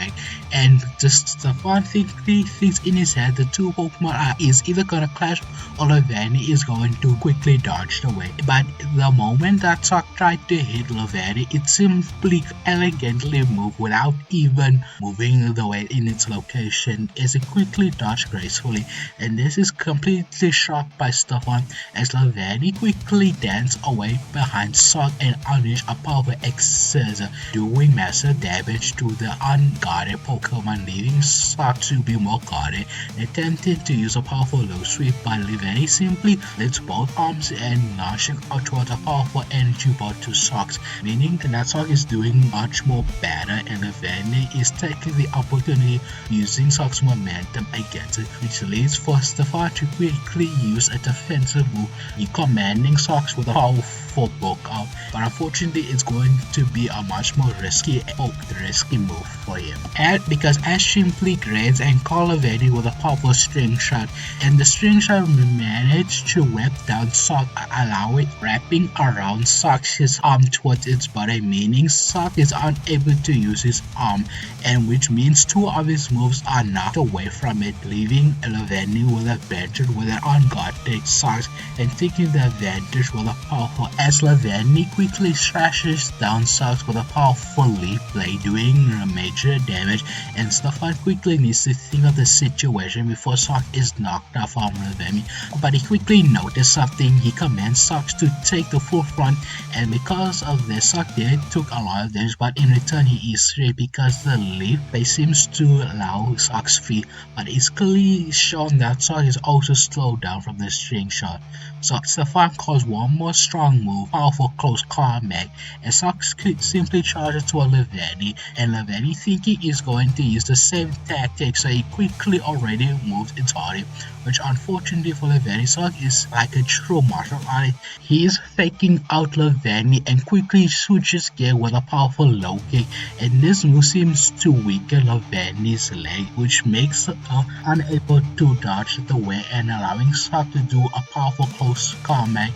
and just Stefan thinks in his head the two Pokemon is either gonna clash or Lavery is going to quickly dodge away. But the moment that Sock tried to hit Lavery, it simply elegantly moved without even moving the weight in its location as it quickly dodged gracefully, and this is completely shocked by Stefan as Lavery quickly danced away behind Sock and unleashed a powerful X-Scissor, doing massive damage to the unguarded Pokemon, leaving Sock to be more guarded, attempting to use a powerful low sweep, but Lavery simply lifts both arms and launching out towards a powerful energy ball to Sock, meaning that Sock is doing much more better, and Lavery is taking the opportunity using Sock's momentum against it, which leads for Stefan to quickly use a defensive move, commanding Sock with a powerful bulk out, but unfortunately it's going to be a much more risky move for him. Because Ash simply grades and calls Lavery with a powerful string shot, and the string shot managed to whip down Sock, allowing wrapping around Sock's arm towards its body, meaning Sock is unable to use his arm, and which means two of his moves are knocked away from it, leaving Lavery with advantage with an unguarded Sock, and taking the advantage with a powerful as Lavani quickly slashes down Sox with a powerful leaf blade, doing major damage, and Stefan quickly needs to think of the situation before Sox is knocked out from Lavani. But he quickly noticed something. He commands Sox to take the full front, and because of this, Sox did took a lot of damage, but in return he is free because the leaf blade seems to allow Sox free, but it's clearly shown that Sox is also slowed down from the string shot. So Stefan calls one more strong move, powerful close combat, and Sox could simply charge it to a Lavani, and Lavani thinking he's going to use the same tactic, so he quickly already moves its body, which unfortunately for Lavani, Sox is like a true martial artist. He is faking out Lavani and quickly switches gear with a powerful low kick, and this move seems to weaken Lavani's leg, which makes her unable to dodge the way and allowing Sox to do a powerful close combat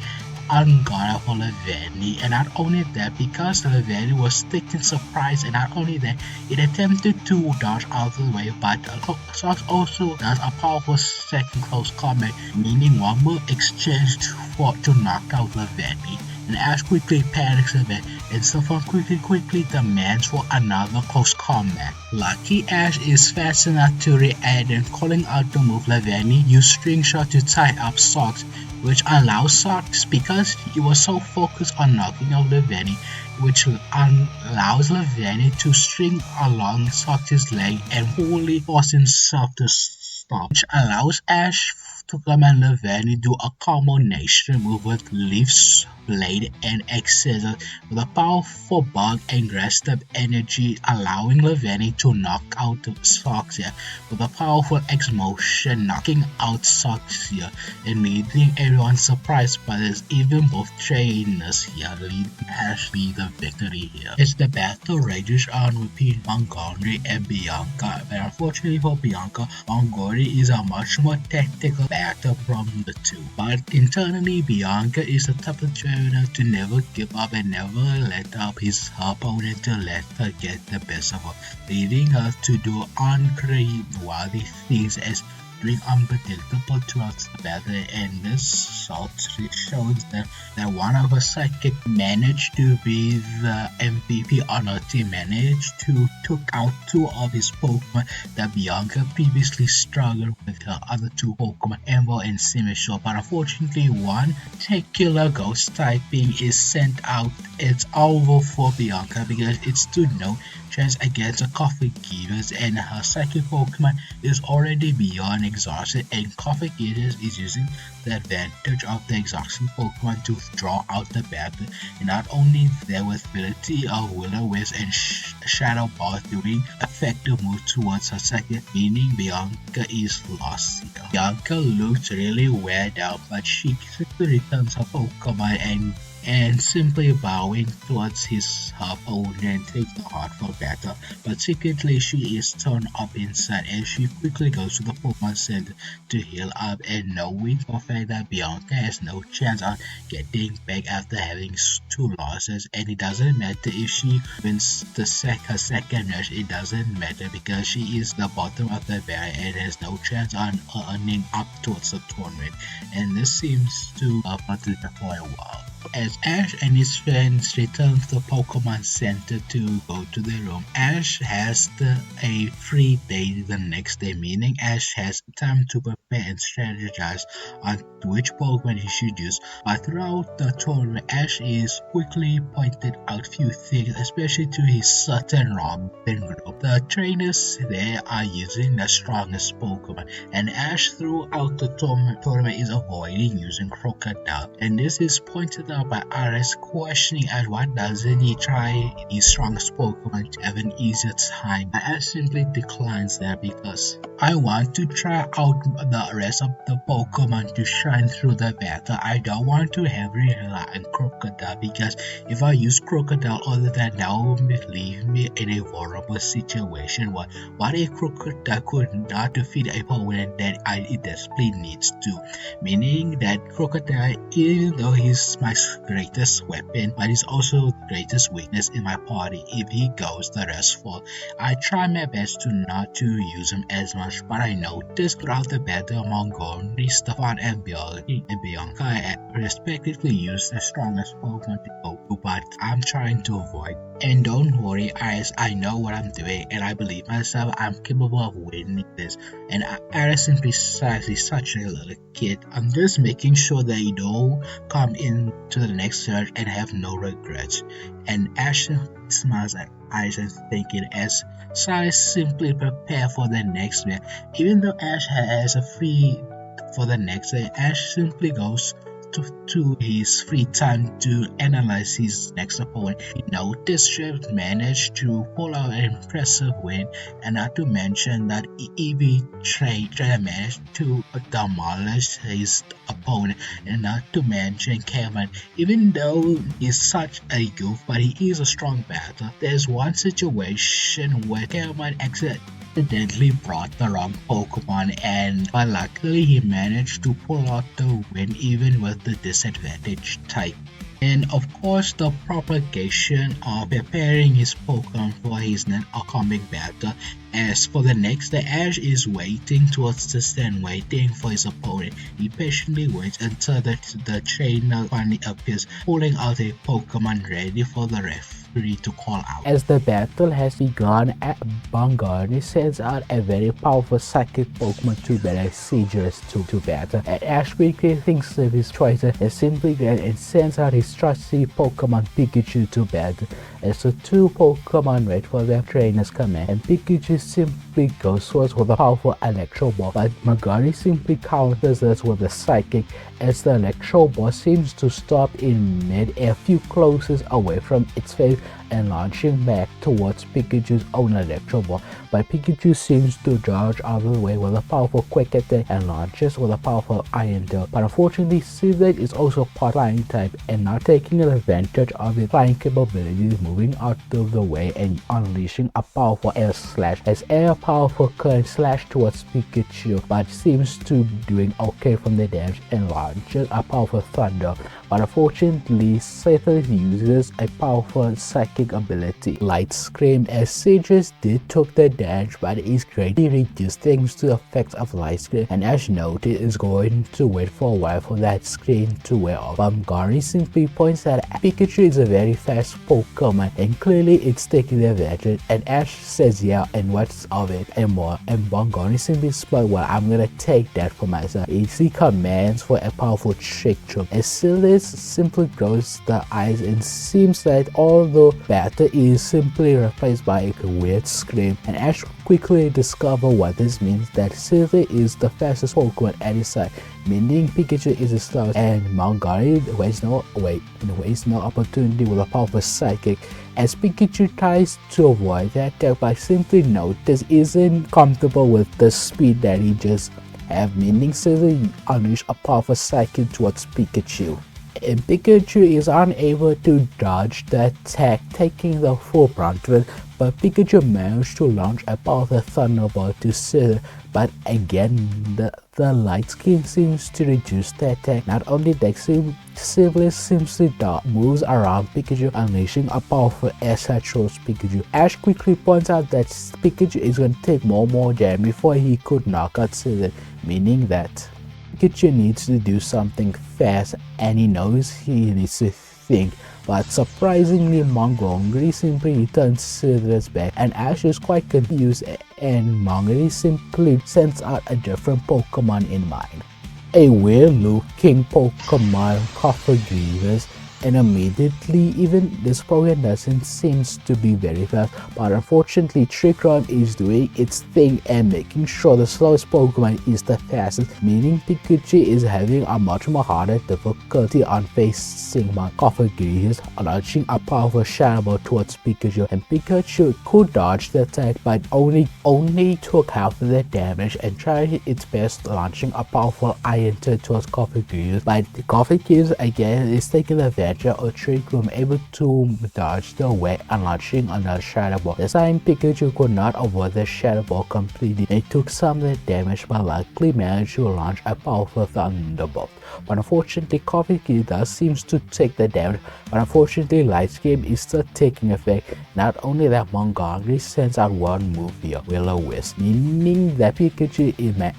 unguarded for Lavani. And not only that, because Lavani was taken surprise, and not only that, it attempted to dodge out of the way, but Sox also does a powerful second close combat, meaning one move exchanged to knock out Lavani. And Ash quickly panics a bit, and Stefan quickly demands for another close combat. Lucky Ash is fast enough to react, and calling out the move, Lavani used string shot to tie up Sox, which allows Sox, because he was so focused on knocking out Lavani, which allows Lavani to string along Sox's leg and fully force himself to stop, which allows Ash to command Lavani do a combination move with Leaf's blade and X-Scissors with a powerful bug and grass step energy, allowing Lavani to knock out Sox here with a powerful X motion, knocking out Sox here and leading everyone surprised by this. Even both trainers here lead Ashley the victory here. As the battle rages on between Montgomery and Bianca, but unfortunately for Bianca, Montgomery is a much more tactical battle from the two. But internally, Bianca is the type of trainer to never give up and never let up his opponent to let her get the best of her, leading her to do unworthy things as being unpredictable throughout the battle. And this sort shows that one of her sidekick managed to be the MVP on her team, managed to took out two of his Pokemon that Bianca previously struggled with her other two Pokemon, Envo and Simiso. But unfortunately, one particular ghost typing is sent out. It's over for Bianca because it stood no chance against the Coffee Givers, and her psychic Pokemon is already beyond exhausted, and Coffee Givers is using the advantage of the exhausted Pokemon to draw out the battle. And not only that, with ability of Will-O-Wisp and Shadow Ball doing effective moves towards her second, meaning Bianca is lost here. Bianca looks really wear down, but she quickly returns her Pokemon and simply bowing towards her opponent and takes the heartful battle. But secretly she is turned up inside, and she quickly goes to the Pokemon Center to heal up, and knowing for a fact that Bianca has no chance on getting back after having two losses, and it doesn't matter if she wins her second match, it doesn't matter because she is the bottom of the barrel and has no chance on earning up towards the tournament, and this seems to continue for a while. As Ash and his friends return to the Pokemon Center to go to their room, Ash has a free day the next day, meaning Ash has time to prepare and strategize on which Pokemon he should use. But throughout the tournament, Ash is quickly pointed out few things, especially to his certain Robin group. The trainers there are using the strongest Pokemon, and Ash throughout the tournament is avoiding using Krookodile, and this is pointed out by RS questioning Ash why doesn't he try his strongest Pokemon to have an easier time. Ash simply declines that because I want to try out the rest of the Pokemon to shine through the battle. I don't want to heavily rely on Krookodile because if I use Krookodile other than that will leave me in a vulnerable situation. What if Krookodile could not defeat a opponent that it desperately needs to? Meaning that Krookodile, even though he's my greatest weapon, but he's also the greatest weakness in my party. If he goes, the rest fall. I try my best to not to use him as much, but I noticed throughout the battle Montgomery, Stefan, and Bianca respectively used the strongest Pokemon to go to, but I'm trying to avoid. And don't worry, guys, I know what I'm doing, and I believe myself I'm capable of winning this. And Ash is precisely such a little kid. I'm just making sure they don't come into the next search and have no regrets. And Ash smiles at Ash and thinking as Sai simply prepare for the next one. Even though Ash has a free for the next day, Ash simply goes to his free time to analyze his next opponent. He noticed Trip managed to pull out an impressive win, and not to mention that EV Trader managed to demolish his opponent, and not to mention Cameron. Even though he's such a goof, but he is a strong batter. There's one situation where Cameron accidentally brought the wrong Pokemon, but luckily he managed to pull out the win even with the disadvantaged type. And of course, the propagation of preparing his Pokemon for his next upcoming battle. As for the next, the Ash is waiting towards the stand, waiting for his opponent. He patiently waits until the trainer finally appears, pulling out a Pokemon ready for the referee to call out. As the battle has begun, Montgomery sends out a very powerful psychic Pokemon to better Sieges to battle, and Ash quickly thinks of his choice as simply great and sends out his trusty Pokemon Pikachu to battle. As the two Pokemon wait for their trainer's command, and Pikachu simply goes first with a powerful Electro Ball, but Montgomery simply counters this with a Psychic, as the Electro Ball seems to stop in mid-air, few closes away from its face and launching back towards Pikachu's own Electro Ball, but Pikachu seems to dodge out of the way with a powerful Quick Attack and launches with a powerful Iron Tail. But unfortunately, Sandile is also part Flying type, and not taking advantage of its flying capabilities, moving out of the way and unleashing a powerful Air Slash, as Air powerful current slash towards Pikachu, but seems to be doing okay from the damage and launches a powerful Thunder. But unfortunately, Sandile uses a powerful psychic ability, Light Scream, as Sieges did took the damage, but is greatly reduced thanks to the effects of Light Scream, and as noted is going to wait for a while for that screen to wear off. Montgomery simply points that Pikachu is a very fast Pokemon, and clearly it's taking the advantage, and Ash says yeah, and what's of it and more, and Montgomery simply spoils, well, I'm gonna take that for myself. He commands for a powerful Trick Room, as Sandile simply closes the eyes and seems that all the batter is simply replaced by a weird scream, and Ash quickly discover what this means, that Sandile is the fastest Pokemon at his side, meaning Pikachu is the slowest, and Montgomery wastes no opportunity with a powerful Psychic, as Pikachu tries to avoid that attack, but simply notice isn't comfortable with the speed that he just have, meaning Sandile unleash a powerful Psychic towards Pikachu, and Pikachu is unable to dodge the attack, taking the full brunt of it, but Pikachu managed to launch a powerful Thunderbolt to Sandile, but again the Light Screen seems to reduce the attack. Not only that, Sandile simply moves around Pikachu, unleashing a powerful air slash towards Pikachu. Ash quickly points out that Pikachu is going to take more damage before he could knock out Sandile, meaning that Pikachu needs to do something fast, and he knows he needs to think. But surprisingly, Montgomery simply returns Sandile's back, and Ash is quite confused, and Montgomery simply sends out a different Pokemon in mind, a weird-looking Pokemon Confronting, and immediately even this Pokemon doesn't seem to be very fast, but unfortunately Trick Room is doing its thing and making sure the slowest Pokemon is the fastest, meaning Pikachu is having a much more harder difficulty on facing Confronting, launching a powerful Shadow Ball towards Pikachu, and Pikachu could dodge the attack but only took half of the damage and tried its best launching a powerful Iron Tail towards Confronting, but Confronting again is taking advantage advantage or trick room able to dodge the way and launching another Shadow Ball. This time Pikachu could not avoid the Shadow Ball completely and took some of the damage but luckily managed to launch a powerful Thunderbolt. But unfortunately Krookodile seems to take the damage, but unfortunately Light's game is still taking effect. Not only that, Montgomery sends out one move here, Will-O-Wisp, meaning that Pikachu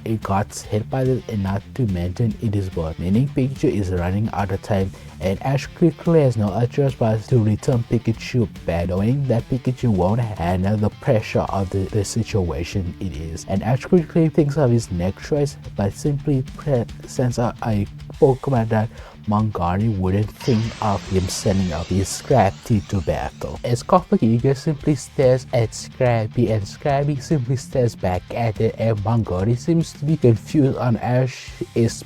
it got hit by this, and not to mention it is burnt, meaning Pikachu is running out of time, and Ash quickly has no other choice but to return Pikachu back, knowing that Pikachu won't handle the pressure of the situation it is. And Ash quickly thinks of his next choice, but simply sends out a Pokemon that Montgomery wouldn't think of him sending out his Scrappy to battle. As Krookodile simply stares at Scrappy and Scrappy simply stares back at it, and Montgomery seems to be confused on Ash's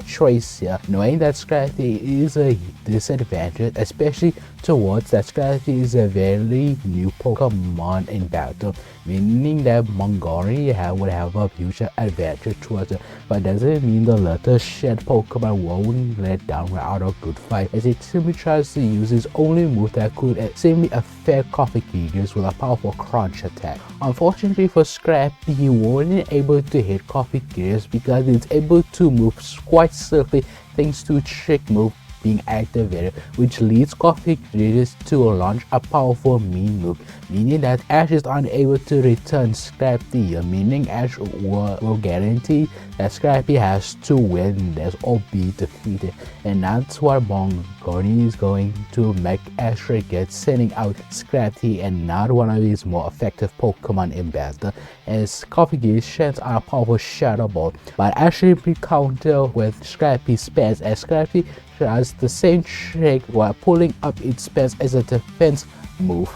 choice here, knowing that Scrappy is a disadvantage, especially towards that Scrappy is a very new Pokemon in battle, meaning that Montgomery would have a huge advantage towards it, but doesn't mean the little shit Pokemon won't let down without a good fight, as it simply tries to use his only move that could simply affect Krookodile with a powerful crunch attack. Unfortunately for Scrappy, he wasn't able to hit Krookodile because it's able to move quite swiftly thanks to a trick move being activated, which leads Krookodile to launch a powerful mean move, meaning that Ash is unable to return Scrappy, meaning Ash will guarantee that Scrappy has to win this or be defeated, and that's what Montgomery is going to make Ash regret sending out Scrappy and not one of his more effective Pokemon in battle, as Krookodile sends out a powerful Shadow Ball, but Ash simply counter with Scrappy's spells, as Scrappy does the same trick while pulling up its spells as a defense move,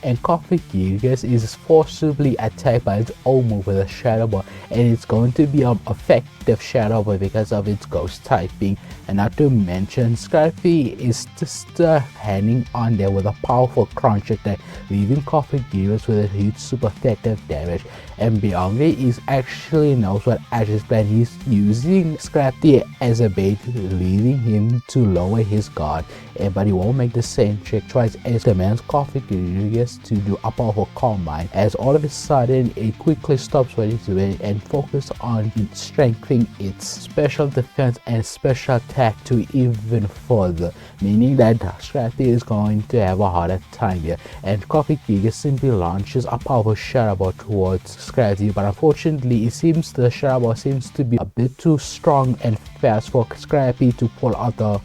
and Krookodile is forcibly attacked by its own move with a Shadow Ball, and it's going to be an effective Shadow Ball because of its ghost typing. And not to mention, Scrappy is just hanging on there with a powerful crunch attack, leaving Krookodile with a huge super effective damage. And Bianca is actually knows what Ash is planning. He's using Scrappy as a bait, leading him to lower his guard, but he won't make the same trick twice, as commands Krookodile to do a powerful Calm Mind, as all of a sudden it quickly stops what it's doing and focuses on strengthening its special defense and special attack to even further, meaning that Scrappy is going to have a harder time here, and Krookodile simply launches a powerful Shadow Ball towards Scrappy, but unfortunately it seems the Shadow Ball seems to be a bit too strong and fast for Scrappy to pull out the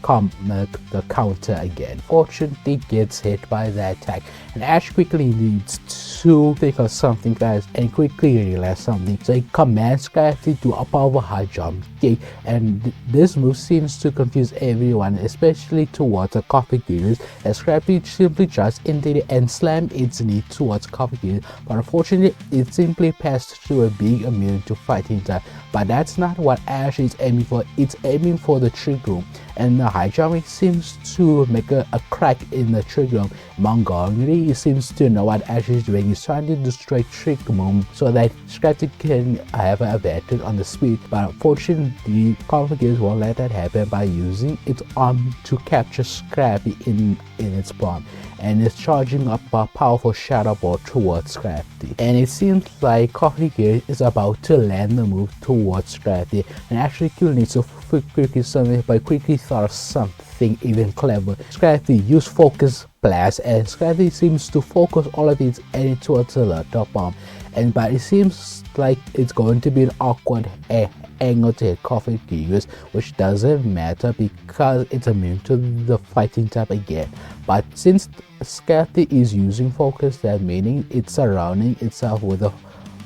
counter again. Fortunately gets hit by the attack, and Ash quickly needs to think of something fast and quickly realize something, so he commands Scrappy to a powerful high jump kick, and this move seems to confuse everyone, especially towards the Krookodile, as Scrappy simply jumps into it and slams its knee towards Krookodile, but unfortunately it simply passed through it being immune to fighting type. But that's not what Ash is aiming for, it's aiming for the trick room, and the high jumping seems to make a crack in the trick room. Montgomery seems to know what Ash is doing. He's trying to destroy trick room so that Scrappy can have an advantage on the speed, but unfortunately Krookodile won't let that happen by using its arm to capture Scrappy in its palm, and it's charging up a powerful Shadow Ball towards Scrappy, and it seems like Krookodile is about to land the move towards Scrappy, and actually needs to quickly something, but quickly thought of something even clever. Scrappy used Focus Blast, and Scrappy seems to focus all of its energy towards the top arm, but it seems like it's going to be an awkward angle to hit Krookodile, which doesn't matter because it's immune to the fighting type again. But since Scrappy is using Focus, that meaning it's surrounding itself with a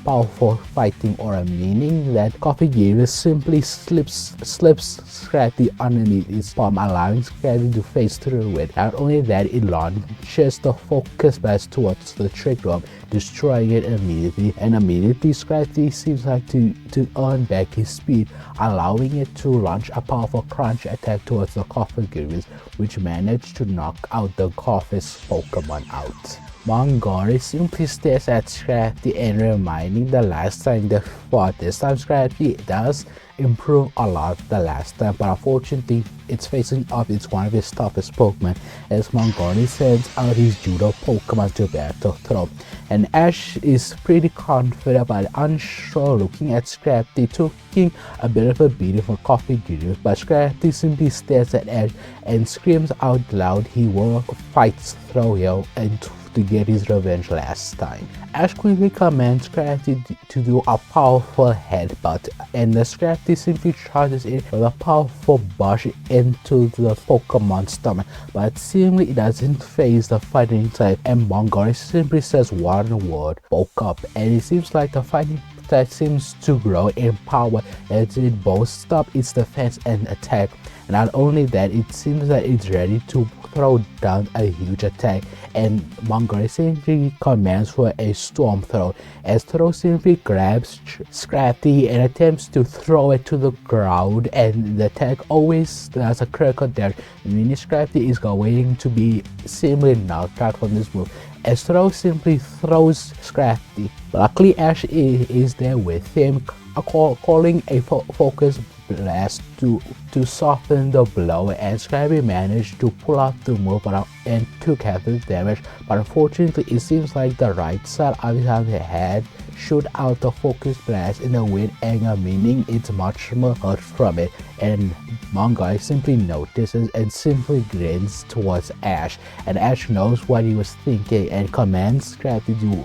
powerful fighting aura, meaning that Krookodile simply slips Scrappy underneath its palm, allowing Scrappy to face through it. Not only that, it launches the Focus Blast towards the trick room, destroying it immediately, and immediately Scrappy seems like to earn back his speed, allowing it to launch a powerful crunch attack towards the Krookodile, which managed to knock out the Confess Pokemon out. Mongori simply stares at Scrappy and reminding the last time they fought. This time Scrappy does improve a lot the last time, but unfortunately it's facing off its one of his toughest Pokemon as Mongori sends out his judo Pokemon to battle throw. And Ash is pretty confident but unsure, looking at Scrappy, taking a bit of a beating for coffee juice, but Scrappy simply stares at Ash and screams out loud he will fight Throyo and to get his revenge last time. Ash quickly commands Scrappy to do a powerful headbutt, and the Scrappy simply charges it with a powerful bash into the Pokemon stomach, but seemingly it doesn't phase the fighting type, and Mongori simply says one word, "Poke up," and it seems like the fighting type seems to grow in power as it both stops its defense and attack. Not only that, it seems that it's ready to throw down a huge attack, and Mongori simply commands for a storm throw as Throw simply grabs Scrappy and attempts to throw it to the ground, and the attack always does a Krookodile, meaning Scrappy is going to be seemingly knocked out from this move as Throw simply throws Scrappy. Luckily Ash is there with him, calling a focus blast to soften the blow, and Scrappy managed to pull out the move and took half the damage, but unfortunately it seems like the right side of his head shoot out the focus blast in a weird angle, meaning it's much more hurt from it, and Mongori simply notices and simply grins towards Ash, and Ash knows what he was thinking and commands Scrappy to do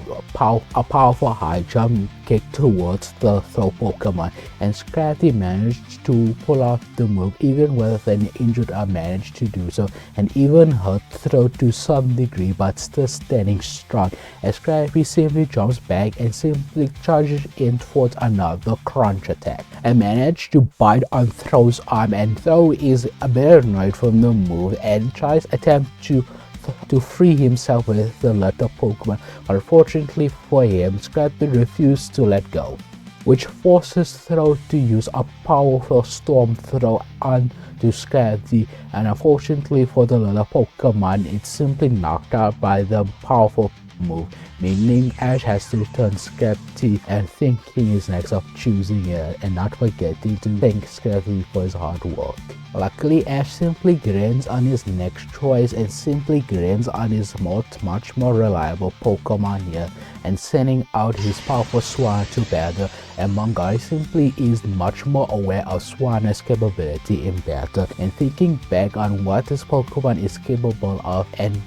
a powerful high jump kick towards the throw Pokemon, and Scrappy managed to pull off the move even with an injured arm managed to do so, and even hurt Throw to some degree, but still standing strong as Scrappy simply jumps back and simply charges in towards another crunch attack and managed to bite on Throw's arm, and Throw is a bit annoyed from the move and tries attempt to free himself with the latter Pokemon, but unfortunately for him, Scrappy refused to let go, which forces Throw to use a powerful Storm Throw onto Scrappy, and unfortunately for the latter Pokemon, it's simply knocked out by the powerful move, meaning Ash has to return Scrappy and thinking his next of choosing it and not forgetting to thank Scrappy for his hard work. Luckily, Ash simply grins on his next choice and simply grins on his much more reliable Pokemon here and sending out his powerful Swanna to battle, and Mongori simply is much more aware of Swanna's capability in battle and thinking back on what this Pokemon is capable of and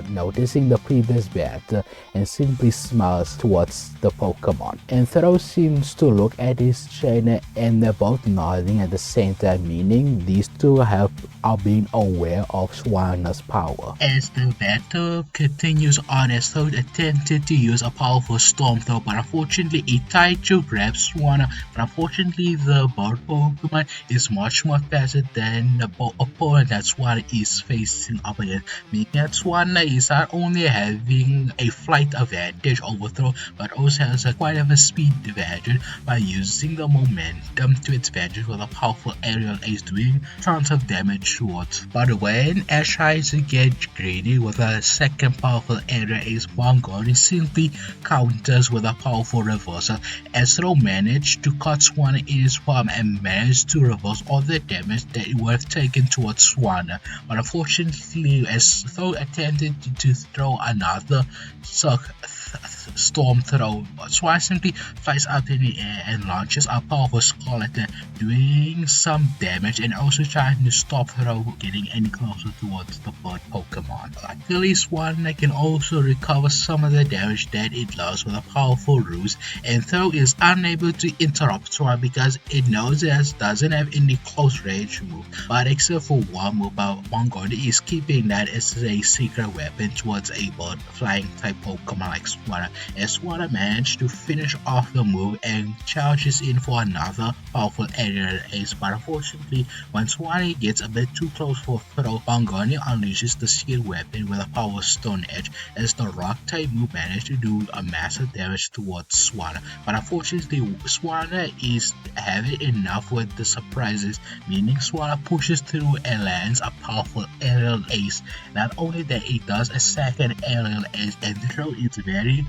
noticing the previous battle and simply smiles towards the Pokemon. And Throw seems to look at his trainer and they're both nodding at the same time, meaning these two are being aware of Swanna's power. As the battle continues on, as Throw attempted to use a powerful Storm Throw, but unfortunately it Taichu grabs Swanna, but unfortunately the bird Pokemon is much more faster than the opponent that Swanna is facing up against, meaning that Swanna is not only having a flight advantage over Throw, but also has quite of a speed advantage by using the momentum to its advantage with a powerful aerial ace doing tons of damage towards. But when Ash tries to get greedy with a second powerful aerial ace, Mongori simply counters with a powerful reversal as Throw managed to cut Swanna in his palm and managed to reverse all the damage that it would have taken towards Swanna. But unfortunately, as Throw attempted to throw another Storm Throw, Swanna simply flies up in the air and launches a powerful Scarlet, doing some damage and also trying to stop Throw getting any closer towards the bird Pokemon. Luckily, Swanna can also recover some of the damage that it lost with a powerful ruse, and Throw is unable to interrupt Swanna because it knows it doesn't have any close range move, but except for one move, Mongori is keeping that as a secret weapon towards a bird flying type Pokemon like Swanna, as Swanna managed to finish off the move and charges in for another powerful aerial ace, but unfortunately when Swanna gets a bit too close for throw, Bongoni unleashes the shield weapon with a power stone edge as the rock type move managed to do a massive damage towards Swanna, but unfortunately Swanna is having enough with the surprises, meaning Swanna pushes through and lands a powerful aerial ace. Not only that, it does a second aerial ace, and throw is very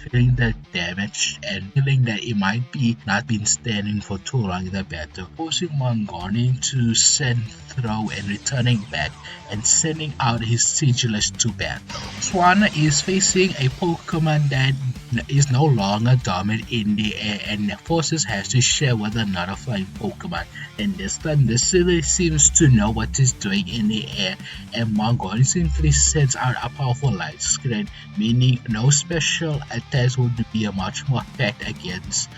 feeling the damage and feeling that it might be not been standing for too long in the battle, forcing Mongoni to send throw and returning back and sending out his Sigilus to battle. Swanna is facing a Pokemon that is no longer dominant in the air and forces has to share with another flying Pokemon, and this time the Silly seems to know what it's doing in the air, and Mongoni simply sends out a powerful light screen, meaning no special attacks would be a much more effect against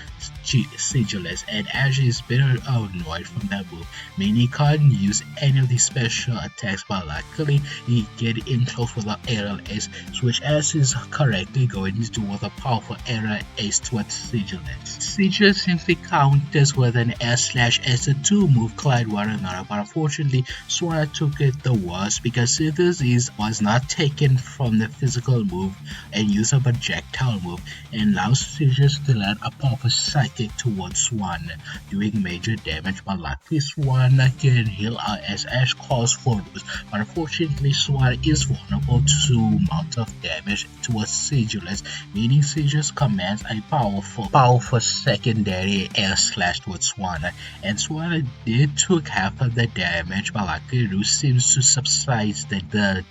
Sigilus, and Ash is very annoyed from that move, meaning he can't use any of the special attacks, but luckily he get in close with the aerial ace, which Ash is correctly going to do with a powerful aerial ace towards Sigilus. Sigilus simply counters with an S/S. The two move collide one another, but unfortunately Swanna took it the worst because Sigilus was not taken from the physical move and used a projectile move and allows Sigilus to land a powerful psychic towards Swanna, doing major damage, but luckily Swanna can heal out as Ash calls for loose, but unfortunately Swanna is vulnerable to amount of damage towards Sigilus, meaning Sigilus commands a powerful secondary air slash towards Swanna, and Swanna did took half of the damage, but luckily Loose seems to subside the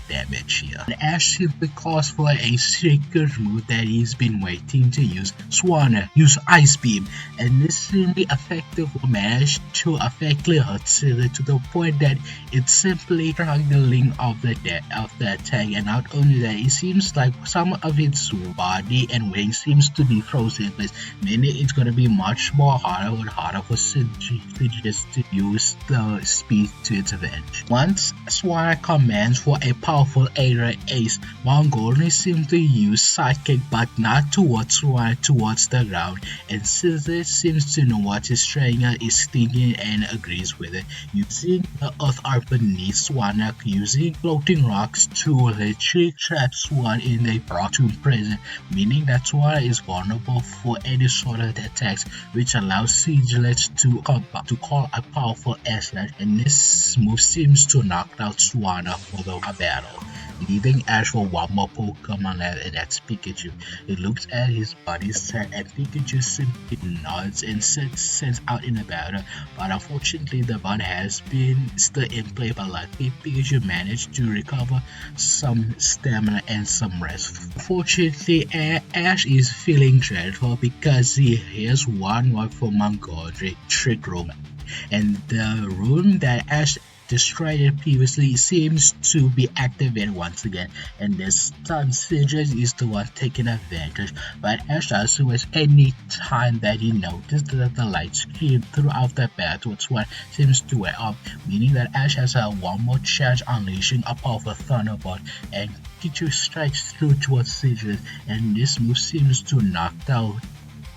damage here. And Ash simply calls for a secret move that he's been waiting to use. Swanna use Ice Beam, and this simply effective will manage to effectively hurt Sandile to the point that it's simply struggling of the attack, and not only that, it seems like some of its body and wings seems to be frozen in place, meaning it's gonna be much more harder for Sigilus to use the speed to its advantage. Once Swanna commands for a powerful aerial ace, Mongoni simply use Psychic, but not towards Swanna, towards the ground, and Sigilus seems to know what his trainer is thinking and agrees with it, using the Earth Art beneath Swanna, using floating rocks to literally trap Swanna in a rock tomb prison, meaning that Swanna is vulnerable for any sort of attacks, which allows Sigilus to call a powerful S-Slash, and this move seems to knock out Swanna for the battle, leaving Ash for one more Pokemon left, and that's Pikachu. He looks at his body set and Pikachu simply nods and sends out in the battle, but unfortunately the bond has been still in play, but luckily Pikachu managed to recover some stamina and some rest. Fortunately, Ash is feeling dreadful because he hears one word from Montgomery, Trick Room, and the room that Ash destroyed previously seems to be activated once again, and this time Sigilus is the one taking advantage, but Ash also was any time that he noticed that the light stream throughout the battle one seems to wear up, meaning that Ash has one more chance unleashing a powerful Thunderbolt, and Pikachu strikes through towards Sigilus, and this move seems to knock out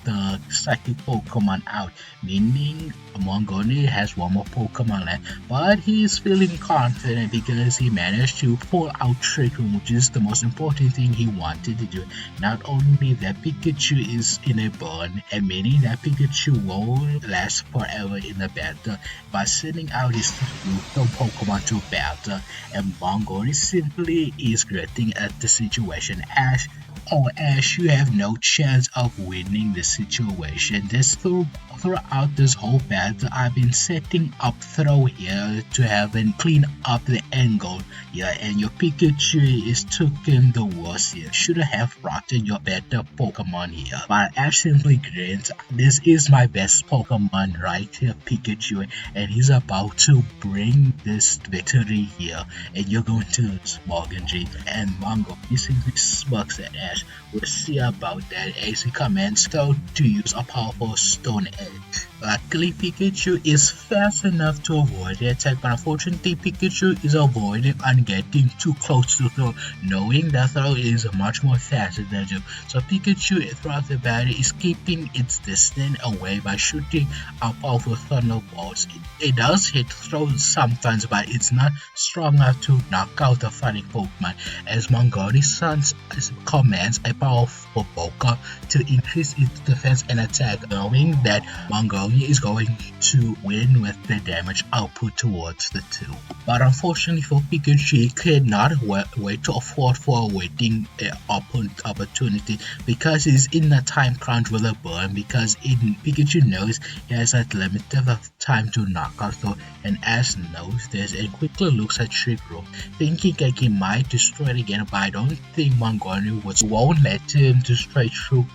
the psychic Pokemon out, meaning Mongoni has one more Pokemon left, but he is feeling confident because he managed to pull out Trick Room, which is the most important thing he wanted to do. Not only that, Pikachu is in a burn, and meaning that Pikachu won't last forever in the battle by sending out his new Pokemon to battle, and Mongoni simply is gritting at the situation. Ash, you have no chance of winning this situation. Throughout this whole battle, I've been setting up throw here to have him clean up the angle here, and your Pikachu is taking the worst here. Should have brought in your better Pokemon here. But Ash simply grins, this is my best Pokemon right here, Pikachu, and he's about to bring this victory here, and you're going to lose, Morgan-G. And Mongo, he simply smirks at Ash. We'll see about that as he commands though to use a powerful Stone Edge. Luckily, Pikachu is fast enough to avoid the attack, but unfortunately, Pikachu is avoiding and getting too close to throw, knowing that throw is much more faster than you. So Pikachu throughout the battle is keeping its distance away by shooting up powerful thunderbolts. It does hit throw sometimes, but it's not strong enough to knock out the fighting Pokemon, as Mongoli's Sons commands a powerful Poké to increase its defense and attack, knowing that Mongolia is going to win with the damage output towards the two. But unfortunately for Pikachu, he could not wait to afford for waiting opportunity, because he's in a time crunch with a burn, because Pikachu knows he has a limited time to knock out through, and Ash knows this and quickly looks at Trick Room, thinking that he might destroy it again, but I don't think Mongolia won't let him destroy True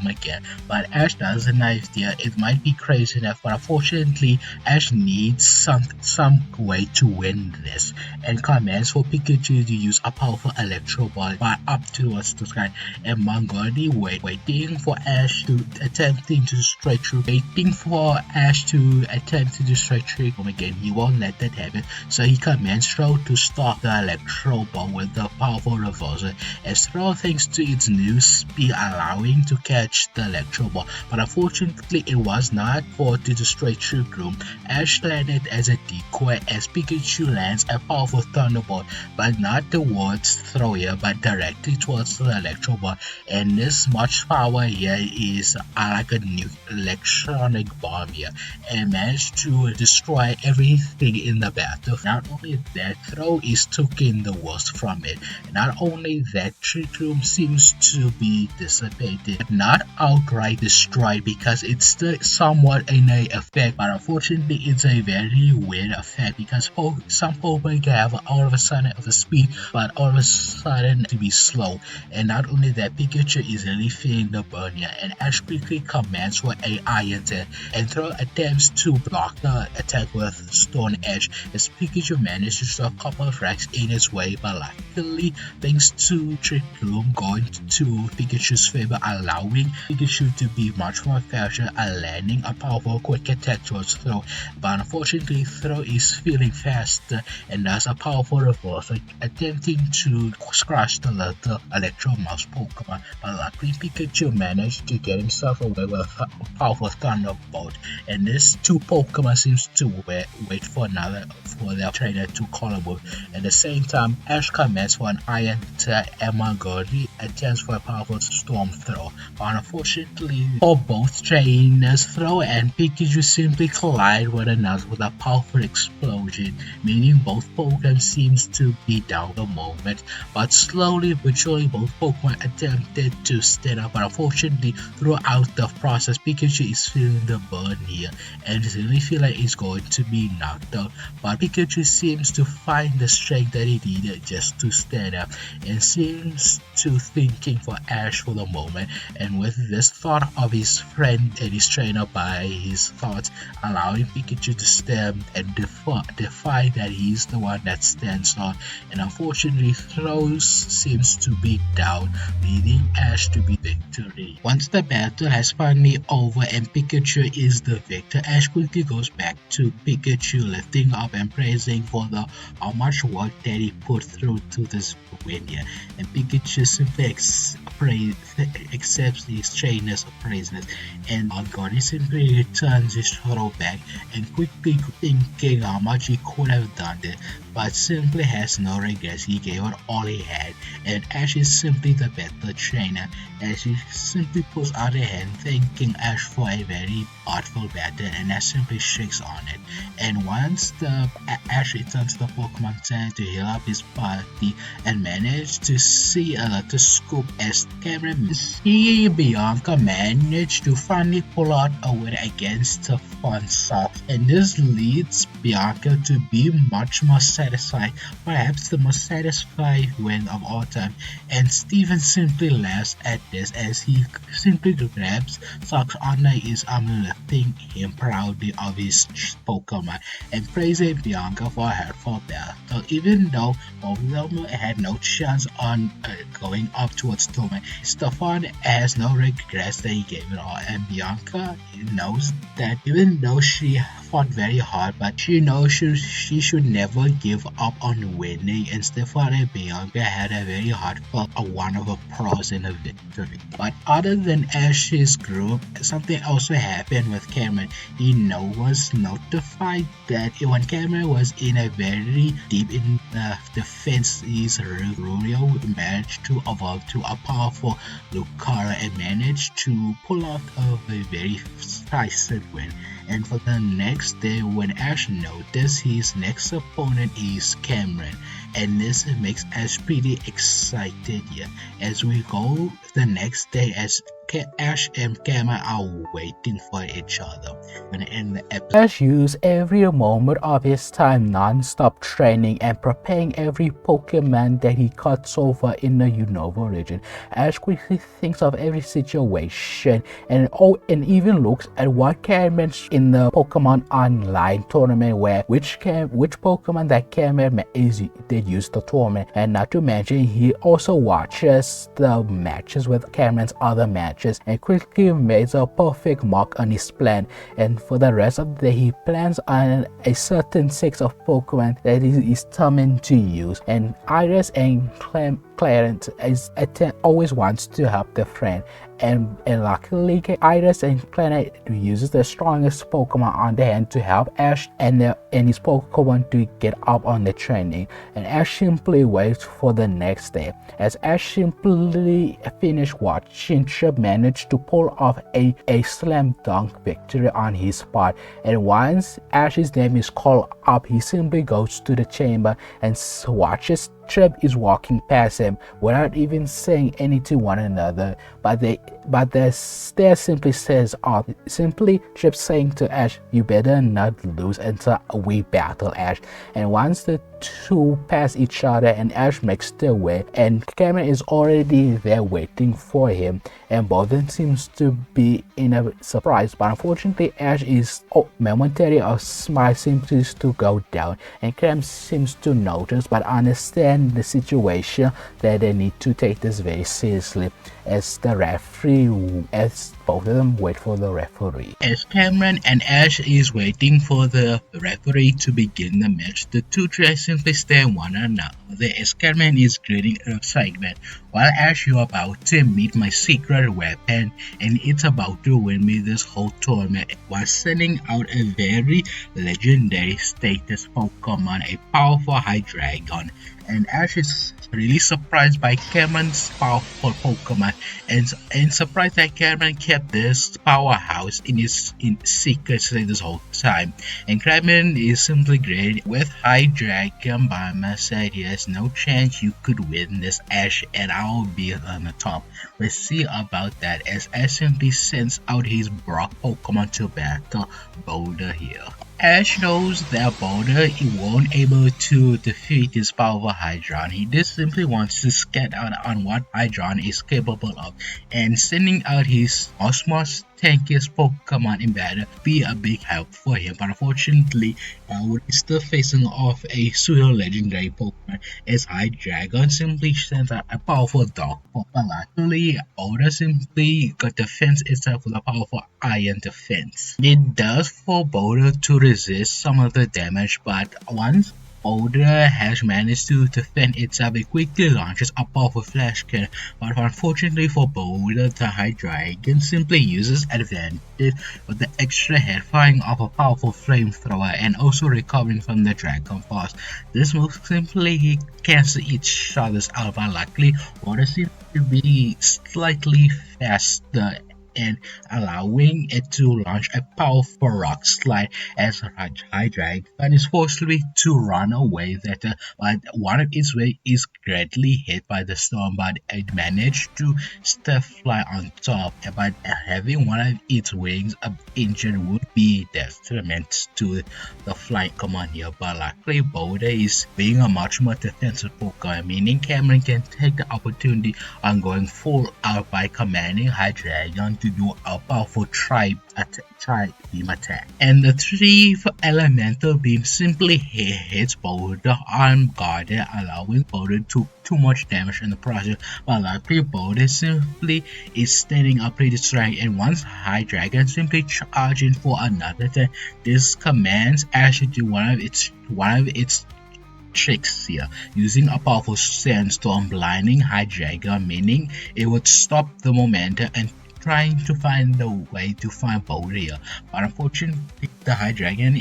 again. But Ash does an idea. It might be crazy enough, but unfortunately Ash needs some way to win this, and commands for Pikachu to use a powerful Electro Ball fire up towards the sky, and Mongoli waiting for Ash to attempting to destroy True, waiting for Ash to attempt to destroy True again. He won't let that happen, so he commands Throw to stop the Electro Ball with the powerful reversal, as Throw, thanks to its new speed, allowing to catch the Electro Ball, but unfortunately it was not for to destroy Trick Room. Ash landed as a decoy as Pikachu lands a powerful Thunderbolt, but not towards Thrower, but directly towards the Electro Ball, and this much power here is like a new electronic bomb here, and managed to destroy everything in the battle. Not only that, Throw is taking the worst from it. Not only that, Trick Room seems to be dissipated, but not outright destroyed, because it's still somewhat in a effect, but unfortunately it's a very weird effect, because some Pokemon can have all of a sudden of a speed, but all of a sudden to be slow. And not only that, Pikachu is really feeling the burn here, and Ash quickly commands for a Iron Tail, and Throw attempts to block the attack with Stone Edge, as Pikachu manages to throw a couple of racks in its way, but luckily, thanks to Trick Room going to Pikachu's favor, allowing Pikachu to be much more faster at landing a powerful quick attack towards Throw, but unfortunately Throw is feeling faster and does a powerful reversal, attempting to crush the little Electro Mouse Pokemon, but luckily Pikachu managed to get himself away with a powerful Thunderbolt, and these two Pokemon seems to wait for their trainer to call a move. At the same time, Ash commands for an Iron Tail, and Mongoli attempts for a powerful Storm Throw, but unfortunately for both trainers, Throw and Pikachu simply collide with another with a powerful explosion, meaning both Pokemon seems to be down the moment, but slowly but surely both Pokemon attempted to stand up, but unfortunately throughout the process Pikachu is feeling the burn here and really feel like he's going to be knocked out, but Pikachu seems to find the strength that he needed just to stand up, and seems to thinking for Ash for the moment, and with this thought of his friend and his trainer by his thoughts, allowing Pikachu to stand and defy that he's the one that stands on, and unfortunately Throws seems to be down, leading Ash to be victory. Once the battle has finally over and Pikachu is the victor, Ash quickly goes back to Pikachu, lifting up and praising for how much work that he put through to this win here, and Pikachu simply accepts his trainer's praises, and Mongoli simply returns his throw back and quickly thinking how much he could have done it, but simply has no regrets. He gave it all he had, and Ash is simply the better trainer, as he simply puts out a hand thanking Ash for a very artful battle, and Ash simply shakes on it. And once Ash returns to the Pokemon Center to heal up his party and manage to see a little scoop as cameraman Bianca managed to finally pull out a win against the Fonsa, and this leads Bianca to be much more satisfied, perhaps the most satisfied win of all time, and Steven simply laughs at this as he simply grabs Sock's under his arm, lifting him proudly of his Pokemon and praising Bianca for her helpful battle, even though both of them had no chance on going up towards Tome. Stefan has no regrets that he gave it all, and Bianca knows that even though she fought very hard, but she knows she should never give up on winning, and Stefan and Bianca had a very heartfelt one of a pros in a victory. But other than Ash's group, something also happened with Cameron. He was notified that when Cameron was in a very deep in the defense, his Rulio managed to evolve to a powerful Lucario and managed to pull out a very decisive win. And for the next day, when Ash noticed his next opponent is Cameron, and this makes Ash pretty excited here. As we go the next day, as Ash and Cameron are waiting for each other. And in the episode, Ash used every moment of his time non-stop training and preparing every Pokemon that he caught so far in the Unova region. Ash quickly thinks of every situation and even looks at what Cameron in the Pokemon Online tournament, where which Pokemon that Cameron is that used the tournament, and not to mention he also watches the matches with Cameron's other matches and quickly makes a perfect mark on his plan. And for the rest of the day, he plans on a certain set of Pokemon that he is determined to use. And Iris and Clarence always wants to help their friend, and luckily Iris and Clarence uses the strongest Pokemon on their hand to help Ash and his Pokemon to get up on the training. And Ash simply waits for the next day. As Ash simply finished watching, Trip managed to pull off a slam dunk victory on his part. And once Ash's name is called up, he simply goes to the chamber and watches Trip is walking past him without even saying anything to one another, but the stare simply says off. Simply Trip saying to Ash, "You better not lose until we battle, Ash." And once the two pass each other and Ash makes their way, and Cameron is already there waiting for him, and both of them seems to be in a surprise, but unfortunately Ash is momentary of smile seems to go down, and Cameron seems to notice but understand the situation that they need to take this very seriously, as both of them wait for the referee. As Cameron and Ash is waiting for the referee to begin the match, the two tries simply stare at one another as Cameron is grinning in excitement, while Ash, you're about to meet my secret weapon and it's about to win me this whole tournament, while sending out a very legendary status Pokemon, a powerful Hydreigon. And Ash is really surprised by Cameron's powerful Pokemon and surprised that Cameron kept this powerhouse in secret this whole time. And Cameron is simply great with Hydreigon by my side. He has no chance you could win this, Ash, and I'll be on the top. Let's see about that as Ash simply sends out his Brock Pokemon to battle Boulder here. Ash knows that Boulder won't able to defeat his powerful Hydron. He just simply wants to scat out on what Hydron is capable of, and sending out his Osmos tankiest Pokemon in battle be a big help for him. But unfortunately, he's still facing off a pseudo legendary Pokemon as Hydreigon simply sends out a powerful dog. But luckily, Boulder simply got defense itself with a powerful iron defense. It does for Boulder to resist some of the damage, but once Boulder has managed to defend itself, it quickly launches a powerful flash cannon, but unfortunately for Boulder, the Hydreigon simply uses advantage with the extra head firing off a powerful flamethrower and also recovering from the Dragon Force. This move simply cancels each other's out, but luckily Boulder seems to be slightly faster and allowing it to launch a powerful rock slide as Hydreigon is forcefully to run away but one of its wings is greatly hit by the storm, but it managed to still fly on top, but having one of its wings injured would be detriment to the flight command here. But luckily Boulder is being a much more defensive Pokemon, meaning Cameron can take the opportunity on going full out by commanding Hydreigon to do a powerful tri beam attack. And the 3 elemental beam simply hits Boulder unguarded, allowing Boulder to too much damage in the process, but luckily Boulder simply is standing up pretty strong, and once High Dragon simply charging for another turn, this commands Ash to do one of its tricks here, using a powerful sandstorm blinding High Dragon, meaning it would stop the momentum and trying to find a way to find Boulder here. But unfortunately, the High Dragon,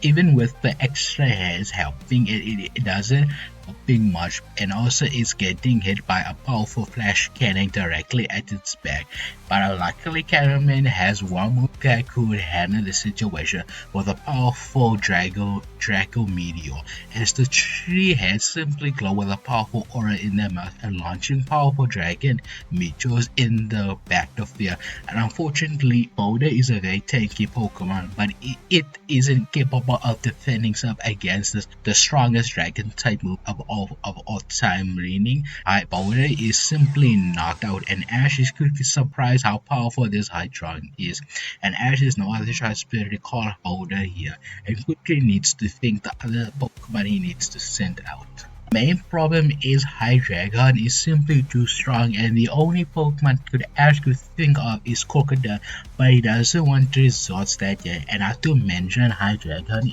even with the extra hairs helping, it doesn't helping much, and also it's getting hit by a powerful flash cannon directly at its back. But luckily, Caramel has one move that could handle the situation with a powerful Draco Meteor, as the three heads simply glow with a powerful aura in their mouth and launching powerful dragon meteors in the battlefield. And unfortunately, Boulder is a very tanky Pokemon, but it isn't capable of defending itself against the strongest dragon type move of all time, meaning Boulder is simply knocked out, and Ash is quickly surprised how powerful this Hydron is. And Ash is no other choice but to call Boulder here, and quickly needs to think the other Pokemon he needs to send out. Main problem is High Dragon is simply too strong, and the only Pokemon Ash could think of is Krookodile, but he doesn't want to resort to that yet. And not to mention, High Dragon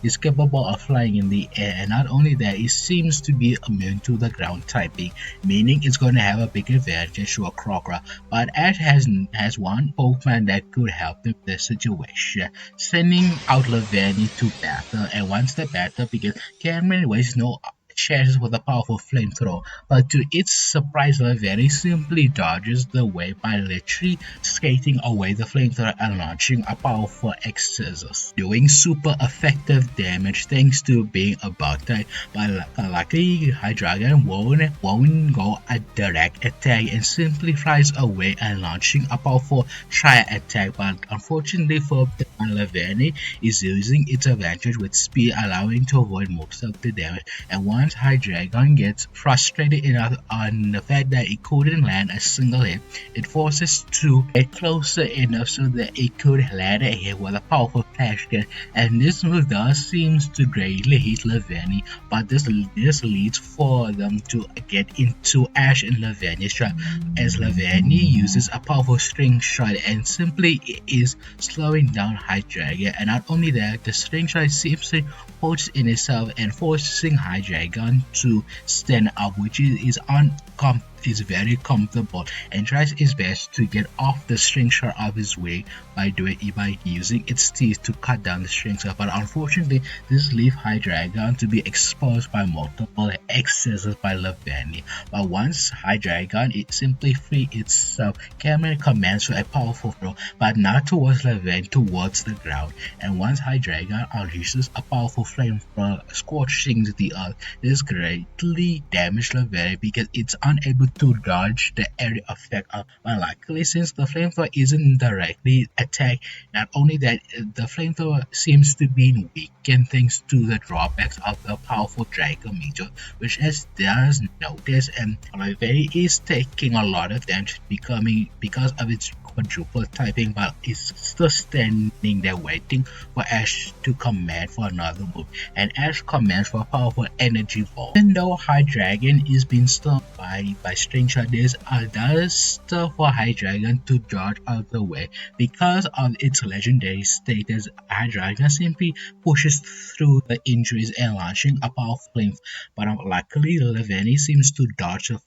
is capable of flying in the air, and not only that, it seems to be immune to the ground typing, meaning it's going to have a big advantage to a Krookodile. But Ash has one Pokemon that could help him in this situation, sending out Lavani to battle. And once the battle begins, Cameron wastes no chances with a powerful flamethrower, but to its surprise, Lavani simply dodges the way by literally skating away the flamethrower and launching a powerful Exorcist, doing super effective damage thanks to being a bug type. But luckily, High Dragon won't go a direct attack and simply flies away and launching a powerful tri attack. But unfortunately for Lavani is using its advantage with speed, allowing to avoid most of the damage. And once High Dragon gets frustrated enough on the fact that it couldn't land a single hit, it forces to get closer enough so that it could land a hit with a powerful flash gun. And this move does seems to greatly hit Lavani, but this leads for them to get into Ash and Lavani's trap, as Lavani uses a powerful string shot and simply is slowing down High Dragon. And not only that, the string shot seems to holds in itself and forcing High Dragon to stand up, which is very comfortable, and tries its best to get off the string shot of his way by using its teeth to cut down the string shot. But unfortunately, this leaves High Dragon to be exposed by multiple excesses by Lavani. But once High Dragon it simply free itself, Cameron commands for a powerful throw, but not towards Lavani, towards the ground. And once High Dragon unleashes a powerful flame scorching the earth, this greatly damages Lavani because it's unable to dodge the area effect of. But luckily, since the flamethrower isn't directly attacked, not only that, the flamethrower seems to be weakened thanks to the drawbacks of the powerful Dragon Meteor, which as does notice, and Lavani is taking a lot of damage because of its quadruple typing, but is still standing there waiting for Ash to command for another move, and Ash commands for a powerful energy ball. Even though High Dragon is being stunned by string shot, there's stuff for High Dragon to dodge out of the way. Because of its legendary status, High Dragon simply pushes through the injuries and launching a powerful flame. But luckily, Lavani seems to dodge the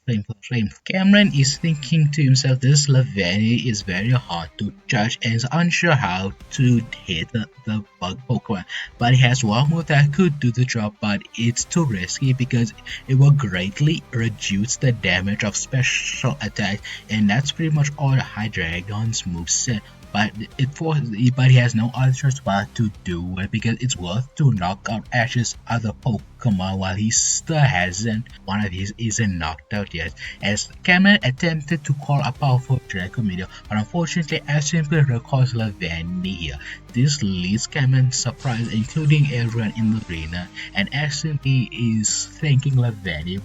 flame. Cameron is thinking to himself, this Lavani is very hard to judge and is unsure how to hit the bug Pokemon, but it has one move that could do the job, but it's too risky because it will greatly reduce the damage of special attack, and that's pretty much all High Dragon's moveset. but he has no other choice but to do it because it's worth to knock out Ash's other Pokemon while he still hasn't. One of his isn't knocked out yet. As Cameron attempted to call a powerful Draco Meteor, but unfortunately Ash simply recalls Lavandy here. This leaves Cameron surprised, including everyone in the arena, and Ash simply is thanking Lavandy,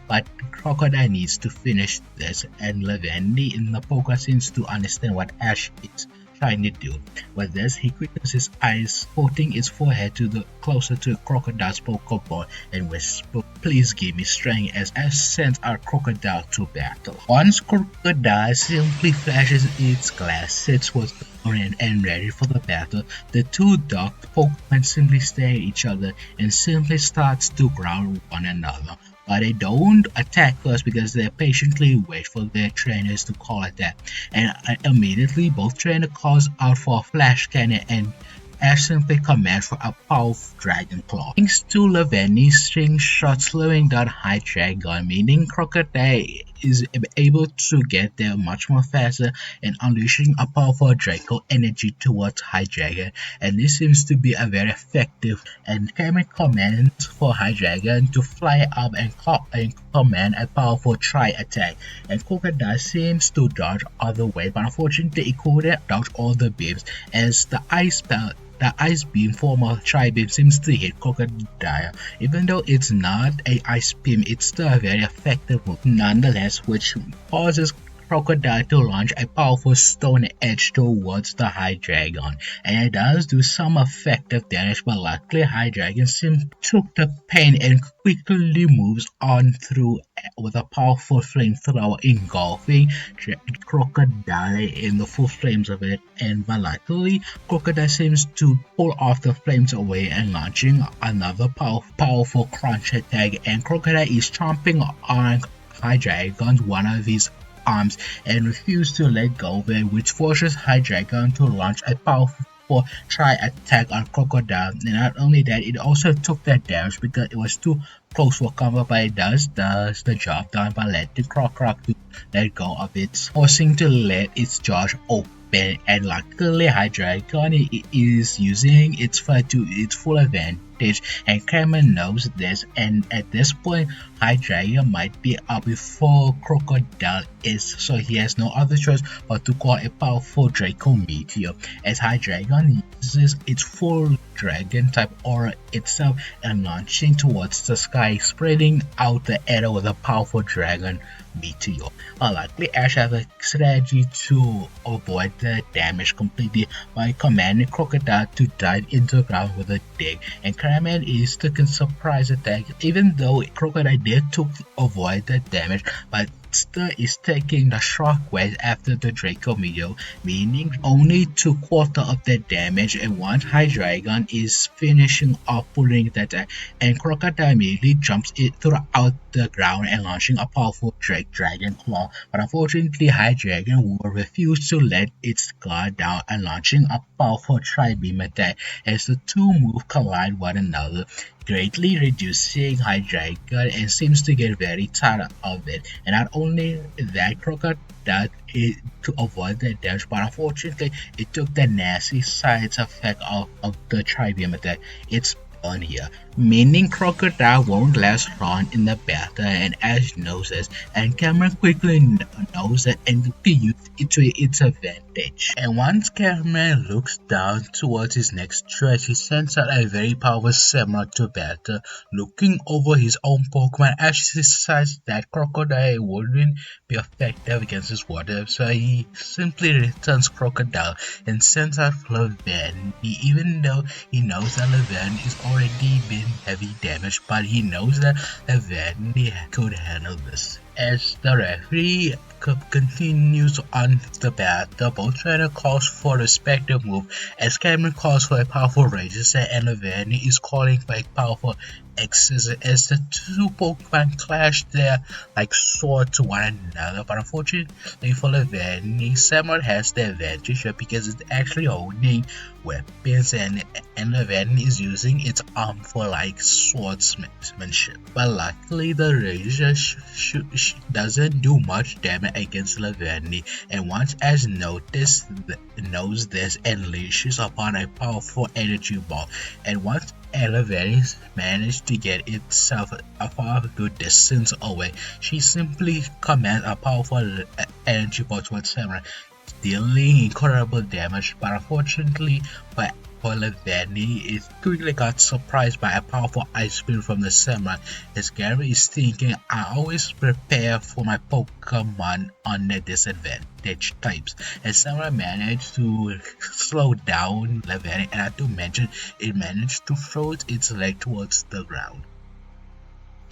but Krookodile needs to finish this, and Lavandy in the poker seems to understand what Ash is trying to do. With this, he quickens his eyes, putting his forehead closer to Krookodile's Pokeball and whispers, "Please give me strength," as Ash sends our Krookodile to battle. Once Krookodile simply flashes its glass, sits with and ready for the battle, the two docked Pokemon simply stare at each other and simply starts to growl one another. But they don't attack first because they patiently wait for their trainers to call attack, and immediately both trainers calls out for a flash cannon and Ash simply commands for a powerful Dragon Claw. Thanks to Lavandy's string shot slowing down Hydreigon, meaning Krookodile is able to get there much more faster and unleashing a powerful Draco energy towards Hydreigon, and this seems to be a very effective. And Cameron commands for Hydreigon to fly up and command a powerful Tri-attack, and Krookodile seems to dodge other way, but unfortunately it couldn't dodge all the beams as the ice beam form of Tri-beam seems to hit Krookodile. Even though it's not a ice beam, it's still a very effective move nonetheless, which causes Krookodile to launch a powerful stone edge towards the Hydreigon, and it does do some effective damage, but luckily Hydreigon took the pain and quickly moves on through with a powerful flamethrower engulfing Krookodile in the full flames of it, but luckily Krookodile seems to pull off the flames away and launching another powerful crunch attack, and Krookodile is chomping on Hydreigon's one of his arms and refuse to let go of it, which forces Hydreigon to launch a powerful Tri-attack on Krookodile. And not only that, it also took that damage because it was too close for combat, but it does the job done by letting Krook to let go of it, forcing to let its jaws open. And luckily Hydreigon is using its fight to its full advantage, and Cameron knows this, and at this point Hydreigon might be up before Krookodile is, so he has no other choice but to call a powerful Draco Meteor, as Hydreigon uses its full dragon type aura itself and launching towards the sky, spreading out the air with a powerful Dragon Meteor. Luckily Ash has a strategy to avoid the damage completely by commanding Krookodile to dive into the ground with a dig, and Cameron is taking surprise attack even though Krookodile did avoid the damage, but still is taking the shockwave after the Draco Meteor, meaning only 2/4 of the damage, and once Hydreigon is finishing off pulling the attack, and Krookodile immediately jumps it throughout the ground and launching a powerful Dragon Claw, but unfortunately Hydreigon will refuse to let its guard down and launching a powerful Tri-beam attack as the two moves collide one another, greatly reducing Hydreigon and seems to get very tired of it. And not only that, Krookodile to avoid the damage, but unfortunately it took the nasty side effect of the Tri-beam attack. It's on here, meaning Krookodile won't last long in the battle, and Ash knows this, and Cameron quickly knows that and uses it to its advantage. And once Cameron looks down towards his next choice, he sends out a very powerful Samurott to battle. Looking over his own Pokemon, Ash decides that Krookodile wouldn't be effective against his water, so he simply returns Krookodile and sends out Lavandy, even though he knows that Lavandy is already been heavy damage, but he knows that Lavandy could handle this. As the referee continues on the battle, both trainers calls for respective move, as Cameron calls for a powerful Razor Set and Lavandy is calling for a powerful X-Scissor, as the two Pokemon clash there like swords to one another. But unfortunately for Lavandy, Samurott has the advantage because it's actually holding weapons, and Lavandy is using its arm for like swordsmanship. But luckily the Razor doesn't do much damage against Laverny, and once Ash knows this and unleashes upon a powerful energy ball, and once Laverny managed to get itself a far good distance away, she simply commands a powerful energy ball towards Samurai, dealing incredible damage, but unfortunately for Laverny, it quickly got surprised by a powerful ice beam from the Samurai. As Gary is thinking, I always prepare for my Pokemon on their disadvantage types, and Samurai managed to slow down Laverny, and I have to mention, it managed to throw its leg towards the ground.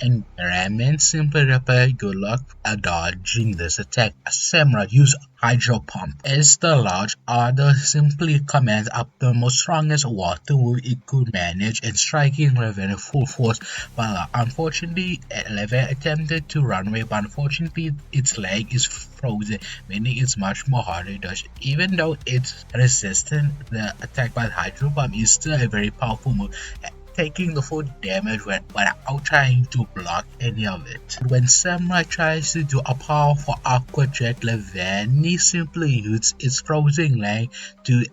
And Ramen simply replied, good luck dodging this attack. Samurai used Hydro Pump. As the large order simply commands up the most strongest water move it could manage and striking Raven full force, but unfortunately Raven attempted to run away, but unfortunately its leg is frozen, meaning it's much more harder to dodge. Even though it's resistant, the attack by Hydro Pump is still a very powerful move, taking the full damage without trying to block any of it. When Samurai tries to do a powerful Aqua Jet, Laverny simply uses its frozen leg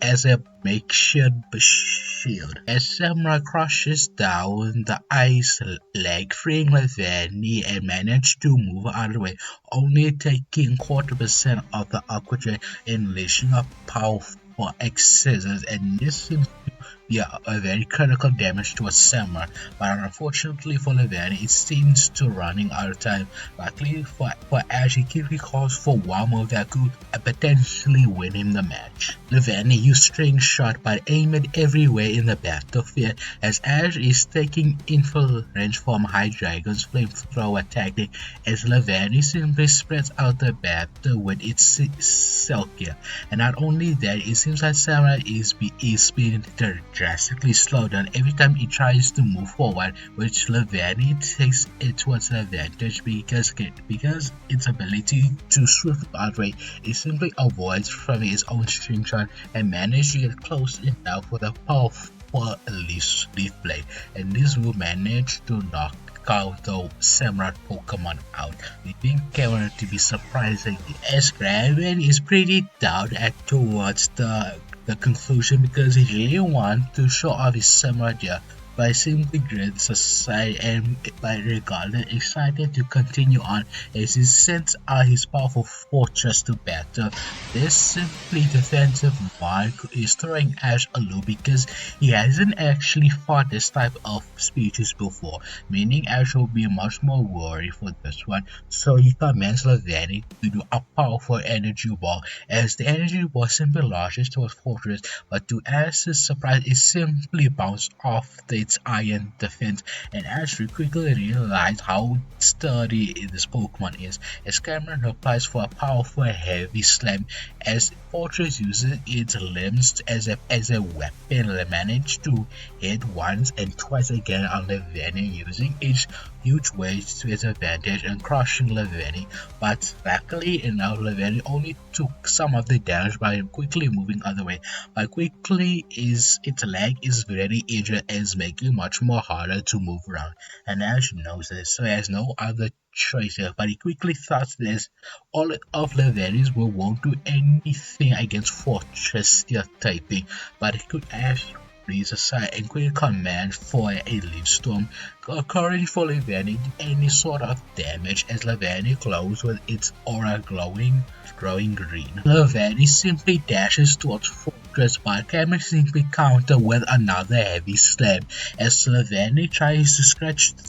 as a makeshift shield. As Samurai crushes down the ice leg, freeing Laverny and manages to move out of the way, only taking 40% of the Aqua Jet and unleashing a powerful X-Scissors, and this seems a very critical damage to a Samurai, but unfortunately for Laverny, it seems to running out of time. Luckily for Ash, he quickly calls for one move that could potentially win him the match. Laverny used String Shot but aimed it everywhere in the battlefield, as Ash is taking influence from Hydreigon's flamethrower tactic, as Laverny simply spreads out the battle with its Silk Gear. And not only that, it seems like Samurai is being drastically slowed down every time he tries to move forward, which Laverny takes it towards an advantage because its ability to swift outright, it simply avoids from its own String Shot and manages to get close enough with a powerful Leaf Blade, and this will manage to knock out the Samurai Pokemon out, leaving Cameron to be surprising, as Raven is pretty down towards the conclusion because he really wants to show off his Samurai gear, by simply grins aside and by regarded excited to continue on as he sends out his powerful fortress to battle. This simply defensive mark is throwing Ash a loop because he hasn't actually fought this type of species before, meaning Ash will be much more worried for this one, so he commands Laverny to do a powerful energy ball, as the energy ball simply launches towards fortress, but to Ash's surprise it simply bounced off its iron defense, and Ash quickly realized how sturdy this Pokemon is, as Cameron applies for a powerful heavy slam, as Fortress uses its limbs as a weapon. They manage to hit once and twice again on Laverny, using its huge weight to its advantage and crushing Laverny, but luckily enough Laverny only took some of the damage by quickly moving other way, but quickly its leg is very injured and is making much more harder to move around, and Ash knows this, so he has no other choice here, but he quickly thought this all of Laverny's won't do anything against Fortress typing, but he could Ash breeze aside and quickly command for a Leaf Storm, occurring for Laverny any sort of damage as Laverny glows with its aura glowing green. Laverny simply dashes towards Fortress, but Cameron simply counter with another heavy slam as Laverny tries to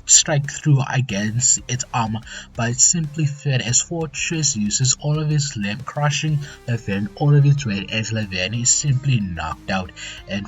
strike through against its armor, but it simply failed as Fortress uses all of his limb, crushing Laverny all of its weight as Laverny is simply knocked out, and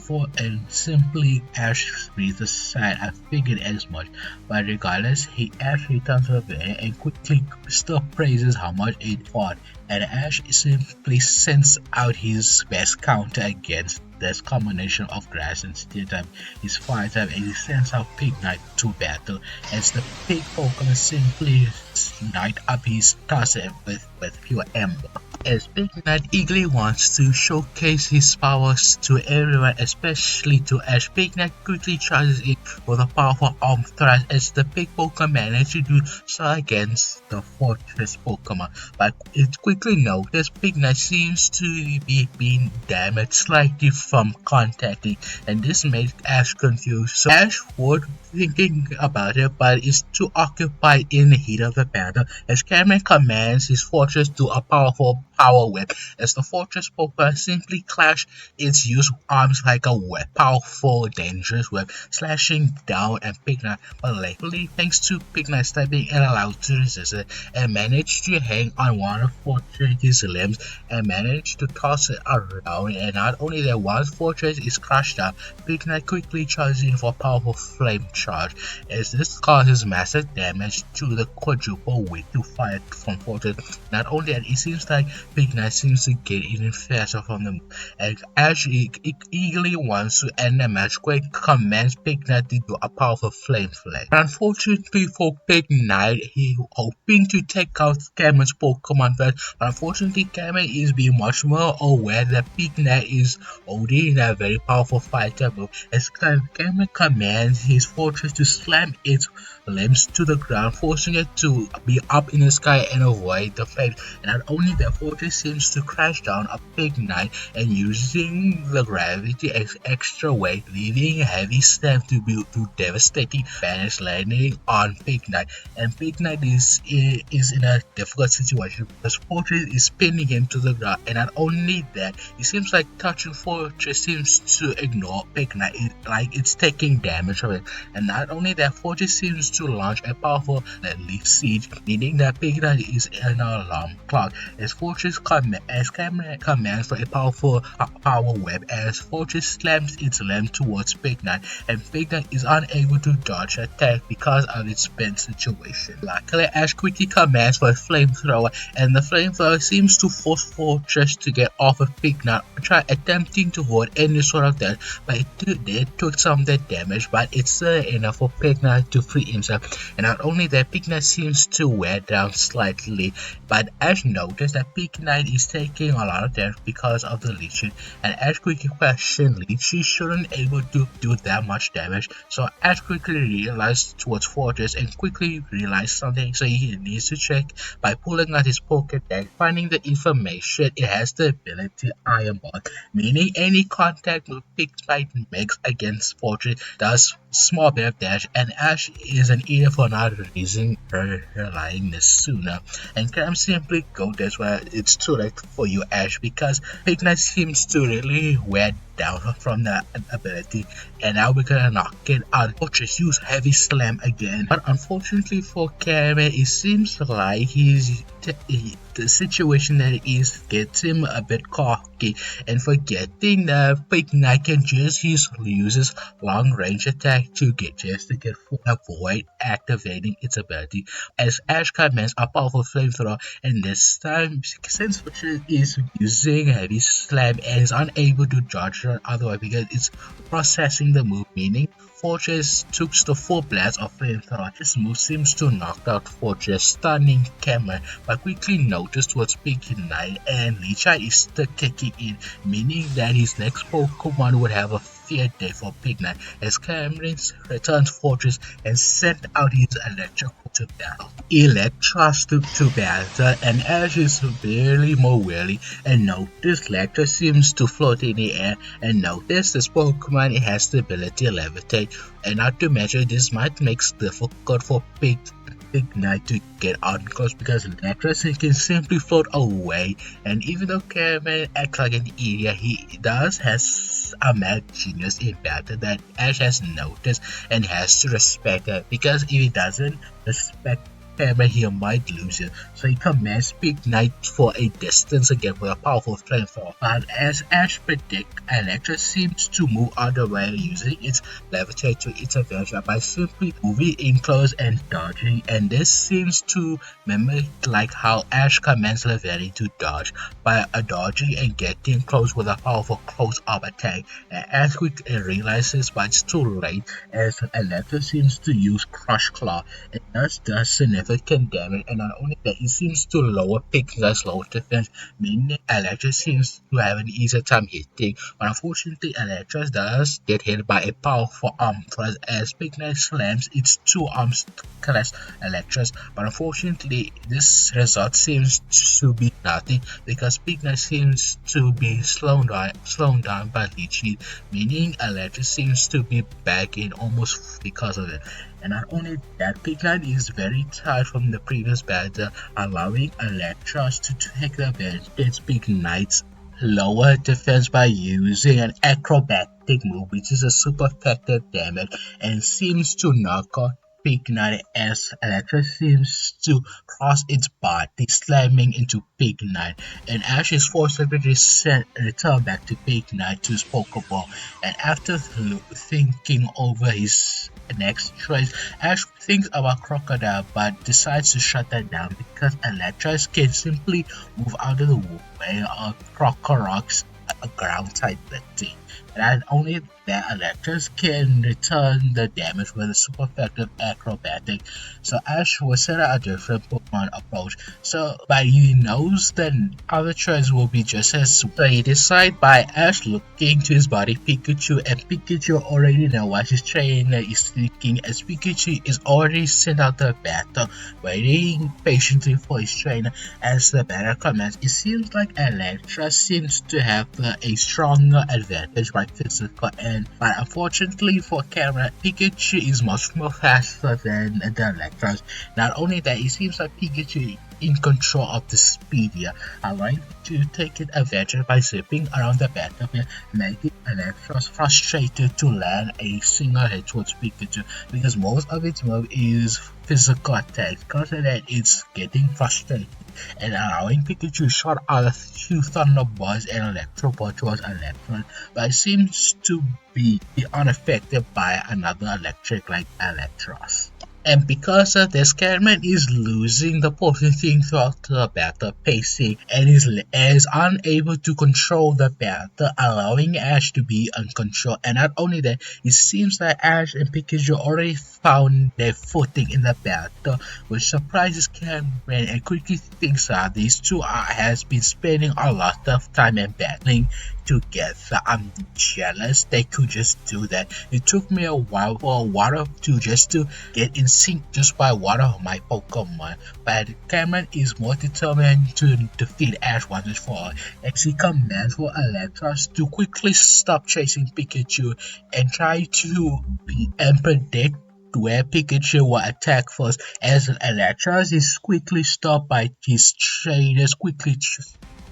simply Ash breathes aside. I figured as much, but regardless, Ash returns to Laverny and quickly still praises how much it fought, and Ash simply sends out his best counter against this combination of grass and steel type, his fire type, and he sends out Pignite to battle as the pig Pokemon simply Pignite up his torso with pure ember. As Pignite eagerly wants to showcase his powers to everyone, especially to Ash, Pignite quickly charges in with a powerful arm thrust as the big Pokemon manages to do so against the Fortress Pokemon. But it quickly noticed Pignite seems to be being damaged slightly from contacting, and this made Ash confused. So Ash would thinking about it, but is too occupied in the heat of the battle as Cameron commands his fortress to a powerful power whip as the fortress Pokemon simply clash its used arms like a whip, powerful, dangerous whip, slashing down and Pignite, but luckily thanks to Pignite stepping and allowed to resist it and managed to hang on one of Fortress's limbs and managed to toss it around, and not only that, once Fortress is crushed up, Pignite quickly charges in for a powerful flame charge as this causes massive damage to the quadruple weight to fire from Fortress. Not only that, it seems like Pignite seems to get even faster from the move, and Ash eagerly wants to end the match. Quick commands Pignite to do a powerful flame flare. Unfortunately for Pignite, he hoping to take out Cameron's Pokemon first, but unfortunately Cameron is being much more aware that Pignite is holding a very powerful fighter move as Cameron commands his fortress to slam its limbs to the ground, forcing it to be up in the sky and avoid the flames. And not only that, fortress seems to crash down a Pignite and using the gravity as extra weight, leaving a heavy slam to devastating vanish, landing on Pignite. And Pignite is in a difficult situation because fortress is pinning him to the ground. And not only that, it seems like touching fortress seems to ignore Pignite, like it's taking damage of it. And not only that, fortress seems to launch a powerful leaf siege, meaning that Pignite is in an alarm clock as fortress Cameron commands for a powerful power web as fortress slams its limb towards Pignite, and Pignite is unable to dodge attack because of its bent situation. Luckily, Ash quickly commands for a flamethrower, and the flamethrower seems to force fortress to get off of Pignite, attempting to avoid any sort of death, but it took some of the damage, but it's still enough for Pignite to free himself. And not only that, Pignite seems to wear down slightly, but Ash noticed that Pignite is taking a lot of damage because of the leeching, and Ash quickly questioned Leech shouldn't able to do that much damage. So Ash quickly realized towards Fortress and quickly realized something, so he needs to check by pulling out his Pokédex, finding the information. It has the ability Iron Ball, meaning any contact with Pignite makes against Fortress does small bit of damage, and Ash is an idiot for not realizing this sooner. And Cam simply go this way. It's too late for you, Ash, because Pignite seems to really wear down from the ability, and now we're gonna knock it out. Fortress use heavy slam again, but unfortunately for Cameron, it seems like the situation that he is gets him a bit cocky and forgetting that Pignite can just use his long range attack to avoid activating its ability as Ash commands a powerful flamethrower, and this time since Fortress is using heavy slam and is unable to dodge it otherwise because it's processing the move, meaning Fortress took the full blast of flamethrower. This move seems to knock out Fortress, stunning Cameron, but quickly noticed towards Pignite, and Leechai is still kicking in, meaning that his next Pokemon would have a field day for Pignite as Cameron returns Fortress and sent out his Electric to battle. Electros to battle, and Ash is barely more wary and notice Electra seems to float in the air, and notice this Pokemon has the ability to levitate, and not to mention this might make it difficult for Pignite to get on close because Electros can simply float away. And even though Cameron acts like an idiot, he has a mad genius in battle that Ash has noticed and has to respect it, because if he doesn't respect Cameron, he might lose it. So he commands Pignite for a distance again with a powerful flamethrower. But as Ash predicts, Electra seems to move out of the way using its levitate to its advantage by simply moving in close and dodging, and this seems to mimic like how Ash commands Leviathan to dodge by dodging and getting close with a powerful close-up attack. And Ash quickly realizes but it's too late as Electra seems to use Crush Claw, and does significant method can damage, and not only that, it seems to lower Pignite's low defense, meaning Electro seems to have an easier time hitting. But unfortunately, Electro does get hit by a powerful arm thrust as Pignite slams its two arms to clash Electro's. But unfortunately, this result seems to be nothing because Pignite seems to be slowed down by Leechy, meaning Electro seems to be back in almost because of it. And not only that, Pignite is very tired from the previous battle, allowing Electros to take advantage of Pignite's lower defense by using an acrobatic move, which is a super effective damage and seems to knock out Pignite as Electra seems to cross its body, slamming into Pignite, and Ash is forced to return back to Pignite to his Pokeball. And after thinking over his next choice, Ash thinks about Krookodile but decides to shut that down because Electra can simply move out of the way of Krokorok's ground type thing. And only that Electros can return the damage with a super effective acrobatic. So Ash will set out a different Pokemon approach. But he knows that other choices will be just as so he decides by Ash looking to his body Pikachu, and Pikachu already knows what his trainer is thinking as Pikachu is already sent out the battle, waiting patiently for his trainer as the battle commences. It seems like Electra seems to have a stronger advantage by physical but unfortunately for camera, Pikachu is much more faster than the Electros. Not only that, it seems like Pikachu is in control of the speed here, allowing to take advantage by zipping around the battlefield, making Electros frustrated to land a single hit towards Pikachu because most of its move is physical attacks, because of that it's getting frustrated and allowing Pikachu to shot out a few Thunderbolts and Electro Ball towards Electron, but it seems to be unaffected by another electric like Electros. And because of this, Cameron is losing the positioning throughout the battle pacing and is unable to control the battle, allowing Ash to be uncontrolled. And not only that, it seems that Ash and Pikachu already found their footing in the battle, which surprises Cameron and quickly thinks that these two has been spending a lot of time in battling together. I'm jealous they could just do that. It took me a while for water to get in sync just by water my Pokemon, but Cameron is more determined to defeat Ash once and for all as he commands for Electros to quickly stop chasing Pikachu and try to predict where Pikachu will attack first, as Electros is quickly stopped by his trainers quickly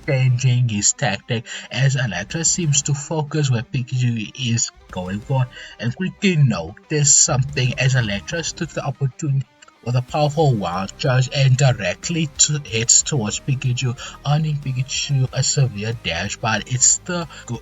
changing his tactic as Electra seems to focus where Pikachu is going for and quickly notice something as Electra took the opportunity with a powerful wild charge and directly hits towards Pikachu, earning Pikachu a severe dash, but it's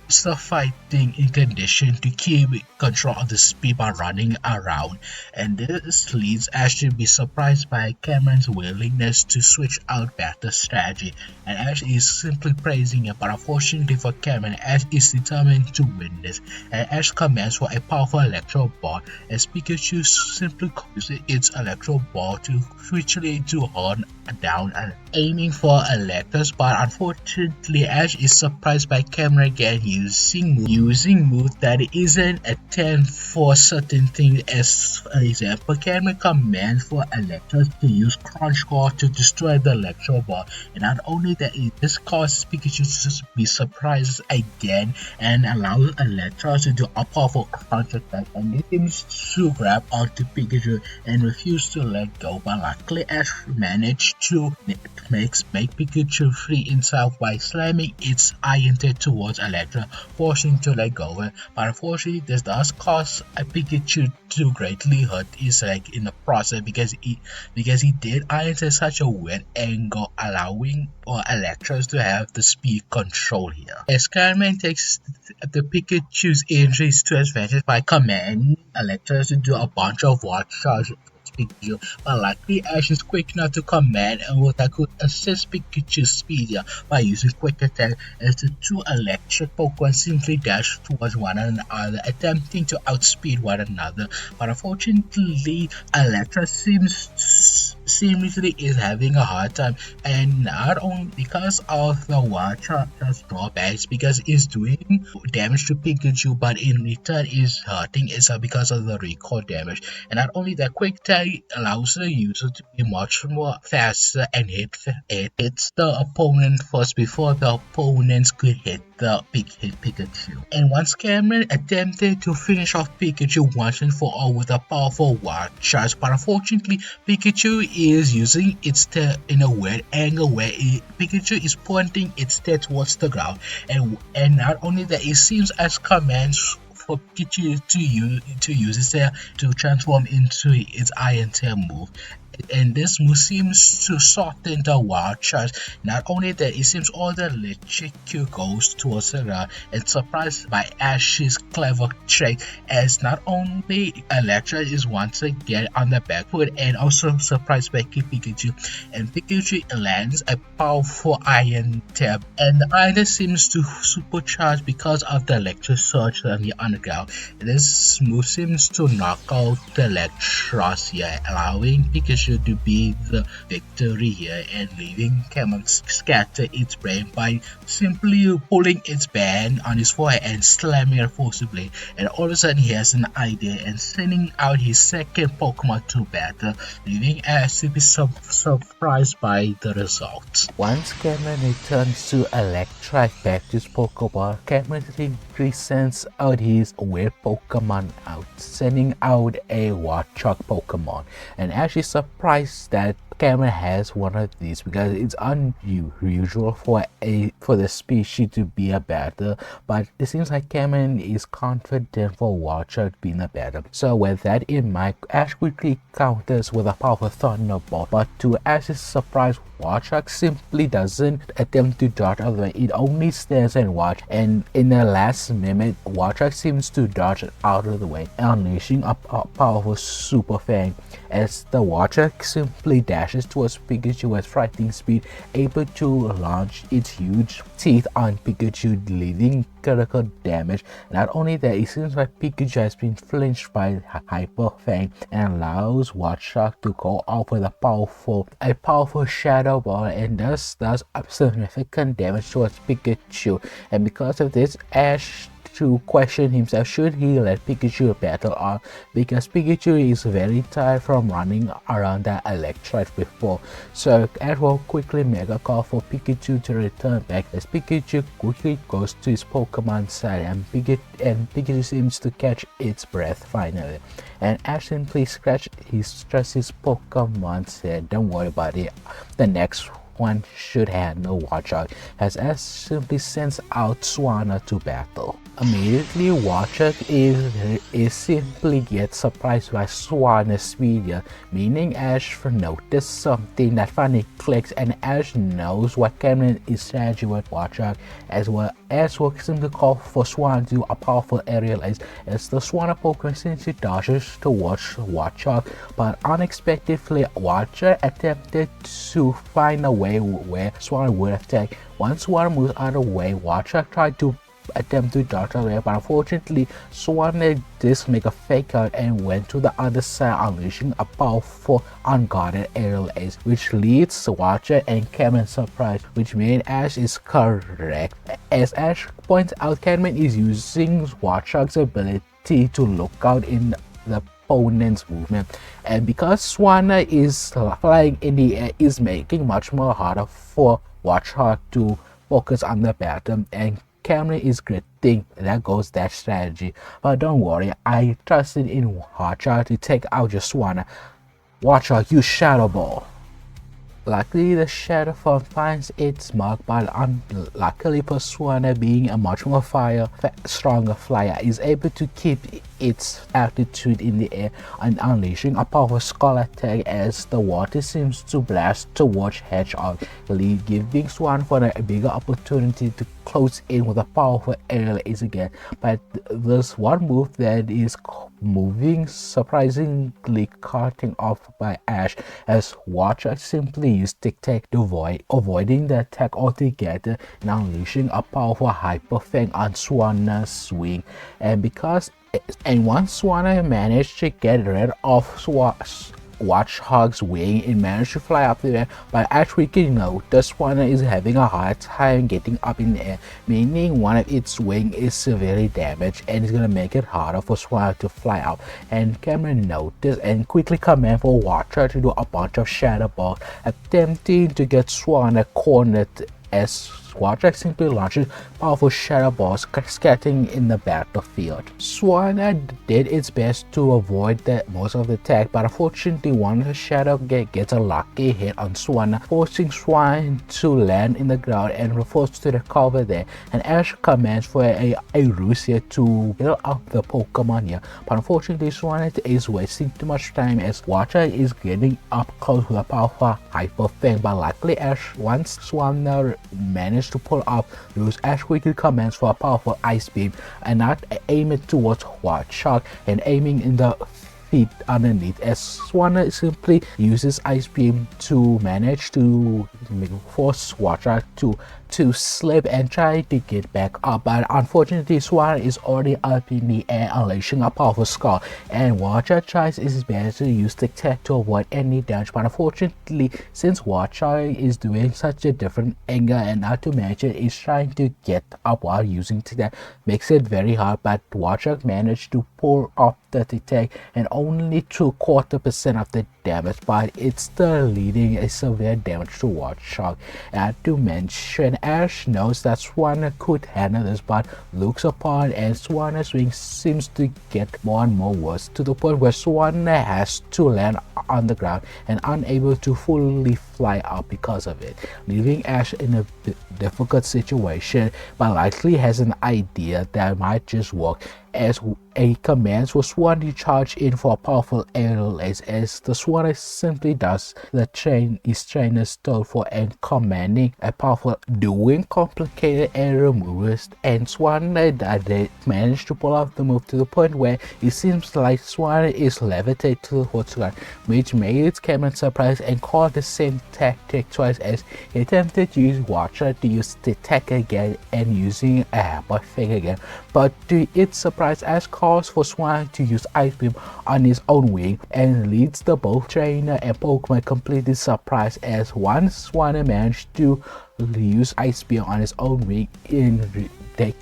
still fighting in condition to keep control of the speed by running around. And this leads Ash to be surprised by Cameron's willingness to switch out battle strategy, and Ash is simply praising it, but unfortunately for Cameron, Ash is determined to win this, and Ash commands for a powerful Electro Ball as Pikachu simply uses its Electro Ball to quickly to hunt down and aiming for Electros, but unfortunately Ash is surprised by Cameron again using moves that isn't attempt for certain things. As for example, Cameron commands for Electros to use Crunch Core to destroy the Electro Ball, and not only that, this causes Pikachu to be surprised again and allows Electros to do a powerful Crunch attack, and it seems to grab onto Pikachu and refuse to let go, but luckily Ash managed to make Pikachu free himself by slamming its iron tail towards Electra, forcing to let go of it. But unfortunately, this does cause a Pikachu to greatly hurt his leg in the process because he did iron tail such a weird angle, allowing Electros to have the speed control here. As Carmen takes the Pikachu's injuries to advantage by commanding Electros to do a bunch of water charges, Pikachu, but luckily Ash is quick enough to command and that could assist Pikachu's speed here by using quick attack as the two electric Pokemon simply dash towards one another, attempting to outspeed one another. But unfortunately, Electra seems seemingly is having a hard time, and not only because of the Watch's drawbacks, because it's doing damage to Pikachu, but in return is hurting is because of the recall damage. And not only that, quick tag allows the user to be much more faster and it hits the opponent first before the opponents could hit Pikachu. And once Cameron attempted to finish off Pikachu once and for all with a powerful Watch charge, but unfortunately Pikachu is using its tail in a weird angle where Pikachu is pointing its tail towards the ground, and not only that, it seems as commands for Pikachu to use its tail to transform into its Iron Tail move. And this move seems to soften the wild charge. Not only that, it seems all the electric Q goes towards the ground, and surprised by Ash's clever trick, as not only Electra is once again on the back foot, and also surprised by Pikachu, and Pikachu lands a powerful Iron Tail, and the Iron seems to supercharge because of the electric surge on the underground. This move seems to knock out the Electros here, allowing Pikachu to be the victory here, and leaving Cameron scatter its brain by simply pulling its band on his forehead and slamming it forcibly. And all of a sudden he has an idea and sending out his second Pokemon to battle, leaving Ash to be surprised by the results. Once Cameron returns to Electric back to his Pokeball, Cameron simply sends out his weird Pokemon out, sending out a Watchog Pokemon, and Ash is surprised that Cameron has one of these because it's unusual for the species to be a battle, but it seems like Cameron is confident for Watchog being a battle. So with that in mind, Ash quickly counters with a powerful Thunderbolt, but to Ash's surprise, Watchog simply doesn't attempt to dodge out of the way. It only stands and watch, and in the last minute, Watchog seems to dodge out of the way, unleashing a powerful Super Fang, as the Watchog simply dashes towards Pikachu at frightening speed, able to launch its huge teeth on Pikachu, dealing critical damage. Not only that, it seems like Pikachu has been flinched by Hyper Fang and allows Watchog to go off with a powerful Shadow Ball, and thus does significant damage towards Pikachu. And because of this, Ash to question himself should he let Pikachu battle on, because Pikachu is very tired from running around that Electrite before. So Ash will quickly make a call for Pikachu to return back, as Pikachu quickly goes to his Pokemon side, and Pikachu seems to catch its breath finally, and Ash simply stretches his Pokemon's head. Don't worry about it, the next one should handle Watchog, as Ash simply sends out Swanna to battle. Immediately, Watchog is simply gets surprised by Swanna's speed here, meaning Ash noticed something that finally clicks, and Ash knows what Cameron is strategy with Watchog, as well as will simply call for Swanna to do a powerful aerial ace, as the Swanna Pokemon simply dodges towards Watchog, but unexpectedly Watchog attempted to find a way where Swanna would attack. Once Swanna moves out of the way, Watchog tried to attempt to dodge away, but unfortunately Swanna just make a fake out and went to the other side, unleashing a powerful unguarded aerial ace, which leads to Watcher and Cameron surprise, which made Ash is correct. As Ash points out, Cameron is using Watchog's ability to look out in the opponent's movement, and because Swanna is flying in the air, is making much more harder for Watchog to focus on the battle, and Cameron is gritting. That goes that strategy. But don't worry, I trusted in Watchog to take out your Swanna. Watchog, use Shadow Ball. Luckily, the Shadow Form finds its mark, but unluckily for Swanna, being a much more stronger flyer, is able to keep its altitude in the air and unleashing a powerful Skull attack as the water seems to blast towards Hedgehog, giving Swanna a bigger opportunity to close in with a powerful aerial ace again. But there's one move that is moving surprisingly cutting off by Ash, as Watcher simply used Tic-Tac to avoiding the attack altogether and unleashing a powerful Hyper Fang on Swanna's swing. And once Swanna managed to get rid of Watchog's wing and managed to fly up there, but as we can notice, one is having a hard time getting up in the air, meaning one of its wing is severely damaged and it's gonna make it harder for Swanna to fly out. And Cameron noticed and quickly command for Watcher to do a bunch of shadow balls, attempting to get Swanna cornered as Watcher simply launches powerful shadow balls scattering in the battlefield. Swanna did its best to avoid most of the attack, but unfortunately one of the shadow gets a lucky hit on Swanna, forcing Swanna to land in the ground and forced to recover there. And Ash commands for a ruse here to heal up the Pokemon here, but unfortunately Swanna is wasting too much time as Watcher is getting up close with a powerful Hyper Fang, but luckily once Swanna managed to pull off Ruse, Ash quickly commands for a powerful Ice Beam and not aim it towards Watchog and aiming in the feet underneath, as Swanna simply uses Ice Beam to manage to force Watchog to slip and try to get back up, but unfortunately Swanna is already up in the air unleashing a powerful skull, and Watchog tries his best to use the tech to avoid any damage, but unfortunately since Watchog is doing such a different angle and not to mention is trying to get up while using tech, makes it very hard, but Watchog managed to pull off the attack and only took 1/4% of the damage, but it's still leading a severe damage to Watchog. And to mention, Ash knows that Swanna could handle this, but looks upon and Swanna's wing seems to get more and more worse, to the point where Swanna has to land on the ground and unable to fully fly up because of it, leaving Ash in a difficult situation, but likely has an idea that might just work, as a command for Swanna to charge in for a powerful aerial ace, as the Swanna simply does the trainer's told for and commanding a powerful doing complicated aerial moves, and Swanna they managed to pull off the move to the point where it seems like Swanna is levitated towards the ground, which made Cameron surprised and called the same tactic twice, as he attempted to use Watcher to use the attack again and using a hammer thing again, but to its surprise Ash calls for Swanna to use Ice Beam on his own wing and leads the both trainer and Pokemon completely surprised, as once Swanna managed to use Ice Beam on his own wing in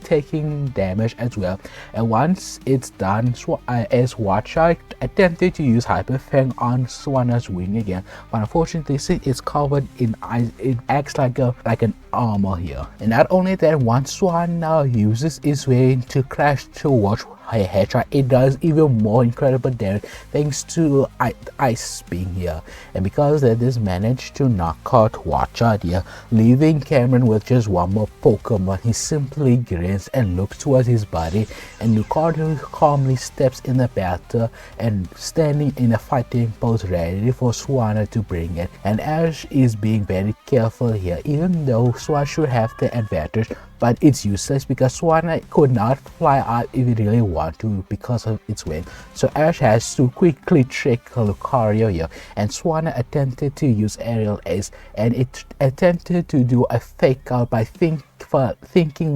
taking damage as well, and once it's done, as Watchog attempted to use Hyper Fang on Swanna's wing again, but unfortunately since it's covered in ice, it acts like an armor here. And not only that, once Swanna uses its wing to crash towards a Hedgehog, it does even more incredible damage thanks to Ice Beam here, and because of this managed to knock out Watcher here, leaving Cameron with just one more Pokemon. He simply grins and looks towards his body, and Krookodile calmly steps in the battle and standing in a fighting pose ready for Swanna to bring it, and Ash is being very careful here, even though Swanna should have the advantage, but it's useless because Swanna could not fly out if it really wanted to because of its wing. So Ash has to quickly trick Lucario here, and Swanna attempted to use Aerial Ace, and it attempted to do a fake out by thinking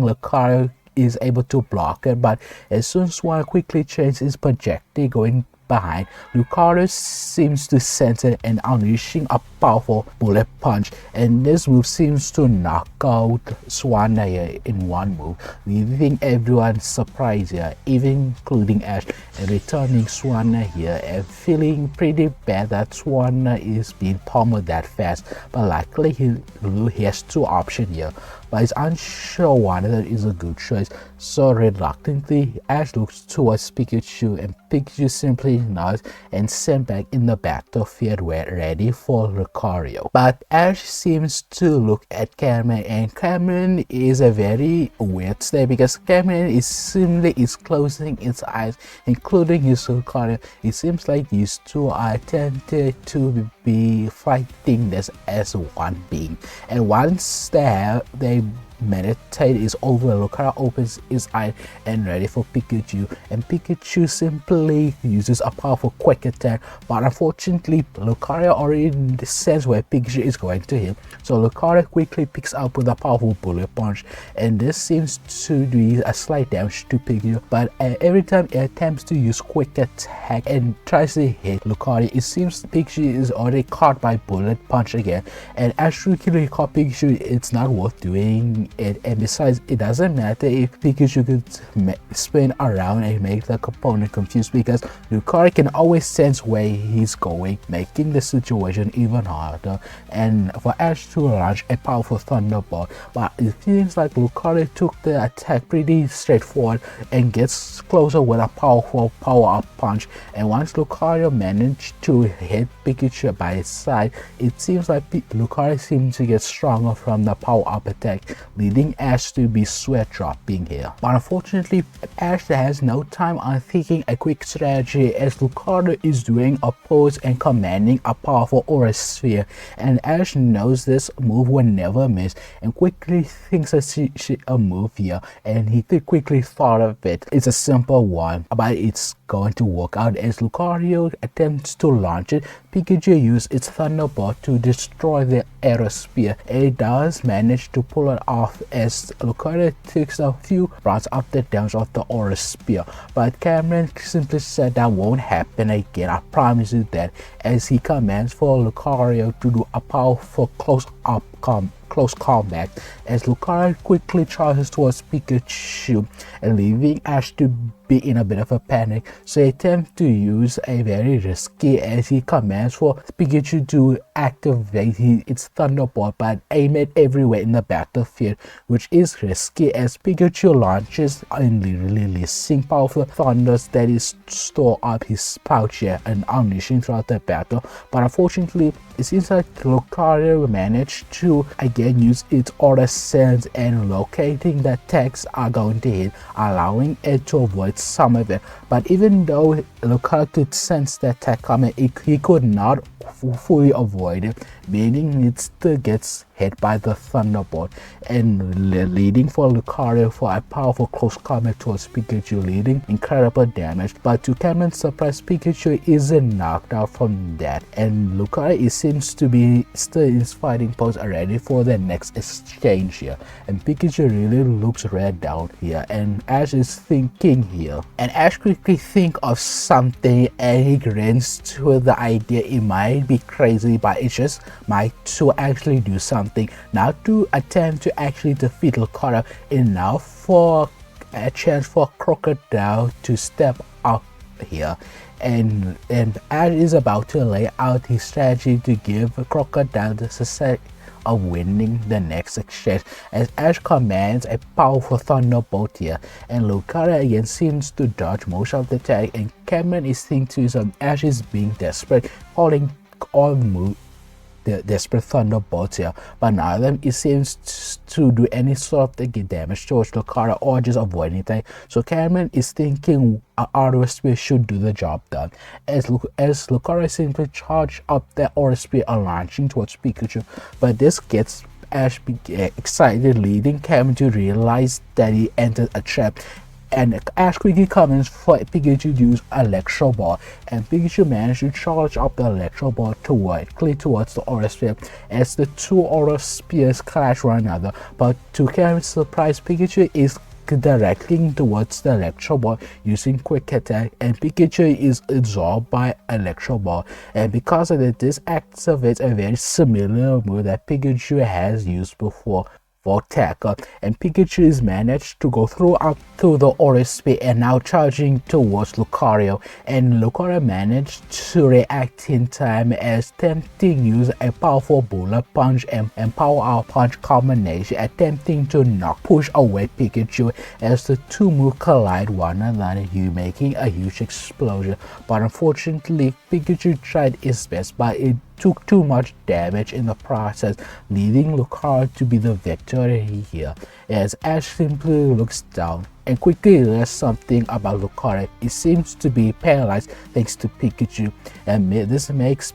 Lucario is able to block it, but as soon as Swanna quickly changes his projectile going behind, Lucario seems to sense it and unleashing a powerful bullet punch, and this move seems to knock out Swanna here in one move, leaving everyone surprised here, even including Ash, and returning Swanna here and feeling pretty bad that Swanna is being pummeled that fast, but luckily he has two options here, but he's unsure one of them is a good choice, so reluctantly Ash looks towards Pikachu, and Pikachu simply nods and sent back in the battlefield ready for Lucario. But Ash seems to look at Cameron, and Cameron is a very weird state because Cameron is closing its eyes, including his Lucario. It seems like these two are attempted to be fighting this as one being, and once they meditate is over, Lucario opens his eye and ready for Pikachu, and Pikachu simply uses a powerful quick attack, but unfortunately Lucario already senses where Pikachu is going to hit, so Lucario quickly picks up with a powerful bullet punch, and this seems to do a slight damage to Pikachu, but every time it attempts to use quick attack and tries to hit Lucario, it seems Pikachu is already caught by bullet punch again, and as quickly caught Pikachu, it's not worth doing it, and besides it doesn't matter if Pikachu could spin around and make the opponent confused because Lucario can always sense where he's going, making the situation even harder, and for Ash to launch a powerful Thunderbolt, but it seems like Lucario took the attack pretty straightforward and gets closer with a powerful power-up punch, and once Lucario managed to hit Pikachu by his side, it seems like Lucario seems to get stronger from the power-up attack, leading Ash to be sweat dropping here. But unfortunately, Ash has no time on thinking a quick strategy as Lucario is doing a pose and commanding a powerful Aura Sphere, and Ash knows this move will never miss and quickly thinks a move here, and he quickly thought of it. It's a simple one, but it's going to work out as Lucario attempts to launch it. Pikachu uses its Thunderbolt to destroy the Aerosphere. It does manage to pull it off as Lucario takes a few rounds up the damage of the Aerosphere, but Cameron simply said that won't happen again, I promise you that, as he commands for Lucario to do a powerful close combat as Lucario quickly charges towards Pikachu and leaving Ash to be in a bit of a panic, so he attempts to use a very risky as he commands for Pikachu to activate its Thunderbolt but aim it everywhere in the battlefield, which is risky as Pikachu launches and releasing powerful thunders that is store up his pouch here and unleashing throughout the battle, but unfortunately it seems like Lucario managed to again use its Aura Sense and locating the attacks are going to hit, allowing it to avoid some of it. But even though Lucario could sense the attack coming, he could not fully avoid it, meaning it still gets hit by the Thunderbolt and leading for Lucario for a powerful close combat towards Pikachu, leading incredible damage. But to Cameron's surprise, Pikachu isn't knocked out from that, and Lucario seems to be still in his fighting pose ready for the next exchange here, and Pikachu really looks red down here, and Ash is thinking here, and Ash quickly think of something and he grins to the idea it might be crazy but it just might to actually do something. Now to attempt to actually defeat Lucario enough for a chance for Krookodile to step up here, and Ash is about to lay out his strategy to give Krookodile the success of winning the next exchange as Ash commands a powerful Thunderbolt here, and Lucario again seems to dodge most of the attack, and Cameron is thinking to Ash is being desperate, calling all moves the desperate Thunderbolts here, but none of them it seems to do any sort of damage towards Lucario or just avoid anything. So Cameron is thinking Aura Sphere should do the job done, as Lucario simply charge up the Aura Sphere and launching towards Pikachu, but this gets Ash excited, leading Cameron to realize that he entered a trap, and Ash quickly commands for Pikachu to use Electro Ball, and Pikachu managed to charge up the Electro Ball directly towards the Aura Sphere as the two Aura Spheres clash one another, but to Cameron's surprise, Pikachu is directing towards the Electro Ball using Quick Attack, and Pikachu is absorbed by Electro Ball, and because of it, this activates a very similar move that Pikachu has used before for tackle, and Pikachu is managed to go through up to the Aura Sphere and now charging towards Lucario, and Lucario managed to react in time as attempting use a powerful bullet punch and power out punch combination, attempting to push away Pikachu as the two moves collide one another, making a huge explosion. But unfortunately, Pikachu tried his best, but it took too much damage in the process, leaving Lucario to be the victor here, as Ash simply looks down and quickly learns something about Lucario. It seems to be paralyzed thanks to Pikachu, and this makes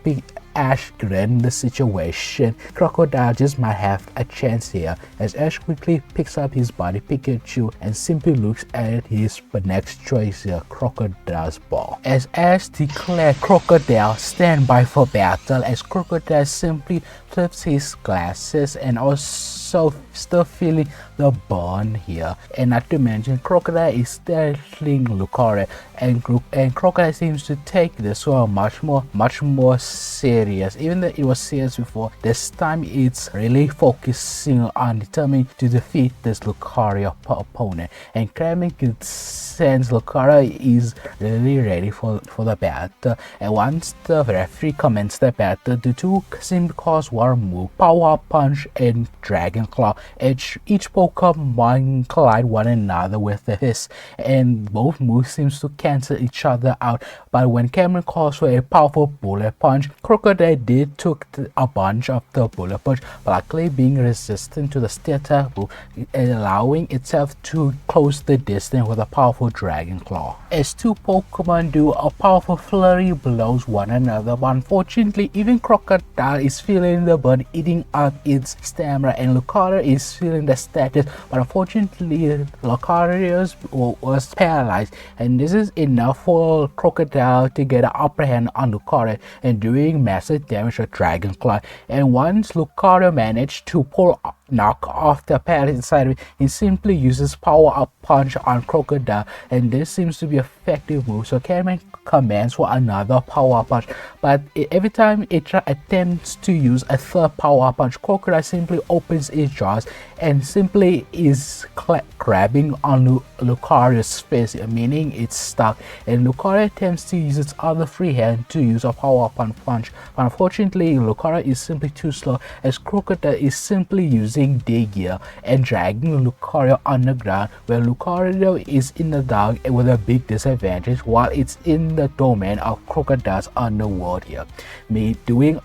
Ash grinned the situation. Krookodile just might have a chance here, as Ash quickly picks up his body Pikachu and simply looks at his next choice here, Krookodile's ball. As Ash declared Krookodile stand by for battle, as Krookodile simply flips his glasses and also still feeling the burn here. And not to mention, Krookodile is stealing Lucario, and Krookodile seems to take this one much more serious. Even though it was serious before, this time it's really focusing on determining to defeat this Lucario opponent. And Kramen could sense Lucario is really ready for the battle. And once the referee commenced the battle, the two seem to cause one move, Power Punch and Dragon Claw. Each Pokemon collide one another with the hiss, and both moves seems to cancel each other out. But when Cameron calls for a powerful Bullet Punch, Krookodile did took a bunch of the Bullet Punch, but luckily being resistant to the Steel move, allowing itself to close the distance with a powerful Dragon Claw. As two Pokemon do a powerful flurry blows one another, but unfortunately even Krookodile is feeling the burn eating up its stamina, and Lucario is feeling the status, but unfortunately Lucario was paralyzed, and this is enough for Krookodile to get an upper hand on Lucario and doing massive damage to Dragon Claw. And once Lucario managed to knock off the pad inside of it, he simply uses Power Up Punch on Krookodile, and this seems to be an effective move. So Cameron commands for another Power Punch, but every time it attempts to use a third Power Punch, Krookodile simply opens its jaws and simply is grabbing on Lucario's face, meaning it's stuck, and Lucario attempts to use its other free hand to use a Power Punch, but unfortunately Lucario is simply too slow, as Krookodile is simply using Dig here and dragging Lucario on the ground, where Lucario is in the dark with a big disadvantage while it's in the domain of Krookodile's underworld here, doing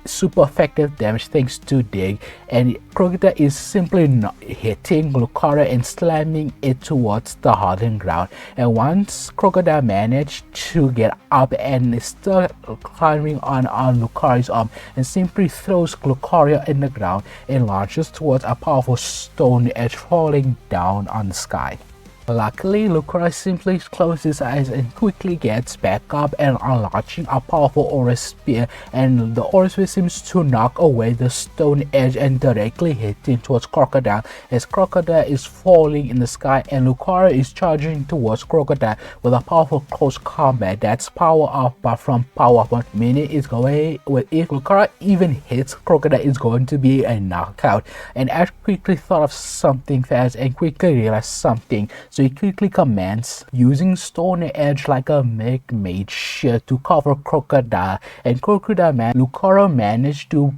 super effective damage thanks to Dig, and Krookodile is simply not hitting Lucario and slamming it towards the hardened ground. And once Krookodile managed to get up and is still climbing on Lucario's arm, and simply throws Lucario in the ground and launches towards a powerful stone edge falling down on the sky. Luckily, Lucario simply closes his eyes and quickly gets back up and unleashing a powerful Aura Spear, and the Aura Spear seems to knock away the stone edge and directly hitting towards Krookodile, as Krookodile is falling in the sky and Lucario is charging towards Krookodile with a powerful close combat that's power up but from power up, meaning it's going with if Lucario even hits Krookodile, it's going to be a knockout. And Ash quickly thought of something fast and quickly realized something, so he quickly commands using Stone Edge like a mage shield to cover Krookodile, and Lucario managed to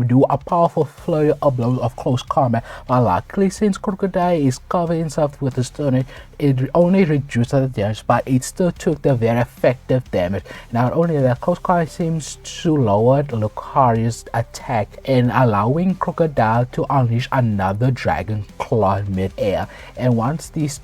do a powerful flurry of blows of close combat, but luckily since Krookodile is covering himself with the Stone Edge, it only reduced the damage, but it still took the very effective damage. Not only that, close combat seems to lower Lucario's attack and allowing Krookodile to unleash another Dragon Claw mid-air. And once these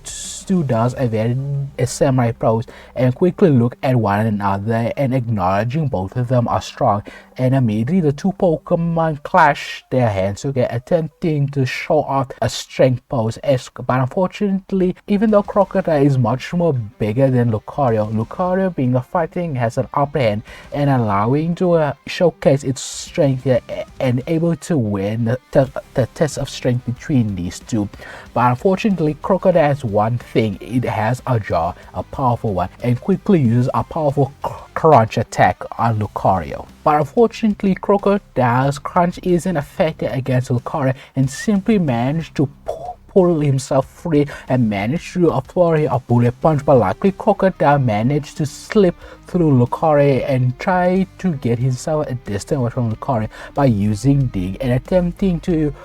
two does a samurai pose and quickly look at one another and acknowledging both of them are strong, and immediately the two Pokemon clash their hands together, attempting to show off a strength pose. But unfortunately, even though Krookodile is much more bigger than Lucario being the fighting has an upper hand and allowing to showcase its strength here and able to win the test of strength between these two. But unfortunately, Krookodile has one thing: it has a jaw, a powerful one, and quickly uses a powerful crunch attack on Lucario. But unfortunately, Krookodile's crunch isn't effective against Lucario and simply managed to pull himself free and managed to do a flurry of Bullet Punch, but luckily Krookodile managed to slip through Lucario and try to get himself a distance away from Lucario by using Dig and attempting to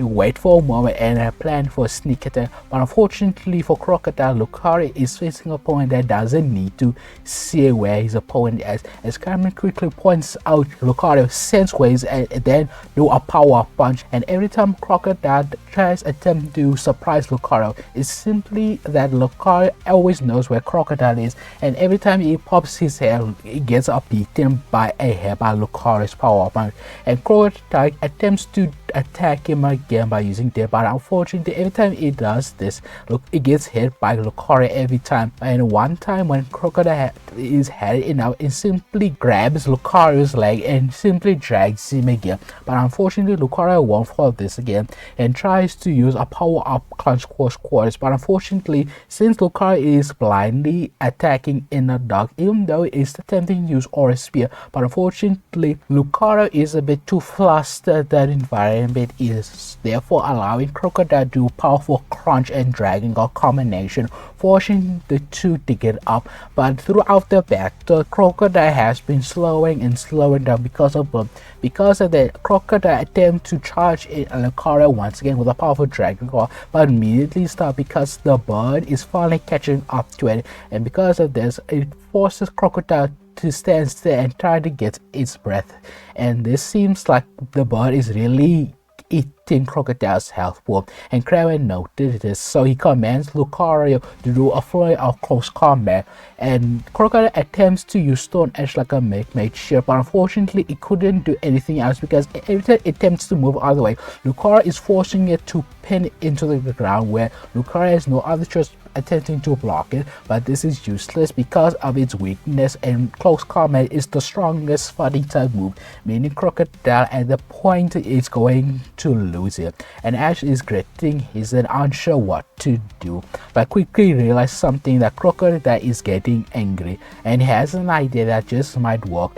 you wait for a moment and plan for a sneak attack. But unfortunately for Krookodile, Lucario is facing a opponent that doesn't need to see where his opponent is. As Cameron quickly points out, Lucario sense waves and then do a power punch. And every time Krookodile tries attempt to surprise Lucario, it's simply that Lucario always knows where Krookodile is, and every time he pops his head, he gets beaten by a hair by Lucario's power punch. And Krookodile attempts to attack him again by using Dare, but unfortunately every time he does this, look, he gets hit by Lucario every time. And one time when Krookodile is had enough, it simply grabs Lucario's leg and simply drags him again. But unfortunately Lucario won't fall this again and tries to use a power up crunch quarters. But unfortunately, since Lucario is blindly attacking in the dark, even though he is attempting to use Aura Spear, but unfortunately Lucario is a bit too flustered that environment is, therefore allowing Krookodile to do powerful crunch and dragging a combination, forcing the two to get up. But throughout the battle, Krookodile has been slowing and slowing down because of the Krookodile attempt to charge in Lucario once again with a powerful dragon claw, but immediately stop because the bird is finally catching up to it, and because of this it forces Krookodile to stand still and try to get its breath. And this seems like the bird is really eating Krookodile's health pool, and Kraven noted this, so he commands Lucario to do a flurry of close combat, and Krookodile attempts to use Stone Edge like a mage shield, but unfortunately it couldn't do anything else because every time it attempts to move out of the way, Lucario is forcing it to pin it into the ground, where Lucario has no other choice attempting to block it, but this is useless because of its weakness, and close combat is the strongest fighting type move, meaning Krookodile at the point is going to lose it. And Ash is gritting, he's unsure what to do, but quickly realizes something, that Krookodile is getting angry and he has an idea that just might work.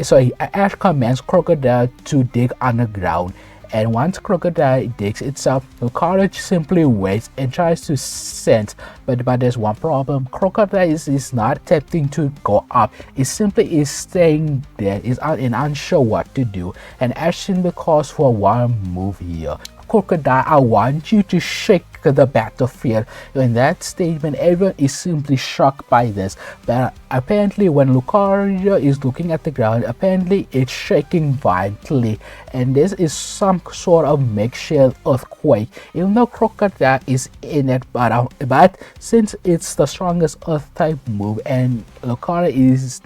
So Ash commands Krookodile to dig underground, and once Krookodile digs itself, Lucario simply waits and tries to sense, but there's one problem. Krookodile is not attempting to go up, it simply is staying there, is unsure what to do, and Ash simply calls for one move here. Krookodile, I want you to shake the battlefield. In that statement, everyone is simply shocked by this, but apparently when Lucario is looking at the ground, apparently it's shaking violently, and this is some sort of makeshift earthquake, even though Krookodile is in it, but since it's the strongest earth type move and Lucario is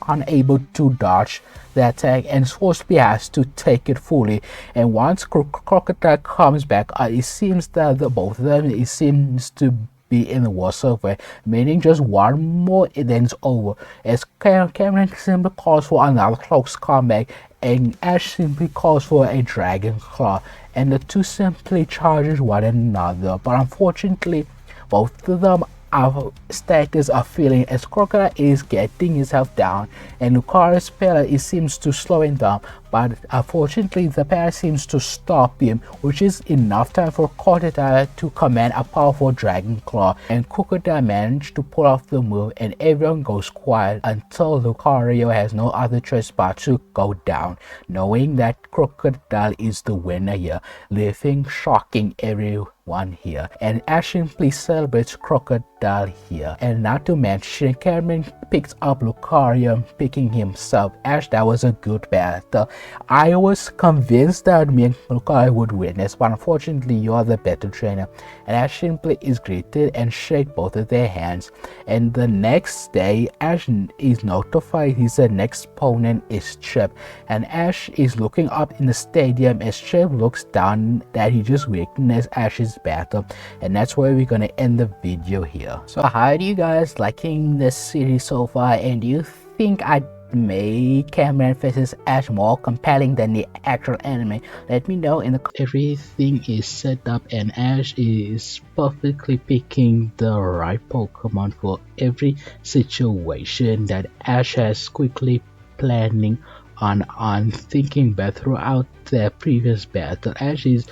unable to dodge the attack and forcefully has to take it fully. And once Krookodile comes back, it seems that both of them seems to be in the worst of way, meaning just one more and then it's over, as Cameron simply calls for another close combat and Ash simply calls for a dragon claw, and the two simply charges one another. But unfortunately both of them our status are feeling as Krookodile is getting himself down, and Lucario's parry seems to slow him down, but unfortunately the parry seems to stop him, which is enough time for Krookodile to command a powerful dragon claw, and Krookodile managed to pull off the move, and everyone goes quiet until Lucario has no other choice but to go down, knowing that Krookodile is the winner here, leaving shocking everyone here. And Ash simply celebrates Krookodile here. And not to mention, Cameron picks up Lucario, picking himself. Ash, that was a good battle. I was convinced that me and Lucario would win this, but unfortunately you're the better trainer. And Ash simply is greeted and shake both of their hands. And the next day, Ash is notified his next opponent is Trip. And Ash is looking up in the stadium as Trip looks down that he just witnessed Ash's battle. And that's where we're gonna end the video here. So how do you guys liking this series so far, and do you think I made Cameron vs Ash more compelling than the actual anime? Let me know in the comments. Everything is set up and Ash is perfectly picking the right Pokemon for every situation that Ash has quickly planning on thinking back throughout their previous battle. Ash is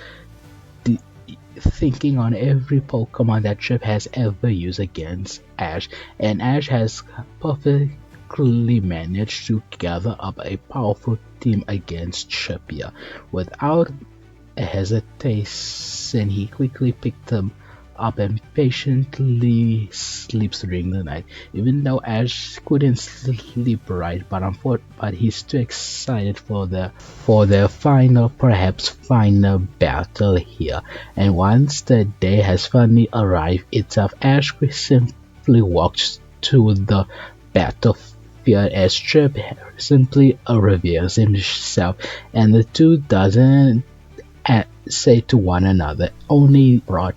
thinking on every Pokemon that Trip has ever used against Ash, and Ash has perfectly managed to gather up a powerful team against Trip here. Without a hesitation, he quickly picked him up and patiently sleeps during the night. Even though Ash couldn't sleep right, but he's too excited for their final, perhaps final battle here. And once the day has finally arrived itself, Ash simply walks to the battlefield as Trip simply reveals himself, and the two doesn't say to one another, only brought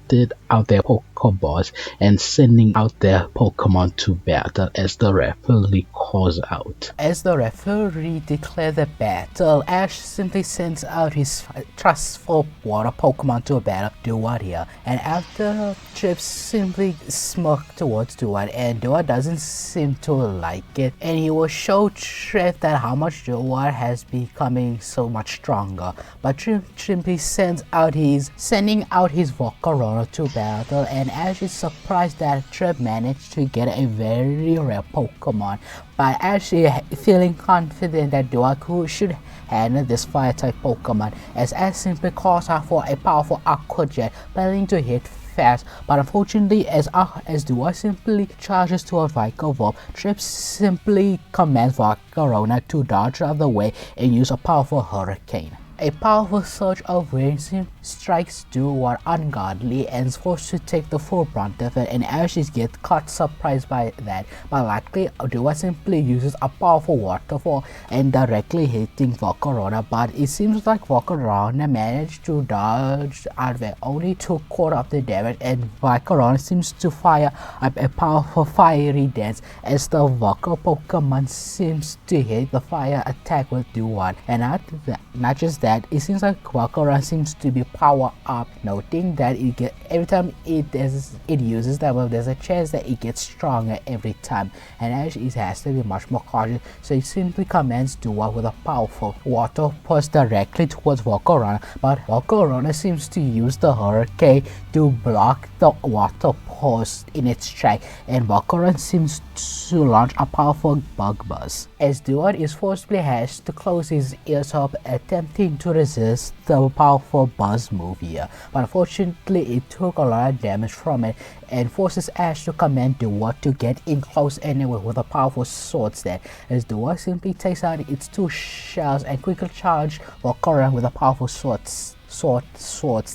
out their Pokeballs and sending out their Pokemon to battle as the referee calls out. As the referee declares the battle, Ash simply sends out his trustful water Pokemon to battle Duat here, and after Trip simply smirks towards Duat, and Duat doesn't seem to like it, and he will show Trip that how much Duat has becoming so much stronger, but Trip simply sending out his Volcarona to battle, and Ash is surprised that Trip managed to get a very rare Pokemon, but Ash is feeling confident that Duaku should handle this fire type Pokemon, as Ash simply calls out for a powerful Aqua Jet planning to hit fast, but unfortunately as Duat simply charges towards Vikavolt, Trip simply commands Volcarona to dodge out of the way and use a powerful Hurricane. A powerful surge of wind strikes Duat ungodly and is forced to take the full brunt of it, and Ash gets caught surprised by that, but luckily Duat simply uses a powerful waterfall and directly hitting Volcarona, but it seems like Volcarona managed to dodge out of it, only took quarter of the damage, and Volcarona seems to fire up a powerful fiery dance as the Volcar Pokemon seems to hit the fire attack with Duat, and not just that, it seems like Volcarona seems to be power up, noting that every time it uses that move, there's a chance that it gets stronger every time, and Ash has to be much more cautious, so he simply commands Duat with a powerful water pulse directly towards Volcarona, but Volcarona seems to use the Hurricane to block the water pulse in its track, and Volcarona seems to launch a powerful Bug Buzz, as Duat is forcibly has to close his ears up, attempting to resist the powerful Buzz move here, but unfortunately it took a lot of damage from it and forces Ash to command Duat to get in close anyway with a powerful Sword Stand, as Duat simply takes out its two shells and quickly charge Volcarona with a powerful swords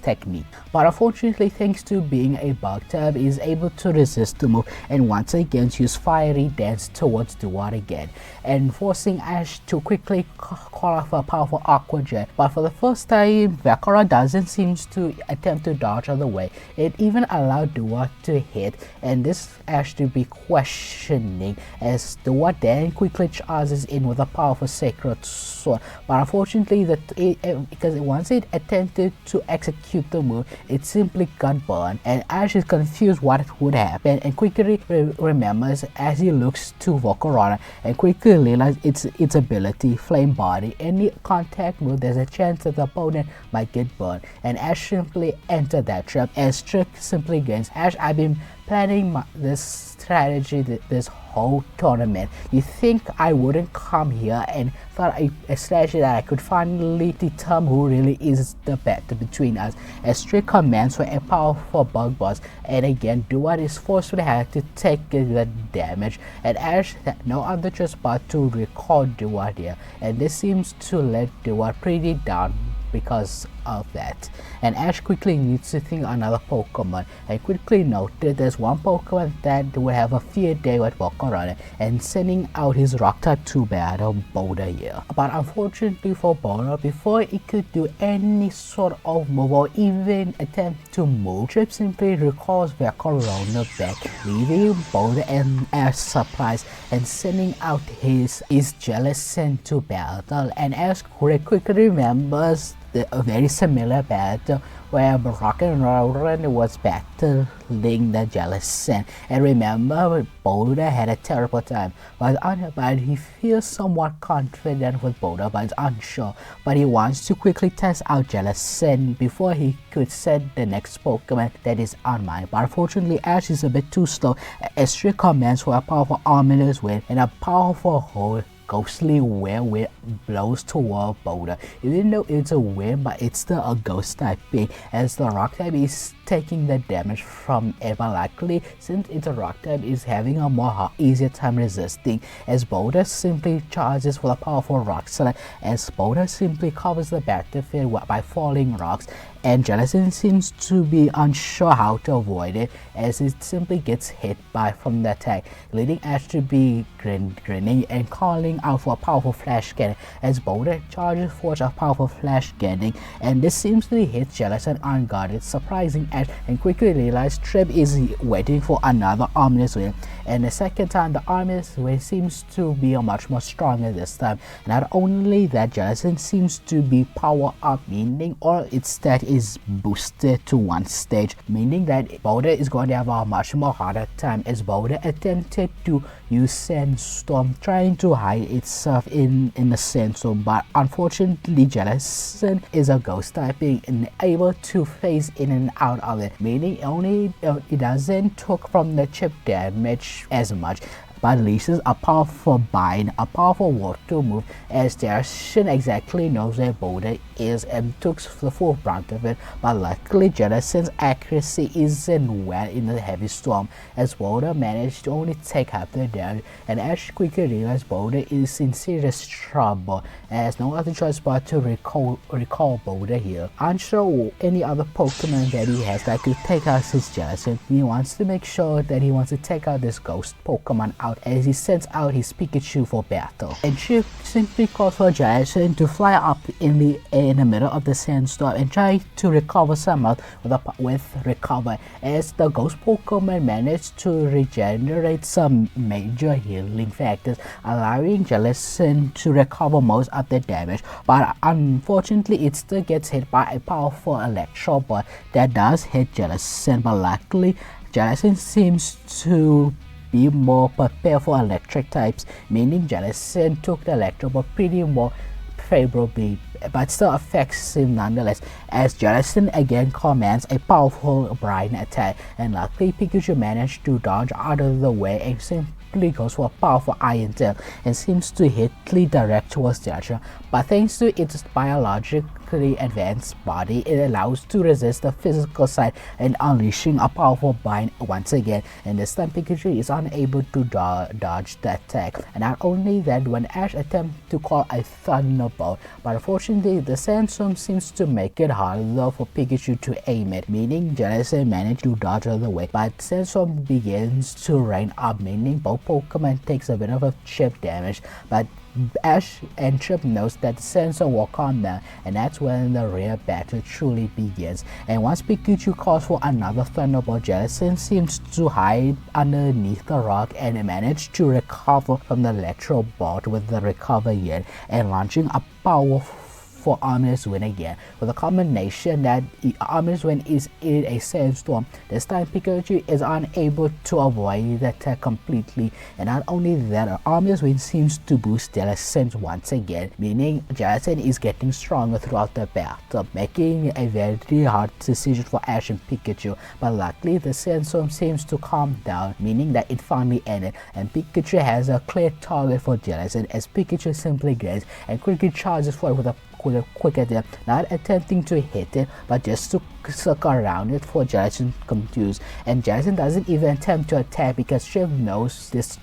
technique, but unfortunately thanks to being a bug type is able to resist the move and once again use fiery dance towards Duat again, and forcing Ash to quickly call off a powerful Aqua Jet, but for the first time Volcarona doesn't seem to attempt to dodge out of the way. It even allowed Duat to hit, and this Ash to be questioning as Duat then quickly charges in with a powerful Sacred Sword, but unfortunately because once it attempted to execute the move, it simply got burned, and Ash is confused what would happen and quickly remembers as he looks to Volcarona and quickly realizes its ability, Flame Body. Any contact move, there's a chance that the opponent might get burned, and Ash simply entered that trap as Trick simply gains. Ash, I've been planning this strategy this whole tournament. You think I wouldn't come here and thought a strategy that I could finally determine who really is the better between us, as Trick commands for a powerful Bug Buzz, and again Duat is forcefully had to take the damage, and Ash had no other choice but to recall Duat here, and this seems to let Duat pretty down because of that, and Ash quickly needs to think another Pokemon and quickly noted there's one Pokemon that will have a field day with Volcarona and sending out his Rock type to battle Boulder here, but unfortunately for Boulder, before it could do any sort of move or even attempt to move, Trip simply recalls Volcarona back, leaving Boulder and Ash surprised and sending out his Jellicent to battle, and Ash quickly remembers a very similar battle where Rock and Roran was battling the Jellicent, and remember Boulder had a terrible time, but he feels somewhat confident with Boulder but is unsure, but he wants to quickly test out Jellicent before he could set the next Pokemon that is on mine, but unfortunately Ash is a bit too slow as Trick commands for a powerful Ominous Wind and a powerful Hold ghostly wind blows toward Boulder. Even though it's a wind, but it's still a ghost type being, as the rock type is taking the damage from it, but luckily since it's a rock type is having a more easier time resisting, as Boulder simply charges with a powerful rock slide, as Boulder simply covers the battlefield by falling rocks, and Jellicent seems to be unsure how to avoid it, as it simply gets hit by from the attack, leading Ash to be grinning and calling out for a powerful flash cannon, as Boulder charges for a powerful flash cannon, and this seems to hit Jellicent unguarded, surprising Ash, and quickly realizes Trip is waiting for another ominous win. And the second time, the ominous win seems to be much more stronger this time. Not only that, Jellicent seems to be power up, meaning all its stat is boosted to one stage, meaning that Boulder is going to have a much more harder time, as Boulder attempted to use Sandstorm, trying to hide itself in the Sandstorm, but unfortunately Jellicent is a ghost typing and able to phase in and out of it, meaning only it doesn't took from the chip damage as much, but releases a powerful bind, a powerful water move, as Jellicent exactly knows where Boulder is and took the full brunt of it, but luckily Jellicent's accuracy isn't well in the heavy storm, as Boulder managed to only take half the damage, and Ash quickly realized Boulder is in serious trouble, and has no other choice but to recall Boulder here. Unsure any other Pokemon that he has that could take out his Jellicent, he wants to make sure that he wants to take out this ghost Pokemon out, as he sends out his Pikachu for battle. And Chip simply calls for Jellicent to fly up in the middle of the sandstorm and try to recover some health with recover, as the ghost Pokemon managed to regenerate some major healing factors, allowing Jellicent to recover most of the damage, but unfortunately it still gets hit by a powerful Electro Ball that does hit Jellicent, but luckily Jellicent seems to be more prepared for electric types, meaning Jellicent took the Electro Ball pretty more favorably, but still affects him nonetheless, as Jellicent again commands a powerful Brine attack, and luckily Pikachu managed to dodge out of the way and simply goes for a powerful Iron Tail and seems to hit direct towards Jellicent, but thanks to its biologically advanced body, it allows to resist the physical side and unleashing a powerful bind once again, and this time Pikachu is unable to dodge the attack. And not only that, when Ash attempts to call a Thunderbolt, but unfortunately the Sandstorm seems to make it harder for Pikachu to aim it, meaning Jellicent managed to dodge out of the way, but Sandstorm begins to rain up, meaning both Pokemon takes a bit of a chip damage, but Ash and Trip knows that the Sandstorm will calm down, and that's when the real battle truly begins. And once Pikachu calls for another Thunderbolt, Jellicent seems to hide underneath the rock and manage to recover from the Electro Ball with the recover yen and launching a powerful for Ominous Wind again, with a combination that Ominous Wind is in a Sandstorm. This time Pikachu is unable to avoid the attack completely, and not only that, Ominous Wind seems to boost Jellicent once again, meaning Jellicent is getting stronger throughout the battle, making a very hard decision for Ash and Pikachu, but luckily the Sandstorm seems to calm down, meaning that it finally ended, and Pikachu has a clear target for Jellicent, as Pikachu simply grins and quickly charges forward with a quick attack, not attempting to hit it, but just to circle around it for Jellicent confused, and Jellicent doesn't even attempt to attack because Trip knows this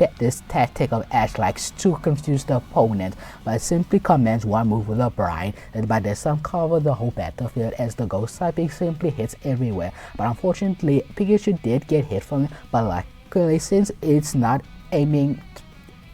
tactic of Ash likes to confuse the opponent, but simply commands one move with a Brine, and by this time cover the whole battlefield, as the ghost typing simply hits everywhere. But unfortunately Pikachu did get hit from it, but luckily since it's not aiming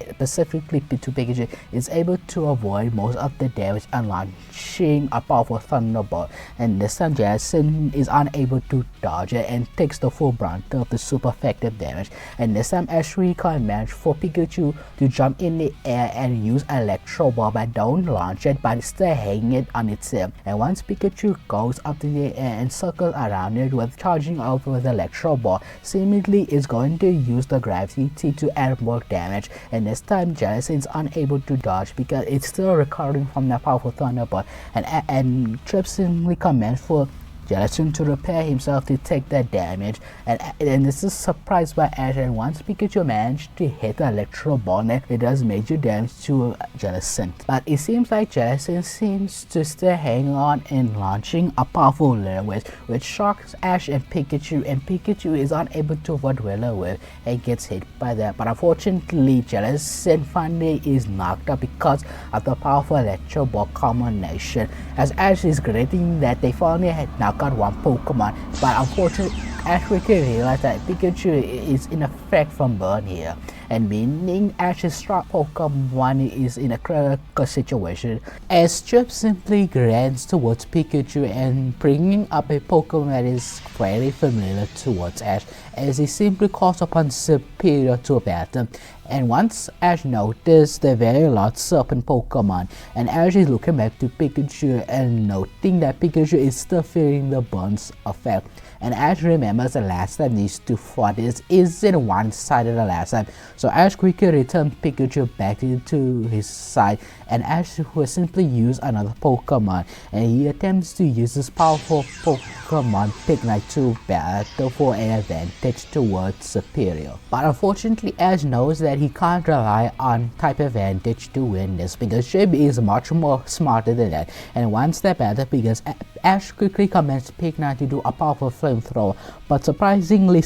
specifically to Pikachu, is able to avoid most of the damage and launching a powerful Thunderbolt, and this time Jellicent is unable to dodge it and takes the full brunt of the super effective damage, and this time Ash commands for Pikachu to jump in the air and use Electro Ball, but don't launch it, but still hang it on its tail, and once Pikachu goes up in the air and circles around it with charging over with Electro Ball, seemingly is going to use the gravity to add more damage, and this time Jellicent is unable to dodge because it's still recovering from the powerful Thunderbolt, and Trip simply commands for Gelatin to repair himself to take that damage, and this is surprised by Ash, and once Pikachu managed to hit the Electro Ball, it does major damage to Gelatin. But it seems like Gelatin seems to still hang on and launching a powerful Willow Whip, which shocks Ash and Pikachu is unable to avoid Willow Whip and gets hit by that. But unfortunately, Gelatin finally is knocked out because of the powerful Electro Ball combination, as Ash is regretting that they finally had knocked out one Pokemon, but unfortunately Ash quickly realized that Pikachu is in effect from burn here, and meaning Ash's strong Pokemon is in a critical situation, as Trip simply runs towards Pikachu and bringing up a Pokemon that is very familiar towards Ash, as he simply calls upon Superior to battle. And once Ash noticed the very large serpent Pokemon, and Ash is looking back to Pikachu and noting that Pikachu is still feeling the burns effect. And Ash remembers the last time these two fought isn't one-sided the last time, so Ash quickly returned Pikachu back into his side, and Ash will simply use another Pokemon, and he attempts to use this powerful Pokemon Pignite to battle for an advantage towards Superior. But unfortunately, Ash knows that he can't rely on type advantage to win this, because Trip is much more smarter than that, and once the battle begins, Ash quickly commands Pignite to do a powerful flamethrower, but surprisingly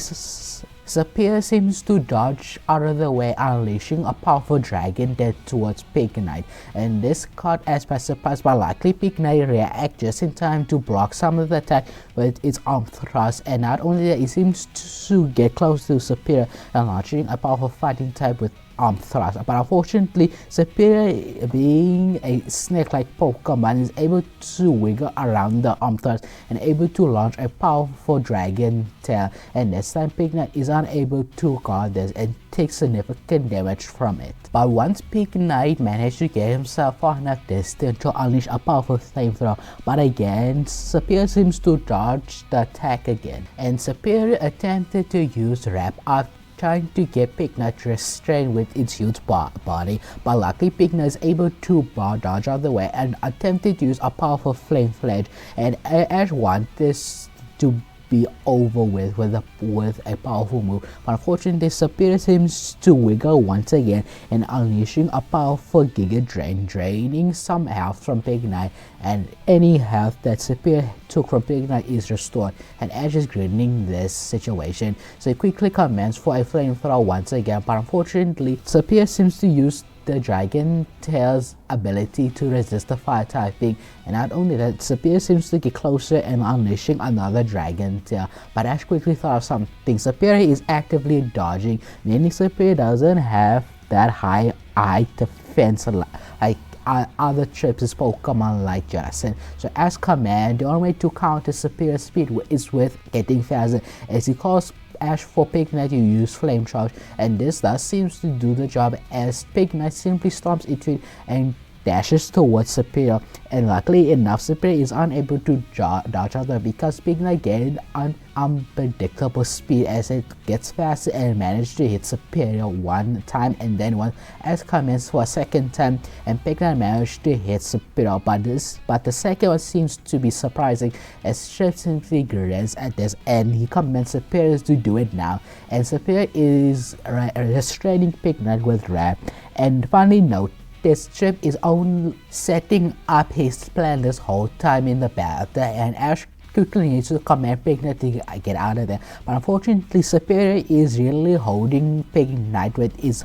Superior seems to dodge out of the way, unleashing a powerful Dragon Death towards Pignite, and this caught Ash by surprise, but luckily Pignite reacts just in time to block some of the attack with its arm thrust, and not only that, it seems to get close to Superior and launching a powerful fighting type with arm thrust. But unfortunately, Superior, being a snake-like Pokemon, is able to wiggle around the arm thrust and able to launch a powerful Dragon Tail, and this time Pignite is unable to guard this and takes significant damage from it. But once Pignite managed to get himself far enough distance to unleash a powerful flamethrower, but again Superior seems to dodge the attack again, and Superior attempted to use Wrap Up, trying to get Pignite restrained with its huge body, but luckily Pignite is able to dodge out of the way and attempted to use a powerful Flame Fledge, and Ash wants this to be over with a powerful move, but unfortunately Superior seems to wiggle once again and unleashing a powerful Giga Drain, draining some health from Pignite, and any health that Superior took from Pignite is restored, and Ash is grinning this situation, so he quickly commands for a flamethrower once again, but unfortunately Superior seems to use the Dragon Tail's ability to resist the fire typing, and not only that, Superior seems to get closer and unleashing another Dragon Tail, but Ash quickly thought of something. Superior is actively dodging, meaning Superior doesn't have that high defense like other Trips' Pokemon like Jason. So as command, the only way to counter Superior speed is with getting faster, as he calls Ash for Pignite to use Flame Charge, and this thus seems to do the job, as Pignite simply storms into it and dashes towards Superior, and luckily enough Superior is unable to dodge out because Pignite gained an unpredictable speed as it gets faster and managed to hit Superior one time, and then once Ash comments for a second time and Pignite managed to hit Superior, but the second one seems to be surprising, as Trip simply grins at this and he commands Superior to do it now, and Superior is restraining Pignite with Wrap. And finally note, this Trip is only setting up his plan this whole time in the battle, and Ash quickly needs to command Pignite to get out of there, but unfortunately Superior is really holding Pignite with his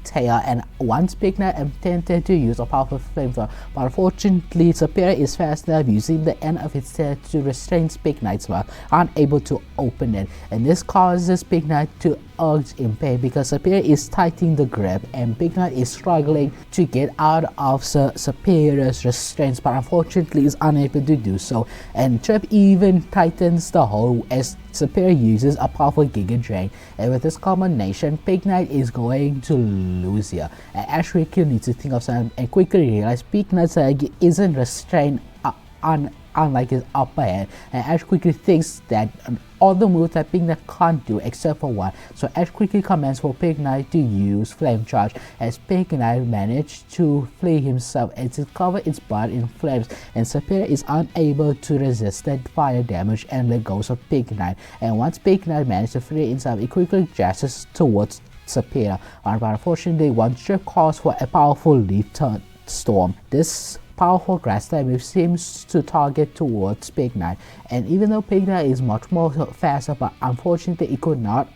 tail, and once Pignite attempted to use a powerful flamethrower, but unfortunately Superior is fast enough using the end of its tail to restrain Pignite's mouth, unable to open it, and this causes Pignite to urge in pain because Superior is tightening the grip and Pignite is struggling to get out of Superior's restraints, but unfortunately is unable to do so, and Trip even tightens the hold as Superior uses a powerful Giga Drain, and with this combination Pignite is going to lose here, and Ash quickly needs to think of something and quickly realize Pignite isn't restrained unlike his upper hand, and Ash quickly thinks that all the moves that Pignite can't do except for one. So Ash quickly commands for Pignite to use Flame Charge, as Pignite managed to flee himself as it covered its butt in flames, and Serpera is unable to resist that fire damage and let go of Pignite. And once Pignite managed to free himself, it quickly dashes towards Serpera. But unfortunately, one trip calls for a powerful leaf storm. This powerful grass type move seems to target towards Pignite, and even though Pignite is much more faster, but unfortunately it could not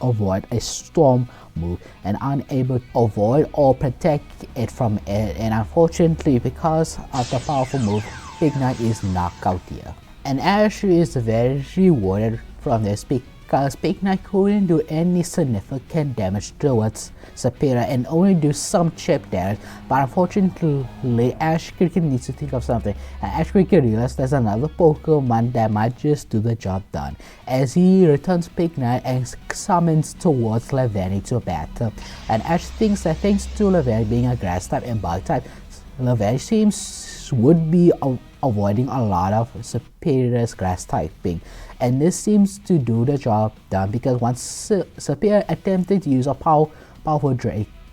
avoid a storm move and unable to avoid or protect it from it, and unfortunately because of the powerful move, Pignite is knocked out here. And Ash is very worried from this because Pignite couldn't do any significant damage towards Serpera and only do some chip damage, but unfortunately Ash quickly needs to think of something, and Ash quickly realizes there's another Pokemon that might just do the job done, as he returns Pignite and summons towards Leavanny to battle. And Ash thinks that thanks to Leavanny being a grass type and bug type, Leavanny seems would be avoiding a lot of Serpera's grass typing, and this seems to do the job done because once Serpera attempted to use a powerful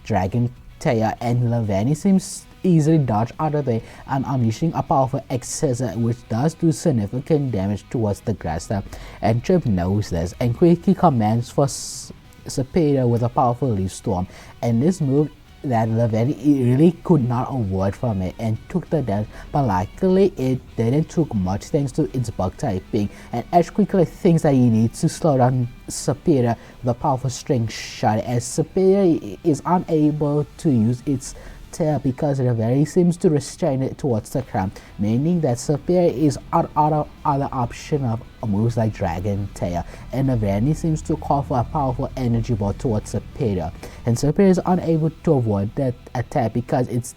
dragon tail, and Leavanny seems easily dodge out of the way and unleashing a powerful X-Scissor which does do significant damage towards the grass type, and Trip knows this and quickly commands for Serpera with a powerful leaf storm, and this move that Leavanny really could not avoid from it and took the damage, but luckily it didn't took much thanks to its bug typing, and Ash quickly thinks that he needs to slow down Serpera with a powerful string shot, as Serpera is unable to use its tail because Leavanny seems to restrain it towards the ground, meaning that Serpera is out of other option of moves like Dragon Tail, and Leavanny seems to call for a powerful energy ball towards Serpera, and Serpera is unable to avoid that attack because it's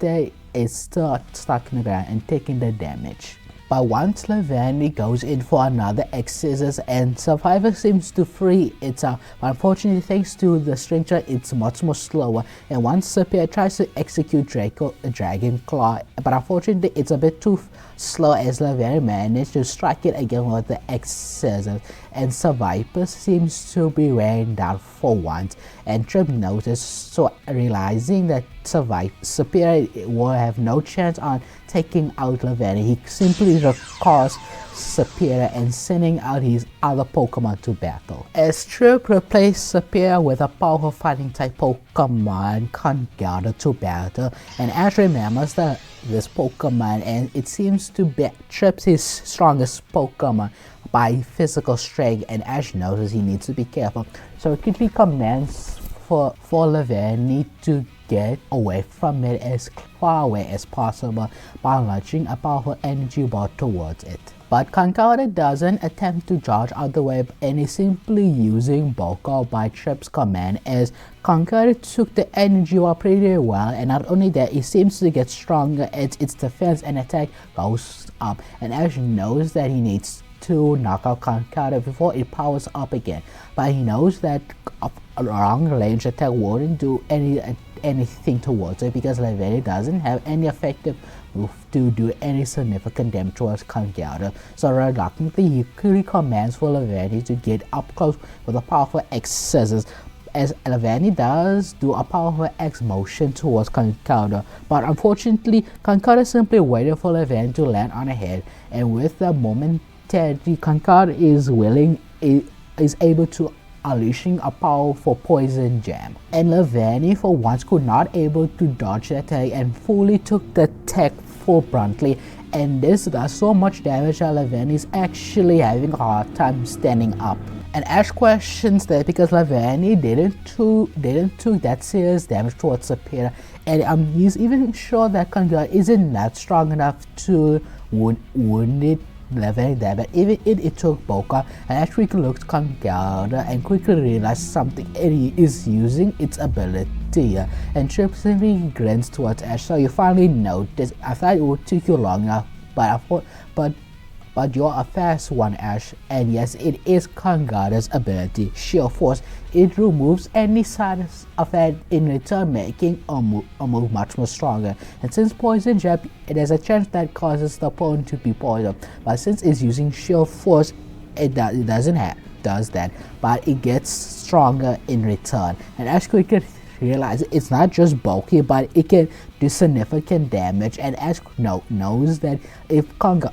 still stuck in the ground and taking the damage. But once Leavanny goes in for another X-Scissors and Survivor seems to free itself, but unfortunately thanks to the string shot it's much more slower, and once Serpera tries to execute Dragon Claw, but unfortunately it's a bit too slow as Leavanny managed to strike it again with the X-Scissors, and Survivor seems to be wearing down for once, and Trip noticed, so realizing that Serpera will have no chance on taking out Leavanny, he simply recalls Serpera and sending out his other Pokemon to battle. As Trip replaced Serpera with a powerful fighting type Pokemon Krookodile to battle, and Ash remembers this Pokemon, and it seems to be Trip's his strongest Pokemon by physical strength, and Ash knows he needs to be careful, so he quickly commands for Leavanny to get away from it as far away as possible by launching a powerful energy ball towards it. But Krookodile doesn't attempt to dodge out the way and is simply using Bulk Up by Trip's command, as Krookodile took the energy ball pretty well, and not only that, it seems to get stronger as its defense and attack goes up, and Ash knows that he needs to knock out Krookodile before it powers up again, but he knows that a long range attack wouldn't do anything towards it because Leavanny doesn't have any effective move to do any significant damage towards Krookodile. So reluctantly, he quickly commands for Leavanny to get up close with a powerful X-Scissors, as Leavanny does do a powerful X motion towards Krookodile, but unfortunately Krookodile simply waited for Leavanny to land on a head, and with the momentary Krookodile is able to unleashing a powerful poison jam, and Leavanny for once could not able to dodge the attack and fully took the attack full bluntly, and this does so much damage that Leavanny is actually having a hard time standing up. And Ash questions that because Leavanny didn't took that serious damage towards Serpera, and he's even sure that Krookodile isn't that strong enough to wound it Leavanny there, but even it took Boca, and Ash quickly looked Krookodile and quickly realized something, and he is using its ability, and Trip simply grins towards Ash. So you finally noticed. I thought it would take you long enough, but you're a fast one, Ash, and yes, it is Krookodile's ability, Sheer Force. It removes any side effect in return, making a move much more stronger. And since Poison Jab, there's a chance that causes the opponent to be poisoned, but since it's using Sheer Force, it doesn't have does that, but it gets stronger in return. And Ash quickly realizes it's not just bulky, but it can do significant damage. And Ash knows that if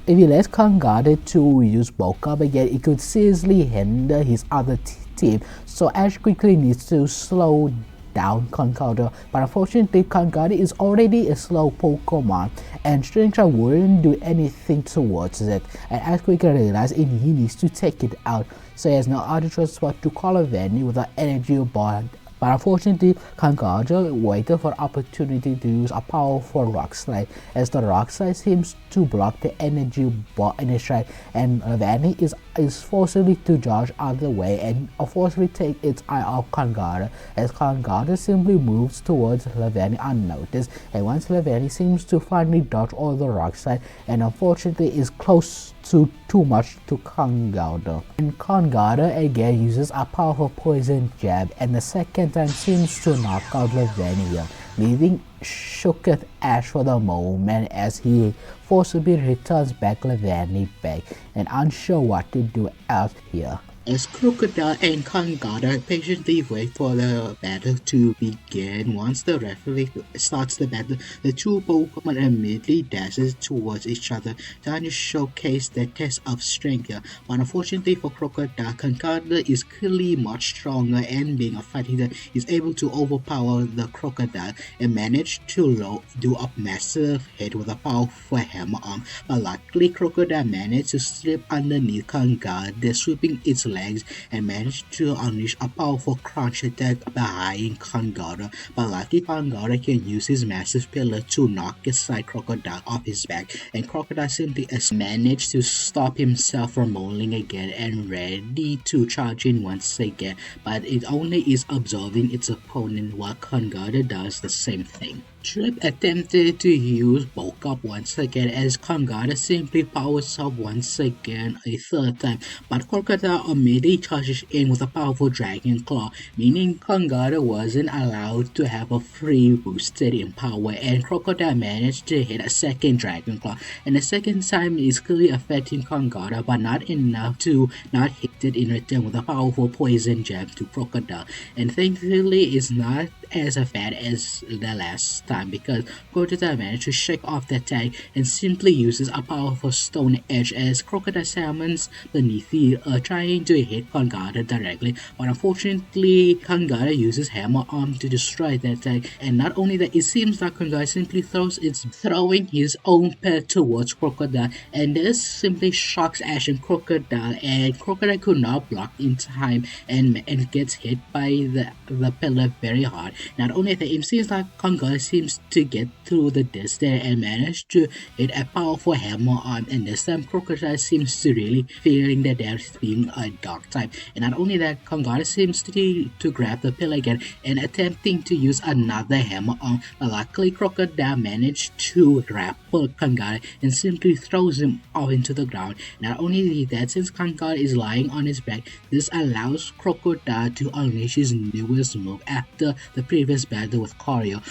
he lets Conqueror to use bulk up again, it could seriously hinder his other team. So Ash quickly needs to slow down Conqueror, but unfortunately Conqueror is already a slow Pokemon and Stranger wouldn't do anything towards it, and Ash quickly realizes he needs to take it out, so he has no other choice but to call a Vanny with an energy bond. But unfortunately, Conqueror waited for opportunity to use a powerful Rock Slide, as the Rock Slide seems to block the energy ball in his strike, and Vanny is forcibly to dodge out of the way and forcibly take its eye off Conqueror, as Conqueror simply moves towards Lavanny unnoticed, and once Lavanny seems to finally dodge all the Rock Slide, and unfortunately is close to too much to Conqueror. And Conqueror again uses a powerful poison jab, and the second time seems to knock out Lavanny, leaving shooketh Ash for the moment as he forcibly returns back Lavanny back and unsure what to do out here. As Krookodile and Conqueror patiently wait for the battle to begin, once the referee starts the battle, the two Pokemon immediately dashes towards each other, trying to showcase their test of strength here. But unfortunately for Krookodile, Conqueror is clearly much stronger, and being a fighter is able to overpower the Krookodile and manage to do a massive hit with a powerful hammer arm. But luckily Krookodile managed to slip underneath Conqueror, sweeping its legs, and managed to unleash a powerful crunch attack behind Conqueror. But lucky Conqueror can use his massive pillar to knock aside Krookodile off his back, and Krookodile simply managed to stop himself from rolling again and ready to charge in once again, but it only is absorbing its opponent while Conqueror does the same thing. Trip attempted to use bulk up once again as Conqueror simply powers up once again a third time, but Krookodile immediately charges in with a powerful Dragon Claw, meaning Conqueror wasn't allowed to have a free boosted in power, and Krookodile managed to hit a second Dragon Claw, and the second time is clearly affecting Conqueror, but not enough to not hit it in return with a powerful poison jab to Krookodile, and thankfully it's not as bad as the last time because Krookodile managed to shake off the attack and simply uses a powerful Stone Edge as Krookodile summons beneath the trying to hit Conqueror directly, but unfortunately Conqueror uses Hammer Arm to destroy the attack, and not only that, it seems like Conqueror simply throwing his own pet towards Krookodile, and this simply shocks Ash and Krookodile, and Krookodile could not block in time and gets hit by the pillar very hard. Not only that, it seems like Conqueror seems to get through the distance and manage to hit a powerful hammer arm, and this time Krookodile seems to really feeling that there's being a dark type, and not only that, Conqueror seems to grab the pillar again and attempting to use another hammer arm, but luckily Krookodile managed to grapple Conqueror and simply throws him off into the ground. Not only that, since Conqueror is lying on his back, this allows Krookodile to unleash his newest move after the previous battle with Corio,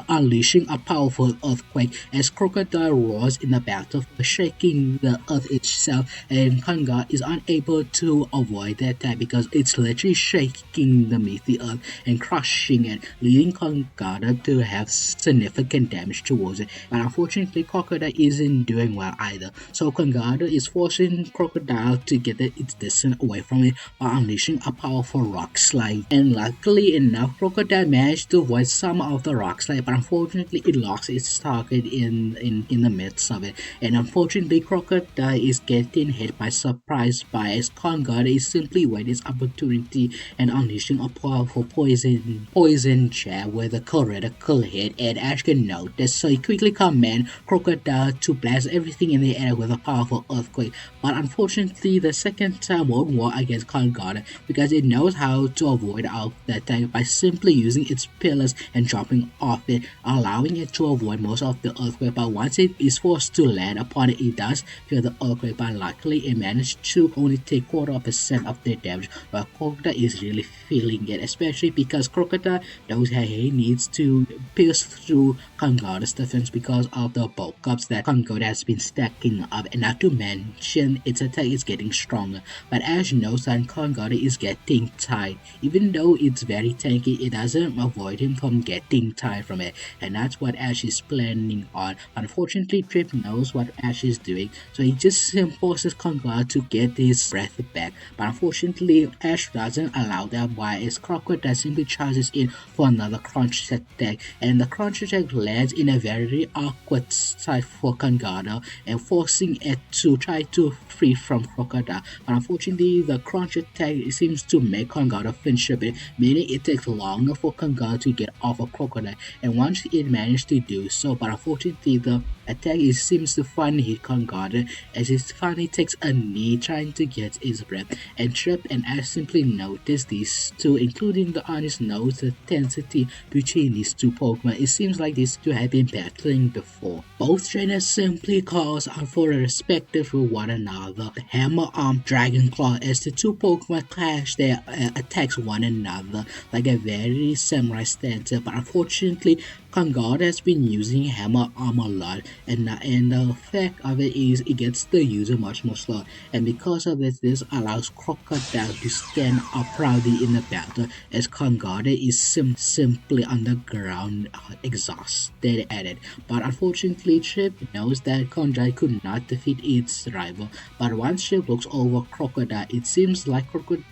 unleashing a powerful earthquake as Krookodile roars in the battle, shaking the earth itself, and Conqueror is unable to avoid the attack because it's literally shaking beneath the earth and crushing it, leading Conqueror to have significant damage towards it. But unfortunately, Krookodile isn't doing well either, so Conqueror is forcing Krookodile to get its distance away from it by unleashing a powerful rock slide. And luckily enough, Krookodile managed to avoid some of the rock slide, but unfortunately it locks its target in the midst of it, and unfortunately Krookodile is getting hit by surprise by as Conqueror is simply waiting its opportunity and unleashing a powerful poison jab with a critical hit, and Ash can notice, so he quickly commands Krookodile to blast everything in the air with a powerful earthquake, but unfortunately the second time won't work against Conqueror because it knows how to avoid the attack by simply using its pillars and dropping off it, allowing it to avoid most of the earthquake. But once it is forced to land upon it, it does feel the earthquake. But luckily, it managed to only take 0.25% of the damage. But Krookodile is really feeling it, especially because Krookodile knows that he needs to pierce through Kongoda's defense because of the bulk ups that Kongoda has been stacking up, and not to mention its attack is getting stronger. But as you know, San Kongoda is getting tired. Even though it's very tanky, it doesn't avoid him from getting tired from it, and that's what Ash is planning on. Unfortunately, Trip knows what Ash is doing, so he just forces Kongoda to get his breath back. But unfortunately, Ash doesn't allow that, while his Crocodile simply charges in for another crunch attack, and the crunch attack lands in a very awkward side for Kongoda and forcing it to try to free from Crocodile. But unfortunately, the crunch attack seems to make Kongoda flinch a bit, meaning it takes longer for Kongoda to get off of Crocodile, and once it managed to do so, but unfortunately the attack seems to finally hit Kongoda as it finally takes a knee trying to get his breath, and Trip and Ash simply notice these two, including the honest knows the intensity between these two Pokemon. It seems like these two have been battling before. Both trainers simply calls out for a respect for one another. The Hammer Arm Dragon Claw as the two Pokemon clash their attacks one another like a very samurai stance, but unfortunately Kongoda has been using Hammer Arm a lot, and the fact of it is it gets the user much more slow, and because of this allows Crocodile to stand up proudly in the battle as Kongoda is simply on the ground exhausted at it. But unfortunately Trip knows that Konjai could not defeat its rival, but once Trip looks over Crocodile, it seems like Crocodile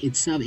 itself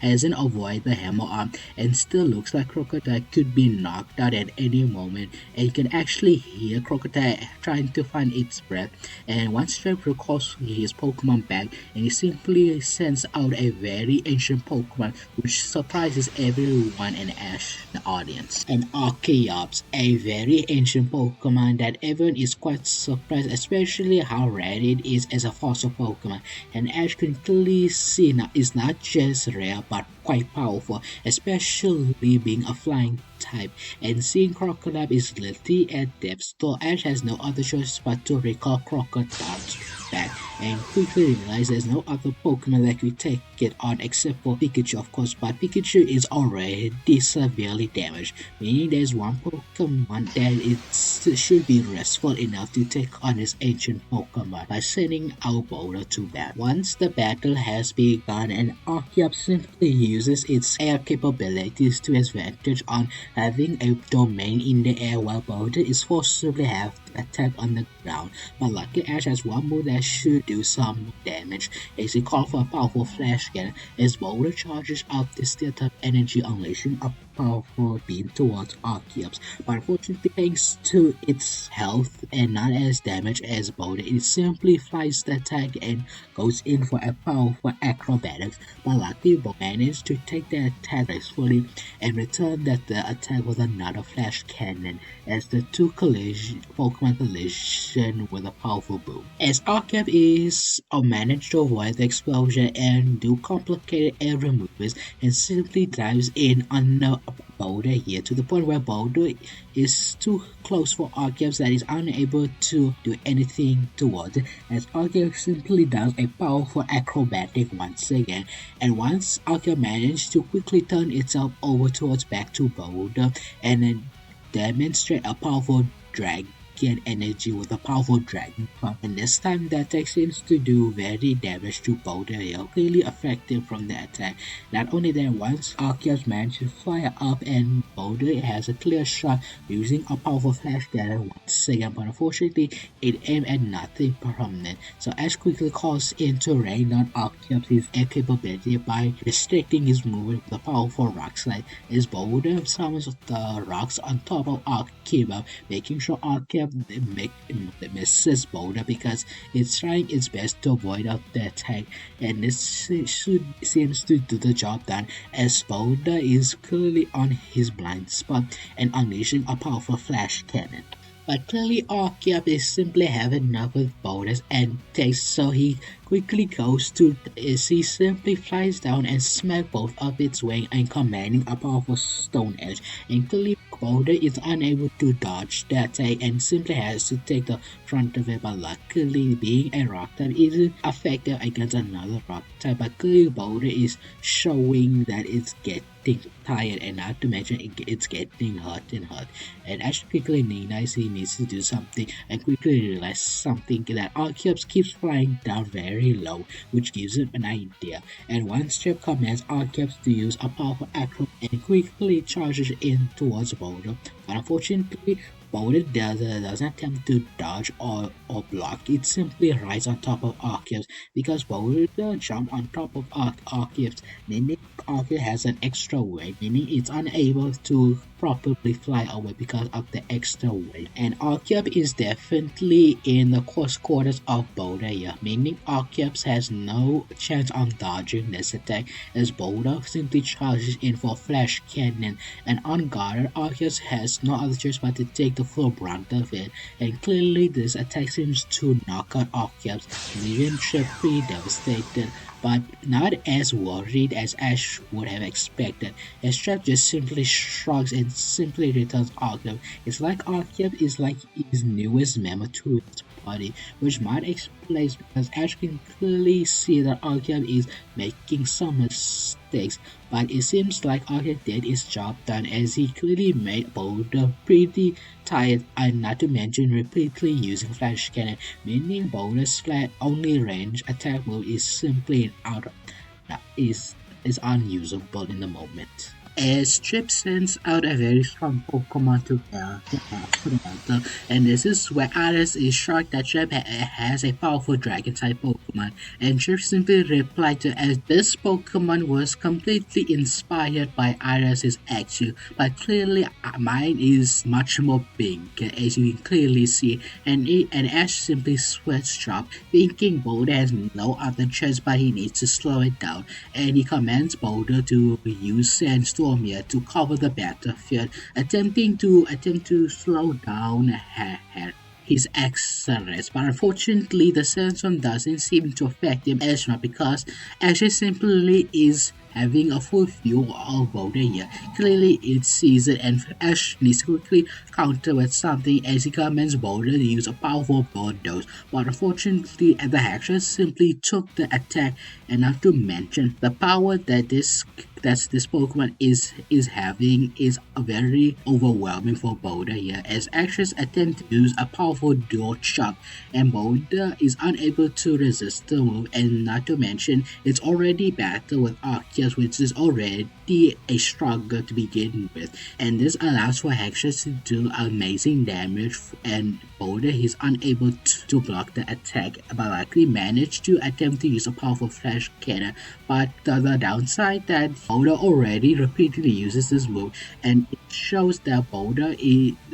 hasn't avoided the hammer arm and still looks like Krookodile could be knocked out at any moment, and you can actually hear Krookodile trying to find its breath. And once Trip recalls his Pokemon back, and he simply sends out a very ancient Pokemon which surprises everyone in Ash the audience. And Archeops, a very ancient Pokemon that everyone is quite surprised, especially how rare it is as a fossil Pokemon. And Ash can clearly see now it's not just rare but quite powerful, especially being a flying type, and seeing Crocodile is literally at depth, so Ash has no other choice but to recall Crocodile's back and quickly realize there's no other Pokemon that could take it on except for Pikachu, of course, but Pikachu is already severely damaged, meaning there's one Pokemon that it should be restful enough to take on this ancient Pokemon by sending out Boulder to battle. Once the battle has begun, and Archeops simply uses its air capabilities to its advantage on having a domain in the air while Boulder is forcibly have to attack on the ground. But luckily Ash has one move that should do some damage as he calls for a powerful flash cannon as Boulder charges up the steel type energy, unleashing a powerful beam towards Archeops, but unfortunately thanks to its health and not as damaged as Boulder, it simply flies the attack and goes in for a powerful acrobatics, but luckily Boulder managed to take the attack gracefully and return the attack with another flash cannon as the two Pokemon collision with a powerful boom. As Archeops is managed to avoid the explosion and do complicated air removals and simply dives in on the Boulder here to the point where Boulder is too close for Archeops that is unable to do anything towards it, as Archeops simply does a powerful acrobatic once again, and once Archeops managed to quickly turn itself over towards back to Boulder and then demonstrate a powerful drag energy with a powerful dragon pump, and this time the attack seems to do very damage to Boulder here, clearly effective from the attack. Not only that, once Archeops managed to fly up and Boulder has a clear shot using a powerful flash cannon once again, but unfortunately it aimed at nothing permanent, so Ash quickly calls in to rain on Archeops' air capability by restricting his movement with a powerful rock slide as Boulder summons the rocks on top of Archeops, making sure Archeops misses Boulder because it's trying its best to avoid the attack, and this seems to do the job done as Boulder is clearly on his blind spot and unleashing a powerful flash cannon. But clearly Archeops is simply having enough with Boulder's antics, so he quickly goes to he simply flies down and smacks both of its wings and commanding a powerful stone edge, and clearly Boulder is unable to dodge the attack and simply has to take the front of it, but luckily being a rock type isn't effective against another rock type, but clearly Boulder is showing that it's getting tired and not to mention it's getting hurt and hurt. And as quickly realizes he needs to do something and quickly realizes something that Arceus keeps flying down very low, which gives him an idea. And once Trip commands Arceus to use a powerful action and quickly charges in towards Boulder. But unfortunately, Boulder doesn't attempt to dodge or block, it simply rides on top of Arceus because Boulder jump on top of Arceus, meaning Arceus has an extra weight, meaning it's unable to properly fly away because of the extra weight. And Arceus is definitely in the close quarters of Boulder here, meaning Arceus has no chance of dodging this attack as Boulder simply charges in for Flash Cannon, and unguarded Arceus has no other choice but to take the full brunt of it, and clearly this attack seems to knock out Arceus, leaving Trip pretty devastated, but not as worried as Ash would have expected, as Trap just simply shrugs and simply returns Arceus. It's like Arceus is like his newest member to his party, which might explain because Ash can clearly see that Arceus is making some mistakes, but it seems like Arceus did his job done as he clearly made Boulder pretty tired, and not to mention repeatedly using Flash Cannon, meaning Boulder's flat only range attack move is simply is unusable in the moment. As Trip sends out a very strong Pokemon to battle, and this is where Aris is shocked that Trip has a powerful Dragon type Pokemon, and Trip simply replied to as this Pokemon was completely inspired by Aris's action, but clearly mine is much more big, as you can clearly see, and Ash simply sweats drop, thinking Boulder has no other choice but he needs to slow it down, and he commands Boulder to use Sandstorm here to cover the battlefield, attempting to slow down his accelerates, but unfortunately the sandstorm doesn't seem to affect him as much because Ash simply is having a full view of Boulder here. Clearly it sees it and Ash needs to quickly counter with something as he commands Boulder to use a powerful bulldoze, but unfortunately the Hacker simply took the attack, and not to mention the power that this Pokemon is having is very overwhelming for Boulder here, as actions attempt to use a powerful dual shock and Boulder is unable to resist the move, and not to mention it's already battled with Arceus, which is already a struggle to begin with, and this allows for Hexus to do amazing damage, and Boulder is unable to block the attack, but likely managed to attempt to use a powerful Flash Cannon, but the downside that Boulder already repeatedly uses this move, and it shows that Boulder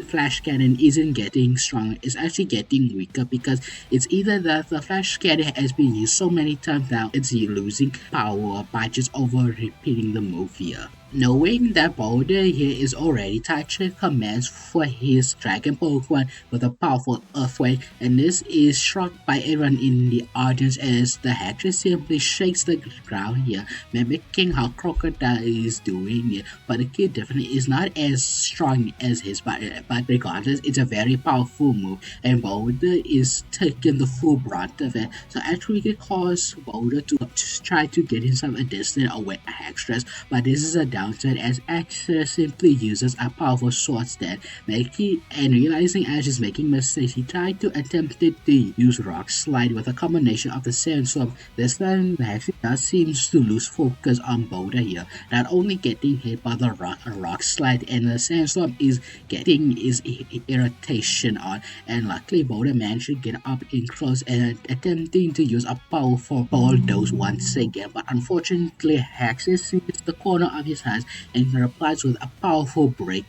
Flash Cannon isn't getting stronger, it's actually getting weaker because it's either that the Flash Cannon has been used so many times now it's losing power by just over repeating the move here. Knowing that Boulder here is already touching commands for his dragon Pokemon with a powerful Earthquake, and this is struck by everyone in the audience as the Hatcher simply shakes the ground here, mimicking how Krookodile is doing here, but the kid definitely is not as strong as his, but regardless, it's a very powerful move, and Boulder is taking the full brunt of it, so actually it causes Boulder to try to get himself a distance away Hextras, but this is a downside as Ash simply uses a powerful sword stand, and realizing Ash is making mistakes, he tried to attempt to use Rock Slide with a combination of the Sandstorm. This time Ash does seems to lose focus on Boulder here, not only getting hit by the rock Slide, and the Sandstorm is getting his irritation on, and luckily Boulder managed to get up in close and attempting to use a powerful bulldoze once again, but unfortunately Hexus sees the corner of his hands and replies with a powerful break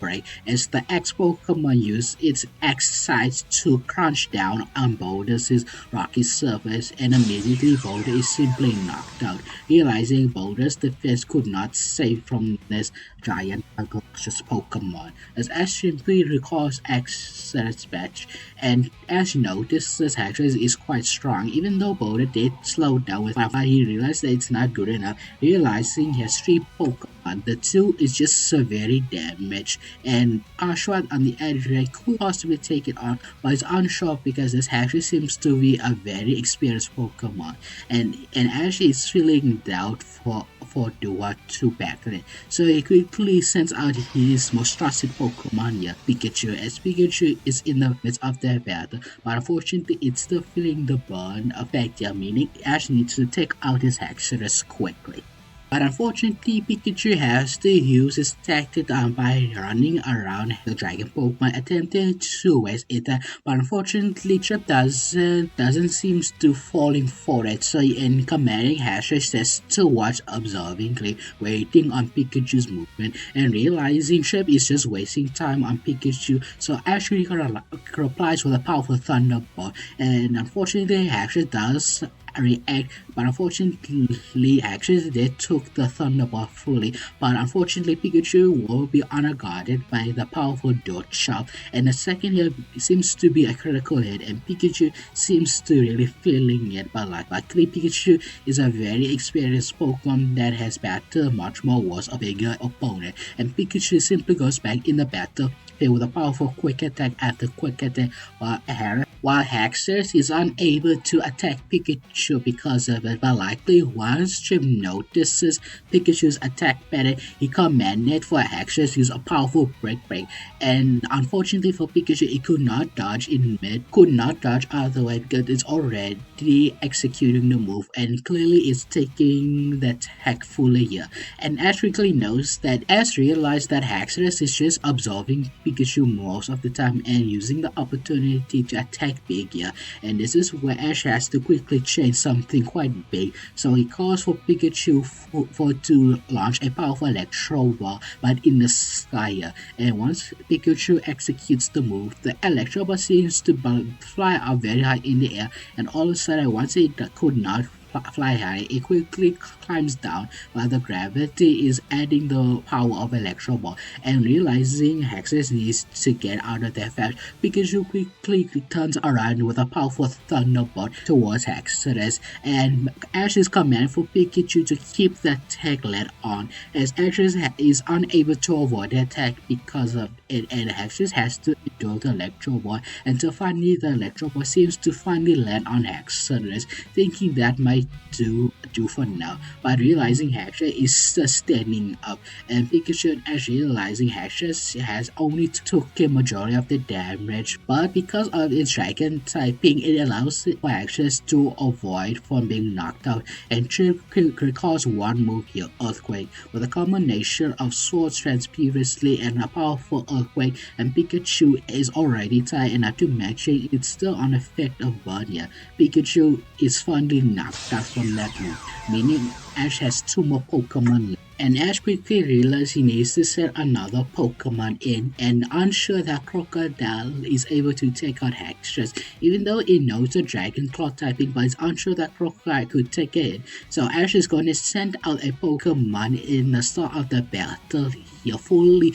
as the X Pokemon uses its X sides to crunch down on Boulder's rocky surface, and immediately Boulder is simply knocked out, realizing Boulder's defense could not save from this giant unconscious Pokemon, as Ash simply recalls X's batch, and Ash notices Hexus is quite strong, even though Boulder did slow down with but he realized that it's not good enough, realizing he has 3 Pokemon The two is just severely damaged, and Ashwat on the edge right, could possibly take it on, but it's unsure because this actually seems to be a very experienced Pokemon, and Ash is feeling doubt for Dua to battle it. So he quickly sends out his most trusted Pokemon here, Pikachu, as Pikachu is in the midst of their battle, but unfortunately it's still feeling the burn effect here, meaning Ash needs to take out his Haxorus quickly. But unfortunately, Pikachu has to use his tactic by running around the Dragon Pokemon, attempting to waste it. But unfortunately, Trip doesn't seem to falling for it. So in commanding Hasher says to watch observingly, waiting on Pikachu's movement, and realizing Trip is just wasting time on Pikachu. So actually replies with a powerful Thunderbolt, and unfortunately, Hasher does react, but unfortunately actually they took the Thunderbolt fully, but unfortunately Pikachu will be unguarded by the powerful Dot Shot, and the second hit seems to be a critical hit, and Pikachu seems to really feeling it, but luckily Pikachu is a very experienced Pokemon that has battled much more worse a bigger opponent, and Pikachu simply goes back in the battle with a powerful quick attack after quick attack, while Haxorus is unable to attack Pikachu because of it, but likely once Jim notices Pikachu's attack pattern, he commanded for Haxorus to use a powerful break, and unfortunately for Pikachu, it could not dodge could not dodge otherwise because it's already executing the move, and clearly it's taking the attack fully here. And Ash quickly knows that Ash realized that Haxorus is just absorbing Pikachu most of the time and using the opportunity to attack big here, and this is where Ash has to quickly change something quite big. So he calls for Pikachu to launch a powerful Electro Ball, but in the sky here. And once Pikachu executes the move, the Electro Ball seems to fly up very high in the air, and all of a sudden, once it could not fly high, it quickly climbs down while the gravity is adding the power of Electro Ball, and realizing Haxorus needs to get out of their fast, Pikachu quickly turns around with a powerful Thunderbolt towards Haxorus, and Ash's command for Pikachu to keep the attack led on, as Haxorus is unable to avoid the attack because of it, and Haxorus has to endure the Electro Ball until finally the Electro Ball seems to finally land on Haxorus, thinking that might do for now, but realizing Haxorus is just standing up, and Pikachu as realizing Haxorus has only took a majority of the damage, but because of its dragon typing, it allows for Haxorus to avoid from being knocked out, and Trip recalls one move here, Earthquake, with a combination of Sword Strength previously and a powerful Earthquake, and Pikachu is already tired, and not to mention it's still on effect of burn here. Pikachu is finally knocked out from that move, meaning Ash has two more Pokemon left. And Ash quickly realizes he needs to set another Pokemon in, and unsure that Krookodile is able to take out Haxorus, even though it knows the Dragon Claw typing, but it's unsure that Krookodile could take it. So Ash is going to send out a Pokemon in the start of the battle here, fully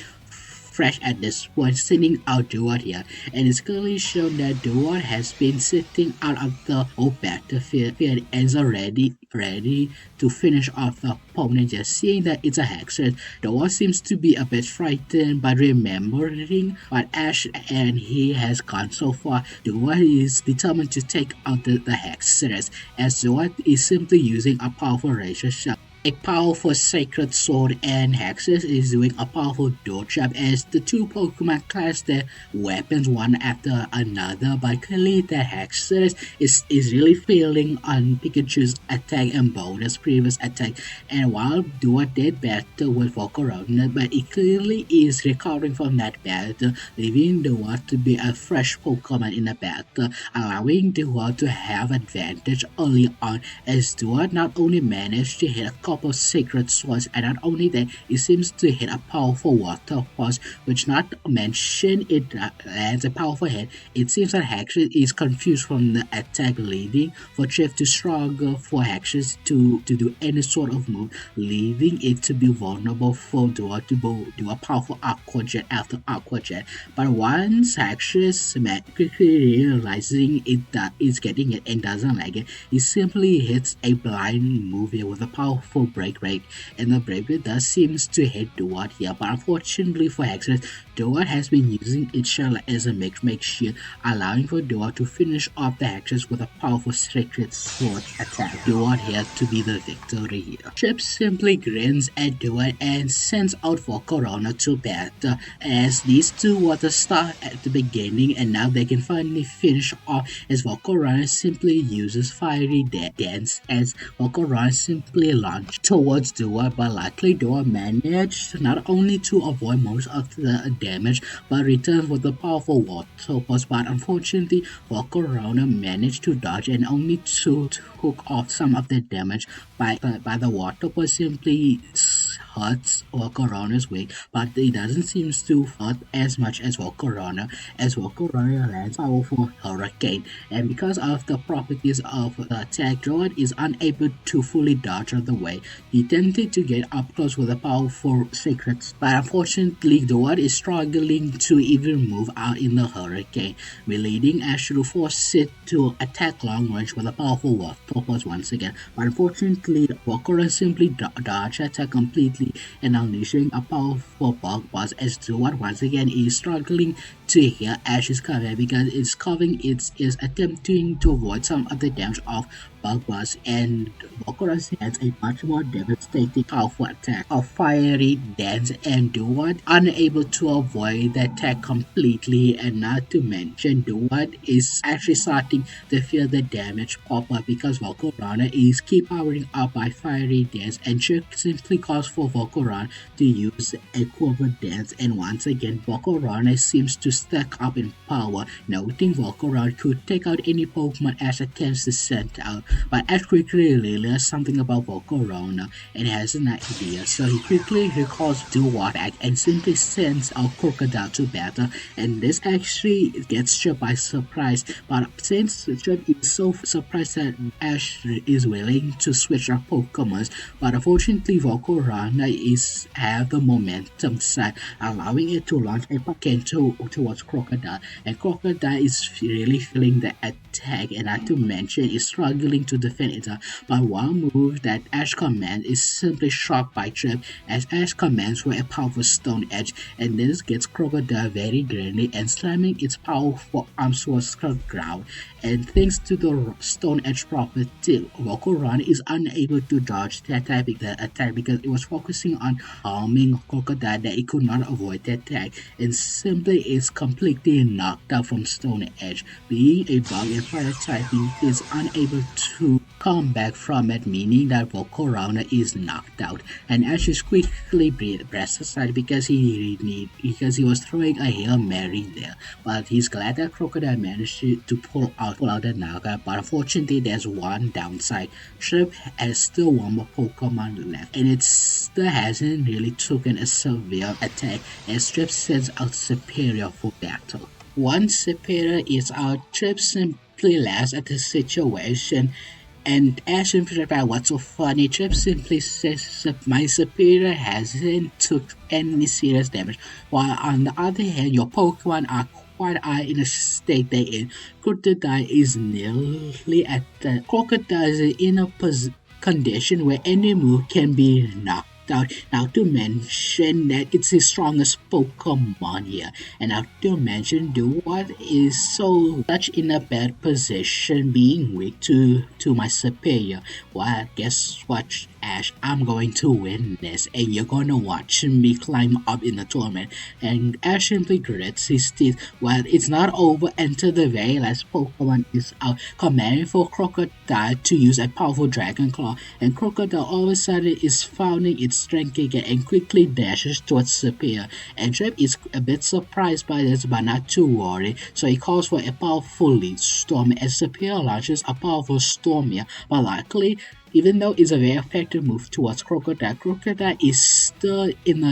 fresh at this point, sending out Ducket here, and it's clearly shown that Ducket has been sitting out of the old battlefield and is already ready to finish off the opponent. Just seeing that it's a Haxorus, Ducket seems to be a bit frightened, but remembering what Ash and he has gone so far, Ducket is determined to take out the Haxorus, as Ducket is simply using a powerful Razor Shot, a powerful Sacred Sword, and Haxorus is doing a powerful Door Trap, as the two Pokemon clash their weapons one after another, but clearly that Haxorus is really failing on Pikachu's attack and bonus previous attack, and while Duo did battle with Volcarona, but it clearly is recovering from that battle, leaving Duo to be a fresh Pokemon in the battle, allowing Duo to have advantage early on, as Duo not only managed to hit a couple Sacred Swords, and not only that, it seems to hit a powerful Water Pulse, which not to mention it lands a powerful hit. It seems that Haxorus is confused from the attack, leading for Trip to struggle for Haxorus to do any sort of move, leaving it to be vulnerable for Duo to do a powerful Aqua Jet after Aqua Jet. But once Haxorus quickly realizing it that is getting it and doesn't like it, he simply hits a blind move here with a powerful powerful break, and the break does seems to hit Duart here, but unfortunately for Hexus, Duart has been using its shell as a make shield, allowing for Duart to finish off the Hexus with a powerful sacred sword attack. Duart here to be the victory here. Chip simply grins at Duart and sends out for Corona to battle, as these two were the star at the beginning, and now they can finally finish off as Volcarona simply uses Fiery Dance as Volcarona simply launched towards Dua, but luckily Dua managed not only to avoid most of the damage but returns with a powerful water pulse, but unfortunately Volcarona managed to dodge and only to hook off some of the damage by the water pulse simply hurts Volcarona's wing, but it doesn't seem to hurt as much as Volcarona, as Volcarona lands powerful Hurricane, and because of the properties of the attack, Droid is unable to fully dodge out of the way. He attempted to get up close with a powerful Sacred, but unfortunately Droid is struggling to even move out in the Hurricane, leading Ash to force it to attack long range with a powerful water pulse once again, but unfortunately Volcarona simply dodged attack completely and unleashing a powerful bug buzz as Droid once again is struggling to hear Ash's cover because its covering is attempting to avoid some of the damage of Bug Buzz, and Volcarona has a much more devastating powerful attack of Fiery Dance, and Duat unable to avoid the attack completely, and not to mention Duat is actually starting to feel the damage pop up because Volcarona is keep powering up by Fiery Dance, and Trick simply calls for Volcarona to use a Quiver Dance, and once again Volcarona seems to stack up in power, noting Volcarona could take out any Pokemon Ash attempts to send out, but Ash quickly realizes something about Volcarona and has an idea, so he quickly recalls Duat back and simply sends out Krookodile to battle, and this actually gets Chip by surprise, but since Chip is so surprised that Ash is willing to switch our Pokemons, but unfortunately Volcarona is have the momentum side, allowing it to launch a Pokémon towards Krookodile, and Krookodile is really feeling the attack, and not to mention is struggling to defend it, but one move that Ash commands is simply shot by Trip, as Ash commands for a powerful Stone Edge, and this gets Krookodile very grandly and slamming its powerful arms towards the ground, and thanks to the Stone Edge property, Volcarona is unable to dodge the attack because it was focusing on harming Krookodile that it could not avoid the attack, and simply is completely knocked out from Stone Edge. Being a bug and fire typing, is unable to come back from it, meaning that Volcarona is knocked out, and Ash is quickly pressed aside because he was throwing a Hail Mary there, but he's glad that Krookodile managed to pull out the knockout, but unfortunately there's one downside. Trip has still one more Pokemon left, and it still hasn't really taken a severe attack as Trip sends out Superior for battle. Once Superior is out, Trip simply laughs at the situation, and Ash simply replies, "What's so funny?" Trip simply says, "My Superior hasn't took any serious damage, while on the other hand, your Pokemon are quite in a state they're in. Krookodile is nearly at the Crocodile is in a condition where any move can be knocked out. Now to mention that it's the strongest Pokemon here, and now to mention Duat is so much in a bad position, being weak to my Superior. Well, guess what, Ash? I'm going to win this, and you're gonna watch me climb up in the tournament." And Ash simply grits his teeth. While it's not over until the very last Pokemon is out, commanding for Krookodile to use a powerful Dragon Claw, and Krookodile all of a sudden is finding its strength again and quickly dashes towards Superior. And Trip is a bit surprised by this, but not too worried, so he calls for a powerful Leaf Storm as Superior launches a powerful Storm here, but luckily, even though it's a very effective move towards Krookodile is still in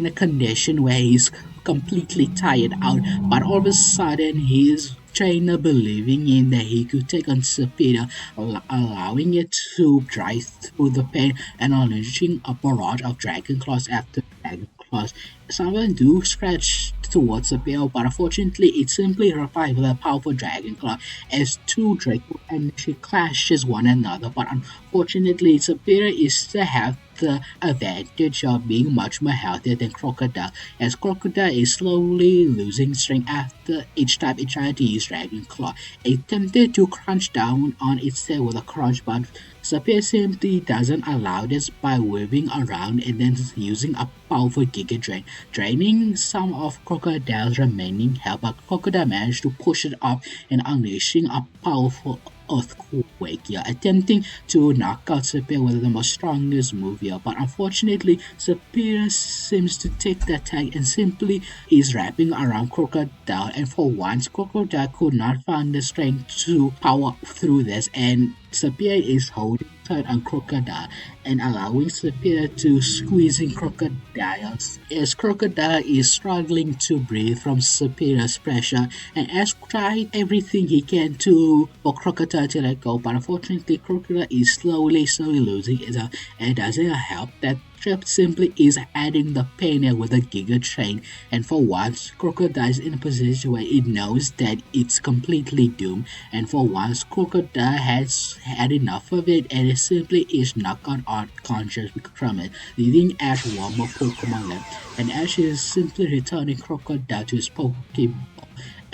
a condition where he's completely tired out, but all of a sudden his trainer believing in that he could take on Superior, allowing it to drive through the pain and unleashing a barrage of Dragon Claws after Dragon cross. Someone do scratch towards the bill, but unfortunately it simply replies with a powerful Dragon Claw as two Draco energy clashes one another. But unfortunately, Superior is to have the advantage of being much more healthier than Krookodile, as Krookodile is slowly losing strength after each time it tried to use Dragon Claw. It attempted to crunch down on its tail with a crunch, but Superior simply doesn't allow this by whirling around and then using a powerful Giga Drain, draining some of Krookodile's remaining health, but Krookodile managed to push it up and unleashing a powerful earthquake here, attempting to knock out Superior with the most strongest move here. But unfortunately, Superior seems to take the attack and simply is wrapping around Krookodile. And for once, Krookodile could not find the strength to power through this, and Superior is holding tight on Krookodile and allowing Superior to squeeze in Krookodile as Krookodile is struggling to breathe from Superior's pressure and Ash tried everything he can to for Krookodile to let go, but unfortunately Krookodile is slowly losing it and it doesn't help that Trip simply is adding the pain with a Giga Train, and for once, Krookodile is in a position where it knows that it's completely doomed, and for once, Krookodile has had enough of it and it simply is knocked out conscious from it, leaving Ash one more Pokemon left, and Ash is simply returning Krookodile to his Pokeball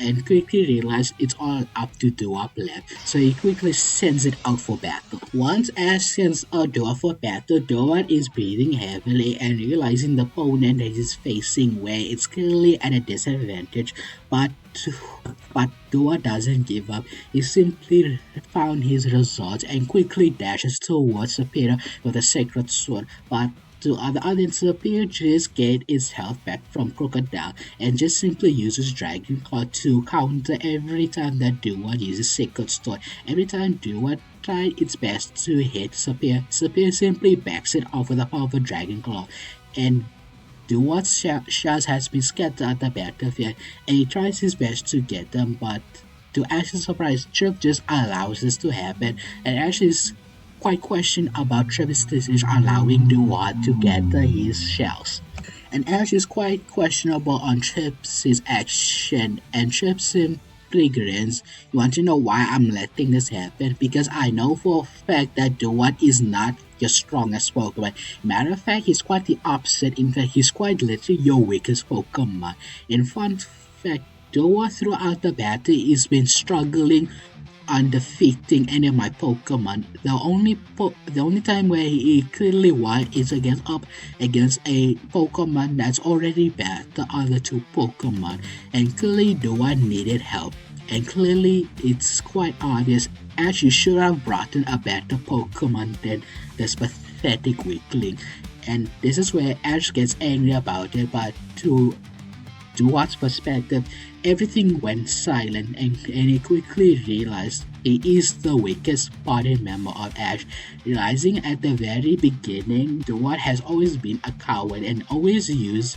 and quickly realizes it's all up to Duop left, so he quickly sends it out for battle. Once Ash sends out Duop for battle, Duop is breathing heavily and realizing the opponent that he's facing where it's clearly at a disadvantage, but Duop doesn't give up. He simply found his results and quickly dashes towards Superior with a Sacred Sword, but to other audience, Superior just get its health back from Krookodile and just simply uses Dragon Claw to counter every time that Duop uses Sacred Sword. Every time Duop tried its best to hit Superior, Superior simply backs it off with a powerful Dragon Claw, and Duop's shells has been scattered at the battlefield and he tries his best to get them, but to Ash's surprise, Trip just allows this to happen, and Ash is quite question about Trip's decision allowing Duop to get his shells. And Ash is quite questionable on Trip's action, and Trip simply grins. You want to know why I'm letting this happen? Because I know for a fact that Duop is not your strongest Pokemon. Matter of fact, he's quite the opposite. In fact, he's quite literally your weakest Pokemon. In fun fact, Duop throughout the battle has been struggling on defeating any of my Pokemon. The only time where he clearly won is against a Pokemon that's already beat the other two Pokemon, and clearly Duop needed help. And clearly it's quite obvious Ash should have brought in a better Pokemon than this pathetic weakling. And this is where Ash gets angry about it, but to Duop's perspective, everything went silent and he quickly realized he is the weakest party member of Ash, realizing at the very beginning Duop has always been a coward and always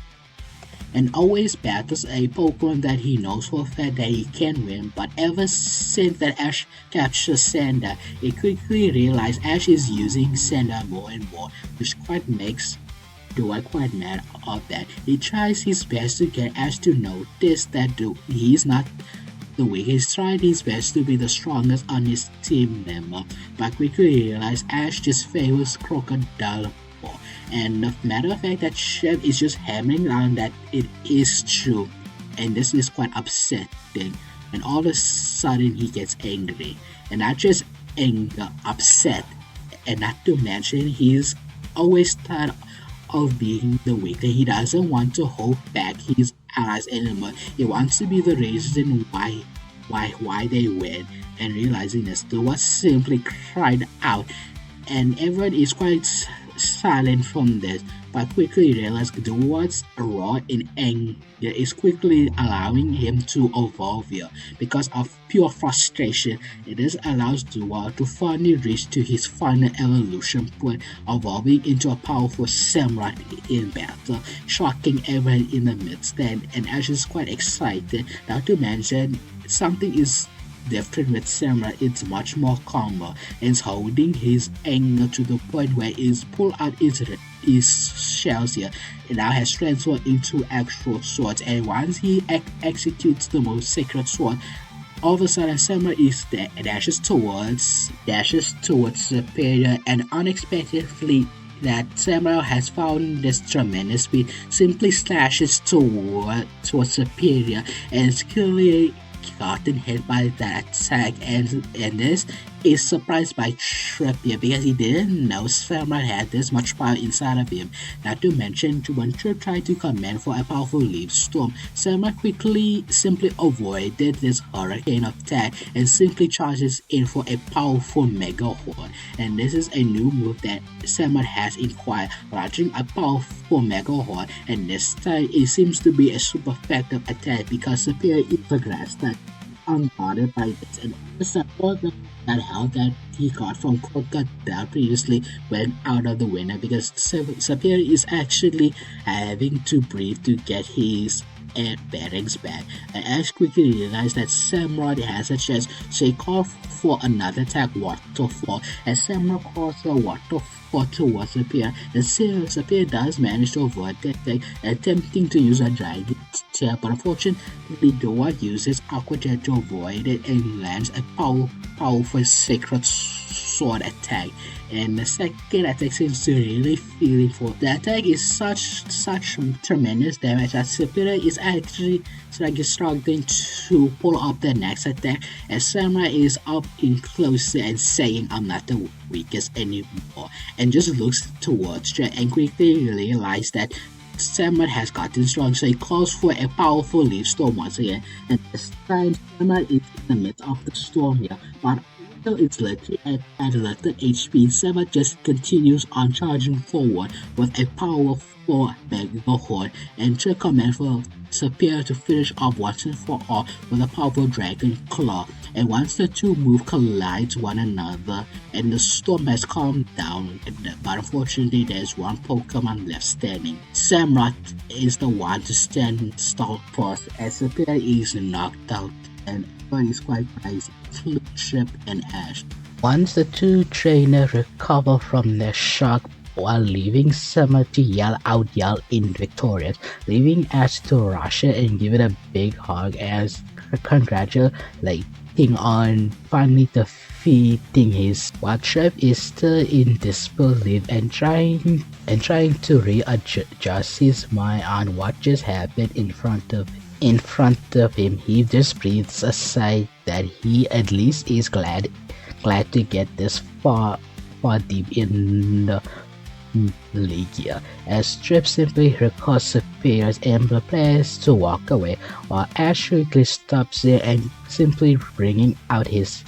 battles a Pokemon that he knows for a fact that he can win, but ever since that Ash captured Sandile, he quickly realized Ash is using Sandile more and more, which quite makes Duop quite mad of that. He tries his best to get Ash to notice that he's not the weakest. He tried his best to be the strongest on his team member, but quickly realized Ash just favors Krookodile more. And the matter of fact that Chef is just hammering on that it is true, and this is quite upsetting. And all of a sudden he gets angry, and not just anger, upset, and not to mention he's always tired of being the weaker. He doesn't want to hold back his allies anymore. He wants to be the reason why they win. And realizing this, Duop simply cried out, and everyone is quite silent from this, but quickly realized Duop's roar in anger is quickly allowing him to evolve here. Because of pure frustration, this allows Duop to finally reach to his final evolution point, evolving into a powerful samurai in battle, shocking everyone in the midst. And Ash is quite excited, not to mention something is different with Samurai. It's much more calmer and is holding his anger to the point where he's pulled out his his shells here. It now has transformed into actual swords, and once he executes the most sacred sword, all of a sudden Samurai is there and dashes towards Superior, and unexpectedly that Samurai has found this tremendous speed simply slashes towards Superior and is clearly gotten hit by that attack, and this is surprised by Trip here because he didn't know Samurai had this much power inside of him. Not to mention, when Trip tried to command for a powerful leaf storm, Samurai quickly simply avoided this hurricane attack and simply charges in for a powerful mega horn. And this is a new move that Samurai has acquired, launching a powerful mega horn, and this time it seems to be a super effective attack because Superior is the grass that unguarded by this, and the support that help that he got from Krookodile previously went out of the winner because Superior is actually having to breathe to get his air bearings back. And Ash quickly realized that Samrod has a chance, so he called for another attack, Waterfall, as Samrod calls a Waterfall towards Superior, and Superior does manage to avoid the attack, attempting to use a dragon tail, but unfortunately Doa uses Aqua Jet to avoid it and lands a powerful sacred sword attack. And the second attack seems to really feeling for the attack is such tremendous damage that Superior is actually struggling to pull up the next attack, as Samurai is up in closer and saying I'm not the weakest anymore, and just looks towards Jet and quickly realizes that Samurai has gotten strong, so he calls for a powerful leaf storm once again, and this time Samurai is in the midst of the storm here, but though it's literally at little HP, Samurai just continues on charging forward with a powerful mega horn and to command for Superior to finish off once and for all with a powerful dragon claw. And once the two move collides one another and the storm has calmed down, but unfortunately there's one Pokemon left standing. Samrat is the one to stand stall first as Superior is knocked out, and everyone is quite crazy, Trip and Ash. Once the two trainers recover from their shock while leaving Summer to yell in victorious, leaving Ash to rush it and give it a big hug as congratulating on finally defeating his, while Trip is still in disbelief and trying to readjust his mind on what just happened in front of him. He just breathes a sigh that he at least is glad to get this far deep in the league here, as Trip simply recalls Superior's and prepares to walk away, while Ash quickly stops there and simply bringing out his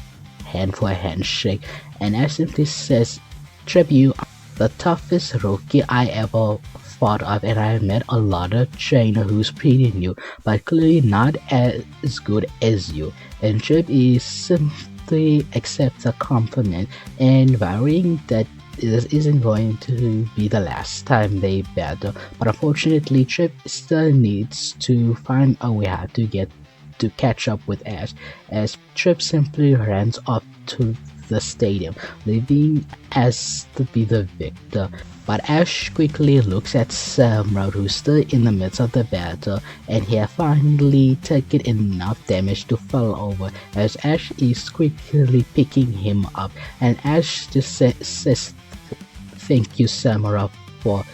hand for a handshake, and Ash simply says, Trip, you are the toughest rookie I ever fought of, and I met a lot of trainer who's pretty new, but clearly not as good as you. And Trip is simply accepts a compliment and vowing that this isn't going to be the last time they battle, but unfortunately Trip still needs to find a way how to catch up with Ash, as Trip simply runs off to the stadium, leaving Ash to be the victor. But Ash quickly looks at Samrod, who's still in the midst of the battle, and he has finally taken enough damage to fall over, as Ash is quickly picking him up, and Ash just says thank you Samrod for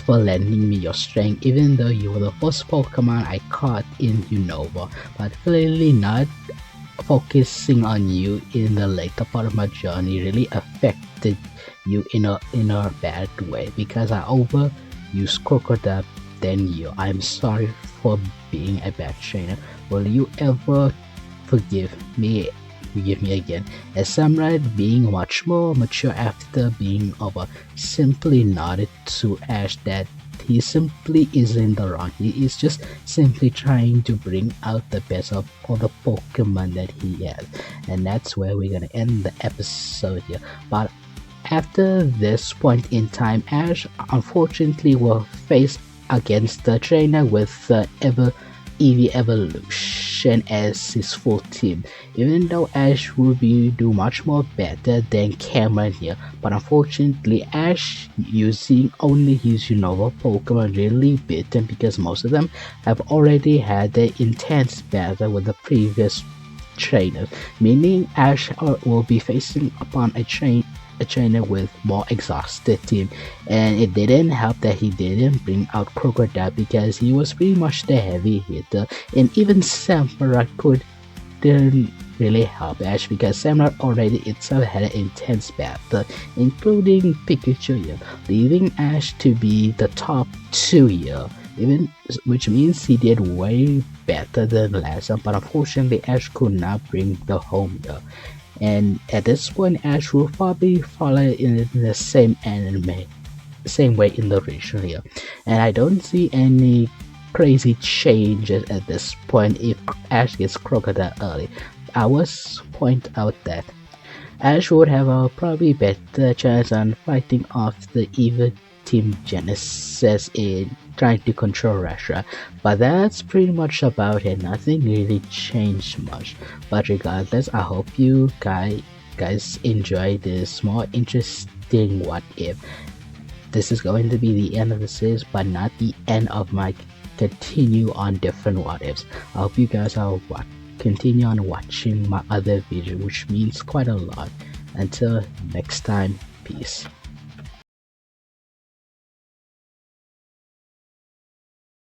lending me your strength, even though you were the first Pokemon I caught in Unova, but clearly not focusing on you in the later part of my journey really affected you in a bad way, because I overused Krookodile than you. I'm sorry for being a bad trainer. Will you ever forgive me again? As Samurai, being much more mature after being over, simply nodded to Ash that he simply isn't the wrong. He is just simply trying to bring out the best of all the Pokemon that he has. And that's where we're gonna end the episode here. But after this point in time, Ash unfortunately will face against the trainer with the EV Evolution. position as his full team. Even though Ash would do much more better than Cameron here, but unfortunately Ash using only his Unova Pokemon really beat him because most of them have already had their intense battle with the previous trainers, meaning Ash will be facing upon a trainer with more exhausted team, and it didn't help that he didn't bring out Krookodile because he was pretty much the heavy hitter, and even Samurai didn't really help Ash because Samurai already itself had an intense battle, including Pikachu here, leaving Ash to be the top 2 here, even which means he did way better than last time, but unfortunately Ash could not bring the home here. And at this point, Ash will probably follow in the same way in the region here. And I don't see any crazy changes at this point if Ash gets Crocodile early. I was point out that Ash would have a probably better chance on fighting off the evil Team Genesis in trying to control Russia, but that's pretty much about it. Nothing really changed much, but regardless, I hope you guys enjoy this more interesting what if. This is going to be the end of the series, but not the end of my continue on different what ifs. I hope you guys are continue on watching my other video, which means quite a lot. Until next time, peace.